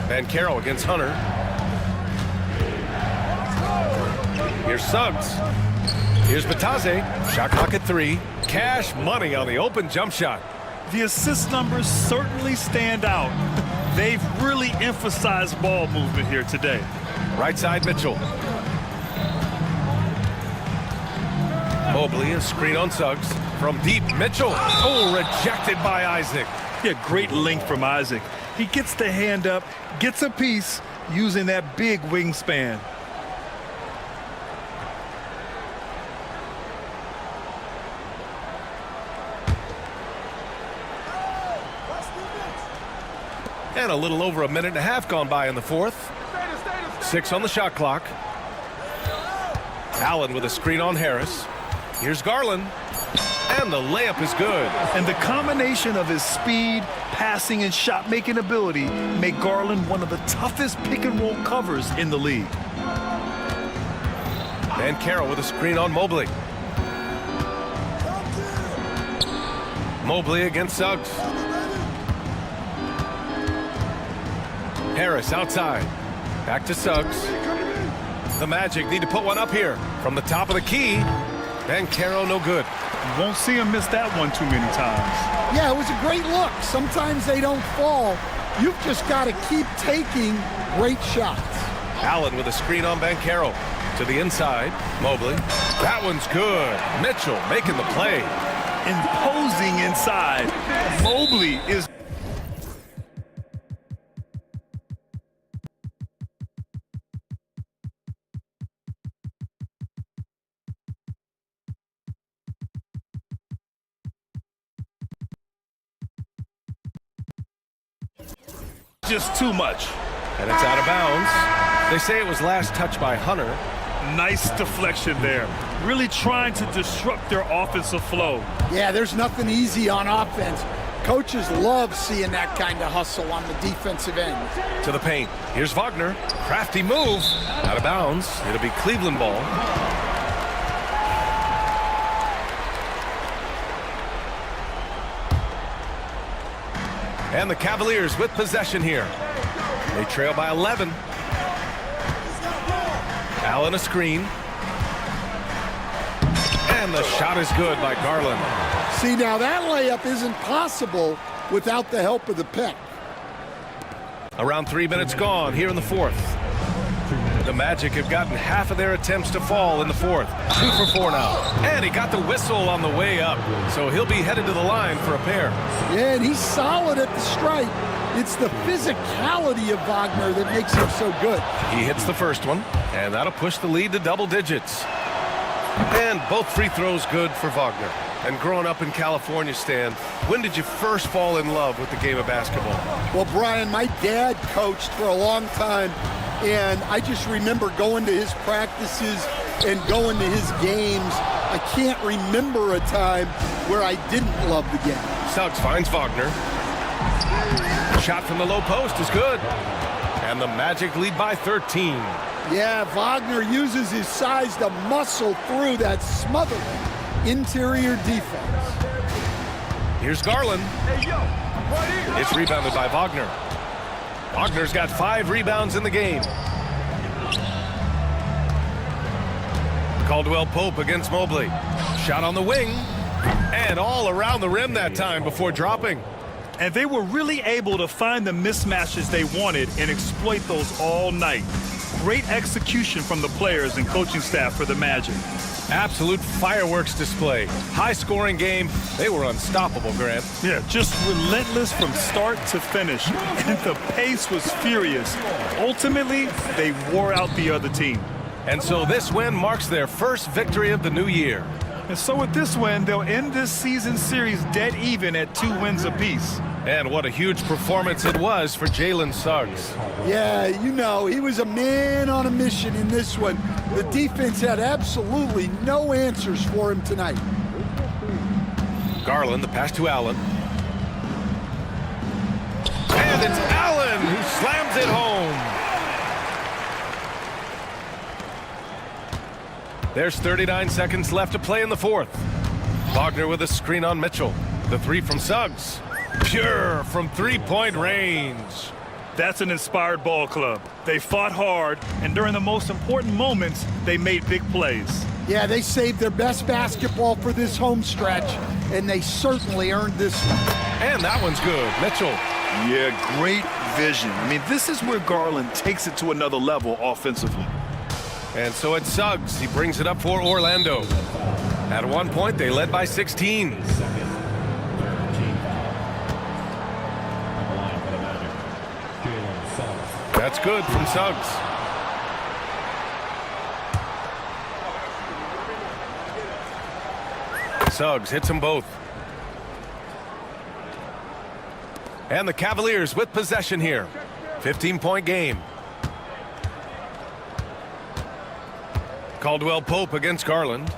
[SPEAKER 10] Banchero against Hunter. Here's Suggs. Here's Bataze. Shot clock at 3. Cash money on the open jump shot.
[SPEAKER 11] The assist numbers certainly stand out. They've really emphasized ball movement here today.
[SPEAKER 10] Right side, Mitchell. Mobley, a screen on Suggs. From deep, Mitchell. Oh, rejected by Isaac.
[SPEAKER 11] Yeah, great length from Isaac. He gets the hand up, gets a piece using that big wingspan.
[SPEAKER 10] And a little over a minute and a half gone by in the fourth. 6 on the shot clock. Allen with a screen on Harris. Here's Garland. And the layup is good.
[SPEAKER 11] And the combination of his speed, passing, and shot-making ability make Garland one of the toughest pick-and-roll covers in the league.
[SPEAKER 10] Banchero with a screen on Mobley. Mobley against Suggs. Harris outside. Back to Suggs. The Magic need to put one up here. From the top of the key. Banchero no good.
[SPEAKER 11] You won't see him miss that one too many times.
[SPEAKER 14] Yeah, it was a great look. Sometimes they don't fall. You've just got to keep taking great shots.
[SPEAKER 10] Allen with a screen on Banchero. To the inside. Mobley. That one's good. Mitchell making the play.
[SPEAKER 11] Imposing inside. Mobley is... just too much.
[SPEAKER 10] And it's out of bounds. They say it was last touched by Hunter.
[SPEAKER 11] Nice deflection there. Really trying to disrupt their offensive flow.
[SPEAKER 14] Yeah, there's nothing easy on offense. Coaches love seeing that kind of hustle on the defensive end.
[SPEAKER 10] To the paint. Here's Wagner. Crafty move. Out of bounds. It'll be Cleveland ball. And the Cavaliers with possession here. They trail by 11. Allen a screen. And the shot is good by Garland.
[SPEAKER 14] See, now that layup isn't possible without the help of the pick.
[SPEAKER 10] Around 3 minutes gone here in the fourth. The Magic have gotten half of their attempts to fall in the fourth. 2 for 4 now. And he got the whistle on the way up. So he'll be headed to the line for a pair.
[SPEAKER 14] Yeah, and he's solid at the stripe. It's the physicality of Wagner that makes him so good.
[SPEAKER 10] He hits the first one, and that'll push the lead to double digits. And both free throws good for Wagner. And growing up in California, Stan, when did you first fall in love with the game of basketball?
[SPEAKER 14] Well, Brian, my dad coached for a long time, and I just remember going to his practices and going to his games, I can't remember a time where I didn't love the game.
[SPEAKER 10] Suggs finds Wagner. Shot from the low post is good. And the Magic lead by 13.
[SPEAKER 14] Yeah, Wagner uses his size to muscle through that smothering interior defense.
[SPEAKER 10] Here's Garland. It's rebounded by Wagner. Wagner's got 5 rebounds in the game. Caldwell Pope against Mobley. Shot on the wing. And all around the rim that time before dropping.
[SPEAKER 11] And they were really able to find the mismatches they wanted and exploit those all night. Great execution from the players and coaching staff for the Magic.
[SPEAKER 10] Absolute fireworks display. High-scoring game. They were unstoppable, Grant.
[SPEAKER 11] Yeah, just relentless from start to finish. And the pace was furious. Ultimately, they wore out the other team.
[SPEAKER 10] And so this win marks their first victory of the new year.
[SPEAKER 11] And so with this win, they'll end this season series dead even at 2 wins apiece.
[SPEAKER 10] And what a huge performance it was for Jalen Suggs.
[SPEAKER 14] Yeah, you know, he was a man on a mission in this one. The defense had absolutely no answers for him tonight.
[SPEAKER 10] Garland, the pass to Allen. And it's Allen who slams it home. There's 39 seconds left to play in the fourth. Wagner with a screen on Mitchell. The 3 from Suggs. Pure from 3-point range.
[SPEAKER 11] That's an inspired ball club. They fought hard, and during the most important moments, they made big plays.
[SPEAKER 14] Yeah, they saved their best basketball for this home stretch, and they certainly earned this one.
[SPEAKER 10] And that one's good. Mitchell.
[SPEAKER 11] Yeah, great vision. I mean, this is where Garland takes it to another level offensively.
[SPEAKER 10] And so it's Suggs. He brings it up for Orlando. At one point, they led by 16. That's good from Suggs. Suggs hits them both. And the Cavaliers with possession here. 15-point game. Caldwell Pope against Garland.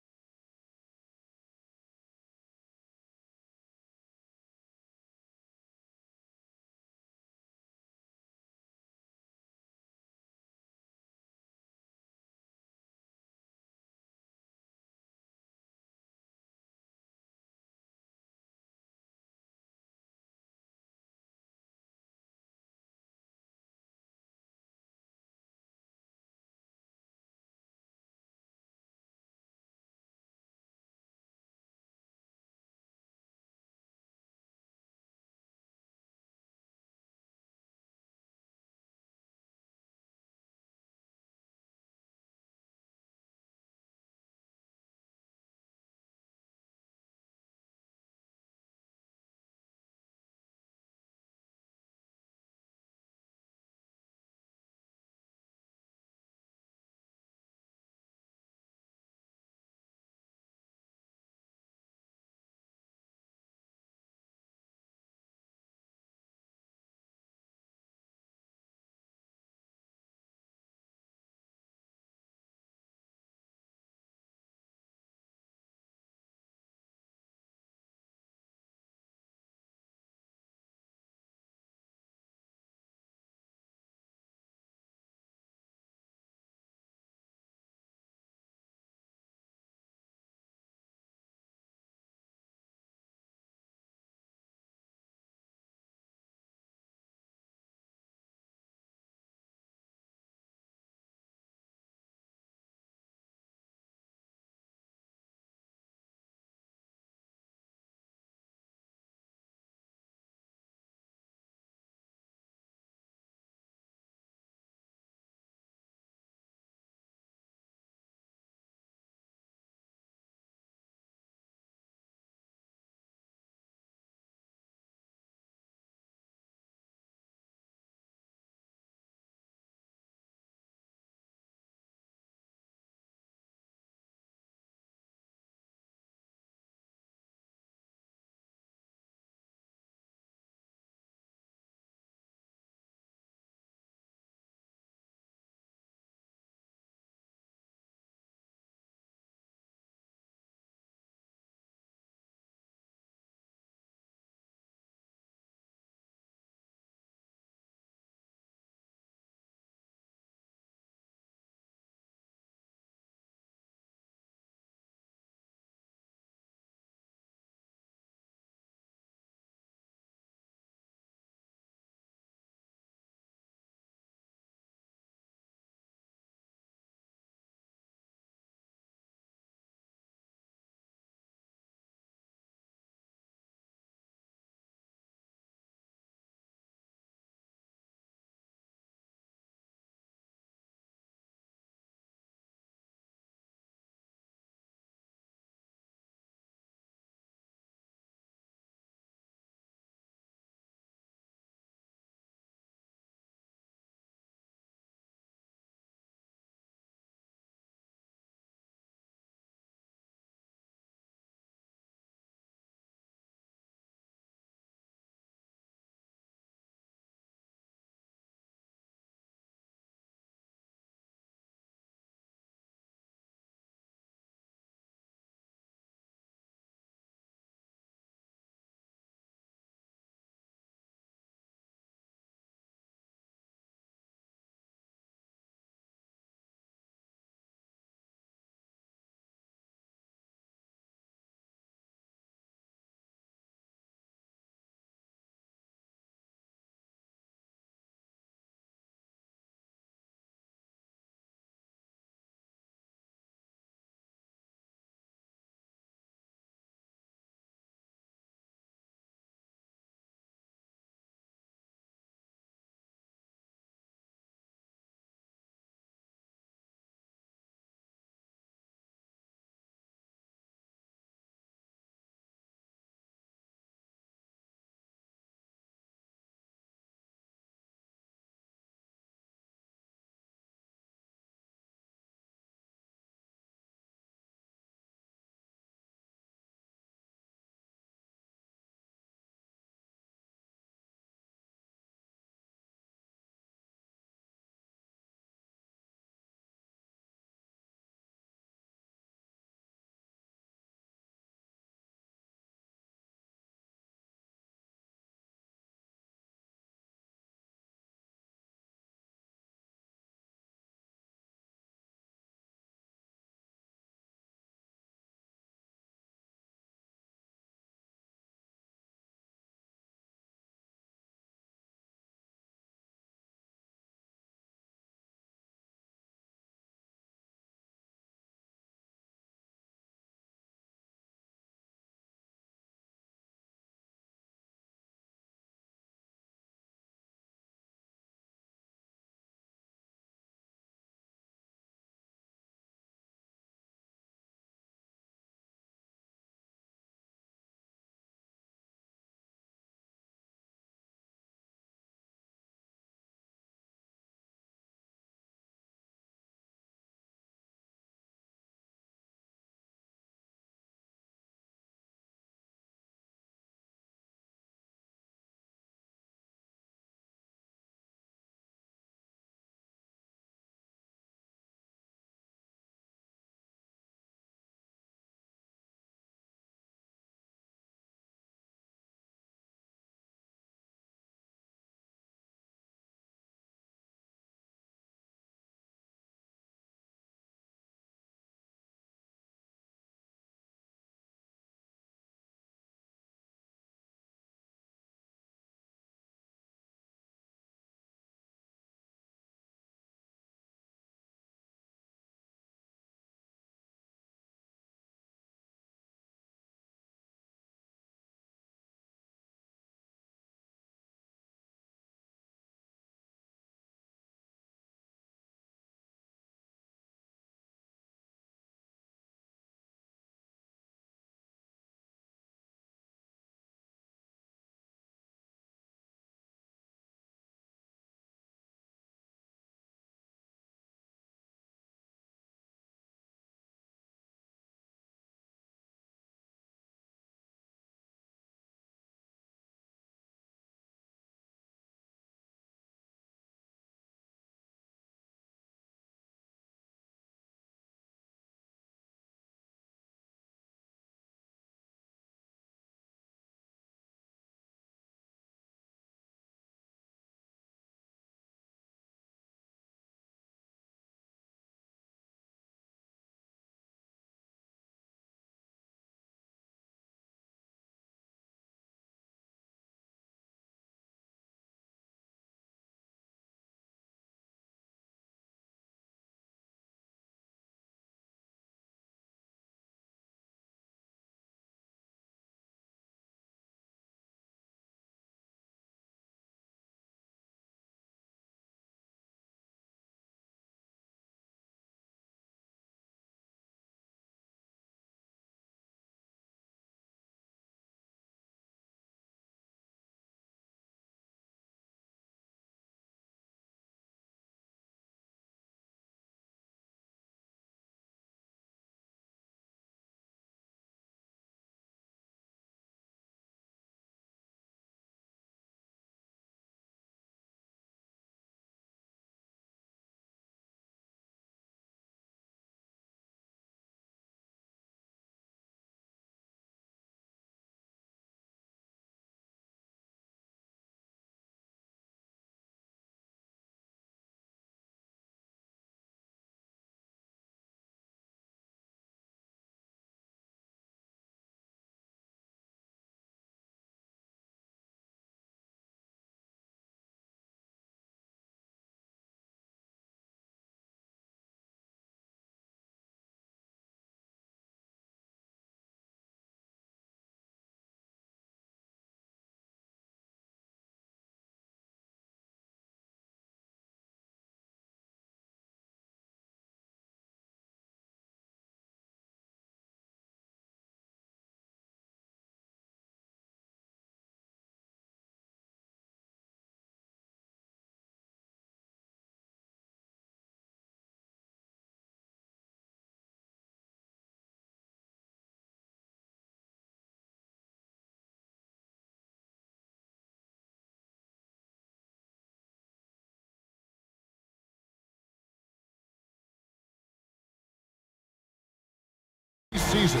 [SPEAKER 1] season.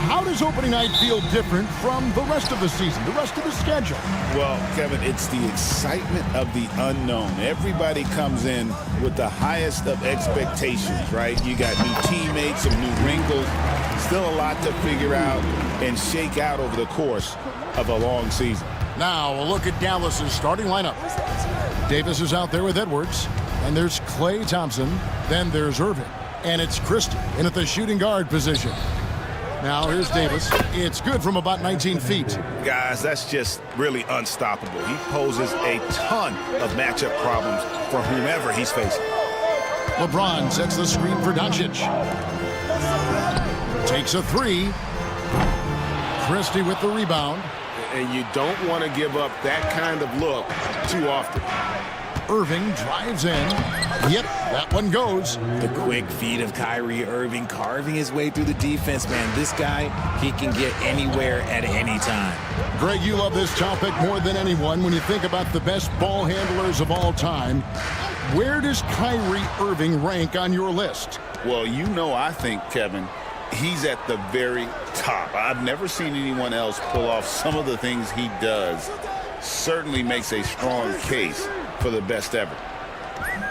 [SPEAKER 1] How does opening night feel different from the rest of the season, the rest of the schedule?
[SPEAKER 16] Well, Kevin, it's the excitement of the unknown. Everybody comes in with the highest of expectations, right? You got new teammates, some new wrinkles, still a lot to figure out and shake out over the course of a long season.
[SPEAKER 1] Now a look at Dallas's starting lineup. Davis is out there with Edwards, and there's Klay Thompson, then there's Irving, and it's Christie in at the shooting guard position. Now here's Davis. It's good from about 19 feet.
[SPEAKER 16] Guys, that's just really unstoppable. He poses a ton of matchup problems for whomever he's facing.
[SPEAKER 1] LeBron sets the screen for Doncic. Takes a three. Christie with the rebound.
[SPEAKER 9] And you don't want to give up that kind of look too often.
[SPEAKER 1] Irving drives in. Yep, that one goes.
[SPEAKER 17] The quick feet of Kyrie Irving carving his way through the defense, man. This guy, he can get anywhere at any time.
[SPEAKER 1] Greg, you love this topic more than anyone when you think about the best ball handlers of all time. Where does Kyrie Irving rank on your list?
[SPEAKER 16] Well, you know, I think, Kevin, he's at the very top. I've never seen anyone else pull off some of the things he does. Certainly makes a strong case for the best ever.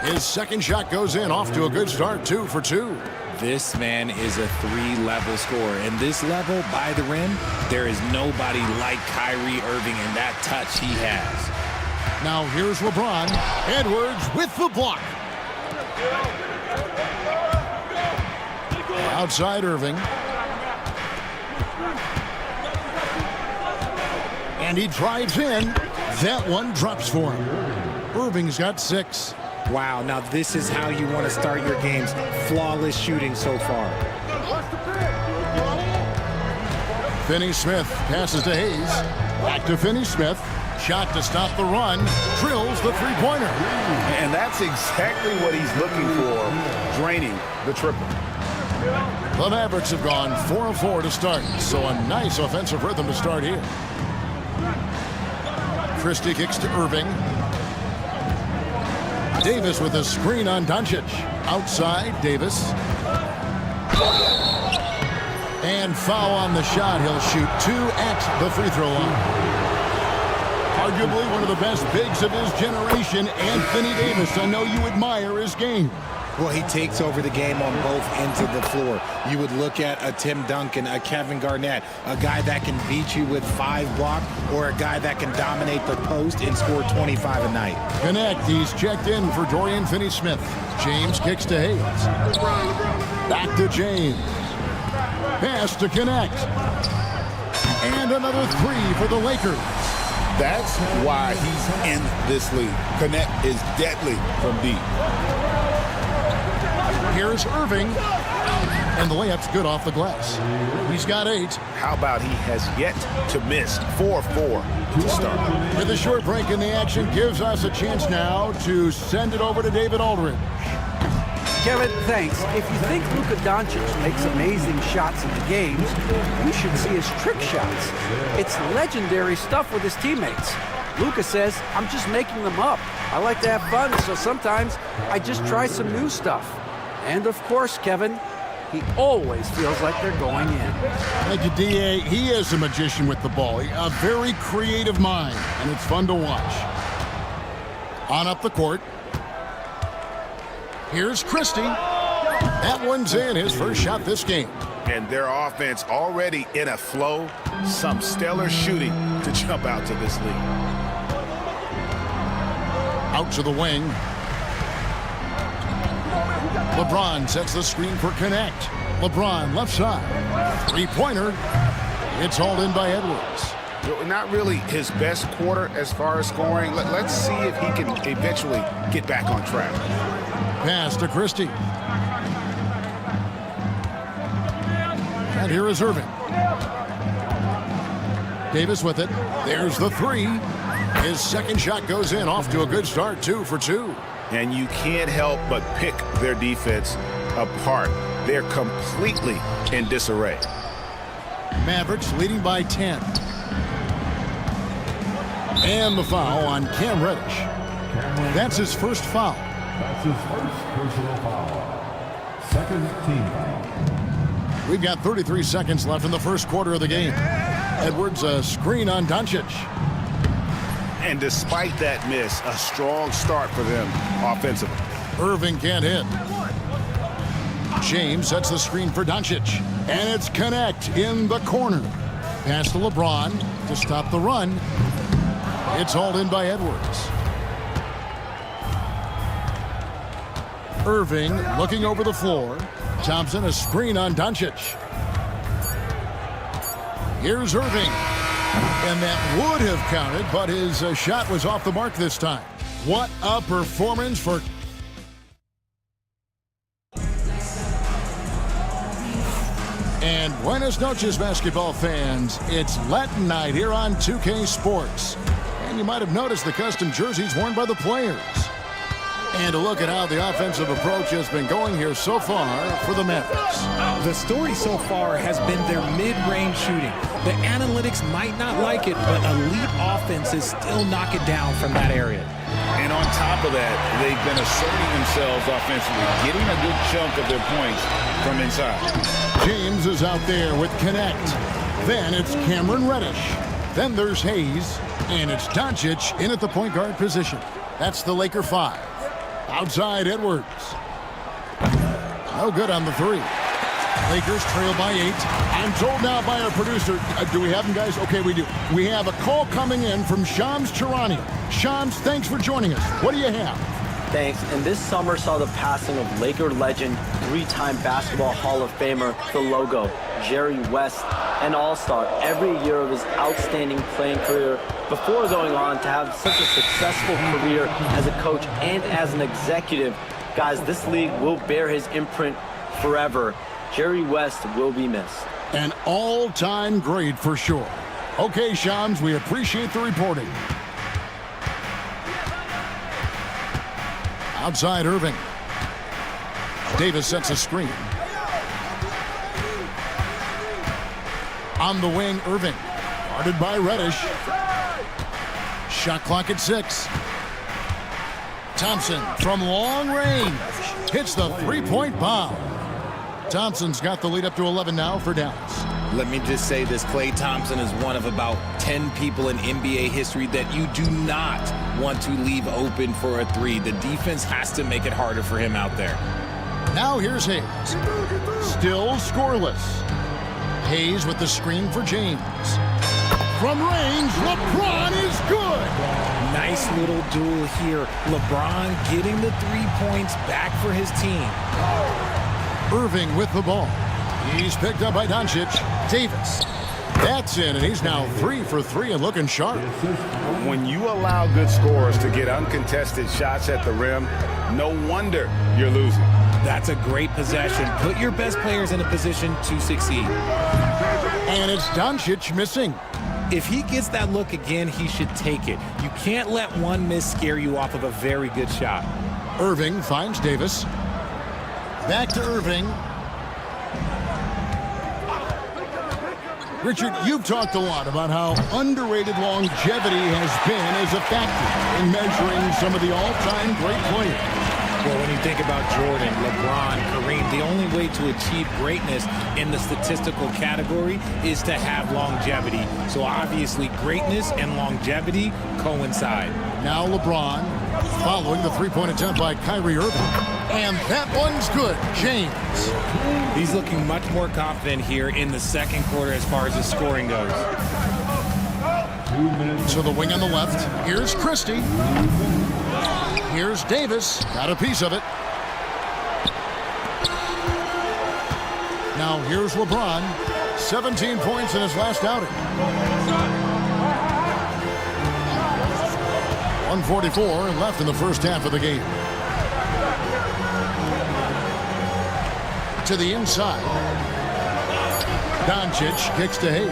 [SPEAKER 1] His second shot goes in, off to a good start, 2 for 2.
[SPEAKER 17] This man is a 3-level scorer. And this level, by the rim, there is nobody like Kyrie Irving in that touch he has.
[SPEAKER 1] Now here's LeBron. Edwards with the block. Outside Irving. And he drives in. That one drops for him. Irving's got 6.
[SPEAKER 20] Wow, now this is how you want to start your games. Flawless shooting so far.
[SPEAKER 1] Finney-Smith passes to Hayes. Back to Finney-Smith. Shot to stop the run. Drills the three-pointer.
[SPEAKER 16] And that's exactly what he's looking for, draining the triple.
[SPEAKER 1] The Mavericks have gone 4 of 4 to start, so a nice offensive rhythm to start here. Christie kicks to Irving. Davis with a screen on Doncic. Outside, Davis. And foul on the shot. He'll shoot 2 at the free throw line. Arguably one of the best bigs of his generation, Anthony Davis. I know you admire his game.
[SPEAKER 20] Well, he takes over the game on both ends of the floor. You would look at a Tim Duncan, a Kevin Garnett, a guy that can beat you with 5 blocks, or a guy that can dominate the post and score 25 a night.
[SPEAKER 1] Connect. He's checked in for Dorian Finney-Smith. James kicks to Hayes. Back to James. Pass to Connect. And another 3 for the Lakers.
[SPEAKER 16] That's why he's in this league. Connect is deadly from deep.
[SPEAKER 1] Here's Irving. And the layup's good off the glass. He's got 8.
[SPEAKER 16] How about he has yet to miss 4-4 to start?
[SPEAKER 1] With a short break in the action, gives us a chance now to send it over to David Aldridge.
[SPEAKER 5] Kevin, thanks. If you think Luka Doncic makes amazing shots in the games, you should see his trick shots. It's legendary stuff with his teammates. Luka says, I'm just making them up. I like to have fun, so sometimes I just try some new stuff. And of course, Kevin, he always feels like they're going in.
[SPEAKER 1] Thank you, D.A. He is a magician with the ball. A very creative mind, and it's fun to watch. On up the court. Here's Christie. That one's in, his first shot this game.
[SPEAKER 16] And their offense already in a flow. Some stellar shooting to jump out to this lead.
[SPEAKER 1] Out to the wing. LeBron sets the screen for Connect. LeBron left side. Three-pointer. It's hauled in by Edwards.
[SPEAKER 16] Not really his best quarter as far as scoring. Let's see if he can eventually get back on track.
[SPEAKER 1] Pass to Christie. And here is Irving. Davis with it. There's the 3. His second shot goes in, off to a good start, 2 for 2.
[SPEAKER 16] And you can't help but pick their defense apart. They're completely in disarray.
[SPEAKER 1] Mavericks leading by 10. And the foul on Cam Reddish. That's his first foul.
[SPEAKER 6] That's his first personal foul. Second team foul.
[SPEAKER 1] We've got 33 seconds left in the first quarter of the game. Edwards, a screen on Doncic.
[SPEAKER 9] And despite that miss, a strong start for them offensively.
[SPEAKER 1] Irving can't hit. James sets the screen for Doncic. And it's Connect in the corner. Pass to LeBron to stop the run. It's hauled in by Edwards. Irving looking over the floor. Thompson, a screen on Doncic. Here's Irving. And that would have counted, but his shot was off the mark this time. What a performance for... And buenas noches, basketball fans. It's Latin night here on 2K Sports. And you might have noticed the custom jerseys worn by the players. And a look at how the offensive approach has been going here so far for the Mavericks.
[SPEAKER 20] The story so far has been their mid-range shooting. The analytics might not like it, but elite offenses still knock it down from that area.
[SPEAKER 16] And on top of that, they've been asserting themselves offensively, getting a good chunk of their points from inside.
[SPEAKER 1] James is out there with Connect. Then it's Cameron Reddish. Then there's Hayes. And it's Doncic in at the point guard position. That's the Laker 5. Outside Edwards. No good on the three. Lakers trail by 8. I'm told now by our producer, do we have him, guys? Okay, we do. We have a call coming in from Shams Charania. Shams, thanks for joining us. What do you have?
[SPEAKER 3] Thanks. And this summer saw the passing of Laker legend, 3-time Basketball Hall of Famer, the logo, Jerry West, an all-star every year of his outstanding playing career before going on to have such a successful career as a coach and as an executive. Guys, this league will bear his imprint forever. Jerry West will be missed.
[SPEAKER 1] An all-time great for sure. Okay, Shams, we appreciate the reporting. Outside Irving. Davis sets a screen. On the wing, Irving. Guarded by Reddish. Shot clock at 6. Thompson from long range. Hits the three-point bomb. Thompson's got the lead up to 11 now for Dallas.
[SPEAKER 20] Let me just say this, Klay Thompson is one of about 10 people in NBA history that you do not want to leave open for a three. The defense has to make it harder for him out there.
[SPEAKER 1] Now here's Hayes. Still scoreless. Hayes with the screen for James. From range, LeBron is good.
[SPEAKER 20] Nice little duel here. LeBron getting the 3 points back for his team.
[SPEAKER 1] Irving with the ball. He's picked up by Doncic. Davis. That's in, and he's now 3 for 3 and looking sharp.
[SPEAKER 9] When you allow good scorers to get uncontested shots at the rim, no wonder you're losing.
[SPEAKER 20] That's a great possession. Put your best players in a position to succeed.
[SPEAKER 1] And it's Doncic missing.
[SPEAKER 20] If he gets that look again, he should take it. You can't let one miss scare you off of a very good shot.
[SPEAKER 1] Irving finds Davis. Back to Irving. Richard, you've talked a lot about how underrated longevity has been as a factor in measuring some of the all-time great players.
[SPEAKER 20] Well, when you think about Jordan, LeBron, Kareem, the only way to achieve greatness in the statistical category is to have longevity. So obviously greatness and longevity coincide.
[SPEAKER 1] Now LeBron following the three-point attempt by Kyrie Irving. And that one's good. James.
[SPEAKER 20] He's looking much more confident here in the second quarter as far as his scoring goes.
[SPEAKER 1] So the wing on the left. Here's Christie. Here's Davis. Got a piece of it. Now here's LeBron. 17 points in his last outing. 1:44 left in the first half of the game. To the inside. Doncic kicks to Hayes.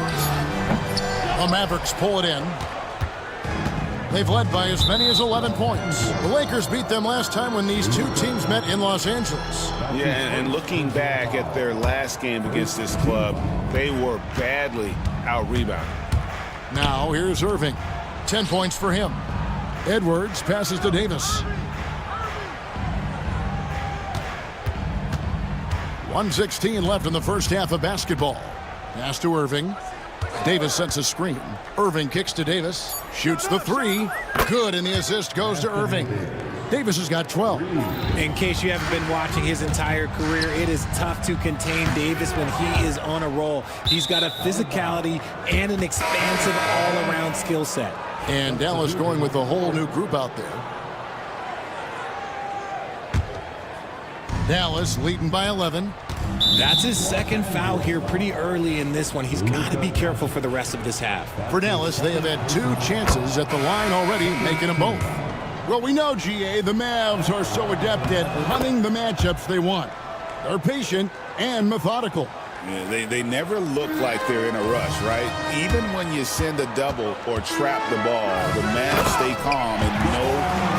[SPEAKER 1] The Mavericks pull it in. They've led by as many as 11 points. The Lakers beat them last time when these two teams met in Los Angeles.
[SPEAKER 9] Yeah, and looking back at their last game against this club, they were badly out-rebounded.
[SPEAKER 1] Now here's Irving. 10 points for him. Edwards passes to Davis. 1:16 left in the first half of basketball. Pass to Irving. Davis sets a screen. Irving kicks to Davis. Shoots the three. Good, and the assist goes to Irving. Davis has got 12.
[SPEAKER 20] In case you haven't been watching his entire career, it is tough to contain Davis when he is on a roll. He's got a physicality and an expansive all-around skill set.
[SPEAKER 1] And Dallas going with a whole new group out there. Dallas leading by 11.
[SPEAKER 20] That's his second foul here pretty early in this one. He's got to be careful for the rest of this half.
[SPEAKER 1] For Dallas, they have had 2 chances at the line already, making them both. Well, we know, GA, the Mavs are so adept at hunting the matchups they want. They're patient and methodical.
[SPEAKER 16] Yeah, they never look like they're in a rush, right? Even when you send a double or trap the ball, the Mavs stay calm and know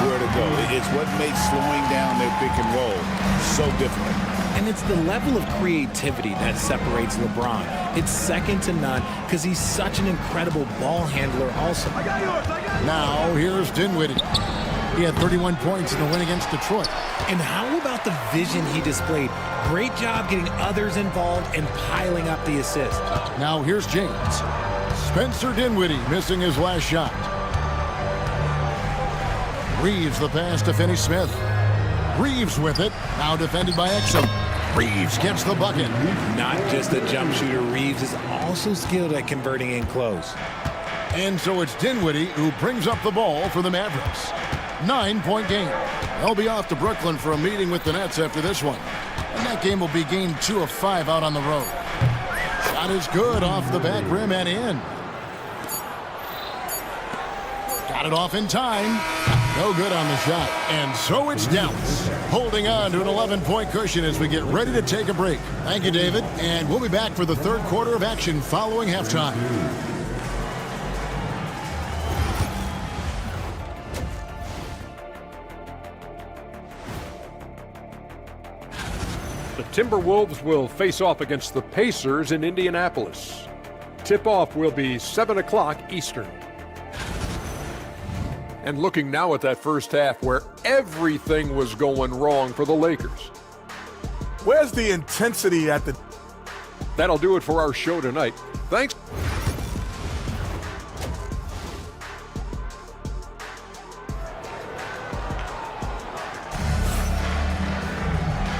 [SPEAKER 16] where to go. It's what makes slowing down their pick and roll so difficult.
[SPEAKER 20] And it's the level of creativity that separates LeBron. It's second to none because he's such an incredible ball handler also.
[SPEAKER 1] Now here's Dinwiddie. He had 31 points in the win against Detroit.
[SPEAKER 20] And how about the vision he displayed? Great job getting others involved and piling up the assist.
[SPEAKER 1] Now here's James. Spencer Dinwiddie missing his last shot. Reeves the pass to Finney-Smith. Reeves with it. Now defended by Exum. Reeves gets the bucket.
[SPEAKER 20] Not just a jump shooter, Reeves is also skilled at converting in close.
[SPEAKER 1] And so it's Dinwiddie who brings up the ball for the Mavericks. 9-point game. They'll be off to Brooklyn for a meeting with the Nets after this one. And that game will be game 2 of 5 out on the road. Shot is good off the back rim and in. Got it off in time. No good on the shot. And so it's Dallas, holding on to an 11-point cushion as we get ready to take a break. Thank you, David. And we'll be back for the third quarter of action following halftime.
[SPEAKER 7] The Timberwolves will face off against the Pacers in Indianapolis. Tip-off will be 7 o'clock Eastern. And looking now at that first half where everything was going wrong for the Lakers.
[SPEAKER 19] Where's the intensity at the...
[SPEAKER 7] That'll do it for our show tonight. Thanks.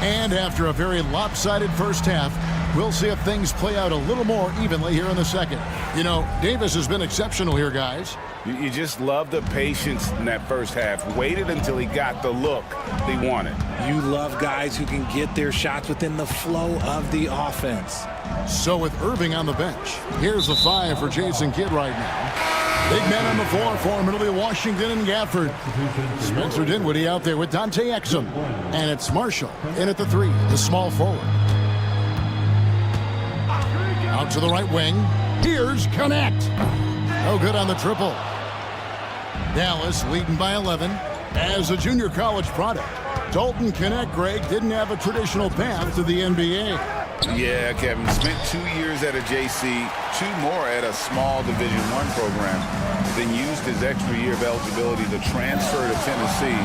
[SPEAKER 1] And after a very lopsided first half, we'll see if things play out a little more evenly here in the second. You know, Davis has been exceptional here, guys.
[SPEAKER 16] You just love the patience in that first half. Waited until he got the look he wanted.
[SPEAKER 20] You love guys who can get their shots within the flow of the offense.
[SPEAKER 1] So with Irving on the bench, here's the 5 for Jason Kidd right now. Big men on the floor for Middle Washington and Gafford. Spencer Dinwiddie out there with Dante Exum. And it's Marshall in at the 3, the small forward. Out to the right wing. Here's Connect. No good on the triple. Dallas leading by 11. As a junior college product, Dalton Connect, Greg, didn't have a traditional path to the NBA.
[SPEAKER 16] Yeah, Kevin, spent 2 years at a JC, 2 more at a small Division I program, then used his extra year of eligibility to transfer to Tennessee,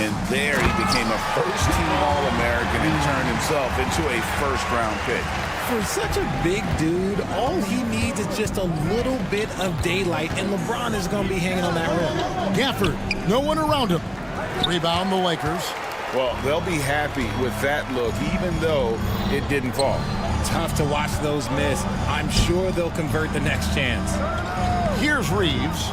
[SPEAKER 16] and there he became a first-team All-American and turned himself into a first-round pick.
[SPEAKER 20] For such a big dude, all he needs is just a little bit of daylight, and LeBron is going to be hanging on that rim.
[SPEAKER 1] Gafford, no one around him. Rebound the Lakers.
[SPEAKER 16] Well, they'll be happy with that look, even though it didn't fall.
[SPEAKER 20] Tough to watch those miss. I'm sure they'll convert the next chance.
[SPEAKER 1] Here's Reeves.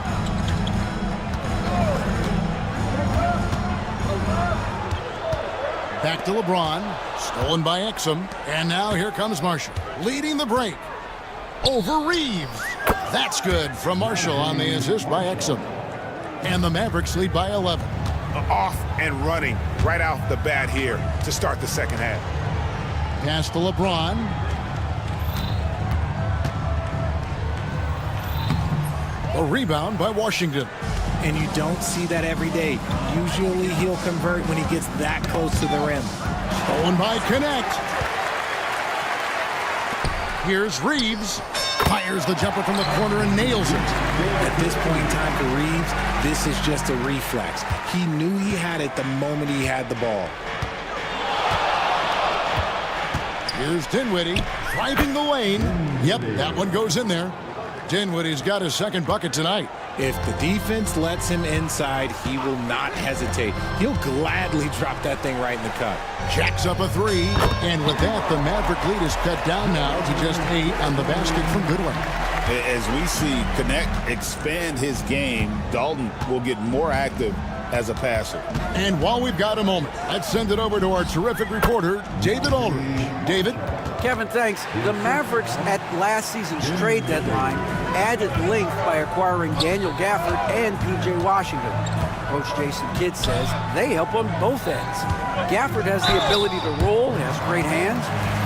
[SPEAKER 1] Back to LeBron. Stolen by Exum. And now here comes Marshall. Leading the break. Over Reeves. That's good from Marshall on the assist by Exum. And the Mavericks lead by 11.
[SPEAKER 9] Off and running right off the bat here to start the second half.
[SPEAKER 1] Pass to LeBron. A rebound by Washington.
[SPEAKER 20] And you don't see that every day. Usually he'll convert when he gets that close to the rim.
[SPEAKER 1] Stolen by Connect. Here's Reeves. Fires the jumper from the corner and nails it.
[SPEAKER 20] At this point in time for Reeves, this is just a reflex. He knew he had it the moment he had the ball.
[SPEAKER 1] Here's Dinwiddie driving the lane. Yep, that one goes in there. Dinwiddie's got his second bucket tonight.
[SPEAKER 20] If the defense lets him inside, he will not hesitate. He'll gladly drop that thing right in the cup.
[SPEAKER 1] Jacks up a three, and with that, the Maverick lead is cut down now to just 8 on the basket from Goodwin.
[SPEAKER 16] As we see Connect expand his game, Dalton will get more active as a passer.
[SPEAKER 1] And while we've got a moment, let's send it over to our terrific reporter, David Aldridge. David?
[SPEAKER 5] Kevin, thanks. The Mavericks at last season's trade deadline added length by acquiring Daniel Gafford and P.J. Washington. Coach Jason Kidd says they help on both ends. Gafford has the ability to roll, has great hands.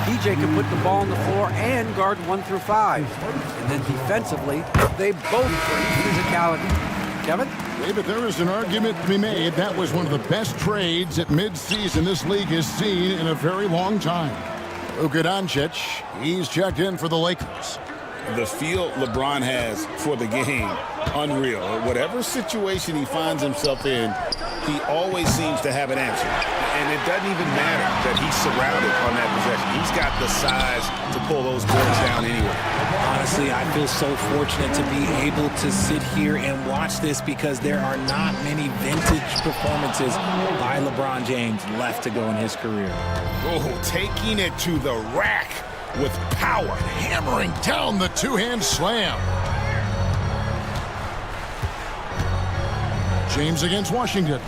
[SPEAKER 5] P.J. can put the ball on the floor and guard 1 through 5. And then defensively, they both bring physicality. Kevin?
[SPEAKER 1] David, there is an argument to be made. That was one of the best trades at midseason this league has seen in a very long time. Luka Doncic, he's checked in for the Lakers.
[SPEAKER 16] The feel LeBron has for the game, unreal. Whatever situation he finds himself in, he always seems to have an answer. And it doesn't even matter that he's surrounded on that possession. He's got the size to pull those boards down anyway.
[SPEAKER 20] Honestly, I feel so fortunate to be able to sit here and watch this because there are not many vintage performances by LeBron James left to go in his career.
[SPEAKER 16] Oh, taking it to the rack with power.
[SPEAKER 1] Hammering down the two-hand slam. James against Washington.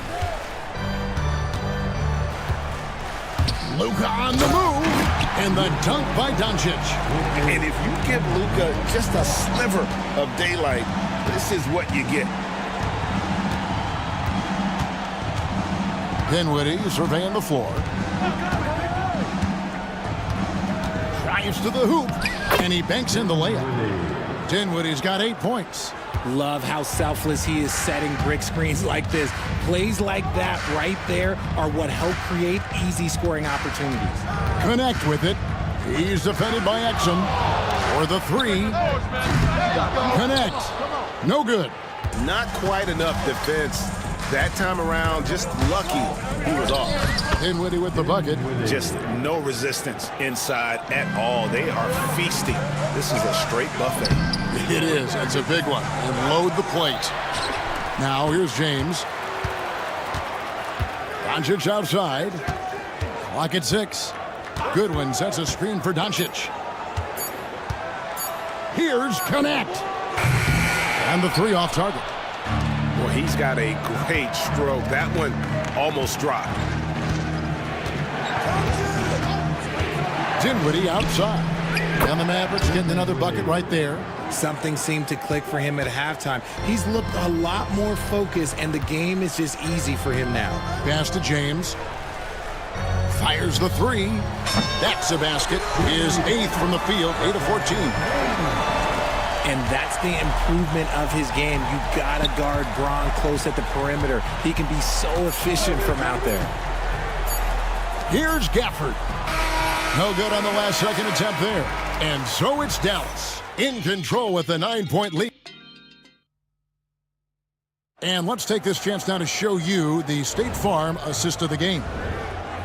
[SPEAKER 1] Luka on the move, and the dunk by Doncic.
[SPEAKER 16] And if you give Luka just a sliver of daylight, this is what you get.
[SPEAKER 1] Dinwiddie surveying the floor. Drives to the hoop, and he banks in the layup. Dinwiddie's got 8 points.
[SPEAKER 20] Love how selfless he is setting brick screens like this. Plays like that right there are what help create easy scoring opportunities.
[SPEAKER 1] Connect with it. He's defended by Exum. For the three. Connect. No good.
[SPEAKER 9] Not quite enough defense that time around. Just lucky he was off.
[SPEAKER 1] Dinwiddie with the bucket.
[SPEAKER 16] Just no resistance inside at all. They are feasting. This is a straight buffet.
[SPEAKER 1] It is. It's a big one. And load the plate. Now here's James. Doncic outside. Clock at 6. Goodwin sets a screen for Doncic. Here's Connect. And the three off target.
[SPEAKER 9] Well, he's got a great stroke. That one almost dropped.
[SPEAKER 1] Dinwiddie outside. And the Mavericks getting another bucket right there.
[SPEAKER 20] Something seemed to click for him at halftime. He's looked a lot more focused, and the game is just easy for him now.
[SPEAKER 1] Pass to James. Fires the three. That's a basket. His 8th from the field, 8 of 14.
[SPEAKER 20] And that's the improvement of his game. You gotta guard Braun close at the perimeter. He can be so efficient from out there.
[SPEAKER 1] Here's Gafford. No good on the last second attempt there. And so it's Dallas in control with the 9-point lead. And let's take this chance now to show you the State Farm assist of the game.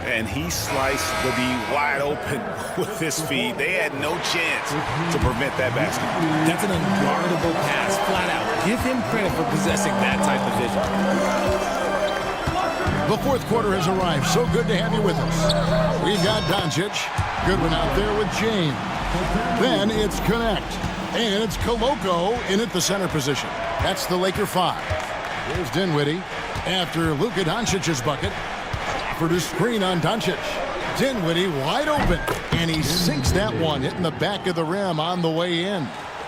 [SPEAKER 16] And he sliced the D wide open with his feet. They had no chance to prevent that basket.
[SPEAKER 20] That's an unguardable pass, flat out. Give him credit for possessing that type of vision.
[SPEAKER 1] The fourth quarter has arrived. So good to have you with us. We've got Doncic. Goodwin out there with James. Then it's Connect. And it's Koloko in at the center position. That's the Laker 5. Here's Dinwiddie. After Luka Doncic's bucket. For the screen on Doncic. Dinwiddie wide open. And he sinks that one, hitting the back of the rim on the way in.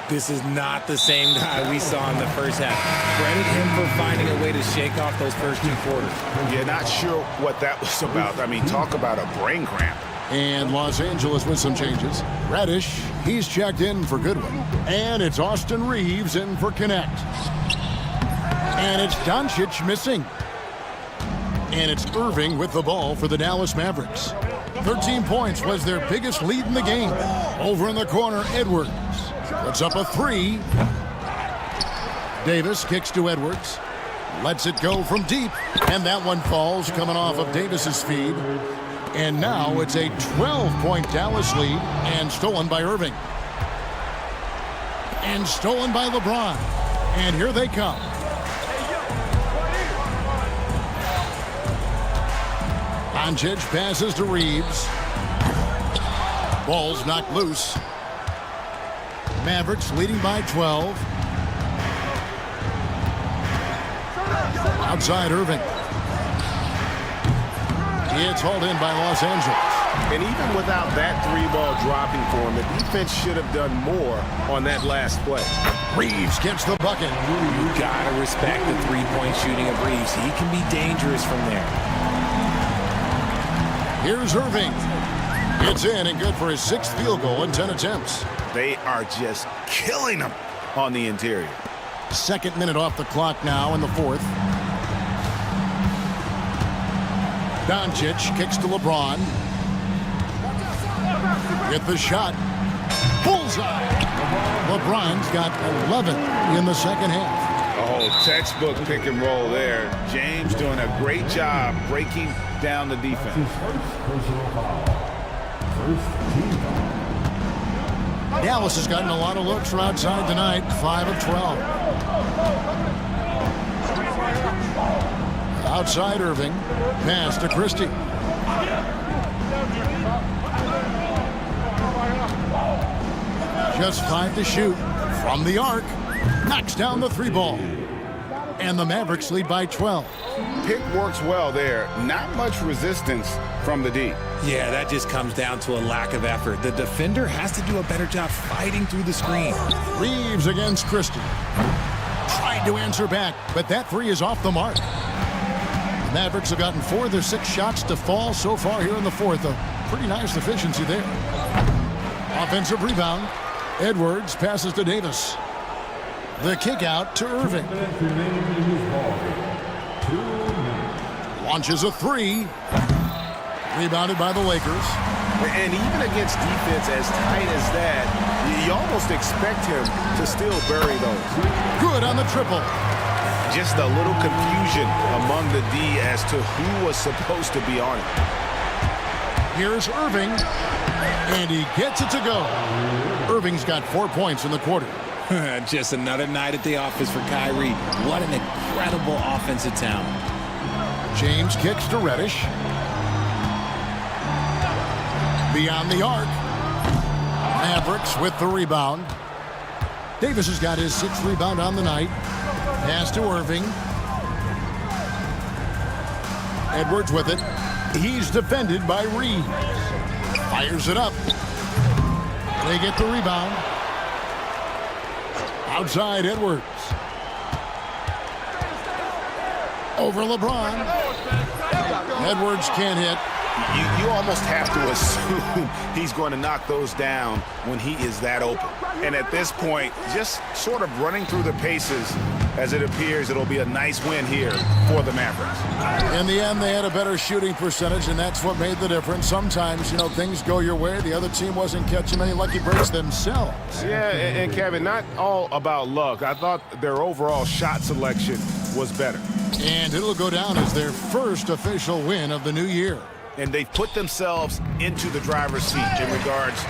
[SPEAKER 20] This is not the same guy we saw in the first half. Credit him for finding a way to shake off those first 2 quarters.
[SPEAKER 16] Yeah, not sure what that was about. I mean, talk about a brain cramp.
[SPEAKER 1] And Los Angeles with some changes. Reddish, he's checked in for Goodwin. And it's Austin Reeves in for Connect. And it's Doncic missing. And it's Irving with the ball for the Dallas Mavericks. 13 points was their biggest lead in the game. Over in the corner, Edwards puts up a three. Davis kicks to Edwards. Lets it go from deep. And that one falls coming off of Davis's feed. And now it's a 12-point Dallas lead and stolen by Irving. And stolen by LeBron. And here they come. Doncic passes to Reeves. Ball's knocked loose. Mavericks leading by 12. Outside Irving. It's hauled in by Los Angeles.
[SPEAKER 9] And even without that three-ball dropping for him, the defense should have done more on that last play.
[SPEAKER 1] Reeves gets the bucket.
[SPEAKER 20] You gotta respect the three-point shooting of Reeves. He can be dangerous from there.
[SPEAKER 1] Here's Irving. It's in and good for his 6th field goal in 10 attempts.
[SPEAKER 9] They are just killing him on the interior.
[SPEAKER 1] 2nd minute off the clock now in the 4th. Doncic kicks to LeBron. Get the shot. Bullseye. LeBron's got 11 in the 2nd half.
[SPEAKER 9] Oh, textbook pick and roll there. James doing a great job breaking down the defense.
[SPEAKER 1] Dallas has gotten a lot of looks from outside tonight. 5 of 12. Outside Irving. Pass to Christie. Just 5 to shoot from the arc. Knocks down the 3-ball. And the Mavericks lead by 12.
[SPEAKER 9] Pick works well there. Not much resistance from the D.
[SPEAKER 20] Yeah, that just comes down to a lack of effort. The defender has to do a better job fighting through the screen.
[SPEAKER 1] Reeves against Christie. Tried to answer back, but that 3 is off the mark. The Mavericks have gotten 4 of their 6 shots to fall so far here in the 4th. A pretty nice efficiency there. Offensive rebound. Edwards passes to Davis. The kick out to Irving. Launches a 3. Rebounded by the Lakers.
[SPEAKER 9] And even against defense as tight as that, you almost expect him to still bury those.
[SPEAKER 1] Good on the triple.
[SPEAKER 9] Just a little confusion among the D as to who was supposed to be on it.
[SPEAKER 1] Here's Irving, and he gets it to go. Irving's got 4 points in the quarter.
[SPEAKER 20] Just another night at the office for Kyrie. What an incredible offensive talent.
[SPEAKER 1] James kicks to Reddish. Beyond the arc. Mavericks with the rebound. Davis has got his 6th rebound on the night. Pass to Irving. Edwards with it. He's defended by Reeves. Fires it up. They get the rebound. Outside Edwards. Over LeBron. Edwards can't hit.
[SPEAKER 9] You almost have to assume he's going to knock those down when he is that open. And at this point, just sort of running through the paces, as it appears it'll be a nice win here for the Mavericks.
[SPEAKER 1] In the end, they had a better shooting percentage, and that's what made the difference. Sometimes, things go your way. The other team wasn't catching many lucky breaks themselves.
[SPEAKER 9] Yeah, and Kevin, not all about luck. I thought their overall shot selection was better.
[SPEAKER 1] And it'll go down as their first official win of the new year.
[SPEAKER 9] And they've put themselves into the driver's seat in regards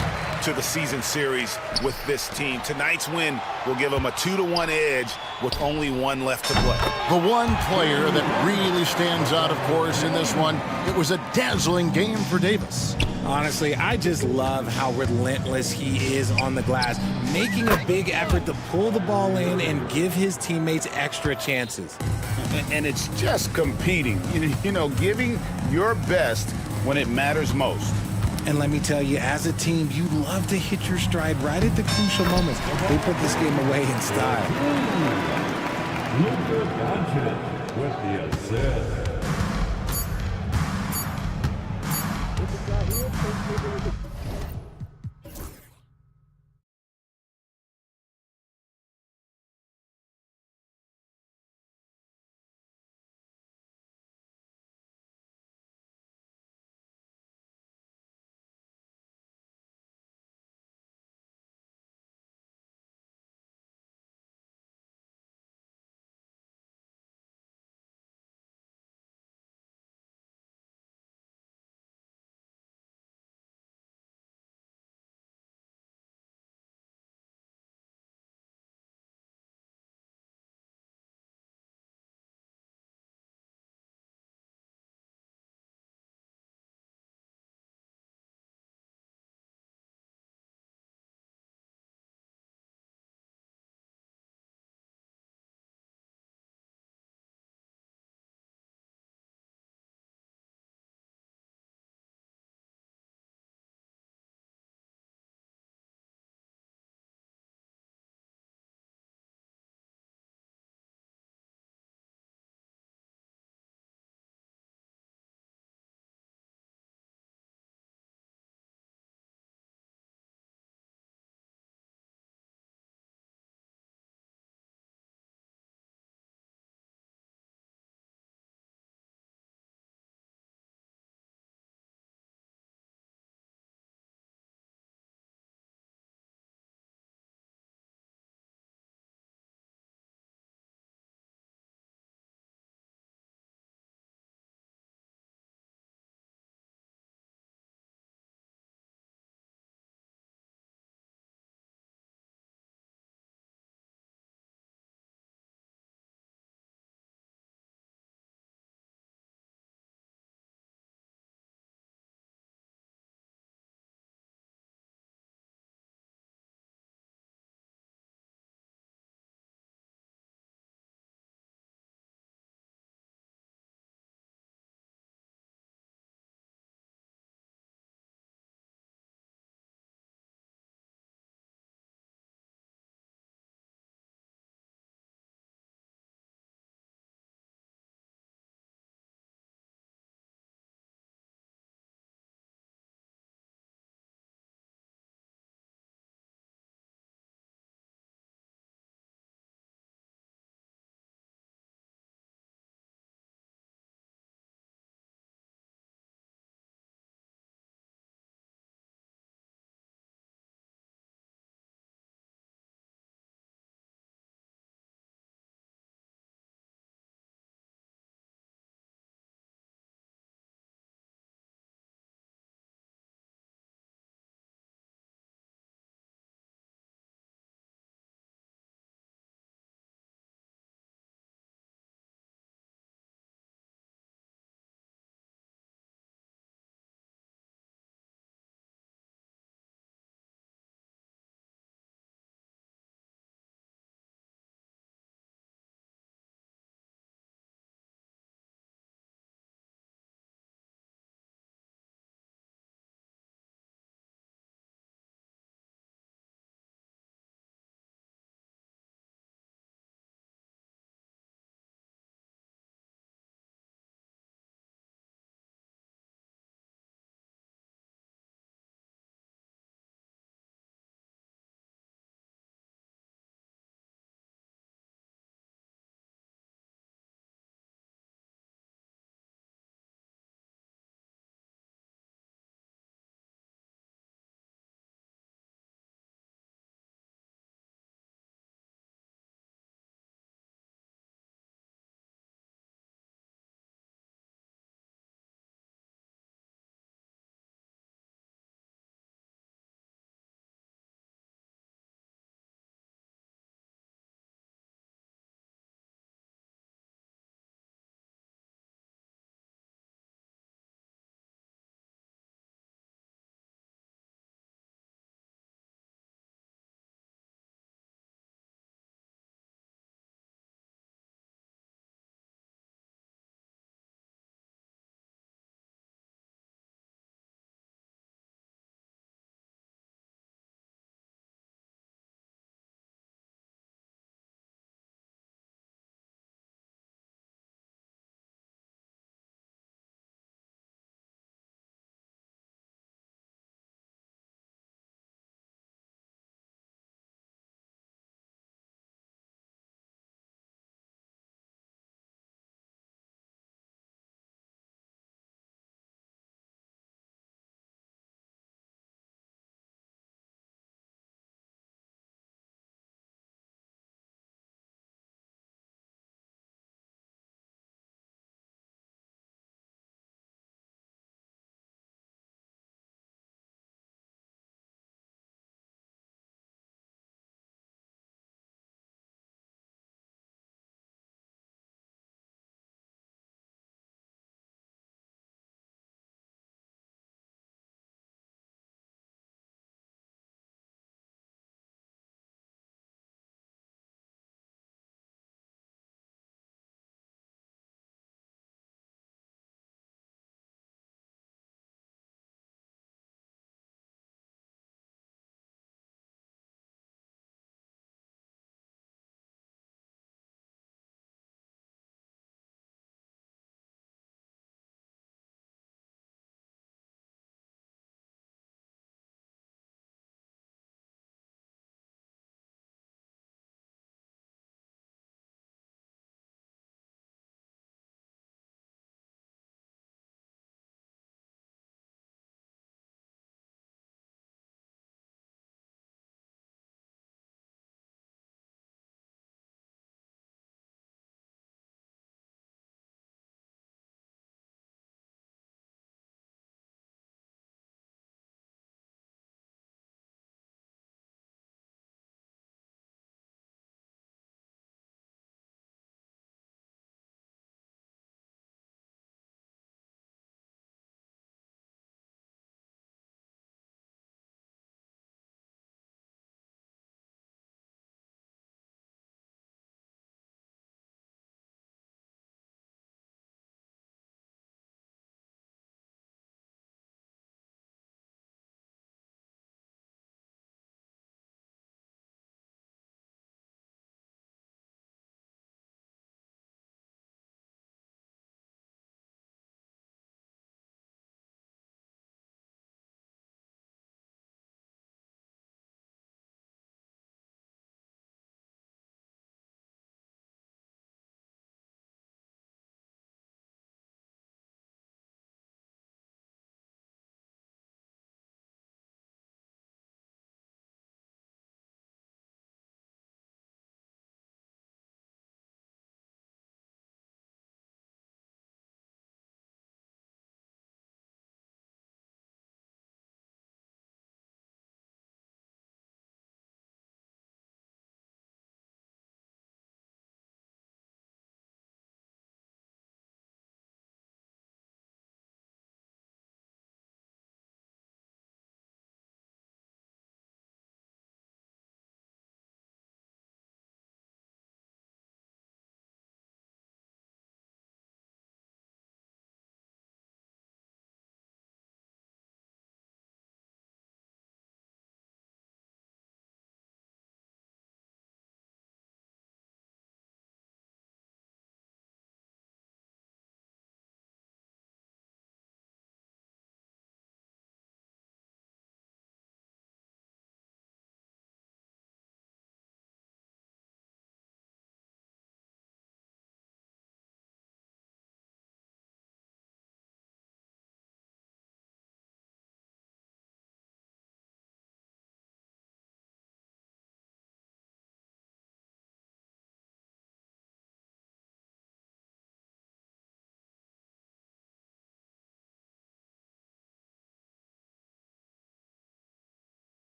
[SPEAKER 9] to the season series with this team. Tonight's win will give them a 2-1 edge with only 1 left to play.
[SPEAKER 1] The one player that really stands out, of course, in this one, it was a dazzling game for Davis.
[SPEAKER 20] Honestly, I just love how relentless he is on the glass, making a big effort to pull the ball in and give his teammates extra chances.
[SPEAKER 9] And it's just competing, giving your best when it matters most.
[SPEAKER 20] And let me tell you, as a team, you love to hit your stride right at the crucial moments. They put this game away in style.
[SPEAKER 6] Luka Doncic with the assist.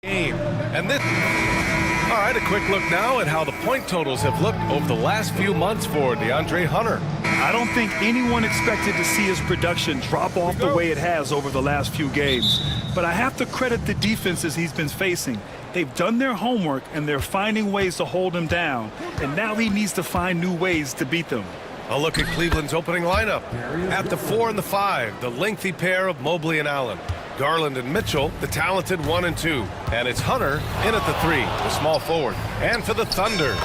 [SPEAKER 10] game. And this... All right, a quick look now at how the point totals have looked over the last few months for DeAndre Hunter.
[SPEAKER 11] I don't think anyone expected to see his production drop off the way it has over the last few games. But I have to credit the defenses he's been facing. They've done their homework, and they're finding ways to hold him down. And now he needs to find new ways to beat them.
[SPEAKER 10] A look at Cleveland's opening lineup. At the 4 and the 5, the lengthy pair of Mobley and Allen. Garland and Mitchell, the talented 1 and 2. And it's Hunter in at the 3, the small forward. And for the Thunder,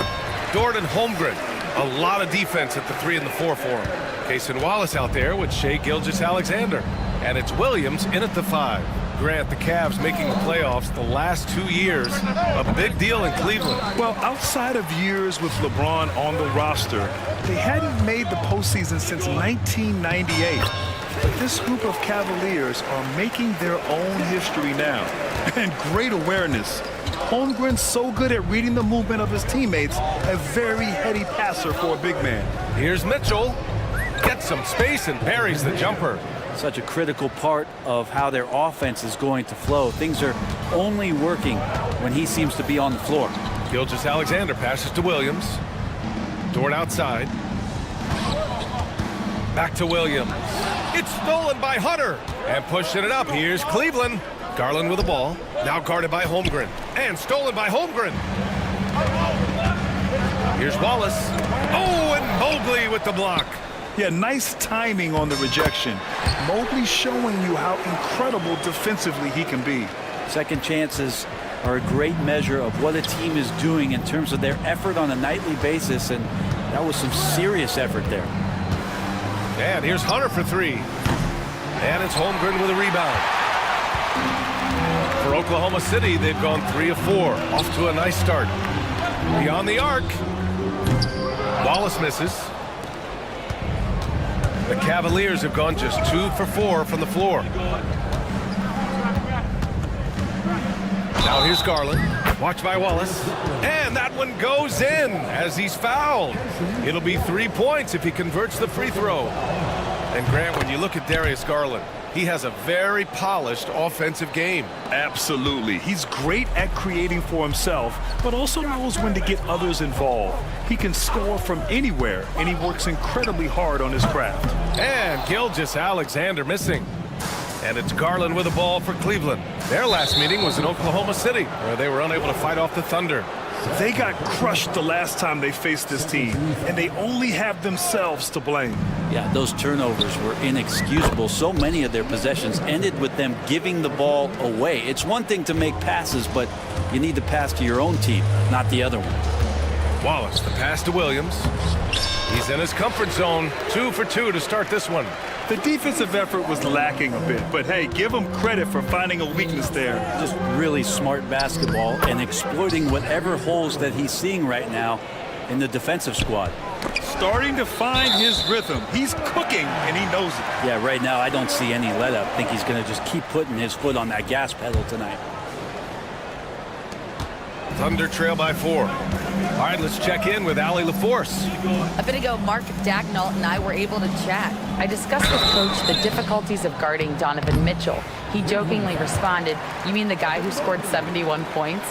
[SPEAKER 10] Dort and Holmgren. A lot of defense at the 3 and the 4 for him. Cason Wallace out there with Shai Gilgeous-Alexander. And it's Williams in at the 5. Grant, the Cavs making the playoffs the last 2 years. A big deal in Cleveland.
[SPEAKER 11] Well, outside of years with LeBron on the roster, they hadn't made the postseason since 1998. But this group of Cavaliers are making their own history now. And great awareness. Holmgren's so good at reading the movement of his teammates, a very heady passer for a big man.
[SPEAKER 10] Here's Mitchell. Gets some space and buries the jumper.
[SPEAKER 18] Such a critical part of how their offense is going to flow. Things are only working when he seems to be on the floor.
[SPEAKER 10] Gilgeous-Alexander passes to Williams. Dort outside. Back to Williams. It's stolen by Hunter. And pushing it up. Here's Cleveland. Garland with the ball. Now guarded by Holmgren. And stolen by Holmgren. Here's Wallace. Oh, and Mobley with the block.
[SPEAKER 11] Yeah, nice timing on the rejection. Mobley showing you how incredible defensively he can be.
[SPEAKER 18] Second chances are a great measure of what a team is doing in terms of their effort on a nightly basis, and that was some serious effort there.
[SPEAKER 10] And here's Hunter for 3. And it's Holmgren with a rebound. For Oklahoma City, they've gone 3 of 4. Off to a nice start. Beyond the arc. Wallace misses. The Cavaliers have gone just 2 for 4 from the floor. Now here's Garland. Watched by Wallace. And that one goes in as he's fouled. It'll be 3 points if he converts the free throw. And Grant, when you look at Darius Garland, he has a very polished offensive game.
[SPEAKER 11] Absolutely. He's great at creating for himself, but also knows when to get others involved. He can score from anywhere, and he works incredibly hard on his craft.
[SPEAKER 10] And Gilgeous-Alexander missing. And it's Garland with the ball for Cleveland. Their last meeting was in Oklahoma City, where they were unable to fight off the Thunder.
[SPEAKER 11] They got crushed the last time they faced this team, and they only have themselves to blame.
[SPEAKER 18] Yeah, those turnovers were inexcusable. So many of their possessions ended with them giving the ball away. It's one thing to make passes, but you need to pass to your own team, not the other one.
[SPEAKER 10] Wallace, the pass to Williams. He's in his comfort zone. 2 for 2 to start this one.
[SPEAKER 11] The defensive effort was lacking a bit, but hey, give him credit for finding a weakness there.
[SPEAKER 18] Just really smart basketball and exploiting whatever holes that he's seeing right now in the defensive squad.
[SPEAKER 11] Starting to find his rhythm. He's cooking, and he knows it.
[SPEAKER 18] Yeah, right now I don't see any let-up. I think he's going to just keep putting his foot on that gas pedal tonight.
[SPEAKER 10] Thunder trail by 4. All right, let's check in with Allie LaForce.
[SPEAKER 13] A bit ago, Mark Dagnall and I were able to chat. I discussed with Coach the difficulties of guarding Donovan Mitchell. He jokingly responded, "You mean the guy who scored 71 points?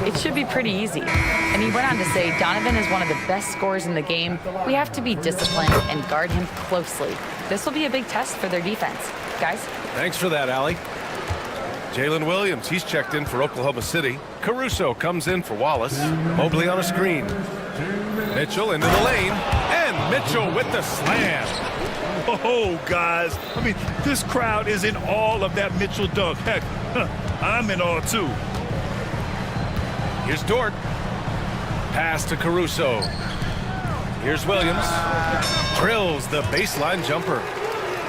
[SPEAKER 13] It should be pretty easy." And he went on to say, "Donovan is one of the best scorers in the game. We have to be disciplined and guard him closely. This will be a big test for their defense." Guys?
[SPEAKER 10] Thanks for that, Allie. Jalen Williams, he's checked in for Oklahoma City. Caruso comes in for Wallace. Mobley on a screen. Mitchell into the lane. And Mitchell with the slam.
[SPEAKER 11] Oh, guys. I mean, this crowd is in awe of that Mitchell dunk. Heck, I'm in awe, too.
[SPEAKER 10] Here's Dort. Pass to Caruso. Here's Williams. Drills the baseline jumper.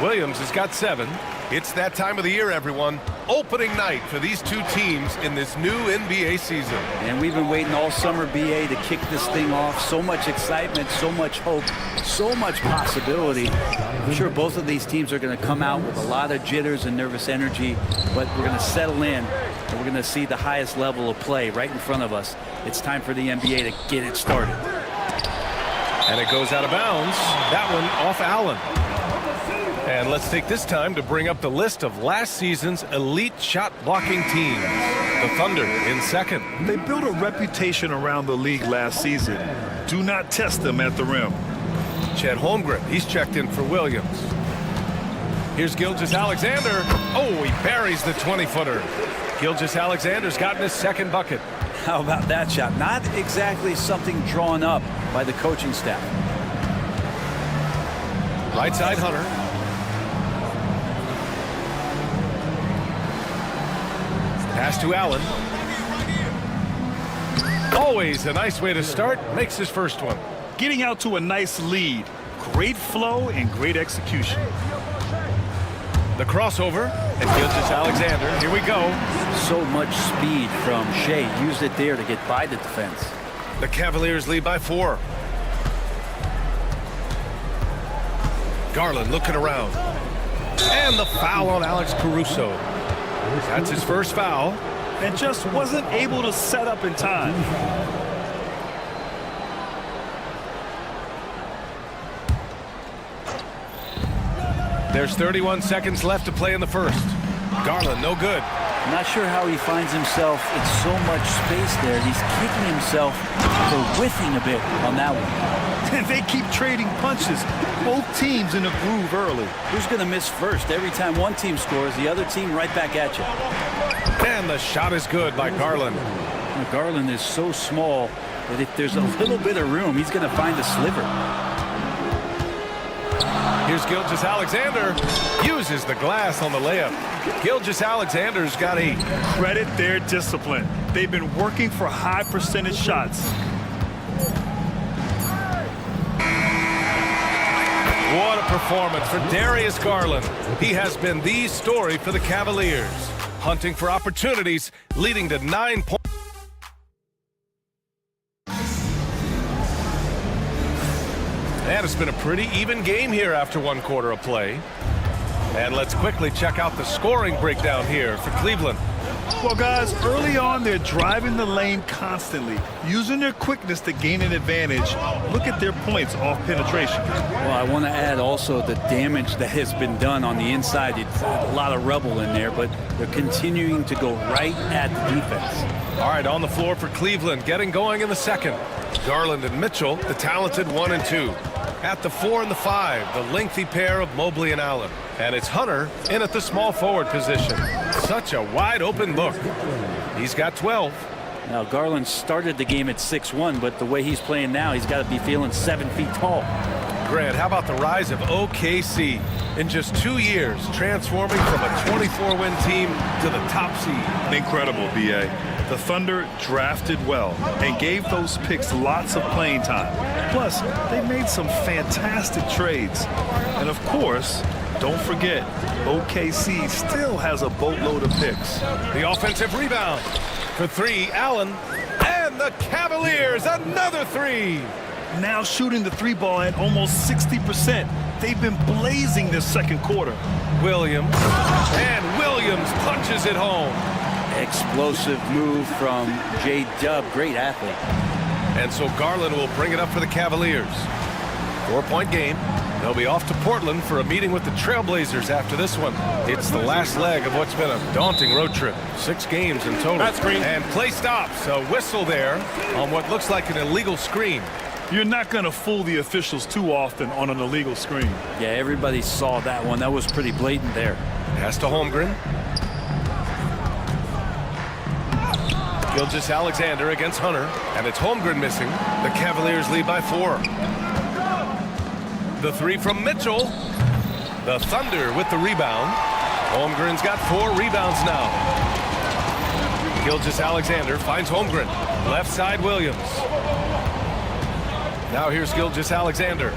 [SPEAKER 10] Williams has got 7. It's that time of the year, everyone. Opening night for these two teams in this new NBA season.
[SPEAKER 18] And we've been waiting all summer, BA, to kick this thing off. So much excitement, so much hope, so much possibility. I'm sure both of these teams are going to come out with a lot of jitters and nervous energy, but we're going to settle in, and we're going to see the highest level of play right in front of us. It's time for the NBA to get it started.
[SPEAKER 10] And it goes out of bounds. That one off Allen. And let's take this time to bring up the list of last season's elite shot-blocking teams. The Thunder in second.
[SPEAKER 11] They built a reputation around the league last season. Do not test them at the rim.
[SPEAKER 10] Chet Holmgren, he's checked in for Williams. Here's Gilgeous-Alexander. Oh, he buries the 20-footer. Gilgeous-Alexander's gotten his second bucket.
[SPEAKER 18] How about that shot? Not exactly something drawn up by the coaching staff.
[SPEAKER 10] Right side, Hunter. Pass to Allen. Always a nice way to start. Makes his first one.
[SPEAKER 11] Getting out to a nice lead. Great flow and great execution.
[SPEAKER 10] The crossover, and Gilgeous-Alexander. Here we go.
[SPEAKER 18] So much speed from Shea. Used it there to get by the defense.
[SPEAKER 10] The Cavaliers lead by 4. Garland looking around. And the foul on Alex Caruso. That's his first foul.
[SPEAKER 11] And just wasn't able to set up in time.
[SPEAKER 10] There's 31 seconds left to play in the first. Garland, no good.
[SPEAKER 18] I'm not sure how he finds himself in so much space there. He's kicking himself for whiffing a bit on that one.
[SPEAKER 11] And they keep trading punches. Both teams in a groove early.
[SPEAKER 18] Who's going to miss first? Every time one team scores, the other team right back at you.
[SPEAKER 10] And the shot is good by Garland.
[SPEAKER 18] Well, Garland is so small that if there's a little bit of room, he's going to find a sliver.
[SPEAKER 10] Here's Gilgeous-Alexander. Uses the glass on the layup. Gilgeous-Alexander's got 8.
[SPEAKER 11] Credit their discipline. They've been working for high percentage shots.
[SPEAKER 10] What a performance for Darius Garland. He has been the story for the Cavaliers. Hunting for opportunities, leading to 9 points. And it's been a pretty even game here after 1 quarter of play. And let's quickly check out the scoring breakdown here for Cleveland.
[SPEAKER 11] Well, guys, early on, they're driving the lane constantly, using their quickness to gain an advantage. Look at their points off penetration.
[SPEAKER 18] Well, I want to add also the damage that has been done on the inside. It's a lot of rubble in there, but they're continuing to go right at the defense.
[SPEAKER 10] All right, on the floor for Cleveland, getting going in the second. Garland and Mitchell, the talented 1 and 2. At the 4 and the 5, the lengthy pair of Mobley and Allen. And it's Hunter in at the small forward position. Such a wide open look. He's got 12.
[SPEAKER 18] Now, Garland started the game at 6'1", but the way he's playing now, he's got to be feeling 7 feet tall.
[SPEAKER 10] Grant, how about the rise of OKC? In just 2 years, transforming from a 24-win team to the top seed.
[SPEAKER 11] Incredible, B.A. The Thunder drafted well and gave those picks lots of playing time. Plus, they made some fantastic trades. And of course, don't forget, OKC still has a boatload of picks.
[SPEAKER 10] The offensive rebound. For 3, Allen. And the Cavaliers, another 3.
[SPEAKER 11] Now shooting the 3 ball at almost 60%. They've been blazing this second quarter.
[SPEAKER 10] Williams. And Williams punches it home.
[SPEAKER 18] Explosive move from J-Dub, great athlete.
[SPEAKER 10] And so Garland will bring it up for the Cavaliers. 4-point game. They'll be off to Portland for a meeting with the Trailblazers after this one. It's the last leg of what's been a daunting road trip. 6 games in total.
[SPEAKER 11] That's green.
[SPEAKER 10] And play stops. A whistle there on what looks like an illegal screen.
[SPEAKER 11] You're not going to fool the officials too often on an illegal screen.
[SPEAKER 18] Yeah, everybody saw that one. That was pretty blatant there.
[SPEAKER 10] Pass to Holmgren. Gilgeous-Alexander against Hunter, and it's Holmgren missing. The Cavaliers lead by 4. The 3 from Mitchell. The Thunder with the rebound. Holmgren's got 4 rebounds now. Gilgeous-Alexander finds Holmgren. Left side, Williams. Now here's Gilgeous-Alexander.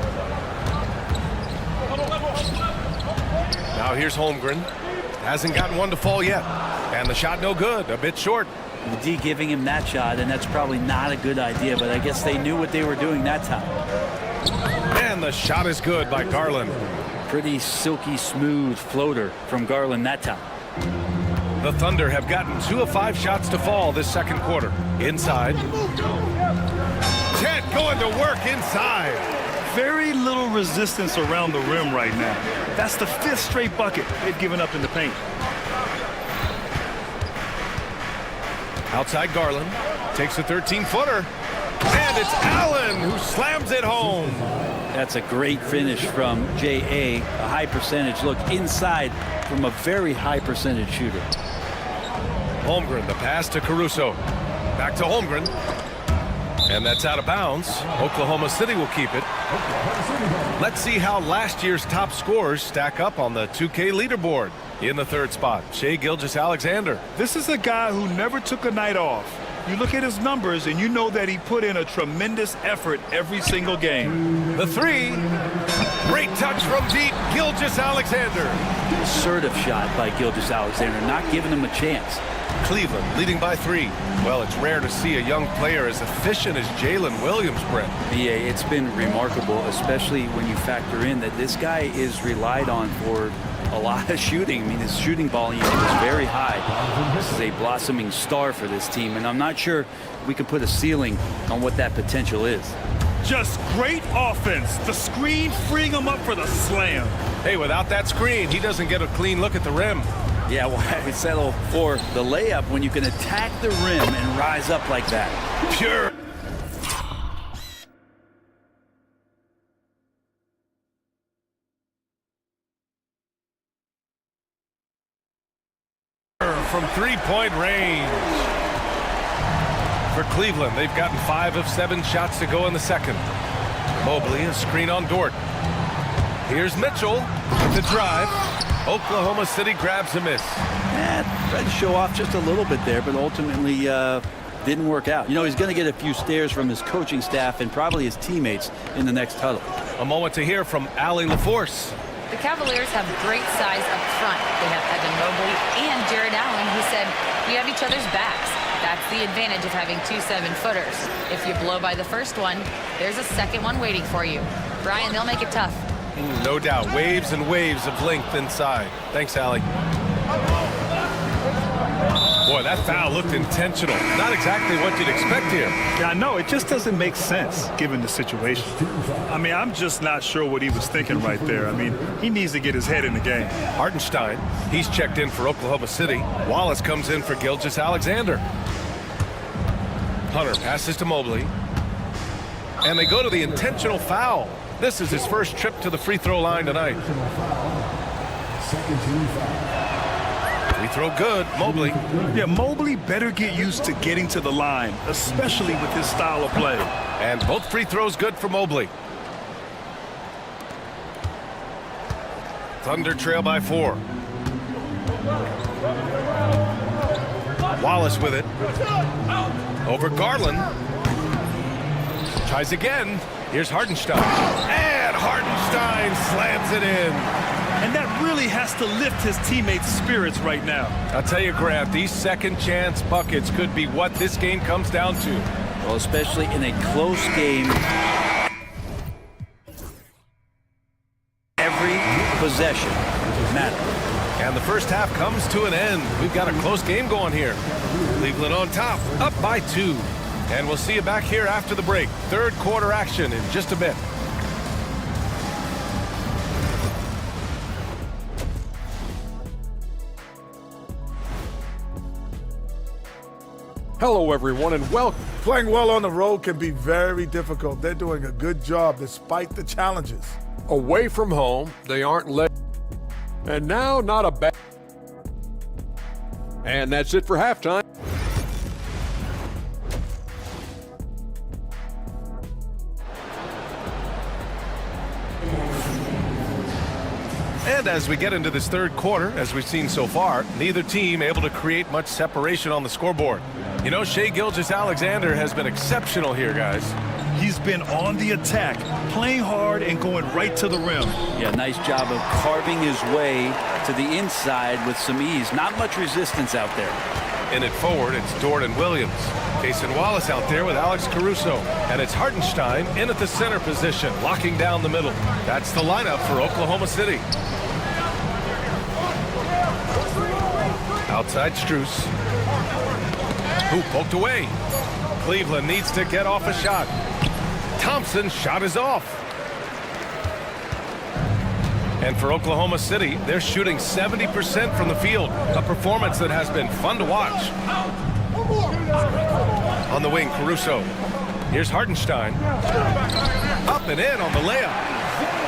[SPEAKER 10] Now here's Holmgren. Hasn't gotten one to fall yet. And the shot no good, a bit short.
[SPEAKER 18] The D giving him that shot, and that's probably not a good idea, but I guess they knew what they were doing that time.
[SPEAKER 10] And the shot is good by Garland.
[SPEAKER 18] Pretty silky smooth floater from Garland that time.
[SPEAKER 10] The Thunder have gotten 2 of 5 shots to fall this second quarter. Inside. Chet going to work inside.
[SPEAKER 11] Very little resistance around the rim right now. That's the 5th straight bucket they've given up in the paint.
[SPEAKER 10] Outside Garland. Takes a 13-footer. And it's Allen who slams it home.
[SPEAKER 18] That's a great finish from J.A. A high percentage look inside from a very high percentage shooter.
[SPEAKER 10] Holmgren, the pass to Caruso. Back to Holmgren. And that's out of bounds. Oklahoma City will keep it. Let's see how last year's top scorers stack up on the 2K leaderboard. In the third spot, Shai Gilgeous-Alexander.
[SPEAKER 11] This is a guy who never took a night off. You look at his numbers and you know that he put in a tremendous effort every single game.
[SPEAKER 10] The three. Great touch from deep, Gilgeous-Alexander.
[SPEAKER 18] Assertive shot by Gilgeous-Alexander, not giving him a chance.
[SPEAKER 10] Cleveland leading by 3. Well, it's rare to see a young player as efficient as Jalen Williams, Brent.
[SPEAKER 18] Yeah, it's been remarkable, especially when you factor in that this guy is relied on for a lot of shooting. I mean, his shooting volume is very high. This is a blossoming star for this team, and I'm not sure we can put a ceiling on what that potential is.
[SPEAKER 11] Just great offense. The screen freeing him up for the slam.
[SPEAKER 10] Hey, without that screen, he doesn't get a clean look at the rim.
[SPEAKER 18] Yeah, why settle for the layup when you can attack the rim and rise up like that?
[SPEAKER 10] Pure. From three-point range. For Cleveland, they've gotten 5 of 7 shots to go in the second. Mobley, a screen on Dort. Here's Mitchell with the drive. Oklahoma City grabs a miss.
[SPEAKER 18] Tried to show off just a little bit there, but ultimately didn't work out. You know, he's going to get a few stares from his coaching staff and probably his teammates in the next huddle.
[SPEAKER 10] A moment to hear from Allie LaForce.
[SPEAKER 13] The Cavaliers have great size up front. They have Evan Mobley and Jared Allen, who said, we have each other's backs. That's the advantage of having 2 7-footers. If you blow by the first one, there's a second one waiting for you. Brian, they'll make it tough.
[SPEAKER 10] No doubt. Waves and waves of length inside. Thanks, Allie. Boy, that foul looked intentional. Not exactly what you'd expect here.
[SPEAKER 11] Yeah, I know. It just doesn't make sense given the situation. I mean, I'm just not sure what he was thinking right there. I mean, he needs to get his head in the game.
[SPEAKER 10] Hartenstein, he's checked in for Oklahoma City. Wallace comes in for Gilgeous-Alexander. Hunter passes to Mobley. And they go to the intentional foul. This is his first trip to the free throw line tonight.
[SPEAKER 6] Second team foul.
[SPEAKER 10] Free throw good, Mobley.
[SPEAKER 11] Yeah, Mobley better get used to getting to the line, especially with his style of play.
[SPEAKER 10] And both free throws good for Mobley. Thunder trail by 4. Wallace with it. Over Garland. Tries again. Here's Hartenstein. And Hartenstein slams it in.
[SPEAKER 11] And that really has to lift his teammates' spirits right now.
[SPEAKER 10] I'll tell you, Grant, these second chance buckets could be what this game comes down to.
[SPEAKER 18] Well, especially in a close game. Every possession matters.
[SPEAKER 10] And the first half comes to an end. We've got a close game going here. Cleveland on top, up by 2. And we'll see you back here after the break. Third quarter action in just a bit.
[SPEAKER 7] Hello, everyone, and welcome.
[SPEAKER 8] Playing well on the road can be very difficult. They're doing a good job despite the challenges.
[SPEAKER 7] Away from home, they aren't led. And now, not a bad. And that's it for halftime.
[SPEAKER 10] And as we get into this third quarter, as we've seen so far, neither team able to create much separation on the scoreboard. You know, Shai Gilgeous-Alexander has been exceptional here, guys.
[SPEAKER 11] He's been on the attack, playing hard and going right to the rim.
[SPEAKER 18] Yeah, nice job of carving his way to the inside with some ease. Not much resistance out there.
[SPEAKER 10] In it forward, it's Dort and Williams. Cason Wallace out there with Alex Caruso. And it's Hartenstein in at the center position, locking down the middle. That's the lineup for Oklahoma City. Outside Strus. Who poked away. Cleveland needs to get off a shot. Thompson's shot is off. And for Oklahoma City, they're shooting 70% from the field, a performance that has been fun to watch. On the wing, Caruso. Here's Hartenstein. Up and in on the layup.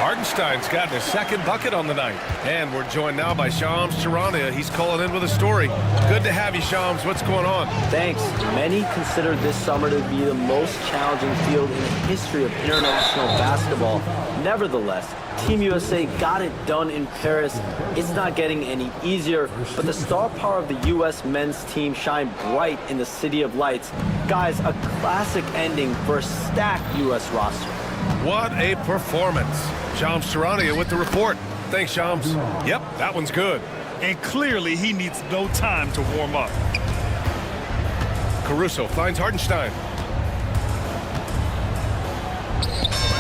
[SPEAKER 10] Hartenstein's gotten his second bucket on the night. And we're joined now by Shams Charania. He's calling in with a story. Good to have you, Shams. What's going on?
[SPEAKER 3] Thanks. Many consider this summer to be the most challenging field in the history of international basketball. Nevertheless, Team USA got it done in Paris. It's not getting any easier, but the star power of the U.S. men's team shined bright in the City of Lights. Guys, a classic ending for a stacked U.S. roster.
[SPEAKER 10] What a performance. Shams Charania with the report. Thanks, Shams. Yep, that one's good.
[SPEAKER 11] And clearly he needs no time to warm up.
[SPEAKER 10] Caruso finds Hartenstein.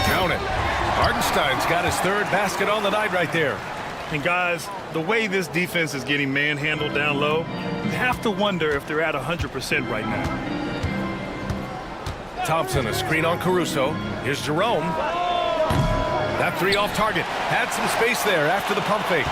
[SPEAKER 10] Count it. Hartenstein's got his third basket on the night right there.
[SPEAKER 11] And guys, the way this defense is getting manhandled down low, you have to wonder if they're at 100% right now.
[SPEAKER 10] Thompson, a screen on Caruso. Here's Jerome. That three off target. Had some space there after the pump fake.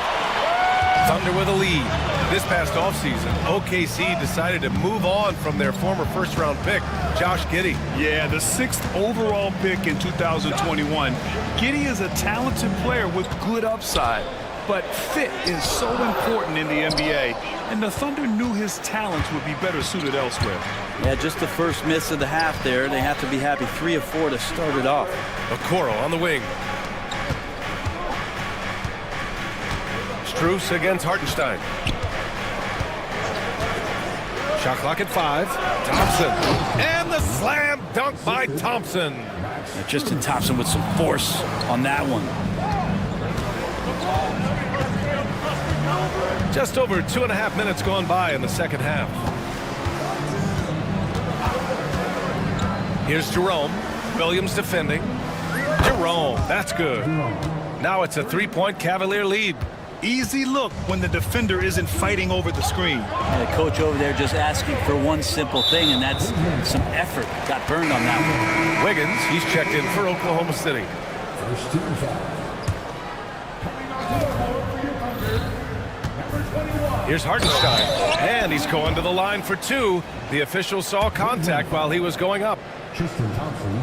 [SPEAKER 10] Thunder with a lead. This past offseason, OKC decided to move on from their former first-round pick, Josh Giddey.
[SPEAKER 11] Yeah, the 6th overall pick in 2021. Giddey is a talented player with good upside, but fit is so important in the NBA, and the Thunder knew his talents would be better suited elsewhere.
[SPEAKER 18] Yeah, just the first miss of the half there. They have to be happy 3 of 4 to start it off.
[SPEAKER 10] Okoro on the wing. Strus against Hartenstein. Shot clock at 5. Thompson. And the slam dunk by Thompson.
[SPEAKER 18] Justin Thompson with some force on that one.
[SPEAKER 10] Just over 2.5 minutes gone by in the second half. Here's Jerome. Williams defending. Jerome, that's good. Now it's a 3-point Cavalier lead.
[SPEAKER 11] Easy look when the defender isn't fighting over the screen.
[SPEAKER 18] And the coach over there just asking for one simple thing, and that's some effort. Got burned on that one.
[SPEAKER 10] Wiggins, he's checked in for Oklahoma City. Here's Hartenstein, and he's going to the line for 2. The official saw contact while he was going up.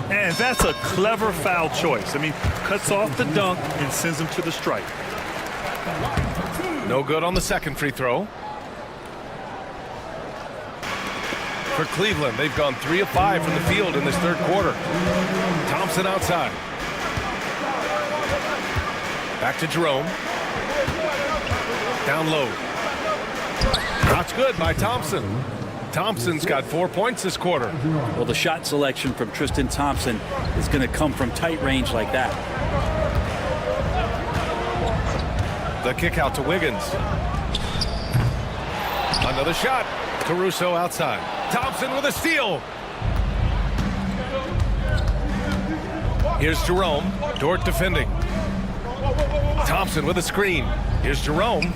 [SPEAKER 11] And that's a clever foul choice. I mean, cuts off the dunk and sends him to the stripe.
[SPEAKER 10] No good on the second free throw. For Cleveland, they've gone 3 of 5 from the field in this third quarter. Thompson outside. Back to Jerome. Down low. That's good by Thompson. Thompson's got 4 points this quarter.
[SPEAKER 18] Well, the shot selection from Tristan Thompson is going to come from tight range like that.
[SPEAKER 10] The kick out to Wiggins. Another shot. Caruso outside. Thompson with a steal. Here's Jerome. Dort defending. Thompson with a screen. Here's Jerome.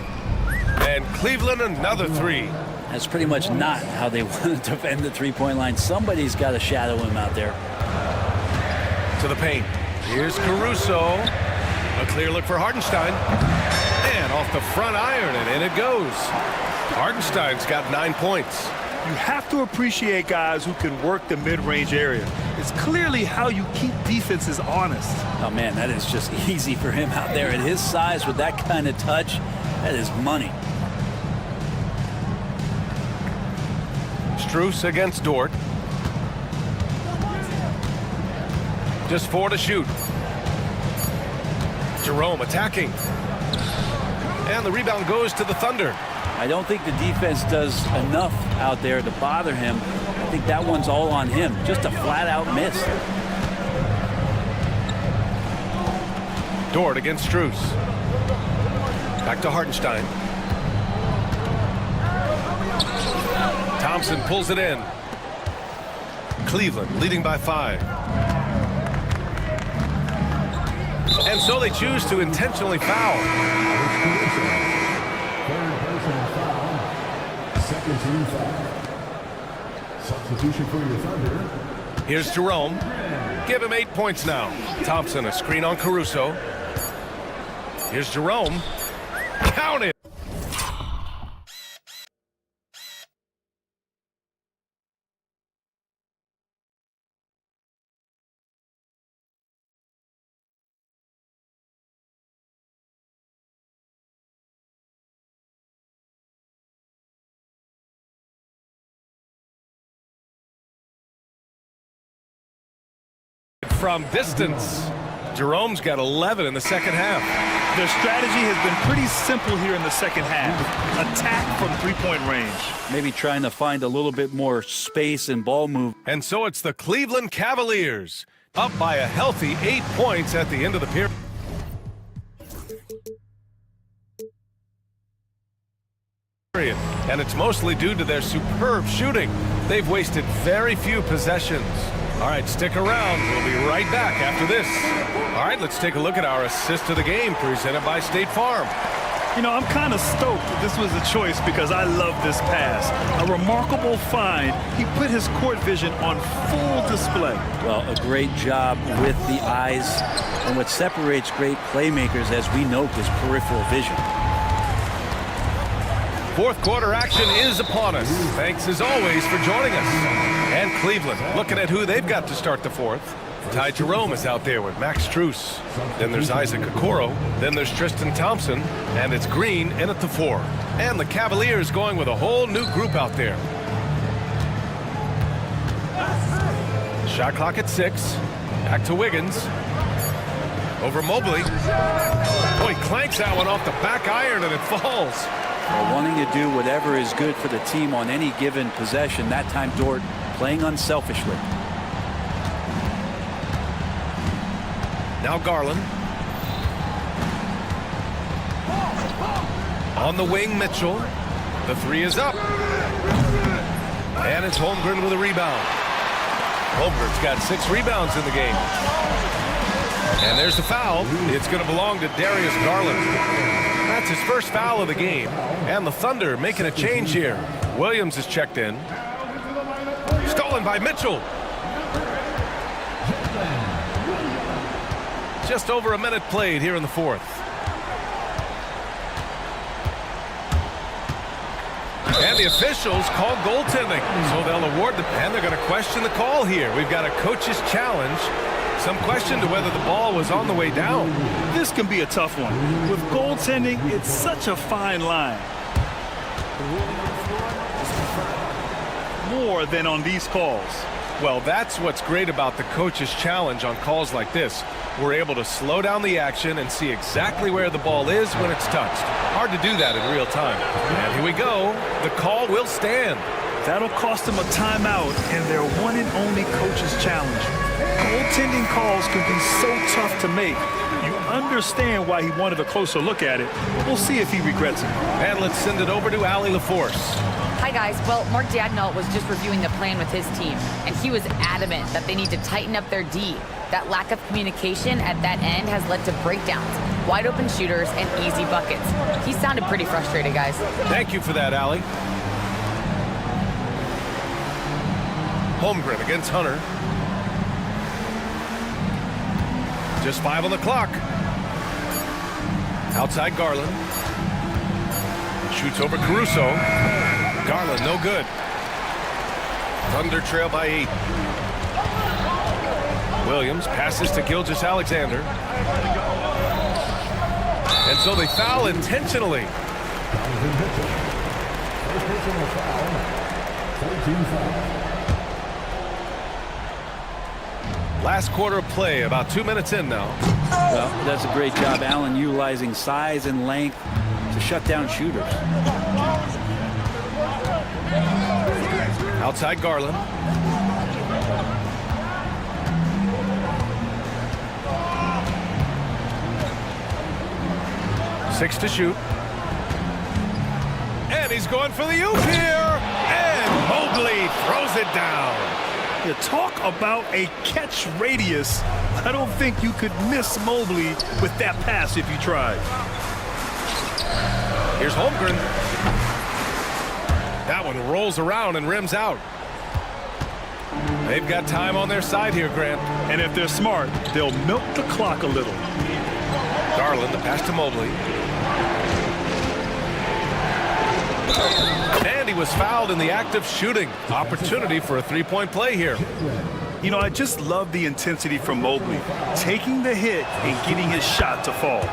[SPEAKER 10] And Cleveland another 3.
[SPEAKER 18] That's pretty much not how they want to defend the three-point line. Somebody's got to shadow him out there.
[SPEAKER 10] To the paint. Here's Caruso. A clear look for Hartenstein. And off the front iron, and in it goes. Hartenstein's got 9 points.
[SPEAKER 11] You have to appreciate guys who can work the mid-range area. It's clearly how you keep defenses honest.
[SPEAKER 18] Oh, man, that is just easy for him out there. At his size, with that kind of touch, that is money.
[SPEAKER 10] Strus against Dort. Just 4 to shoot. Jerome attacking. And the rebound goes to the Thunder.
[SPEAKER 18] I don't think the defense does enough out there to bother him. I think that one's all on him. Just a flat-out miss.
[SPEAKER 10] Dort against Strus. Back to Hartenstein. Thompson pulls it in. Cleveland leading by 5. And so they choose to intentionally foul.
[SPEAKER 6] Second team foul. Substitution for your Thunder.
[SPEAKER 10] Here's Jerome. Give him 8 points now. Thompson, a screen on Caruso. Here's Jerome. Count it. from distance. Jerome's got 11 in the second half.
[SPEAKER 11] Their strategy has been pretty simple here in the second half. Attack from three-point range.
[SPEAKER 18] Maybe trying to find a little bit more space and ball move.
[SPEAKER 10] And so it's the Cleveland Cavaliers, up by a healthy 8 points at the end of the period. And it's mostly due to their superb shooting. They've wasted very few possessions. All right, stick around. We'll be right back after this. All right, let's take a look at our assist of the game presented by State Farm.
[SPEAKER 11] You know, I'm kind of stoked that this was a choice because I love this pass. A remarkable find. He put his court vision on full display.
[SPEAKER 18] Well, a great job with the eyes. And what separates great playmakers, as we note, is peripheral vision.
[SPEAKER 10] Fourth quarter action is upon us. Thanks as always for joining us. And Cleveland looking at who they've got to start the fourth. Ty Jerome is out there with Max Strus. Then there's Isaac Okoro. Then there's Tristan Thompson. And it's Green in at the 4. And the Cavaliers going with a whole new group out there. Shot clock at 6. Back to Wiggins. Over Mobley. Boy, he clanks that one off the back iron and it falls.
[SPEAKER 18] Well, wanting to do whatever is good for the team on any given possession. That time, Dort playing unselfishly.
[SPEAKER 10] Now Garland. On the wing, Mitchell. The 3 is up. And it's Holmgren with a rebound. Holmgren's got 6 rebounds in the game. And there's the foul. It's going to belong to Darius Garland. That's his first foul of the game. And the Thunder making a change here. Williams is checked in. Stolen by Mitchell. Just over a minute played here in the fourth. And the officials call goaltending. So they'll award the... And they're going to question the call here. We've got a coach's challenge. Some question to whether the ball was on the way down.
[SPEAKER 11] This can be a tough one. With goaltending, it's such a fine line. More than on these calls.
[SPEAKER 10] Well, that's what's great about the coach's challenge on calls like this. We're able to slow down the action and see exactly where the ball is when it's touched. Hard to do that in real time. And here we go. The call will stand.
[SPEAKER 11] That'll cost them a timeout and their one and only coach's challenge. Goaltending calls can be so tough to make. You understand why he wanted a closer look at it. We'll see if he regrets it.
[SPEAKER 10] And let's send it over to Allie LaForce.
[SPEAKER 13] Hi, guys. Well, Mark Dagnall was just reviewing the plan with his team, and he was adamant that they need to tighten up their D. That lack of communication at that end has led to breakdowns, wide open shooters, and easy buckets. He sounded pretty frustrated, guys.
[SPEAKER 10] Thank you for that, Allie. Holmgren against Hunter. Just 5 on the clock. Outside Garland. Shoots over Caruso. Garland, no good. Thunder trail by 8. Williams passes to Gilgeous-Alexander. And so they foul intentionally. Last quarter of play, about 2 minutes in now.
[SPEAKER 18] Well, that's a great job, Allen, utilizing size and length to shut down shooters.
[SPEAKER 10] Outside Garland. Six to shoot. And he's going for the oop here. And Mobley throws it down.
[SPEAKER 11] You talk about a catch radius. I don't think you could miss Mobley with that pass if you tried.
[SPEAKER 10] Here's Holmgren. That one rolls around and rims out. They've got time on their side here, Grant.
[SPEAKER 11] And if they're smart, they'll milk the clock a little.
[SPEAKER 10] Garland, the pass to Mobley. And he was fouled in the act of shooting. Opportunity for a three-point play here.
[SPEAKER 11] You know, I just love the intensity from Mobley. Taking the hit and getting his shot to fall.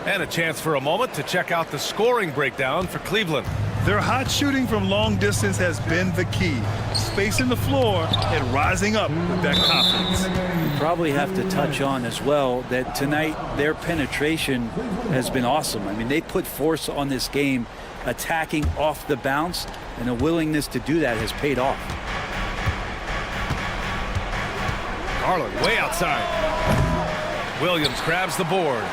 [SPEAKER 10] And a chance for a moment to check out the scoring breakdown for Cleveland.
[SPEAKER 11] Their hot shooting from long distance has been the key. Spacing the floor and rising up with that confidence.
[SPEAKER 18] You probably have to touch on as well that tonight their penetration has been awesome. I mean, they put force on this game, attacking off the bounce, and a willingness to do that has paid off.
[SPEAKER 10] Garland way outside. Williams grabs the board.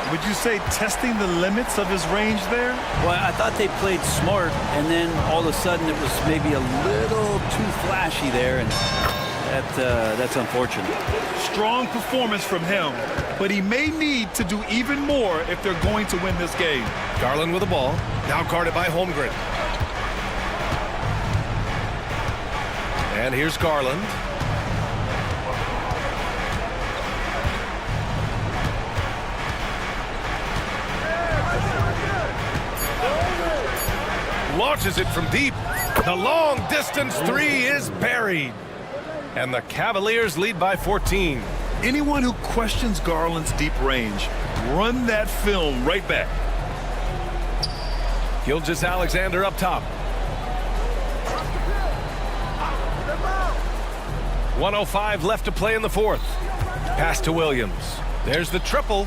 [SPEAKER 11] Would you say testing the limits of his range there?
[SPEAKER 18] Well, I thought they played smart, and then all of a sudden it was maybe a little too flashy there, and that's unfortunate.
[SPEAKER 11] Strong performance from him, but he may need to do even more if they're going to win this game.
[SPEAKER 10] Garland with the ball, now guarded by Holmgren. And here's Garland. Launches it from deep. The long distance three is buried. And the Cavaliers lead by 14.
[SPEAKER 11] Anyone who questions Garland's deep range, run that film right back.
[SPEAKER 10] Gilgeous Alexander up top. 1:05 left to play in the fourth. Pass to Williams. There's the triple.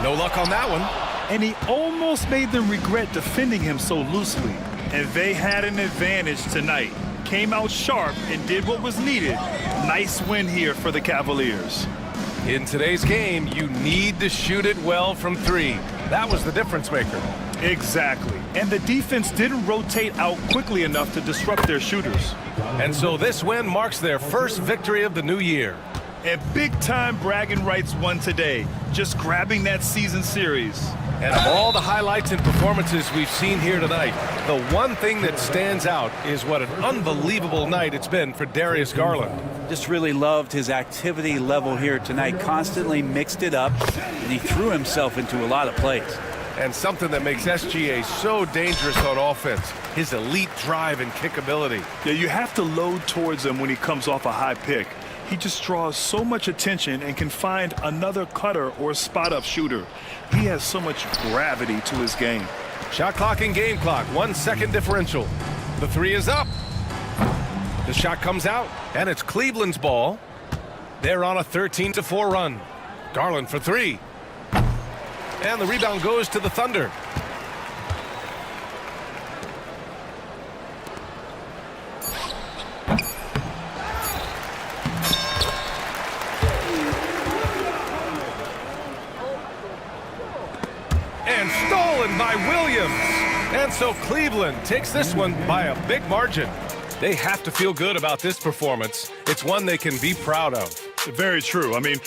[SPEAKER 10] No luck on that one.
[SPEAKER 11] And he almost made them regret defending him so loosely. And they had an advantage tonight. Came out sharp and did what was needed. Nice win here for the Cavaliers.
[SPEAKER 10] In today's game, you need to shoot it well from three. That was the difference maker.
[SPEAKER 11] Exactly. And the defense didn't rotate out quickly enough to disrupt their shooters.
[SPEAKER 10] And so this win marks their first victory of the new year.
[SPEAKER 11] And big-time bragging rights won today, just grabbing that season series.
[SPEAKER 10] And of all the highlights and performances we've seen here tonight, the one thing that stands out is what an unbelievable night it's been for Darius Garland.
[SPEAKER 18] Just really loved his activity level here tonight, constantly mixed it up, and he threw himself into a lot of plays.
[SPEAKER 10] And something that makes SGA so dangerous on offense, his elite drive and kickability.
[SPEAKER 11] Yeah, you have to load towards him when he comes off a high pick. He just draws so much attention and can find another cutter or spot-up shooter. He has so much gravity to his game.
[SPEAKER 10] Shot clock and game clock, 1 second differential. The three is up. The shot comes out, and it's Cleveland's ball. They're on a 13-4 run. Garland for three. And the rebound goes to the Thunder. And stolen by Williams. And so Cleveland takes this one by a big margin. They have to feel good about this performance. It's one they can be proud of.
[SPEAKER 11] Very true. I mean,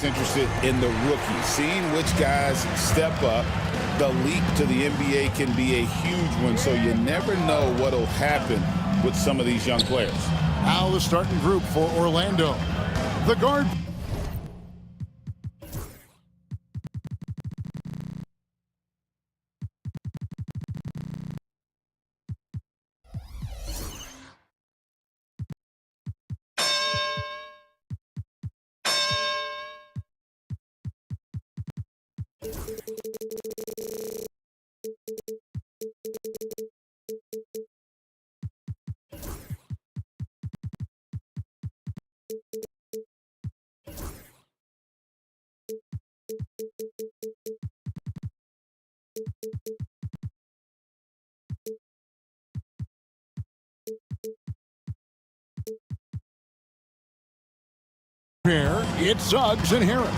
[SPEAKER 16] Interested in the rookies, seeing which guys step up. The leap to the NBA can be a huge one, so you never know what will happen with some of these young players.
[SPEAKER 1] Now the starting group for Orlando. The guard. It's Suggs and Harris.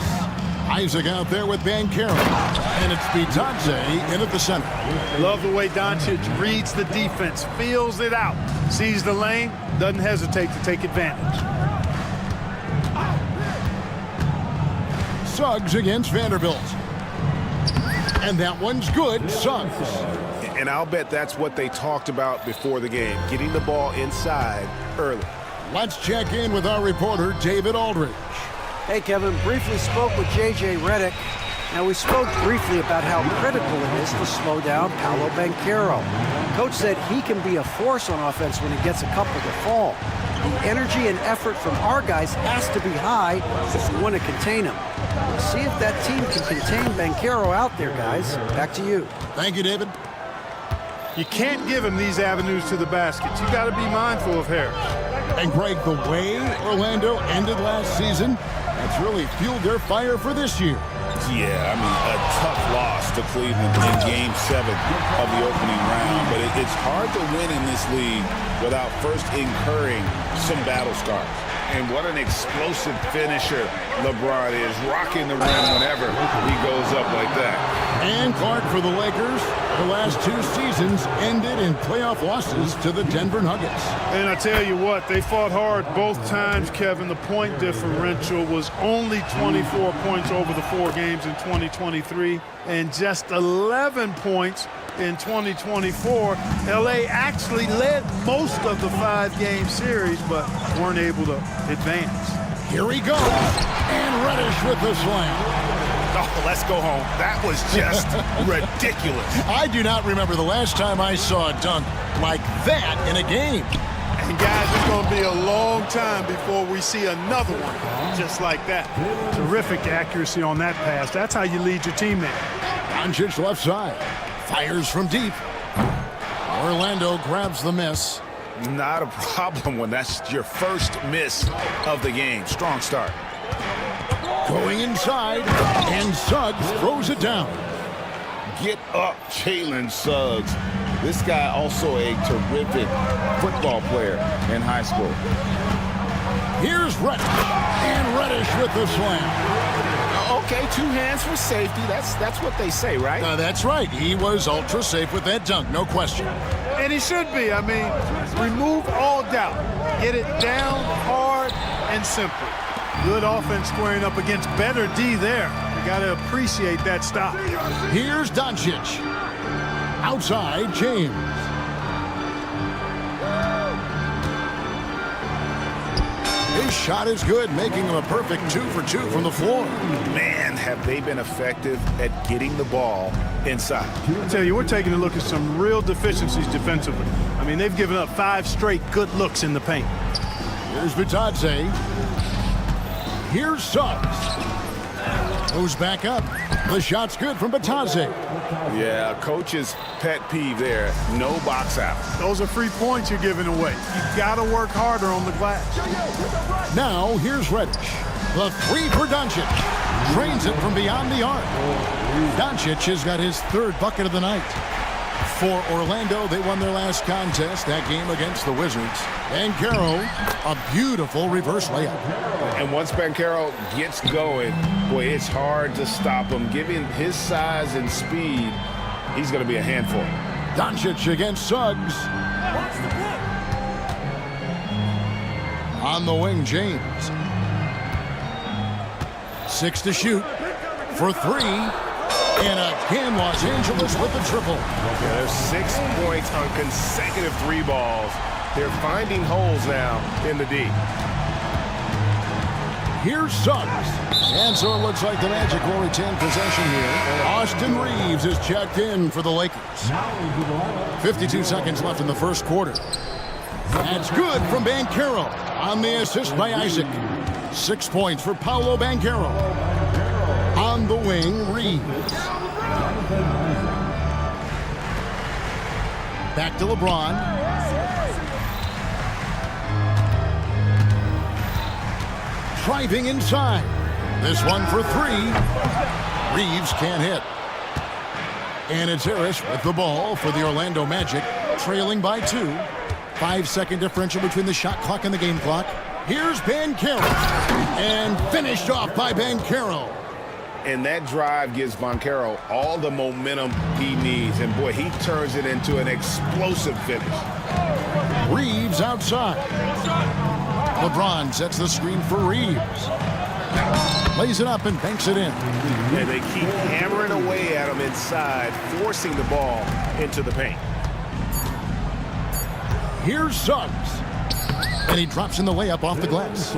[SPEAKER 1] Isaac out there with Bankero. And it's Bitadze in at the center.
[SPEAKER 2] Love the way Doncic reads the defense, feels it out, sees the lane, doesn't hesitate to take advantage.
[SPEAKER 1] Suggs against Vanderbilt. And that one's good, Suggs.
[SPEAKER 9] And I'll bet that's what they talked about before the game, getting the ball inside early.
[SPEAKER 1] Let's check in with our reporter, David Aldridge.
[SPEAKER 5] Hey, Kevin, briefly spoke with J.J. Redick. Now, we spoke briefly about how critical it is to slow down Paolo Banchero. Coach said he can be a force on offense when he gets a couple to fall. The energy and effort from our guys has to be high if we want to contain him. Let's see if that team can contain Banchero out there, guys. Back to you.
[SPEAKER 1] Thank you, David.
[SPEAKER 2] You can't give him these avenues to the basket. You got to be mindful of Harris.
[SPEAKER 1] And Greg, the way Orlando ended last season, that's really fueled their fire for this year.
[SPEAKER 16] Yeah, I mean, a tough loss to Cleveland in Game 7 of the opening round, but it's hard to win in this league without first incurring some battle scars. And what an explosive finisher LeBron is, rocking the rim whenever he goes up like that.
[SPEAKER 1] And Clark for the Lakers, the last 2 seasons ended in playoff losses to the Denver Nuggets.
[SPEAKER 2] And I tell you what, they fought hard both times, Kevin. The point differential was only 24 points over the 4 games in 2023 and just 11 points in 2024. LA actually led most of the 5-game series, but weren't able to advance.
[SPEAKER 1] Here he goes, and Reddish with the slam.
[SPEAKER 16] Oh, let's go home. That was just ridiculous.
[SPEAKER 1] I do not remember the last time I saw a dunk like that in a game.
[SPEAKER 2] And guys, it's going to be a long time before we see another one just like that. Terrific accuracy on that pass. That's how you lead your team there.
[SPEAKER 1] Doncic left side. Fires from deep. Orlando grabs the miss.
[SPEAKER 9] Not a problem when that's your first miss of the game. Strong start.
[SPEAKER 1] Going inside, and Suggs throws it down.
[SPEAKER 16] Get up, Jalen Suggs. This guy also a terrific football player in high school.
[SPEAKER 1] Here's Reddish, and Reddish with the slam.
[SPEAKER 9] Okay, 2 hands for safety. That's what they say, right?
[SPEAKER 1] That's right. He was ultra safe with that dunk, no question.
[SPEAKER 2] And he should be. I mean, remove all doubt. Get it down hard and simple. Good offense squaring up against better D there. You got to appreciate that stop.
[SPEAKER 1] Here's Doncic. Outside, James. His shot is good, making him a perfect 2 for 2 from the floor.
[SPEAKER 9] Man, have they been effective at getting the ball inside.
[SPEAKER 2] I tell you, we're taking a look at some real deficiencies defensively. I mean, they've given up 5 straight good looks in the paint.
[SPEAKER 1] Here's Bitadze. Here's Suggs. Goes back up. The shot's good from Bitadze.
[SPEAKER 9] Yeah, coach's pet peeve there. No box out.
[SPEAKER 2] Those are free points you're giving away. You got to work harder on the glass.
[SPEAKER 1] Now, here's Reddish. The 3 for Doncic. Drains it from beyond the arc. Doncic has got his 3rd bucket of the night. For Orlando, they won their last contest, that game against the Wizards. Banchero, a beautiful reverse layup.
[SPEAKER 9] And once Banchero gets going, boy, it's hard to stop him. Given his size and speed, he's going to be a handful.
[SPEAKER 1] Doncic against Suggs. On the wing, James. 6 to shoot. For 3. And again, Los Angeles with the triple.
[SPEAKER 9] Yeah, there's 6 points on consecutive 3 balls. They're finding holes now in the D.
[SPEAKER 1] Here's Suggs. And so it looks like the Magic will retain possession here. Austin Reeves is checked in for the Lakers. 52 seconds left in the first quarter. That's good from Banchero on the assist by Isaac. 6 points for Paolo Banchero. On the wing, Reeves. Back to LeBron. Driving inside. This one for 3. Reeves can't hit. And it's Harris with the ball for the Orlando Magic, trailing by 2. 5-second differential between the shot clock and the game clock. Here's Banchero. And finished off by Banchero.
[SPEAKER 9] And that drive gives Banchero all the momentum he needs. And boy, he turns it into an explosive finish.
[SPEAKER 1] Reeves outside. LeBron sets the screen for Reeves. Lays it up and banks it in.
[SPEAKER 9] And they keep hammering away at him inside, forcing the ball into the paint.
[SPEAKER 1] Here's Suggs. And he drops in the layup off the glass.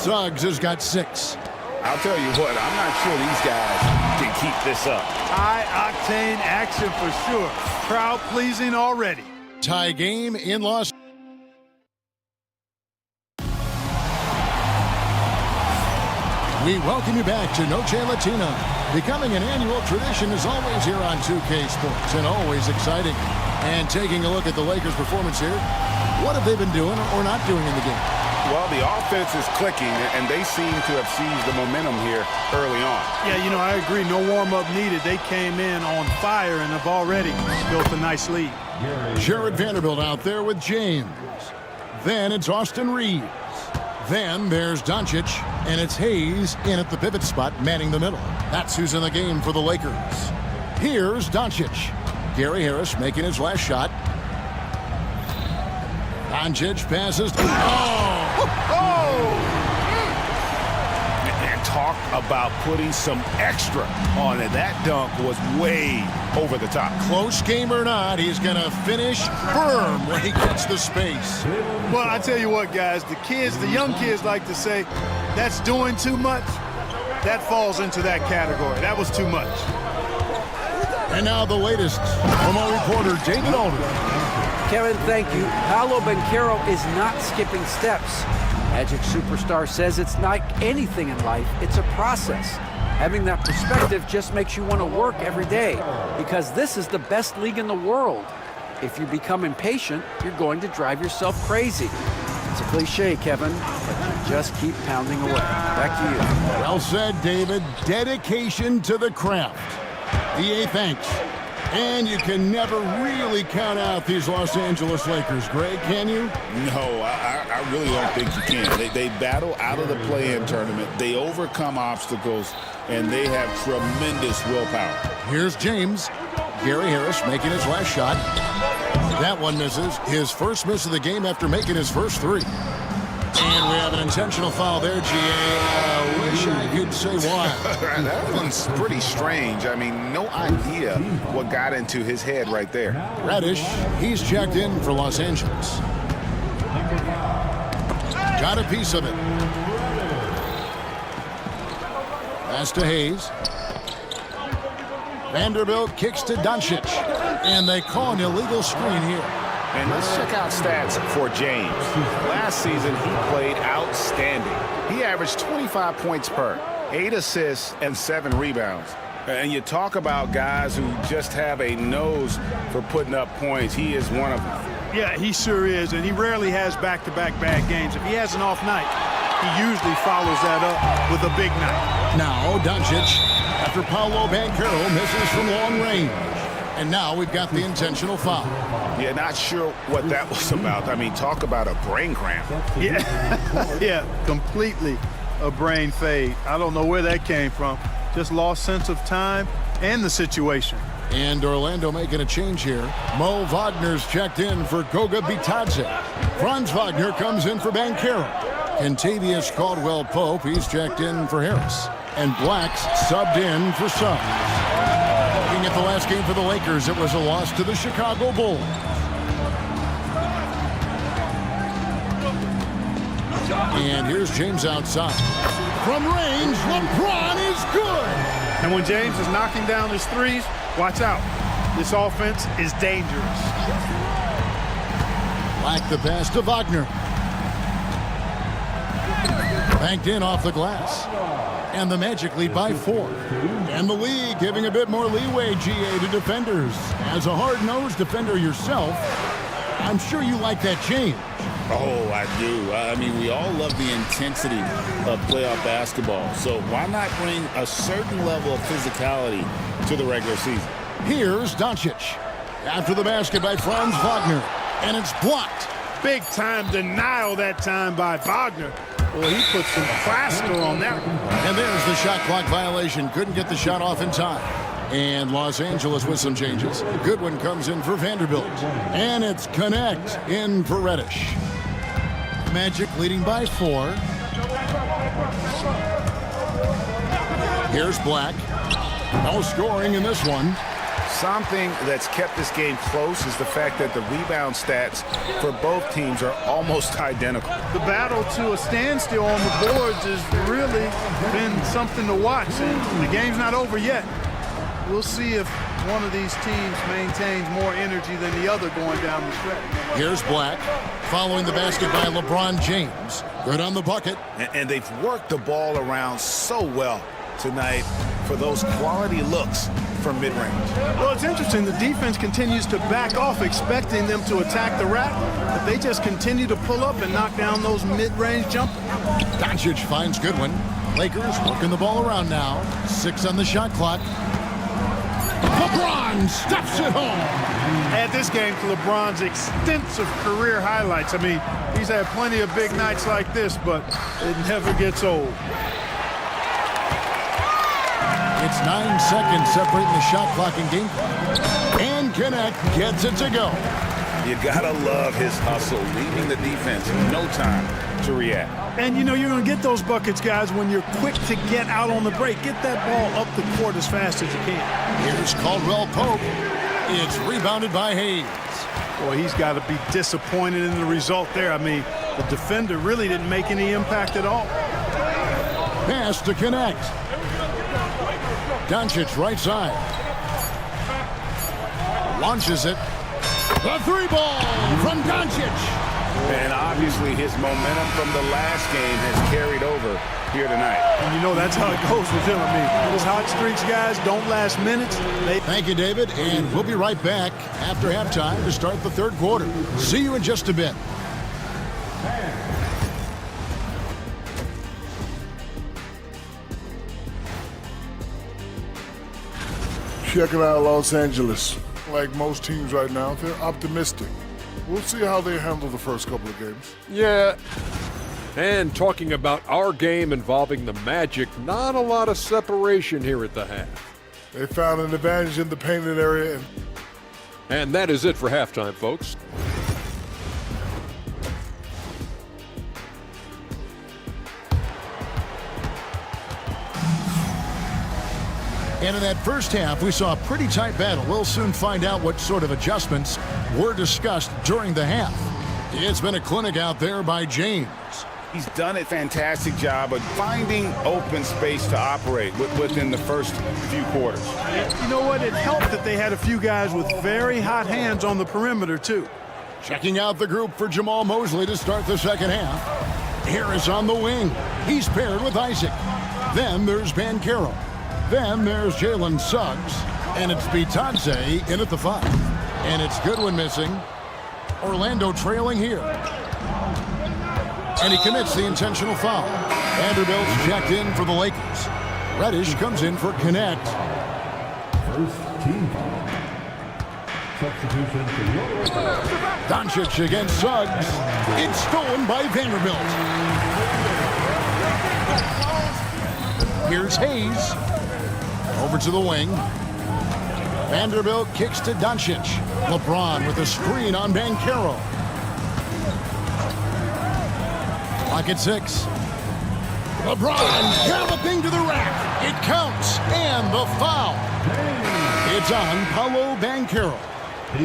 [SPEAKER 1] Suggs has got 6.
[SPEAKER 9] I'll tell you what, I'm not sure these guys can keep this up.
[SPEAKER 2] High-octane action for sure. Crowd-pleasing already.
[SPEAKER 1] Tie game in Los Angeles. We welcome you back to Noche Latina. Becoming an annual tradition is always here on 2K Sports and always exciting. And taking a look at the Lakers' performance here, what have they been doing or not doing in the game?
[SPEAKER 9] Well, the offense is clicking, and they seem to have seized the momentum here early on.
[SPEAKER 2] Yeah, you know, I agree. No warm-up needed. They came in on fire and have already built a nice lead.
[SPEAKER 1] Jared Vanderbilt out there with James. Then it's Austin Reeves. Then there's Doncic, and it's Hayes in at the pivot spot, manning the middle. That's who's in the game for the Lakers. Here's Doncic. Gary Harris making his last shot. Doncic passes.
[SPEAKER 9] And talk about putting some extra on it. That dunk was way over the top.
[SPEAKER 1] Close game or not, he's going to finish firm when he gets the space.
[SPEAKER 2] Well, I tell you what, guys, the young kids like to say, that's doing too much. That falls into that category. That was too much.
[SPEAKER 1] And now the latest from our reporter, David Aldridge.
[SPEAKER 5] Kevin, thank you. Paolo Banchero is not skipping steps. Magic superstar says it's like anything in life, it's a process. Having that perspective just makes you want to work every day because this is the best league in the world. If you become impatient, you're going to drive yourself crazy. It's a cliche, Kevin, but you just keep pounding away. Back to you.
[SPEAKER 1] Well said, David. Dedication to the craft. EA thanks. And you can never really count out these Los Angeles Lakers, Greg, can you?
[SPEAKER 16] No, I really don't think you can. They battle out of the play-in tournament. They overcome obstacles, and they have tremendous willpower.
[SPEAKER 1] Here's James. Gary Harris making his last shot. That one misses. His first miss of the game after making his first 3. And we have an intentional foul there, G.A. Wish I could say why.
[SPEAKER 9] That one's pretty strange. I mean, no idea what got into his head right there.
[SPEAKER 1] Reddish, he's checked in for Los Angeles. Got a piece of it. Pass to Hayes. Vanderbilt kicks to Doncic. And they call an illegal screen here.
[SPEAKER 9] And let's check out stats for James. Last season, he played outstanding. He averaged 25 points per, 8 assists, and 7 rebounds. And you talk about guys who just have a nose for putting up points. He is one of them.
[SPEAKER 2] Yeah, he sure is, and he rarely has back-to-back bad games. If he has an off night, he usually follows that up with a big night.
[SPEAKER 1] Now, Doncic, after Paolo Banchero misses from long range. And now we've got the intentional foul.
[SPEAKER 9] Yeah, not sure what that was about. I mean, talk about a brain cramp.
[SPEAKER 2] Yeah, yeah, completely a brain fade. I don't know where that came from. Just lost sense of time and the situation.
[SPEAKER 1] And Orlando making a change here. Mo Wagner's checked in for Goga Bitadze. Franz Wagner comes in for Banchero. Kentavious Caldwell-Pope, he's checked in for Harris. And Black's subbed in for Suggs. Looking at the last game for the Lakers, it was a loss to the Chicago Bulls. And here's James outside. From range, LeBron is good.
[SPEAKER 2] And when James is knocking down his threes, watch out. This offense is dangerous.
[SPEAKER 1] Black the pass to Wagner. Banked in off the glass. And the Magic lead by 4. And the league giving a bit more leeway, GA, to defenders. As a hard-nosed defender yourself, I'm sure you like that change.
[SPEAKER 16] Oh, I do. I mean, we all love the intensity of playoff basketball. So why not bring a certain level of physicality to the regular season?
[SPEAKER 1] Here's Doncic. After the basket by Franz Wagner. And it's blocked.
[SPEAKER 2] Big time denial that time by Wagner. Well, he put some plaster on that one.
[SPEAKER 1] And there's the shot clock violation. Couldn't get the shot off in time. And Los Angeles with some changes. Goodwin comes in for Vanderbilt. And it's Connect in for Reddish. Magic leading by 4. Here's Black. No scoring in this one.
[SPEAKER 9] Something that's kept this game close is the fact that the rebound stats for both teams are almost identical.
[SPEAKER 2] The battle to a standstill on the boards has really been something to watch. And the game's not over yet. We'll see if one of these teams maintains more energy than the other going down the stretch.
[SPEAKER 1] Here's Black. Following the basket by LeBron James. Good on the bucket.
[SPEAKER 16] And they've worked the ball around so well tonight for those quality looks from mid-range.
[SPEAKER 2] Well, it's interesting. The defense continues to back off, expecting them to attack the rack, but they just continue to pull up and knock down those mid-range jumpers.
[SPEAKER 1] Doncic finds Goodwin. Lakers working the ball around now. 6 on the shot clock. LeBron stuffs it home.
[SPEAKER 2] Add this game to LeBron's extensive career highlights. I mean, he's had plenty of big nights like this, but it never gets old.
[SPEAKER 1] It's 9 seconds separating the shot clock and game clock. And Connect gets it to go.
[SPEAKER 16] You gotta love his hustle, leaving the defense no time to react.
[SPEAKER 2] And you know you're going to get those buckets, guys, when you're quick to get out on the break. Get that ball up the court as fast as you can.
[SPEAKER 1] Here's Caldwell Pope. It's rebounded by Hayes.
[SPEAKER 2] Boy, he's got to be disappointed in the result there. I mean, the defender really didn't make any impact at all.
[SPEAKER 1] Pass to Connect. Doncic right side. Launches it. The 3 ball from Doncic.
[SPEAKER 9] And obviously his momentum from the last game has carried over here tonight.
[SPEAKER 2] And you know that's how it goes with him. I mean, those hot streaks, guys, don't last minutes.
[SPEAKER 1] Thank you, David. And we'll be right back after halftime to start the 3rd quarter. See you in just a bit.
[SPEAKER 8] Checking out Los Angeles. Like most teams right now, they're optimistic. We'll see how they handle the first couple of games.
[SPEAKER 7] Yeah. And talking about our game involving the Magic, not a lot of separation here at the half.
[SPEAKER 8] They found an advantage in the painted area.
[SPEAKER 7] And that is it for halftime, folks.
[SPEAKER 1] And in that first half, we saw a pretty tight battle. We'll soon find out what sort of adjustments were discussed during the half. It's been a clinic out there by James.
[SPEAKER 9] He's done a fantastic job of finding open space to operate within the first few quarters.
[SPEAKER 2] You know what? It helped that they had a few guys with very hot hands on the perimeter, too.
[SPEAKER 1] Checking out the group for Jamal Mosley to start the second half. Harris on the wing. He's paired with Isaac. Then there's Banchero. Then there's Jalen Suggs, and it's Bitadze in at the 5. And it's Goodwin missing. Orlando trailing here. And he commits the intentional foul. Vanderbilt's checked in for the Lakers. Reddish comes in for Connect.
[SPEAKER 6] First team foul. Substitution for
[SPEAKER 1] Doncic against Suggs. It's stolen by Vanderbilt. Here's Hayes. Over to the wing. Vanderbilt kicks to Doncic. LeBron with a screen on Banchero. Clock at 6. LeBron galloping to the rack. It counts, and the foul. It's on Paolo Banchero.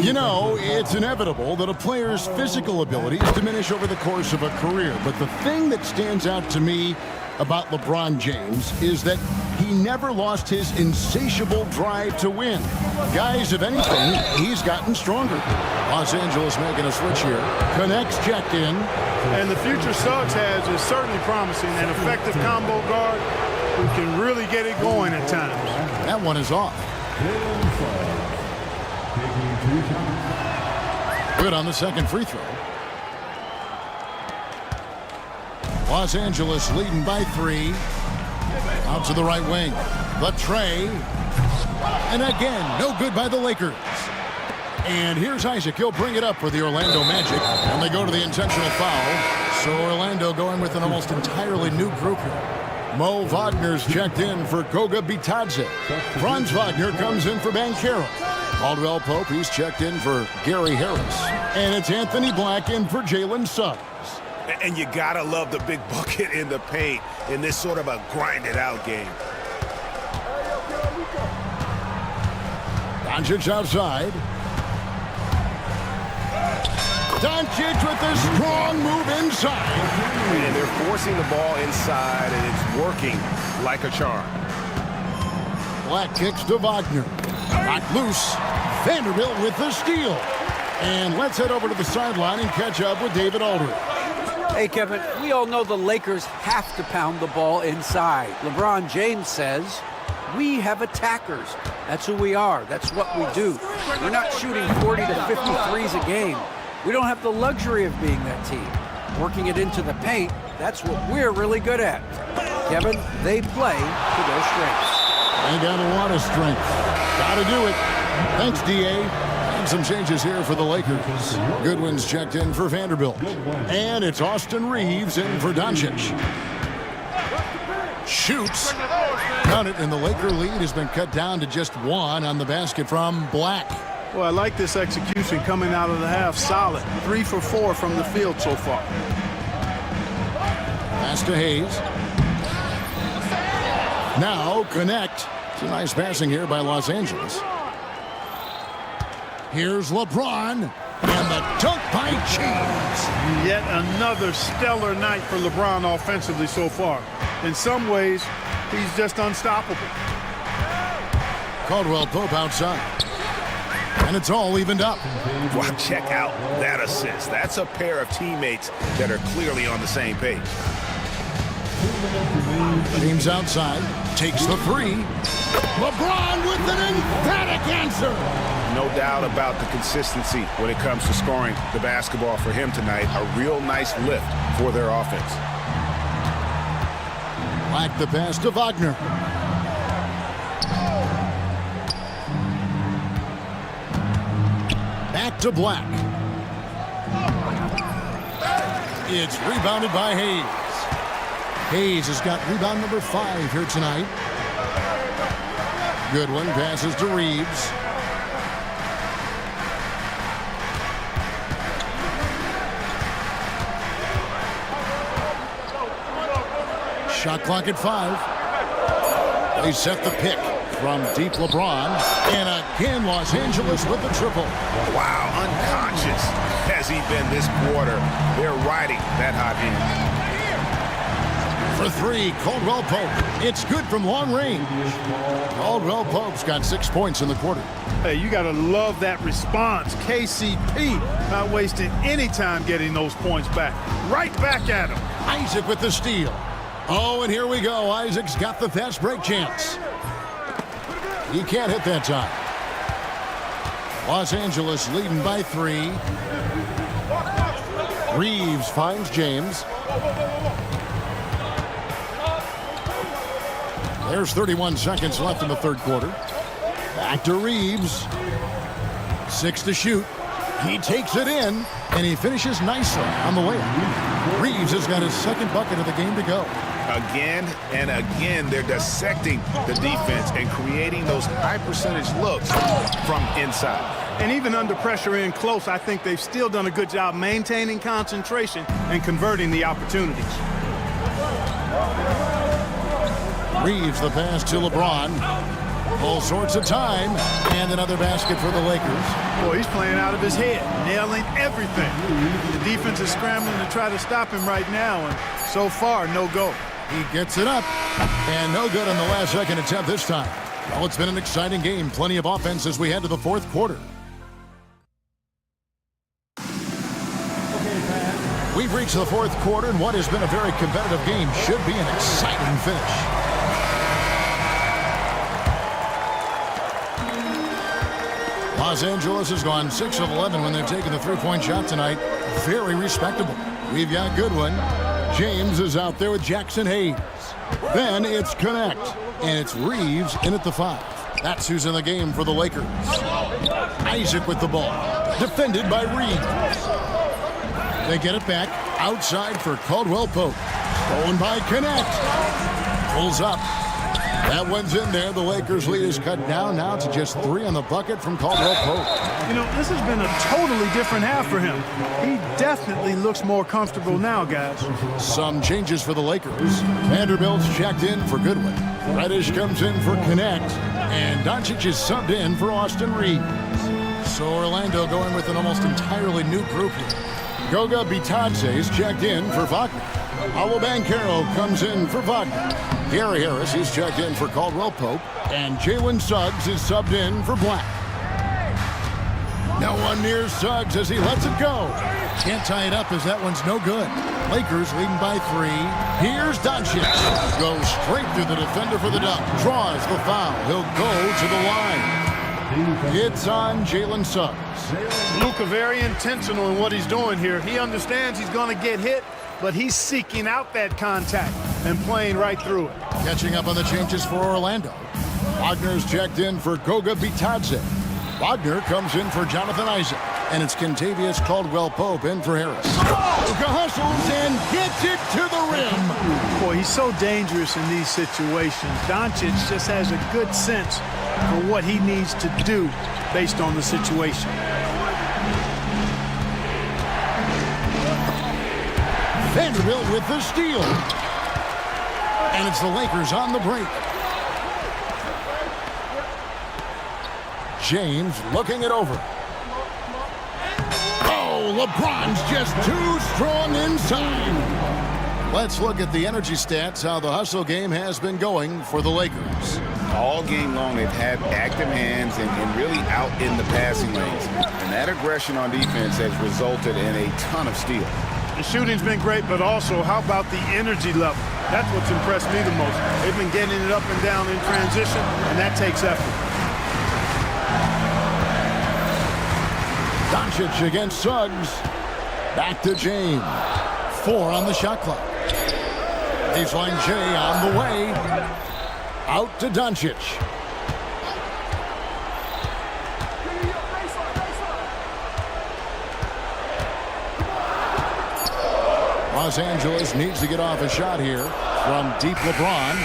[SPEAKER 1] You know, it's inevitable that a player's physical abilities diminish over the course of a career, but the thing that stands out to me about LeBron James is that he never lost his insatiable drive to win. Guys, if anything, he's gotten stronger. Los Angeles making a switch here. Connects checked in.
[SPEAKER 2] And the future Suggs has is certainly promising. An effective combo guard who can really get it going at times.
[SPEAKER 1] That one is off. Good on the second free throw. Los Angeles leading by 3. Out to the right wing. The tray. And again, no good by the Lakers. And here's Isaac. He'll bring it up for the Orlando Magic. And they go to the intentional foul. So Orlando going with an almost entirely new group here. Mo Wagner's checked in for Goga Bitadze. Franz Wagner comes in for Banchero. Caldwell Pope, he's checked in for Gary Harris. And it's Anthony Black in for Jalen Suggs.
[SPEAKER 9] And you gotta love the big bucket in the paint in this sort of a grinded-out game.
[SPEAKER 1] Doncic outside. Doncic with a strong move inside.
[SPEAKER 9] And they're forcing the ball inside, and it's working like a charm.
[SPEAKER 1] Black kicks to Wagner. Knocked loose. Vanderbilt with the steal. And let's head over to the sideline and catch up with David Aldridge.
[SPEAKER 5] Hey, Kevin, we all know the Lakers have to pound the ball inside. LeBron James says, we have attackers. That's who we are. That's what we do. We're not shooting 40 to 53s a game. We don't have the luxury of being that team. Working it into the paint, that's what we're really good at. Kevin, they play to their strengths.
[SPEAKER 1] They got a lot of strength. Gotta do it. Thanks, D.A. And some changes here for the Lakers. Goodwin's checked in for Vanderbilt. And it's Austin Reeves in for Doncic. Shoots. Done it, and the Laker lead has been cut down to just 1 on the basket from Black.
[SPEAKER 2] Well, I like this execution coming out of the half. Solid. 3 for 4 from the field so far.
[SPEAKER 1] Pass to Hayes. Now connect. It's a nice passing here by Los Angeles. Here's LeBron. And the dunk by James.
[SPEAKER 2] Yet another stellar night for LeBron offensively so far. In some ways, he's just unstoppable.
[SPEAKER 1] Caldwell Pope outside. And it's all evened up.
[SPEAKER 9] Well, check out that assist. That's a pair of teammates that are clearly on the same page.
[SPEAKER 1] James outside. Takes the 3. LeBron with an emphatic answer.
[SPEAKER 9] No doubt about the consistency when it comes to scoring the basketball for him tonight. A real nice lift for their offense.
[SPEAKER 1] Black the pass to Wagner. Back to Black. It's rebounded by Hayes. Hayes has got rebound number 5 here tonight. Goodwin passes to Reeves. Shot clock at 5. They set the pick from deep LeBron. And again, Los Angeles with the triple.
[SPEAKER 9] Wow, unconscious has he been this quarter. They're riding that hot hand.
[SPEAKER 1] For 3, Caldwell Pope. It's good from long range. Caldwell Pope's got 6 points in the quarter.
[SPEAKER 2] Hey, you got to love that response. KCP not wasting any time getting those points back. Right back at him.
[SPEAKER 1] Isaac with the steal. Oh, and here we go. Isaac's got the fast break chance. He can't hit that time. Los Angeles leading by 3. Reeves finds James. There's 31 seconds left in the third quarter. Back to Reeves. 6 to shoot. He takes it in, and he finishes nicely on the layup. Reeves has got his second bucket of the game to go.
[SPEAKER 9] Again and again, they're dissecting the defense and creating those high-percentage looks from inside.
[SPEAKER 2] And even under pressure in close, I think they've still done a good job maintaining concentration and converting the opportunities.
[SPEAKER 1] Reeves the pass to LeBron. All sorts of time. And another basket for the Lakers.
[SPEAKER 2] Boy, he's playing out of his head, nailing everything. The defense is scrambling to try to stop him right now, and so far, no go.
[SPEAKER 1] He gets it up. And no good on the last second attempt this time. Well, it's been an exciting game. Plenty of offense as we head to the fourth quarter. We've reached the fourth quarter, and what has been a very competitive game should be an exciting finish. Los Angeles has gone 6 of 11 when they've taken the three-point shot tonight. Very respectable. We've got Goodwin. James is out there with Jackson Hayes. Then it's Connect, and it's Reeves in at the 5. That's who's in the game for the Lakers. Isaac with the ball. Defended by Reeves. They get it back outside for Caldwell Pope. Stolen by Connect. Pulls up. That one's in there. The Lakers' lead is cut down now to just 3 on the bucket from Caldwell Pope.
[SPEAKER 2] You know, this has been a totally different half for him. He definitely looks more comfortable now, guys.
[SPEAKER 1] Some changes for the Lakers. Vanderbilt's checked in for Goodwin. Reddish comes in for Connect. And Doncic is subbed in for Austin Reeves. So Orlando going with an almost entirely new group here. Goga Bitadze is checked in for Wagner. Paolo Banchero comes in for Wagner. Gary Harris is checked in for Caldwell Pope. And Jalen Suggs is subbed in for Black. No one near Suggs as he lets it go. Can't tie it up as that one's no good. Lakers leading by 3. Here's Doncic. Goes straight through the defender for the dunk. Draws the foul. He'll go to the line. It's on Jalen Suggs.
[SPEAKER 2] Luka very intentional in what he's doing here. He understands he's going to get hit, but he's seeking out that contact and playing right through it.
[SPEAKER 1] Catching up on the changes for Orlando. Wagner's checked in for Goga Bitadze. Wagner comes in for Jonathan Isaac. And it's Kentavious Caldwell-Pope in for Harris. Luka hustles and gets it to the rim.
[SPEAKER 2] Boy, he's so dangerous in these situations. Doncic just has a good sense for what he needs to do based on the situation.
[SPEAKER 1] Vanderbilt with the steal. And it's the Lakers on the break. James looking it over. Oh, LeBron's just too strong inside. Let's look at the energy stats, how the hustle game has been going for the Lakers.
[SPEAKER 16] All game long, they've had active hands and really out in the passing lanes. And that aggression on defense has resulted in a ton of steals.
[SPEAKER 2] The shooting's been great, but also, how about the energy level? That's what's impressed me the most. They've been getting it up and down in transition, and that takes effort.
[SPEAKER 1] Doncic against Suggs. Back to James. 4 on the shot clock. Baseline J on the way. Out to Doncic. Los Angeles needs to get off a shot here from deep LeBron.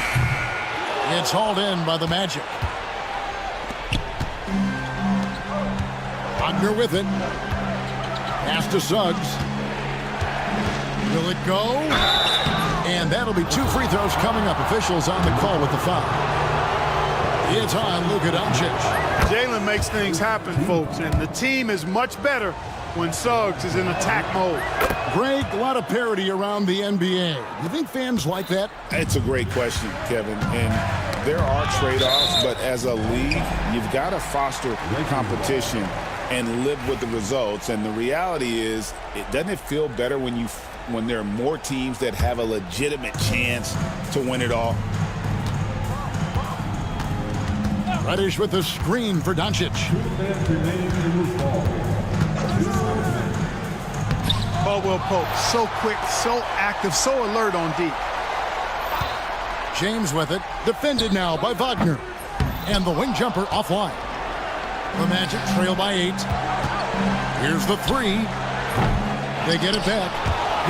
[SPEAKER 1] It's hauled in by the Magic. Wagner with it. Pass to Suggs. Will it go? And that'll be 2 free throws coming up. Officials on the call with the foul. It's on Luka Doncic.
[SPEAKER 2] Jalen makes things happen, folks, and the team is much better when Suggs is in attack mode.
[SPEAKER 1] Greg, a lot of parity around the NBA. You think fans like that?
[SPEAKER 16] It's a great question, Kevin. And there are trade-offs, but as a league, you've got to foster competition and live with the results. And the reality is, doesn't it feel better when there are more teams that have a legitimate chance to win it all?
[SPEAKER 1] Reddish with the screen for Doncic.
[SPEAKER 2] Caldwell Pope, so quick, so active, so alert on deep.
[SPEAKER 1] James with it, defended now by Wagner. And the wing jumper offline. The Magic trail by 8. Here's the 3. They get it back.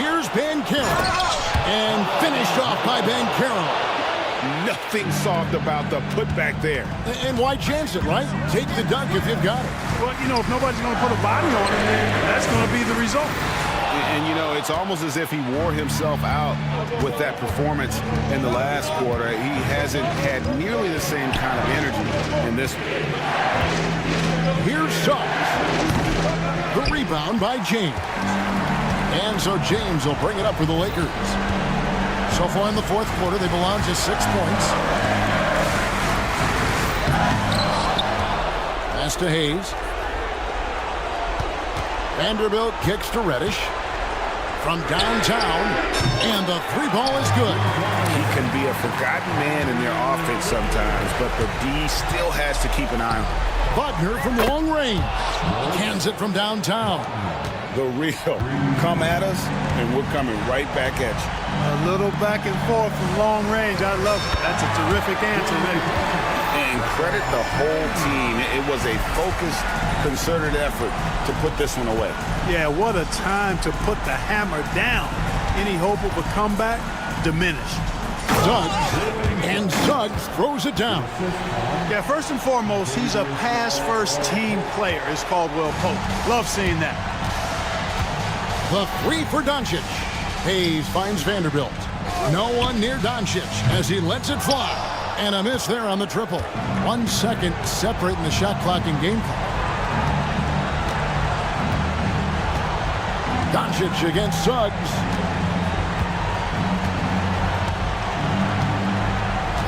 [SPEAKER 1] Here's Banchero. And finished off by Banchero.
[SPEAKER 16] Nothing soft about the putback there.
[SPEAKER 1] And why chance it, right? Take the dunk if you've got it.
[SPEAKER 2] Well, you know, if nobody's going to put a body on it, then that's going to be the result.
[SPEAKER 9] And, you know, it's almost as if he wore himself out with that performance in the last quarter. He hasn't had nearly the same kind of energy in this one.
[SPEAKER 1] Here's Suggs. The rebound by James. And so James will bring it up for the Lakers. So far in the fourth quarter, they've allowed just 6 points. Pass to Hayes. Vanderbilt kicks to Reddish. From downtown, and the three ball is good.
[SPEAKER 9] He can be a forgotten man in their offense sometimes, but the D still has to keep an eye on him.
[SPEAKER 1] Wagner from long range. Cans it from downtown.
[SPEAKER 9] The real. Come at us, and we're coming right back at you.
[SPEAKER 2] A little back and forth from long range. I love it. That's a terrific answer, man.
[SPEAKER 9] And credit the whole team. It was a focused, concerted effort to put this one away.
[SPEAKER 2] Yeah, what a time to put the hammer down. Any hope of a comeback diminished.
[SPEAKER 1] Suggs throws it down.
[SPEAKER 2] Yeah, first and foremost, he's a pass-first team player, is Caldwell Pope. Love seeing that.
[SPEAKER 1] The three for Doncic. Hayes finds Vanderbilt. No one near Doncic as he lets it fly. And a miss there on the triple. 1 second separating the shot clock and game clock. Doncic against Suggs.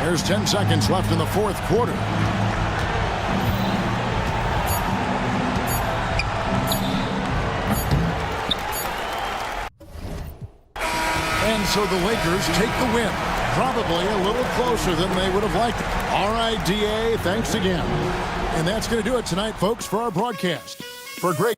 [SPEAKER 1] There's 10 seconds left in the fourth quarter. And so the Lakers take the win. Probably a little closer than they would have liked it. All right, DA, thanks again. And that's going to do it tonight, folks, for our broadcast. For great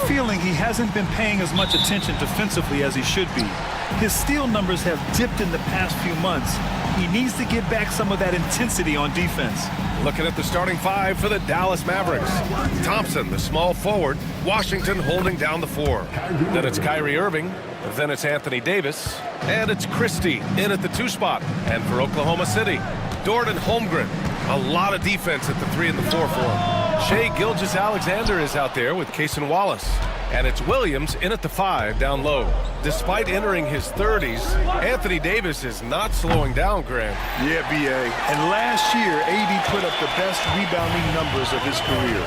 [SPEAKER 11] feeling he hasn't been paying as much attention defensively as he should be. His steal numbers have dipped in the past few months. He needs to get back some of that intensity on defense.
[SPEAKER 10] Looking at the starting five for the Dallas Mavericks. Thompson, the small forward. Washington holding down the four. Then it's Kyrie Irving. Then it's Anthony Davis. And it's Christie in at the 2 spot. And for Oklahoma City, Dort and Holmgren. A lot of defense at the 3 and the 4 for him. Shai Gilgeous-Alexander is out there with Cason Wallace. And it's Williams in at the 5 down low. Despite entering his 30s, Anthony Davis is not slowing down, Grant.
[SPEAKER 11] Yeah, B.A. And last year, AD put up the best rebounding numbers of his career.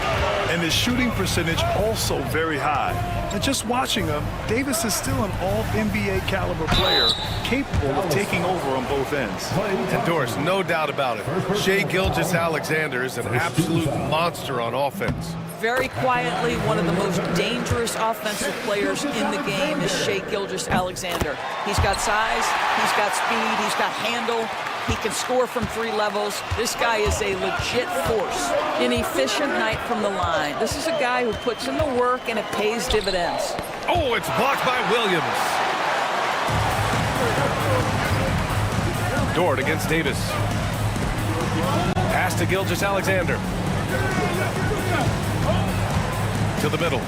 [SPEAKER 11] And his shooting percentage also very high. And just watching him, Davis is still an all-NBA caliber player, capable of taking over on both ends.
[SPEAKER 10] And Doris, no doubt about it, Shai Gilgeous-Alexander is an absolute monster on offense.
[SPEAKER 12] Very quietly, one of the most dangerous offensive players in the game is Shai Gilgeous-Alexander. He's got size, he's got speed, he's got handle, he can score from 3 levels. This guy is a legit force. An efficient night from the line. This is a guy who puts in the work and it pays dividends.
[SPEAKER 10] Oh, it's blocked by Williams. Dort against Davis. Pass to Gilgeous-Alexander. To the middle.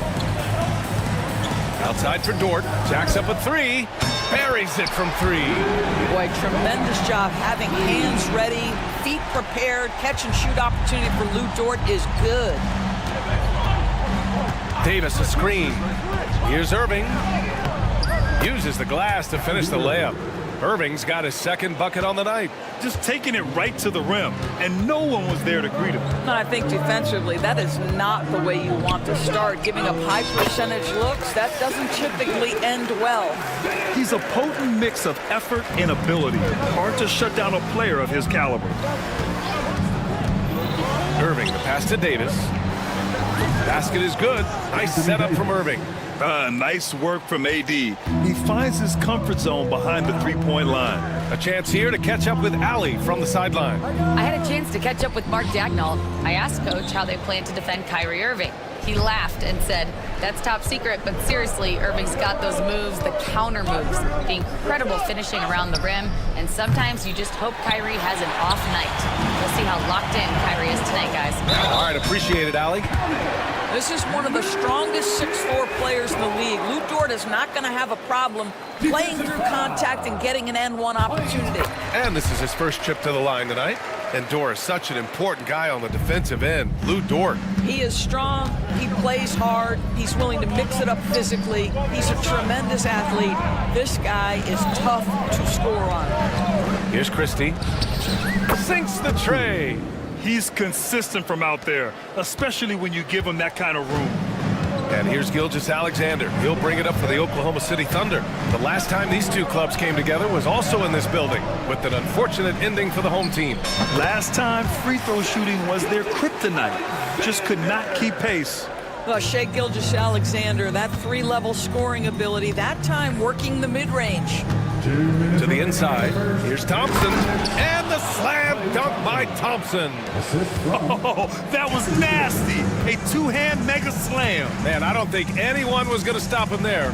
[SPEAKER 10] Outside for Dort. Jacks up a 3. Buries it from 3.
[SPEAKER 12] Boy, tremendous job having hands ready, feet prepared. Catch and shoot opportunity for Lou Dort is good.
[SPEAKER 10] Davis a screen. Here's Irving. Uses the glass to finish the layup. Irving's got his 2nd bucket on the night.
[SPEAKER 11] Just taking it right to the rim, and no one was there to greet him.
[SPEAKER 12] And I think defensively, that is not the way you want to start. Giving up high percentage looks, that doesn't typically end well.
[SPEAKER 11] He's a potent mix of effort and ability. Hard to shut down a player of his caliber.
[SPEAKER 10] Irving, the pass to Davis. Basket is good. Nice setup from Irving.
[SPEAKER 11] Nice work from AD. He finds his comfort zone behind the 3-point line.
[SPEAKER 10] A chance here to catch up with Allie from the sideline.
[SPEAKER 13] I had a chance to catch up with Mark Dagnall. I asked Coach how they plan to defend Kyrie Irving. He laughed and said, "That's top secret, but seriously, Irving's got those moves, the counter moves, the incredible finishing around the rim, and sometimes you just hope Kyrie has an off night." We'll see how locked in Kyrie is tonight, guys.
[SPEAKER 10] All right, appreciate it, Allie.
[SPEAKER 12] This is one of the strongest 6'4" players in the league. Lou Dort is not going to have a problem playing through contact and getting an N1 opportunity.
[SPEAKER 10] And this is his first trip to the line tonight. And Dort is such an important guy on the defensive end. Lou Dort.
[SPEAKER 12] He is strong. He plays hard. He's willing to mix it up physically. He's a tremendous athlete. This guy is tough to score on.
[SPEAKER 10] Here's Christie. Sinks the tray.
[SPEAKER 11] He's consistent from out there, especially when you give him that kind of room.
[SPEAKER 10] And here's Gilgeous-Alexander. He'll bring it up for the Oklahoma City Thunder. The last time these two clubs came together was also in this building, with an unfortunate ending for the home team.
[SPEAKER 11] Last time, free throw shooting was their kryptonite. Just could not keep pace.
[SPEAKER 12] Well, Shai Gilgeous-Alexander, that 3-level scoring ability, that time working the mid-range.
[SPEAKER 10] To the inside, here's Thompson, and the slam dunk by Thompson.
[SPEAKER 11] Oh, that was nasty. A 2-hand mega slam.
[SPEAKER 10] Man, I don't think anyone was going to stop him there.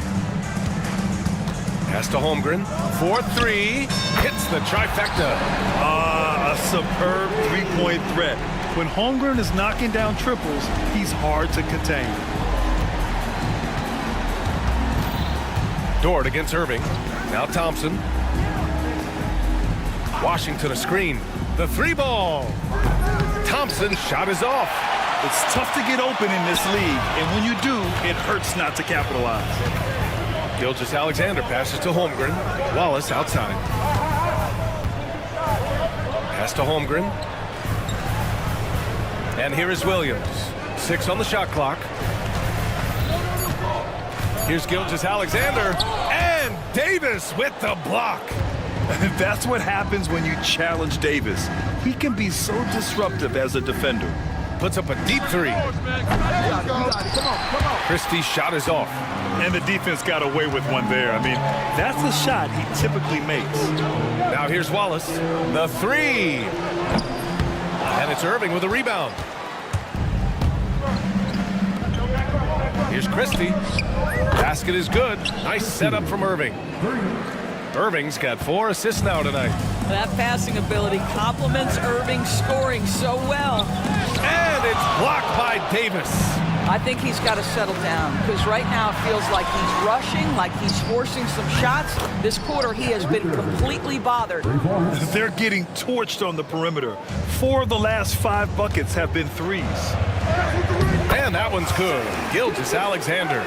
[SPEAKER 10] Pass to Holmgren, 4-3, hits the trifecta.
[SPEAKER 11] A superb 3-point threat. When Holmgren is knocking down triples, he's hard to contain.
[SPEAKER 10] Dort against Irving. Now Thompson. Washington a screen. The 3-ball. Thompson's shot is off.
[SPEAKER 11] It's tough to get open in this league, and when you do, it hurts not to capitalize.
[SPEAKER 10] Gilgeous-Alexander passes to Holmgren. Wallace outside. Pass to Holmgren. And here is Williams. 6 on the shot clock. Here's Gilgeous-Alexander. And Davis with the block.
[SPEAKER 11] That's what happens when you challenge Davis. He can be so disruptive as a defender.
[SPEAKER 10] Puts up a deep 3. Christie's shot is off.
[SPEAKER 11] And the defense got away with one there. I mean, that's the shot he typically makes.
[SPEAKER 10] Now here's Wallace. The 3. And it's Irving with a rebound. Here's Christie. Basket is good. Nice setup from Irving. Irving's got 4 assists now tonight.
[SPEAKER 12] That passing ability complements Irving's scoring so well.
[SPEAKER 10] And it's blocked by Davis.
[SPEAKER 12] I think he's got to settle down because right now it feels like he's rushing, like he's forcing some shots. This quarter he has been completely bothered.
[SPEAKER 11] They're getting torched on the perimeter. 4 of the last 5 buckets have been threes.
[SPEAKER 10] And that one's good. Gilgeous-Alexander.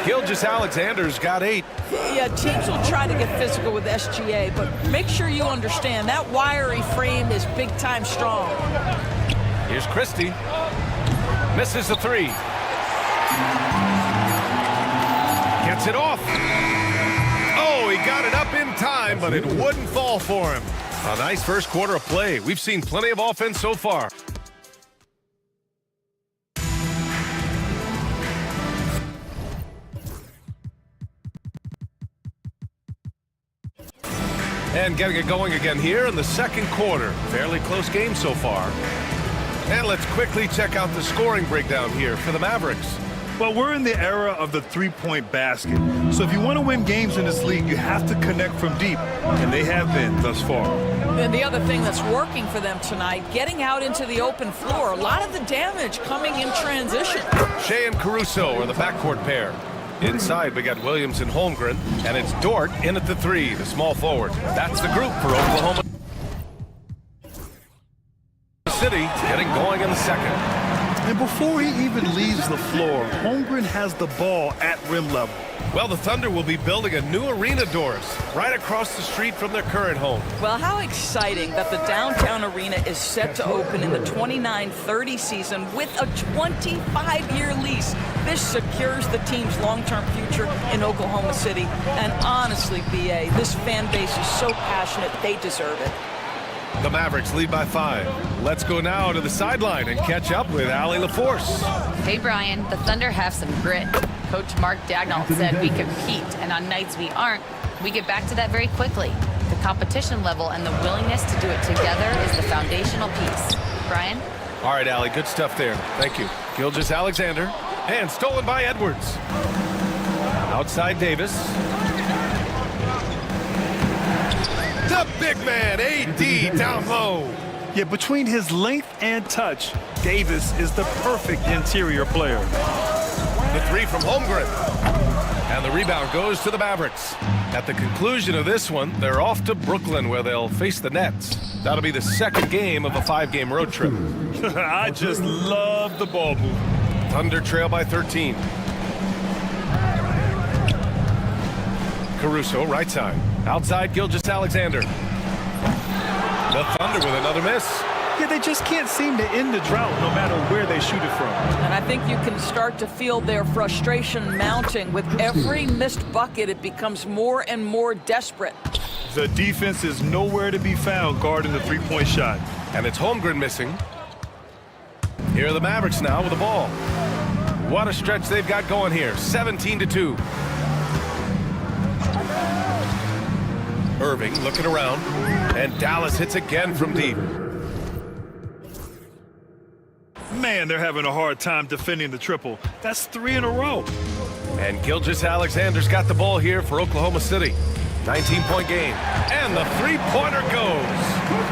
[SPEAKER 10] Gilgeous-Alexander's got 8.
[SPEAKER 12] Yeah, teams will try to get physical with SGA, but make sure you understand that wiry frame is big-time strong.
[SPEAKER 10] Here's Christie. Misses the 3. Gets it off. Oh, he got it up in time, but it wouldn't fall for him. A nice first quarter of play. We've seen plenty of offense so far. And getting it going again here in the second quarter. Fairly close game so far. And let's quickly check out the scoring breakdown here for the Mavericks.
[SPEAKER 11] Well, we're in the era of the three-point basket. So if you want to win games in this league, you have to connect from deep. And they have been thus far.
[SPEAKER 12] And the other thing that's working for them tonight, getting out into the open floor. A lot of the damage coming in transition.
[SPEAKER 10] Shea and Caruso are the backcourt pair. Inside, we got Williams and Holmgren, and it's Dort in at the 3, the small forward. That's the group for Oklahoma City, getting going in the second.
[SPEAKER 11] And before he even leaves the floor, Holmgren has the ball at rim level.
[SPEAKER 10] Well, the Thunder will be building a new arena, Doris, right across the street from their current home.
[SPEAKER 12] Well, how exciting that the downtown arena is set to open in the 29-30 season with a 25-year lease. This secures the team's long-term future in Oklahoma City. And honestly, BA, this fan base is so passionate, they deserve it.
[SPEAKER 10] The Mavericks lead by 5. Let's go now to the sideline and catch up with Allie LaForce.
[SPEAKER 13] Hey, Brian, the Thunder have some grit. Coach Mark Dagnall said we compete, and on nights we aren't, we get back to that very quickly. The competition level and the willingness to do it together is the foundational piece. Brian?
[SPEAKER 10] All right, Allie, good stuff there. Thank you. Gilgeous-Alexander, and stolen by Edwards. Outside Davis. The big man, AD, down low.
[SPEAKER 11] Yeah, between his length and touch, Davis is the perfect interior player.
[SPEAKER 10] The 3 from Holmgren. And the rebound goes to the Mavericks. At the conclusion of this one, they're off to Brooklyn where they'll face the Nets. That'll be the second game of a 5-game road trip.
[SPEAKER 11] I just love the ball movement.
[SPEAKER 10] Thunder trail by 13. Caruso, right side. Outside, Gilgeous-Alexander. The Thunder with another miss.
[SPEAKER 11] Yeah, they just can't seem to end the drought no matter where they shoot it from.
[SPEAKER 12] And I think you can start to feel their frustration mounting. With every missed bucket, it becomes more and more desperate.
[SPEAKER 11] The defense is nowhere to be found guarding the three-point shot.
[SPEAKER 10] And it's Holmgren missing. Here are the Mavericks now with the ball. What a stretch they've got going here. 17-2. Irving looking around, and Dallas hits again from deep.
[SPEAKER 11] Man, they're having a hard time defending the triple. That's 3 in a row.
[SPEAKER 10] And Gilgeous-Alexander's got the ball here for Oklahoma City. 19-point game, and the three-pointer goes.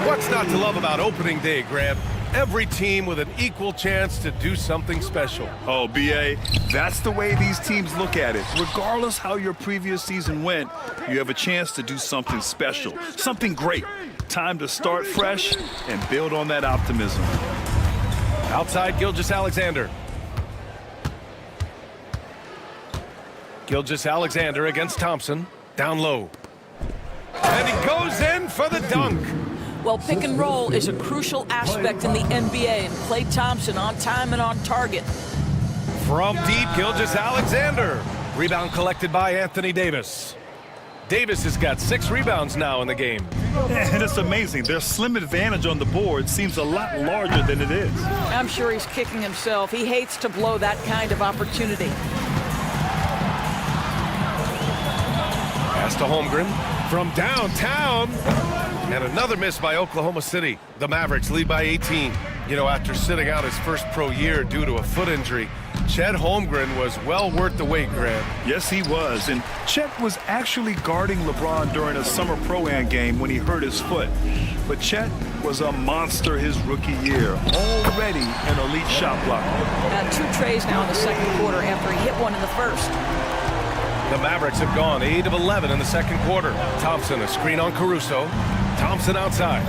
[SPEAKER 10] What's not to love about opening day, Grant? Every team with an equal chance to do something special.
[SPEAKER 11] Oh, B.A., that's the way these teams look at it. Regardless how your previous season went, you have a chance to do something special, something great. Time to start fresh and build on that optimism.
[SPEAKER 10] Outside, Gilgeous-Alexander. Gilgeous-Alexander against Thompson. Down low. And he goes in for the dunk.
[SPEAKER 12] Well, pick and roll is a crucial aspect in the NBA, and Klay Thompson on time and on target.
[SPEAKER 10] From deep, Gilgeous-Alexander. Rebound collected by Anthony Davis. Davis has got 6 rebounds now in the game.
[SPEAKER 11] And it's amazing. Their slim advantage on the board seems a lot larger than it is.
[SPEAKER 12] I'm sure he's kicking himself. He hates to blow that kind of opportunity.
[SPEAKER 10] Pass to Holmgren from downtown. And another miss by Oklahoma City. The Mavericks lead by 18. You know, after sitting out his first pro year due to a foot injury, Chet Holmgren was well worth the wait, Grant.
[SPEAKER 11] Yes, he was. And Chet was actually guarding LeBron during a summer Pro-Am game when he hurt his foot. But Chet was a monster his rookie year, already an elite shot blocker.
[SPEAKER 12] 2 trays now in the second quarter after he hit one in the first.
[SPEAKER 10] The Mavericks have gone 8 of 11 in the second quarter. Thompson, a screen on Caruso. Thompson outside.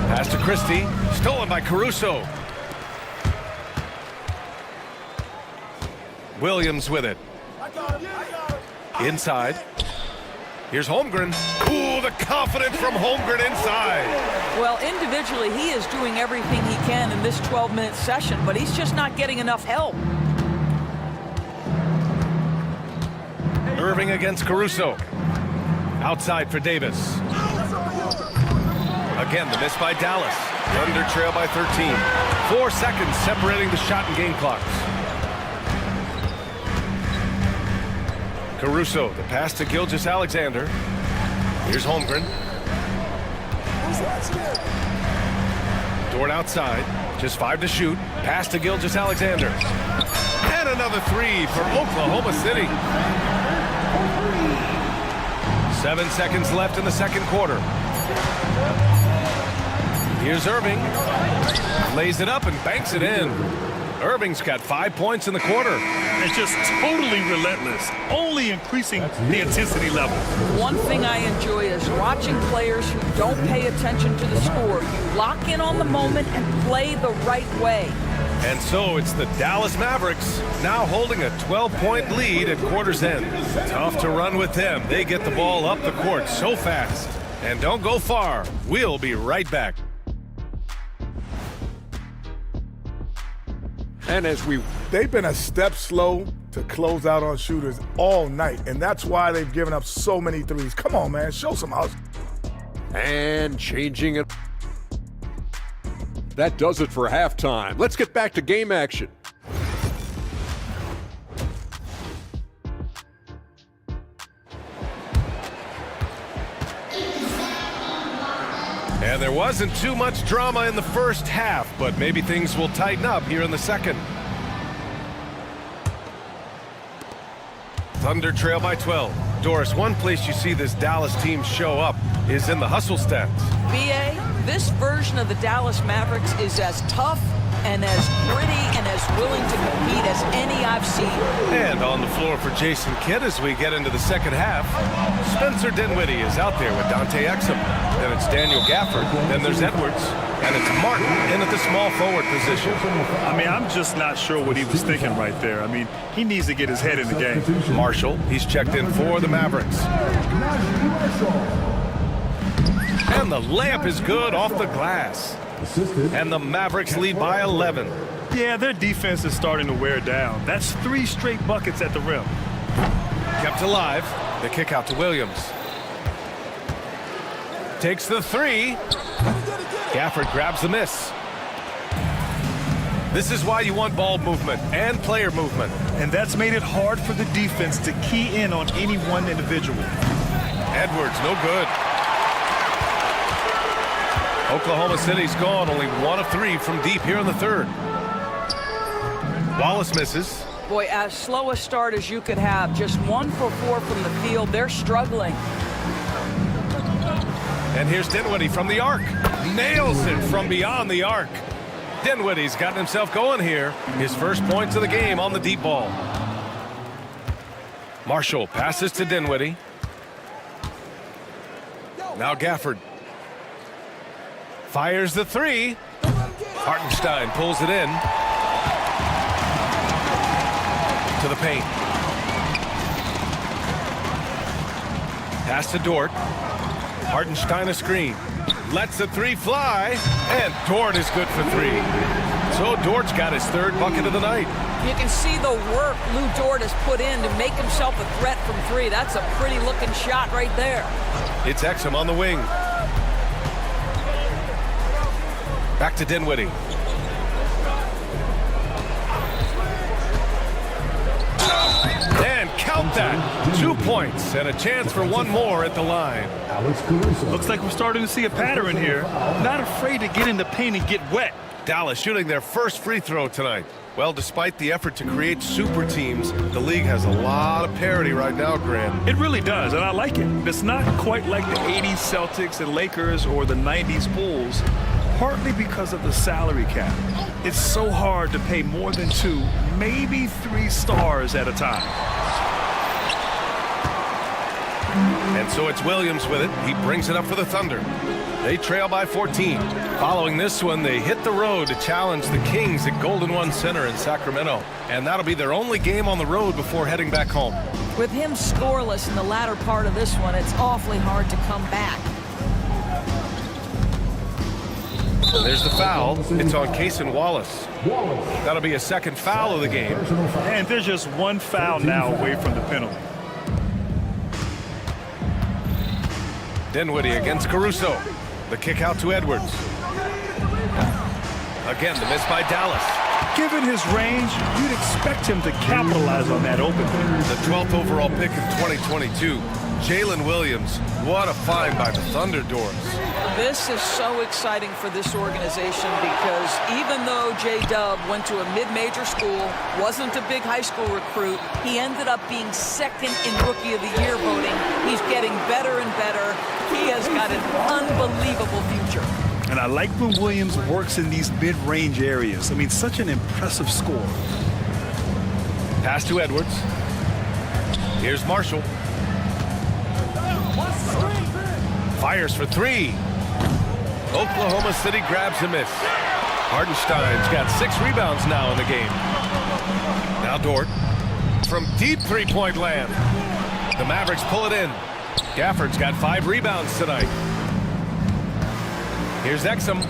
[SPEAKER 10] Pass to Christie, stolen by Caruso. Williams with it. Inside. Here's Holmgren. Ooh, the confidence from Holmgren inside.
[SPEAKER 12] Well, individually, he is doing everything he can in this 12-minute session, but he's just not getting enough help.
[SPEAKER 10] Irving against Caruso. Outside for Davis. Again, the miss by Dallas. Thunder trail by 13. 4 seconds separating the shot and game clocks. Caruso, the pass to Gilgeous-Alexander. Here's Holmgren. Dort outside. Just 5 to shoot. Pass to Gilgeous-Alexander. And another 3 for Oklahoma City. 7 seconds left in the second quarter. Here's Irving. Lays it up and banks it in. Irving's got 5 points in the quarter.
[SPEAKER 11] It's just totally relentless, only increasing the intensity level.
[SPEAKER 12] One thing I enjoy is watching players who don't pay attention to the score. You lock in on the moment and play the right way.
[SPEAKER 10] And so it's the Dallas Mavericks now holding a 12-point lead at quarter's end. Tough to run with them. They get the ball up the court so fast. And don't go far. We'll be right back.
[SPEAKER 7] And as
[SPEAKER 8] they've been a step slow to close out on shooters all night, and that's why they've given up so many threes. Come on, man, show some hustle.
[SPEAKER 7] And changing it. That does it for halftime. Let's get back to game action.
[SPEAKER 10] And there wasn't too much drama in the first half, but maybe things will tighten up here in the second. Thunder trail by 12. Doris, one place you see this Dallas team show up is in the hustle stats.
[SPEAKER 12] BA, this version of the Dallas Mavericks is as tough and as gritty and as willing to compete as any I've seen.
[SPEAKER 10] And on the floor for Jason Kidd as we get into the second half, Spencer Dinwiddie is out there with Dante Exum. Then it's Daniel Gafford. Then there's Edwards. And it's Martin in at the small forward position.
[SPEAKER 11] I mean, I'm just not sure what he was thinking right there. I mean, he needs to get his head in the game.
[SPEAKER 10] Marshall, he's checked in for the Mavericks. And the layup is good off the glass. And the Mavericks lead by 11.
[SPEAKER 11] Yeah, their defense is starting to wear down. That's 3 straight buckets at the rim.
[SPEAKER 10] Kept alive. The kick out to Williams. Takes the 3. Gafford grabs the miss. This is why you want ball movement and player movement.
[SPEAKER 11] And that's made it hard for the defense to key in on any one individual.
[SPEAKER 10] Edwards, no good. Oklahoma City's gone only 1 of 3 from deep here in the third. Wallace misses.
[SPEAKER 12] Boy, as slow a start as you could have. Just 1 for 4 from the field. They're struggling.
[SPEAKER 10] And here's Dinwiddie from the arc. Nails it from beyond the arc. Dinwiddie's gotten himself going here. His first points of the game on the deep ball. Marshall passes to Dinwiddie. Now Gafford. Fires the 3. Hartenstein pulls it in. To the paint. Pass to Dort. Hartenstein a screen. Lets the 3 fly. And Dort is good for 3. So Dort's got his 3rd bucket of the night.
[SPEAKER 12] You can see the work Lou Dort has put in to make himself a threat from 3. That's a pretty looking shot right there.
[SPEAKER 10] It's Exum on the wing. Back to Dinwiddie. And count that. 2 points and a chance for one more at the line.
[SPEAKER 11] Looks like we're starting to see a pattern here. Not afraid to get in the paint and get wet.
[SPEAKER 10] Dallas shooting their first free throw tonight. Well, despite the effort to create super teams, the league has a lot of parity right now, Grant.
[SPEAKER 11] It really does, and I like it. It's not quite like the 80s Celtics and Lakers or the 90s Bulls, partly because of the salary cap. It's so hard to pay more than 2, maybe 3 stars at a time.
[SPEAKER 10] And so it's Williams with it. He brings it up for the Thunder. They trail by 14. Following this one, they hit the road to challenge the Kings at Golden One Center in Sacramento. And that'll be their only game on the road before heading back home.
[SPEAKER 12] With him scoreless in the latter part of this one, it's awfully hard to come back.
[SPEAKER 10] And there's the foul. It's on Cason Wallace. That'll be a second foul of the game.
[SPEAKER 11] And there's just one foul now away from the penalty.
[SPEAKER 10] Dinwiddie against Caruso. The kick out to Edwards. Again, the miss by Dallas.
[SPEAKER 11] Given his range, you'd expect him to capitalize on that opening.
[SPEAKER 10] The 12th overall pick in 2022, Jalen Williams. What a find by the Thunder doors.
[SPEAKER 12] This is so exciting for this organization because even though J-Dub went to a mid-major school, wasn't a big high school recruit, he ended up being second in Rookie of the Year voting. He's getting better and better. He has got an unbelievable future.
[SPEAKER 11] And I like when Williams works in these mid-range areas. I mean, such an impressive score.
[SPEAKER 10] Pass to Edwards. Here's Marshall. Fires for 3. Oklahoma City grabs a miss. Hardenstein's got 6 rebounds now in the game. Now Dort from deep three-point land. The Mavericks pull it in. Gafford's got 5 rebounds tonight. Here's Exum.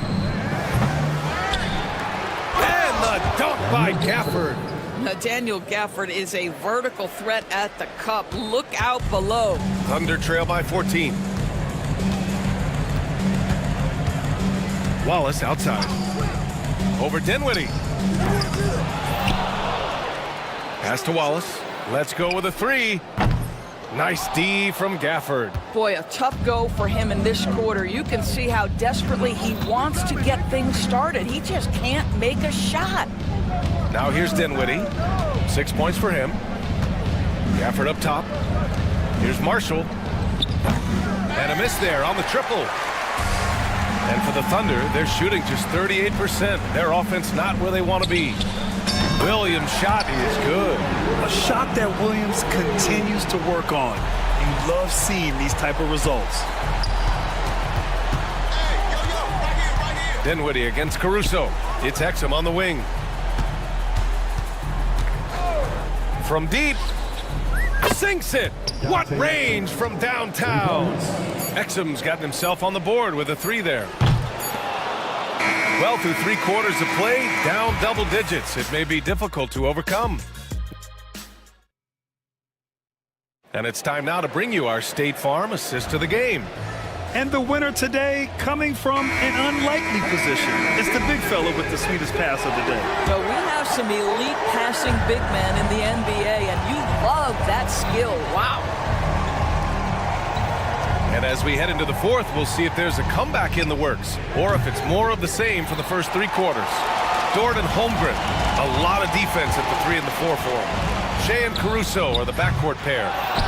[SPEAKER 10] And the dunk by Gafford.
[SPEAKER 12] Now, Daniel Gafford is a vertical threat at the cup. Look out below.
[SPEAKER 10] Thunder trail by 14. Wallace outside. Over Dinwiddie. Pass to Wallace. Let's go with a 3. Nice D from Gafford.
[SPEAKER 12] Boy, a tough go for him in this quarter. You can see how desperately he wants to get things started. He just can't make a shot.
[SPEAKER 10] Now here's Dinwiddie. 6 points for him. Gafford up top. Here's Marshall. And a miss there on the triple. And for the Thunder, they're shooting just 38%. Their offense not where they want to be. Williams' shot is good.
[SPEAKER 11] A shot that Williams continues to work on. You love seeing these type of results.
[SPEAKER 10] Dinwiddie against Caruso. It's Exum on the wing. From deep. Sinks it. What range from downtown. Exum's gotten himself on the board with a 3 there. Well, through 3 quarters of play, down double digits. It may be difficult to overcome. And it's time now to bring you our State Farm assist to the game.
[SPEAKER 11] And the winner today coming from an unlikely position. It's the big fella with the sweetest pass of the day.
[SPEAKER 12] So we have some elite passing big men in the NBA, and you love that skill. Wow.
[SPEAKER 10] And as we head into the 4th, we'll see if there's a comeback in the works or if it's more of the same for the first 3 quarters. Dort and Holmgren, a lot of defense at the 3 and the 4 for them. Shea and Caruso are the backcourt pair.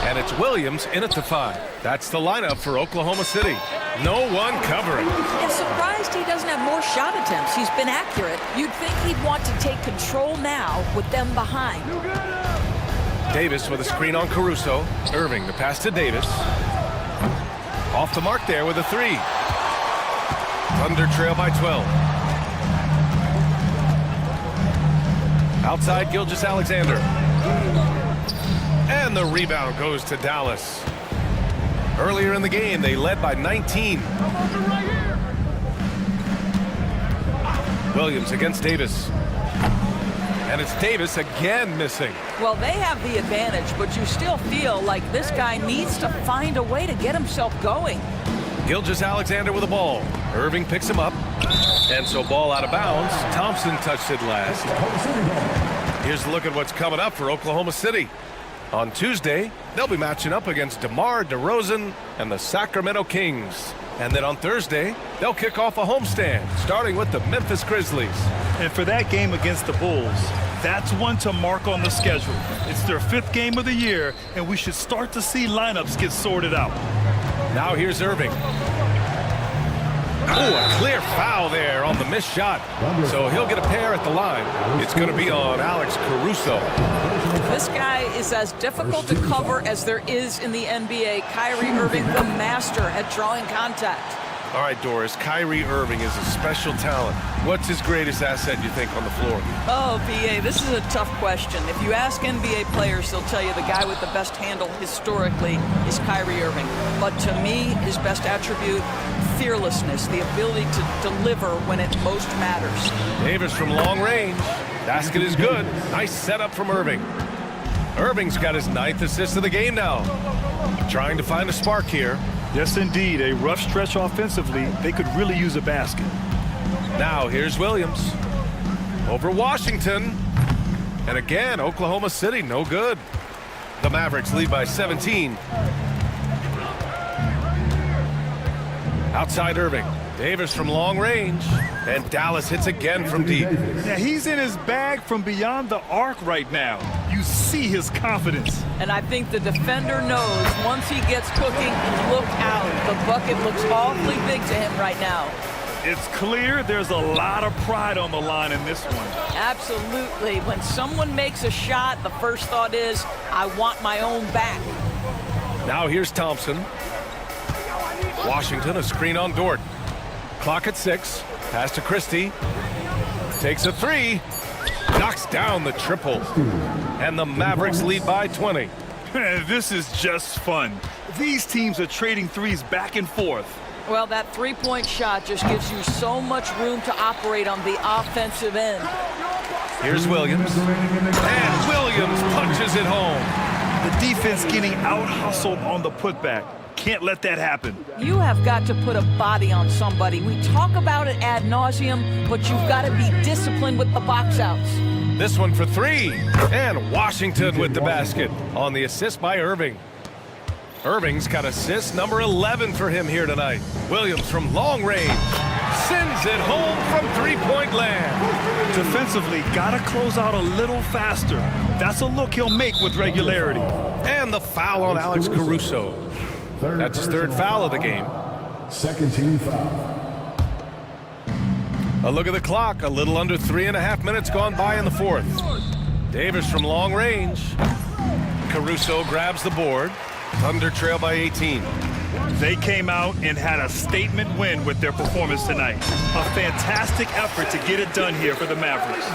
[SPEAKER 10] And it's Williams in at the 5. That's the lineup for Oklahoma City. No one covering.
[SPEAKER 12] I'm surprised he doesn't have more shot attempts. He's been accurate. You'd think he'd want to take control now with them behind.
[SPEAKER 10] Davis with a screen on Caruso. Irving, the pass to Davis. Off the mark there with a 3. Thunder trail by 12. Outside Gilgeous-Alexander. And the rebound goes to Dallas. Earlier in the game, they led by 19. Williams against Davis. And it's Davis again missing.
[SPEAKER 12] Well, they have the advantage, but you still feel like this guy needs to find a way to get himself going.
[SPEAKER 10] Gilgeous-Alexander with the ball. Irving picks him up. And so ball out of bounds. Thompson touched it last. Here's a look at what's coming up for Oklahoma City. On Tuesday, they'll be matching up against DeMar DeRozan and the Sacramento Kings. And then on Thursday, they'll kick off a homestand, starting with the Memphis Grizzlies.
[SPEAKER 11] And for that game against the Bulls, that's one to mark on the schedule. It's their 5th game of the year, and we should start to see lineups get sorted out.
[SPEAKER 10] Now here's Irving. Oh, a clear foul there on the missed shot. So he'll get a pair at the line. It's going to be on Alex Caruso.
[SPEAKER 12] This guy is as difficult to cover as there is in the NBA. Kyrie Irving, the master at drawing contact.
[SPEAKER 10] All right, Doris, Kyrie Irving is a special talent. What's his greatest asset, you think, on the floor?
[SPEAKER 12] Oh, BA, this is a tough question. If you ask NBA players, they'll tell you the guy with the best handle historically is Kyrie Irving. But to me, his best attribute, fearlessness, the ability to deliver when it most matters.
[SPEAKER 10] Davis from long range. Basket is good. Nice setup from Irving. Irving's got his 9th assist of the game now. Trying to find a spark here.
[SPEAKER 11] Yes, indeed. A rough stretch offensively. They could really use a basket.
[SPEAKER 10] Now here's Williams. Over Washington. And again, Oklahoma City, no good. The Mavericks lead by 17. Outside Irving. Davis from long range. And Dallas hits again from deep.
[SPEAKER 11] Yeah, he's in his bag from beyond the arc right now. You see his confidence.
[SPEAKER 12] And I think the defender knows once he gets cooking, look out. The bucket looks awfully big to him right now.
[SPEAKER 11] It's clear there's a lot of pride on the line in this one.
[SPEAKER 12] Absolutely. When someone makes a shot, the first thought is, I want my own back.
[SPEAKER 10] Now here's Thompson. Washington, a screen on Dort. Clock at 6. Pass to Christie. Takes a 3. Knocks down the triple. And the Mavericks lead by 20.
[SPEAKER 11] This is just fun. These teams are trading threes back and forth.
[SPEAKER 12] Well, that three-point shot just gives you so much room to operate on the offensive end.
[SPEAKER 10] Here's Williams. And Williams punches it home.
[SPEAKER 11] The defense getting out-hustled on the putback. Can't let that happen.
[SPEAKER 12] You have got to put a body on somebody. We talk about it ad nauseum, but you've got to be disciplined with the box outs.
[SPEAKER 10] This one for 3. And Washington with the basket on the assist by Irving. Irving's got assist number 11 for him here tonight. Williams from long range sends it home from three-point land.
[SPEAKER 11] Defensively, gotta close out a little faster. That's a look he'll make with regularity.
[SPEAKER 10] And the foul on Alex Caruso. That's his 3rd foul of the game.
[SPEAKER 6] Second team foul.
[SPEAKER 10] A look at the clock. A little under 3.5 minutes gone by in the 4th. Davis from long range. Caruso grabs the board. Thunder trail by 18.
[SPEAKER 11] They came out and had a statement win with their performance tonight. A fantastic effort to get it done here for the Mavericks.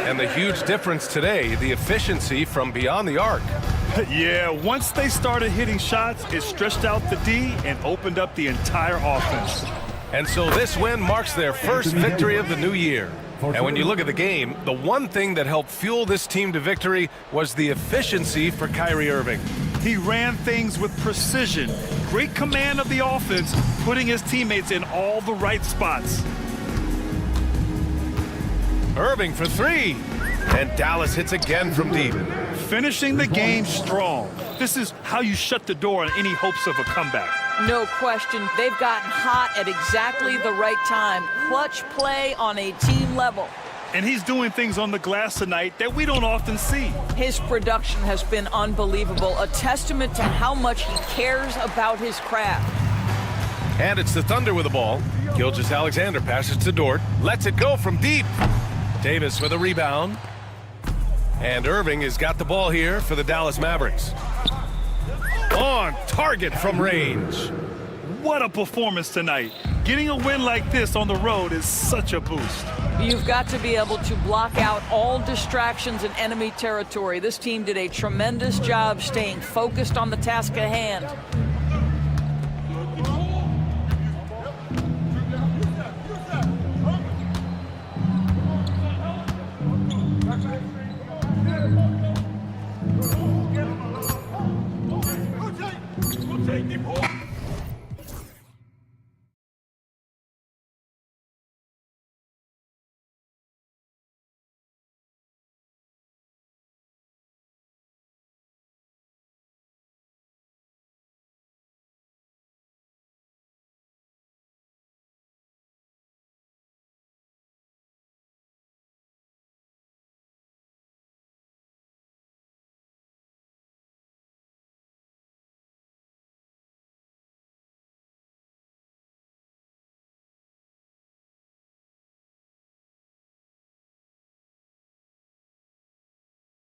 [SPEAKER 10] And the huge difference today, the efficiency from beyond the arc.
[SPEAKER 11] Yeah, once they started hitting shots, it stretched out the D and opened up the entire offense.
[SPEAKER 10] And so this win marks their first victory of the new year. And when you look at the game, the one thing that helped fuel this team to victory was the efficiency for Kyrie Irving.
[SPEAKER 11] He ran things with precision, great command of the offense, putting his teammates in all the right spots.
[SPEAKER 10] Irving for 3. And Dallas hits again from deep.
[SPEAKER 11] Finishing the game strong. This is how you shut the door on any hopes of a comeback.
[SPEAKER 12] No question. They've gotten hot at exactly the right time. Clutch play on a team level.
[SPEAKER 11] And he's doing things on the glass tonight that we don't often see.
[SPEAKER 12] His production has been unbelievable, a testament to how much he cares about his craft.
[SPEAKER 10] And it's the Thunder with the ball. Gilgeous-Alexander passes to Dort, lets it go from deep. Davis with a rebound. And Irving has got the ball here for the Dallas Mavericks. On target from range.
[SPEAKER 11] What a performance tonight. Getting a win like this on the road is such a boost.
[SPEAKER 12] You've got to be able to block out all distractions in enemy territory. This team did a tremendous job staying focused on the task at hand.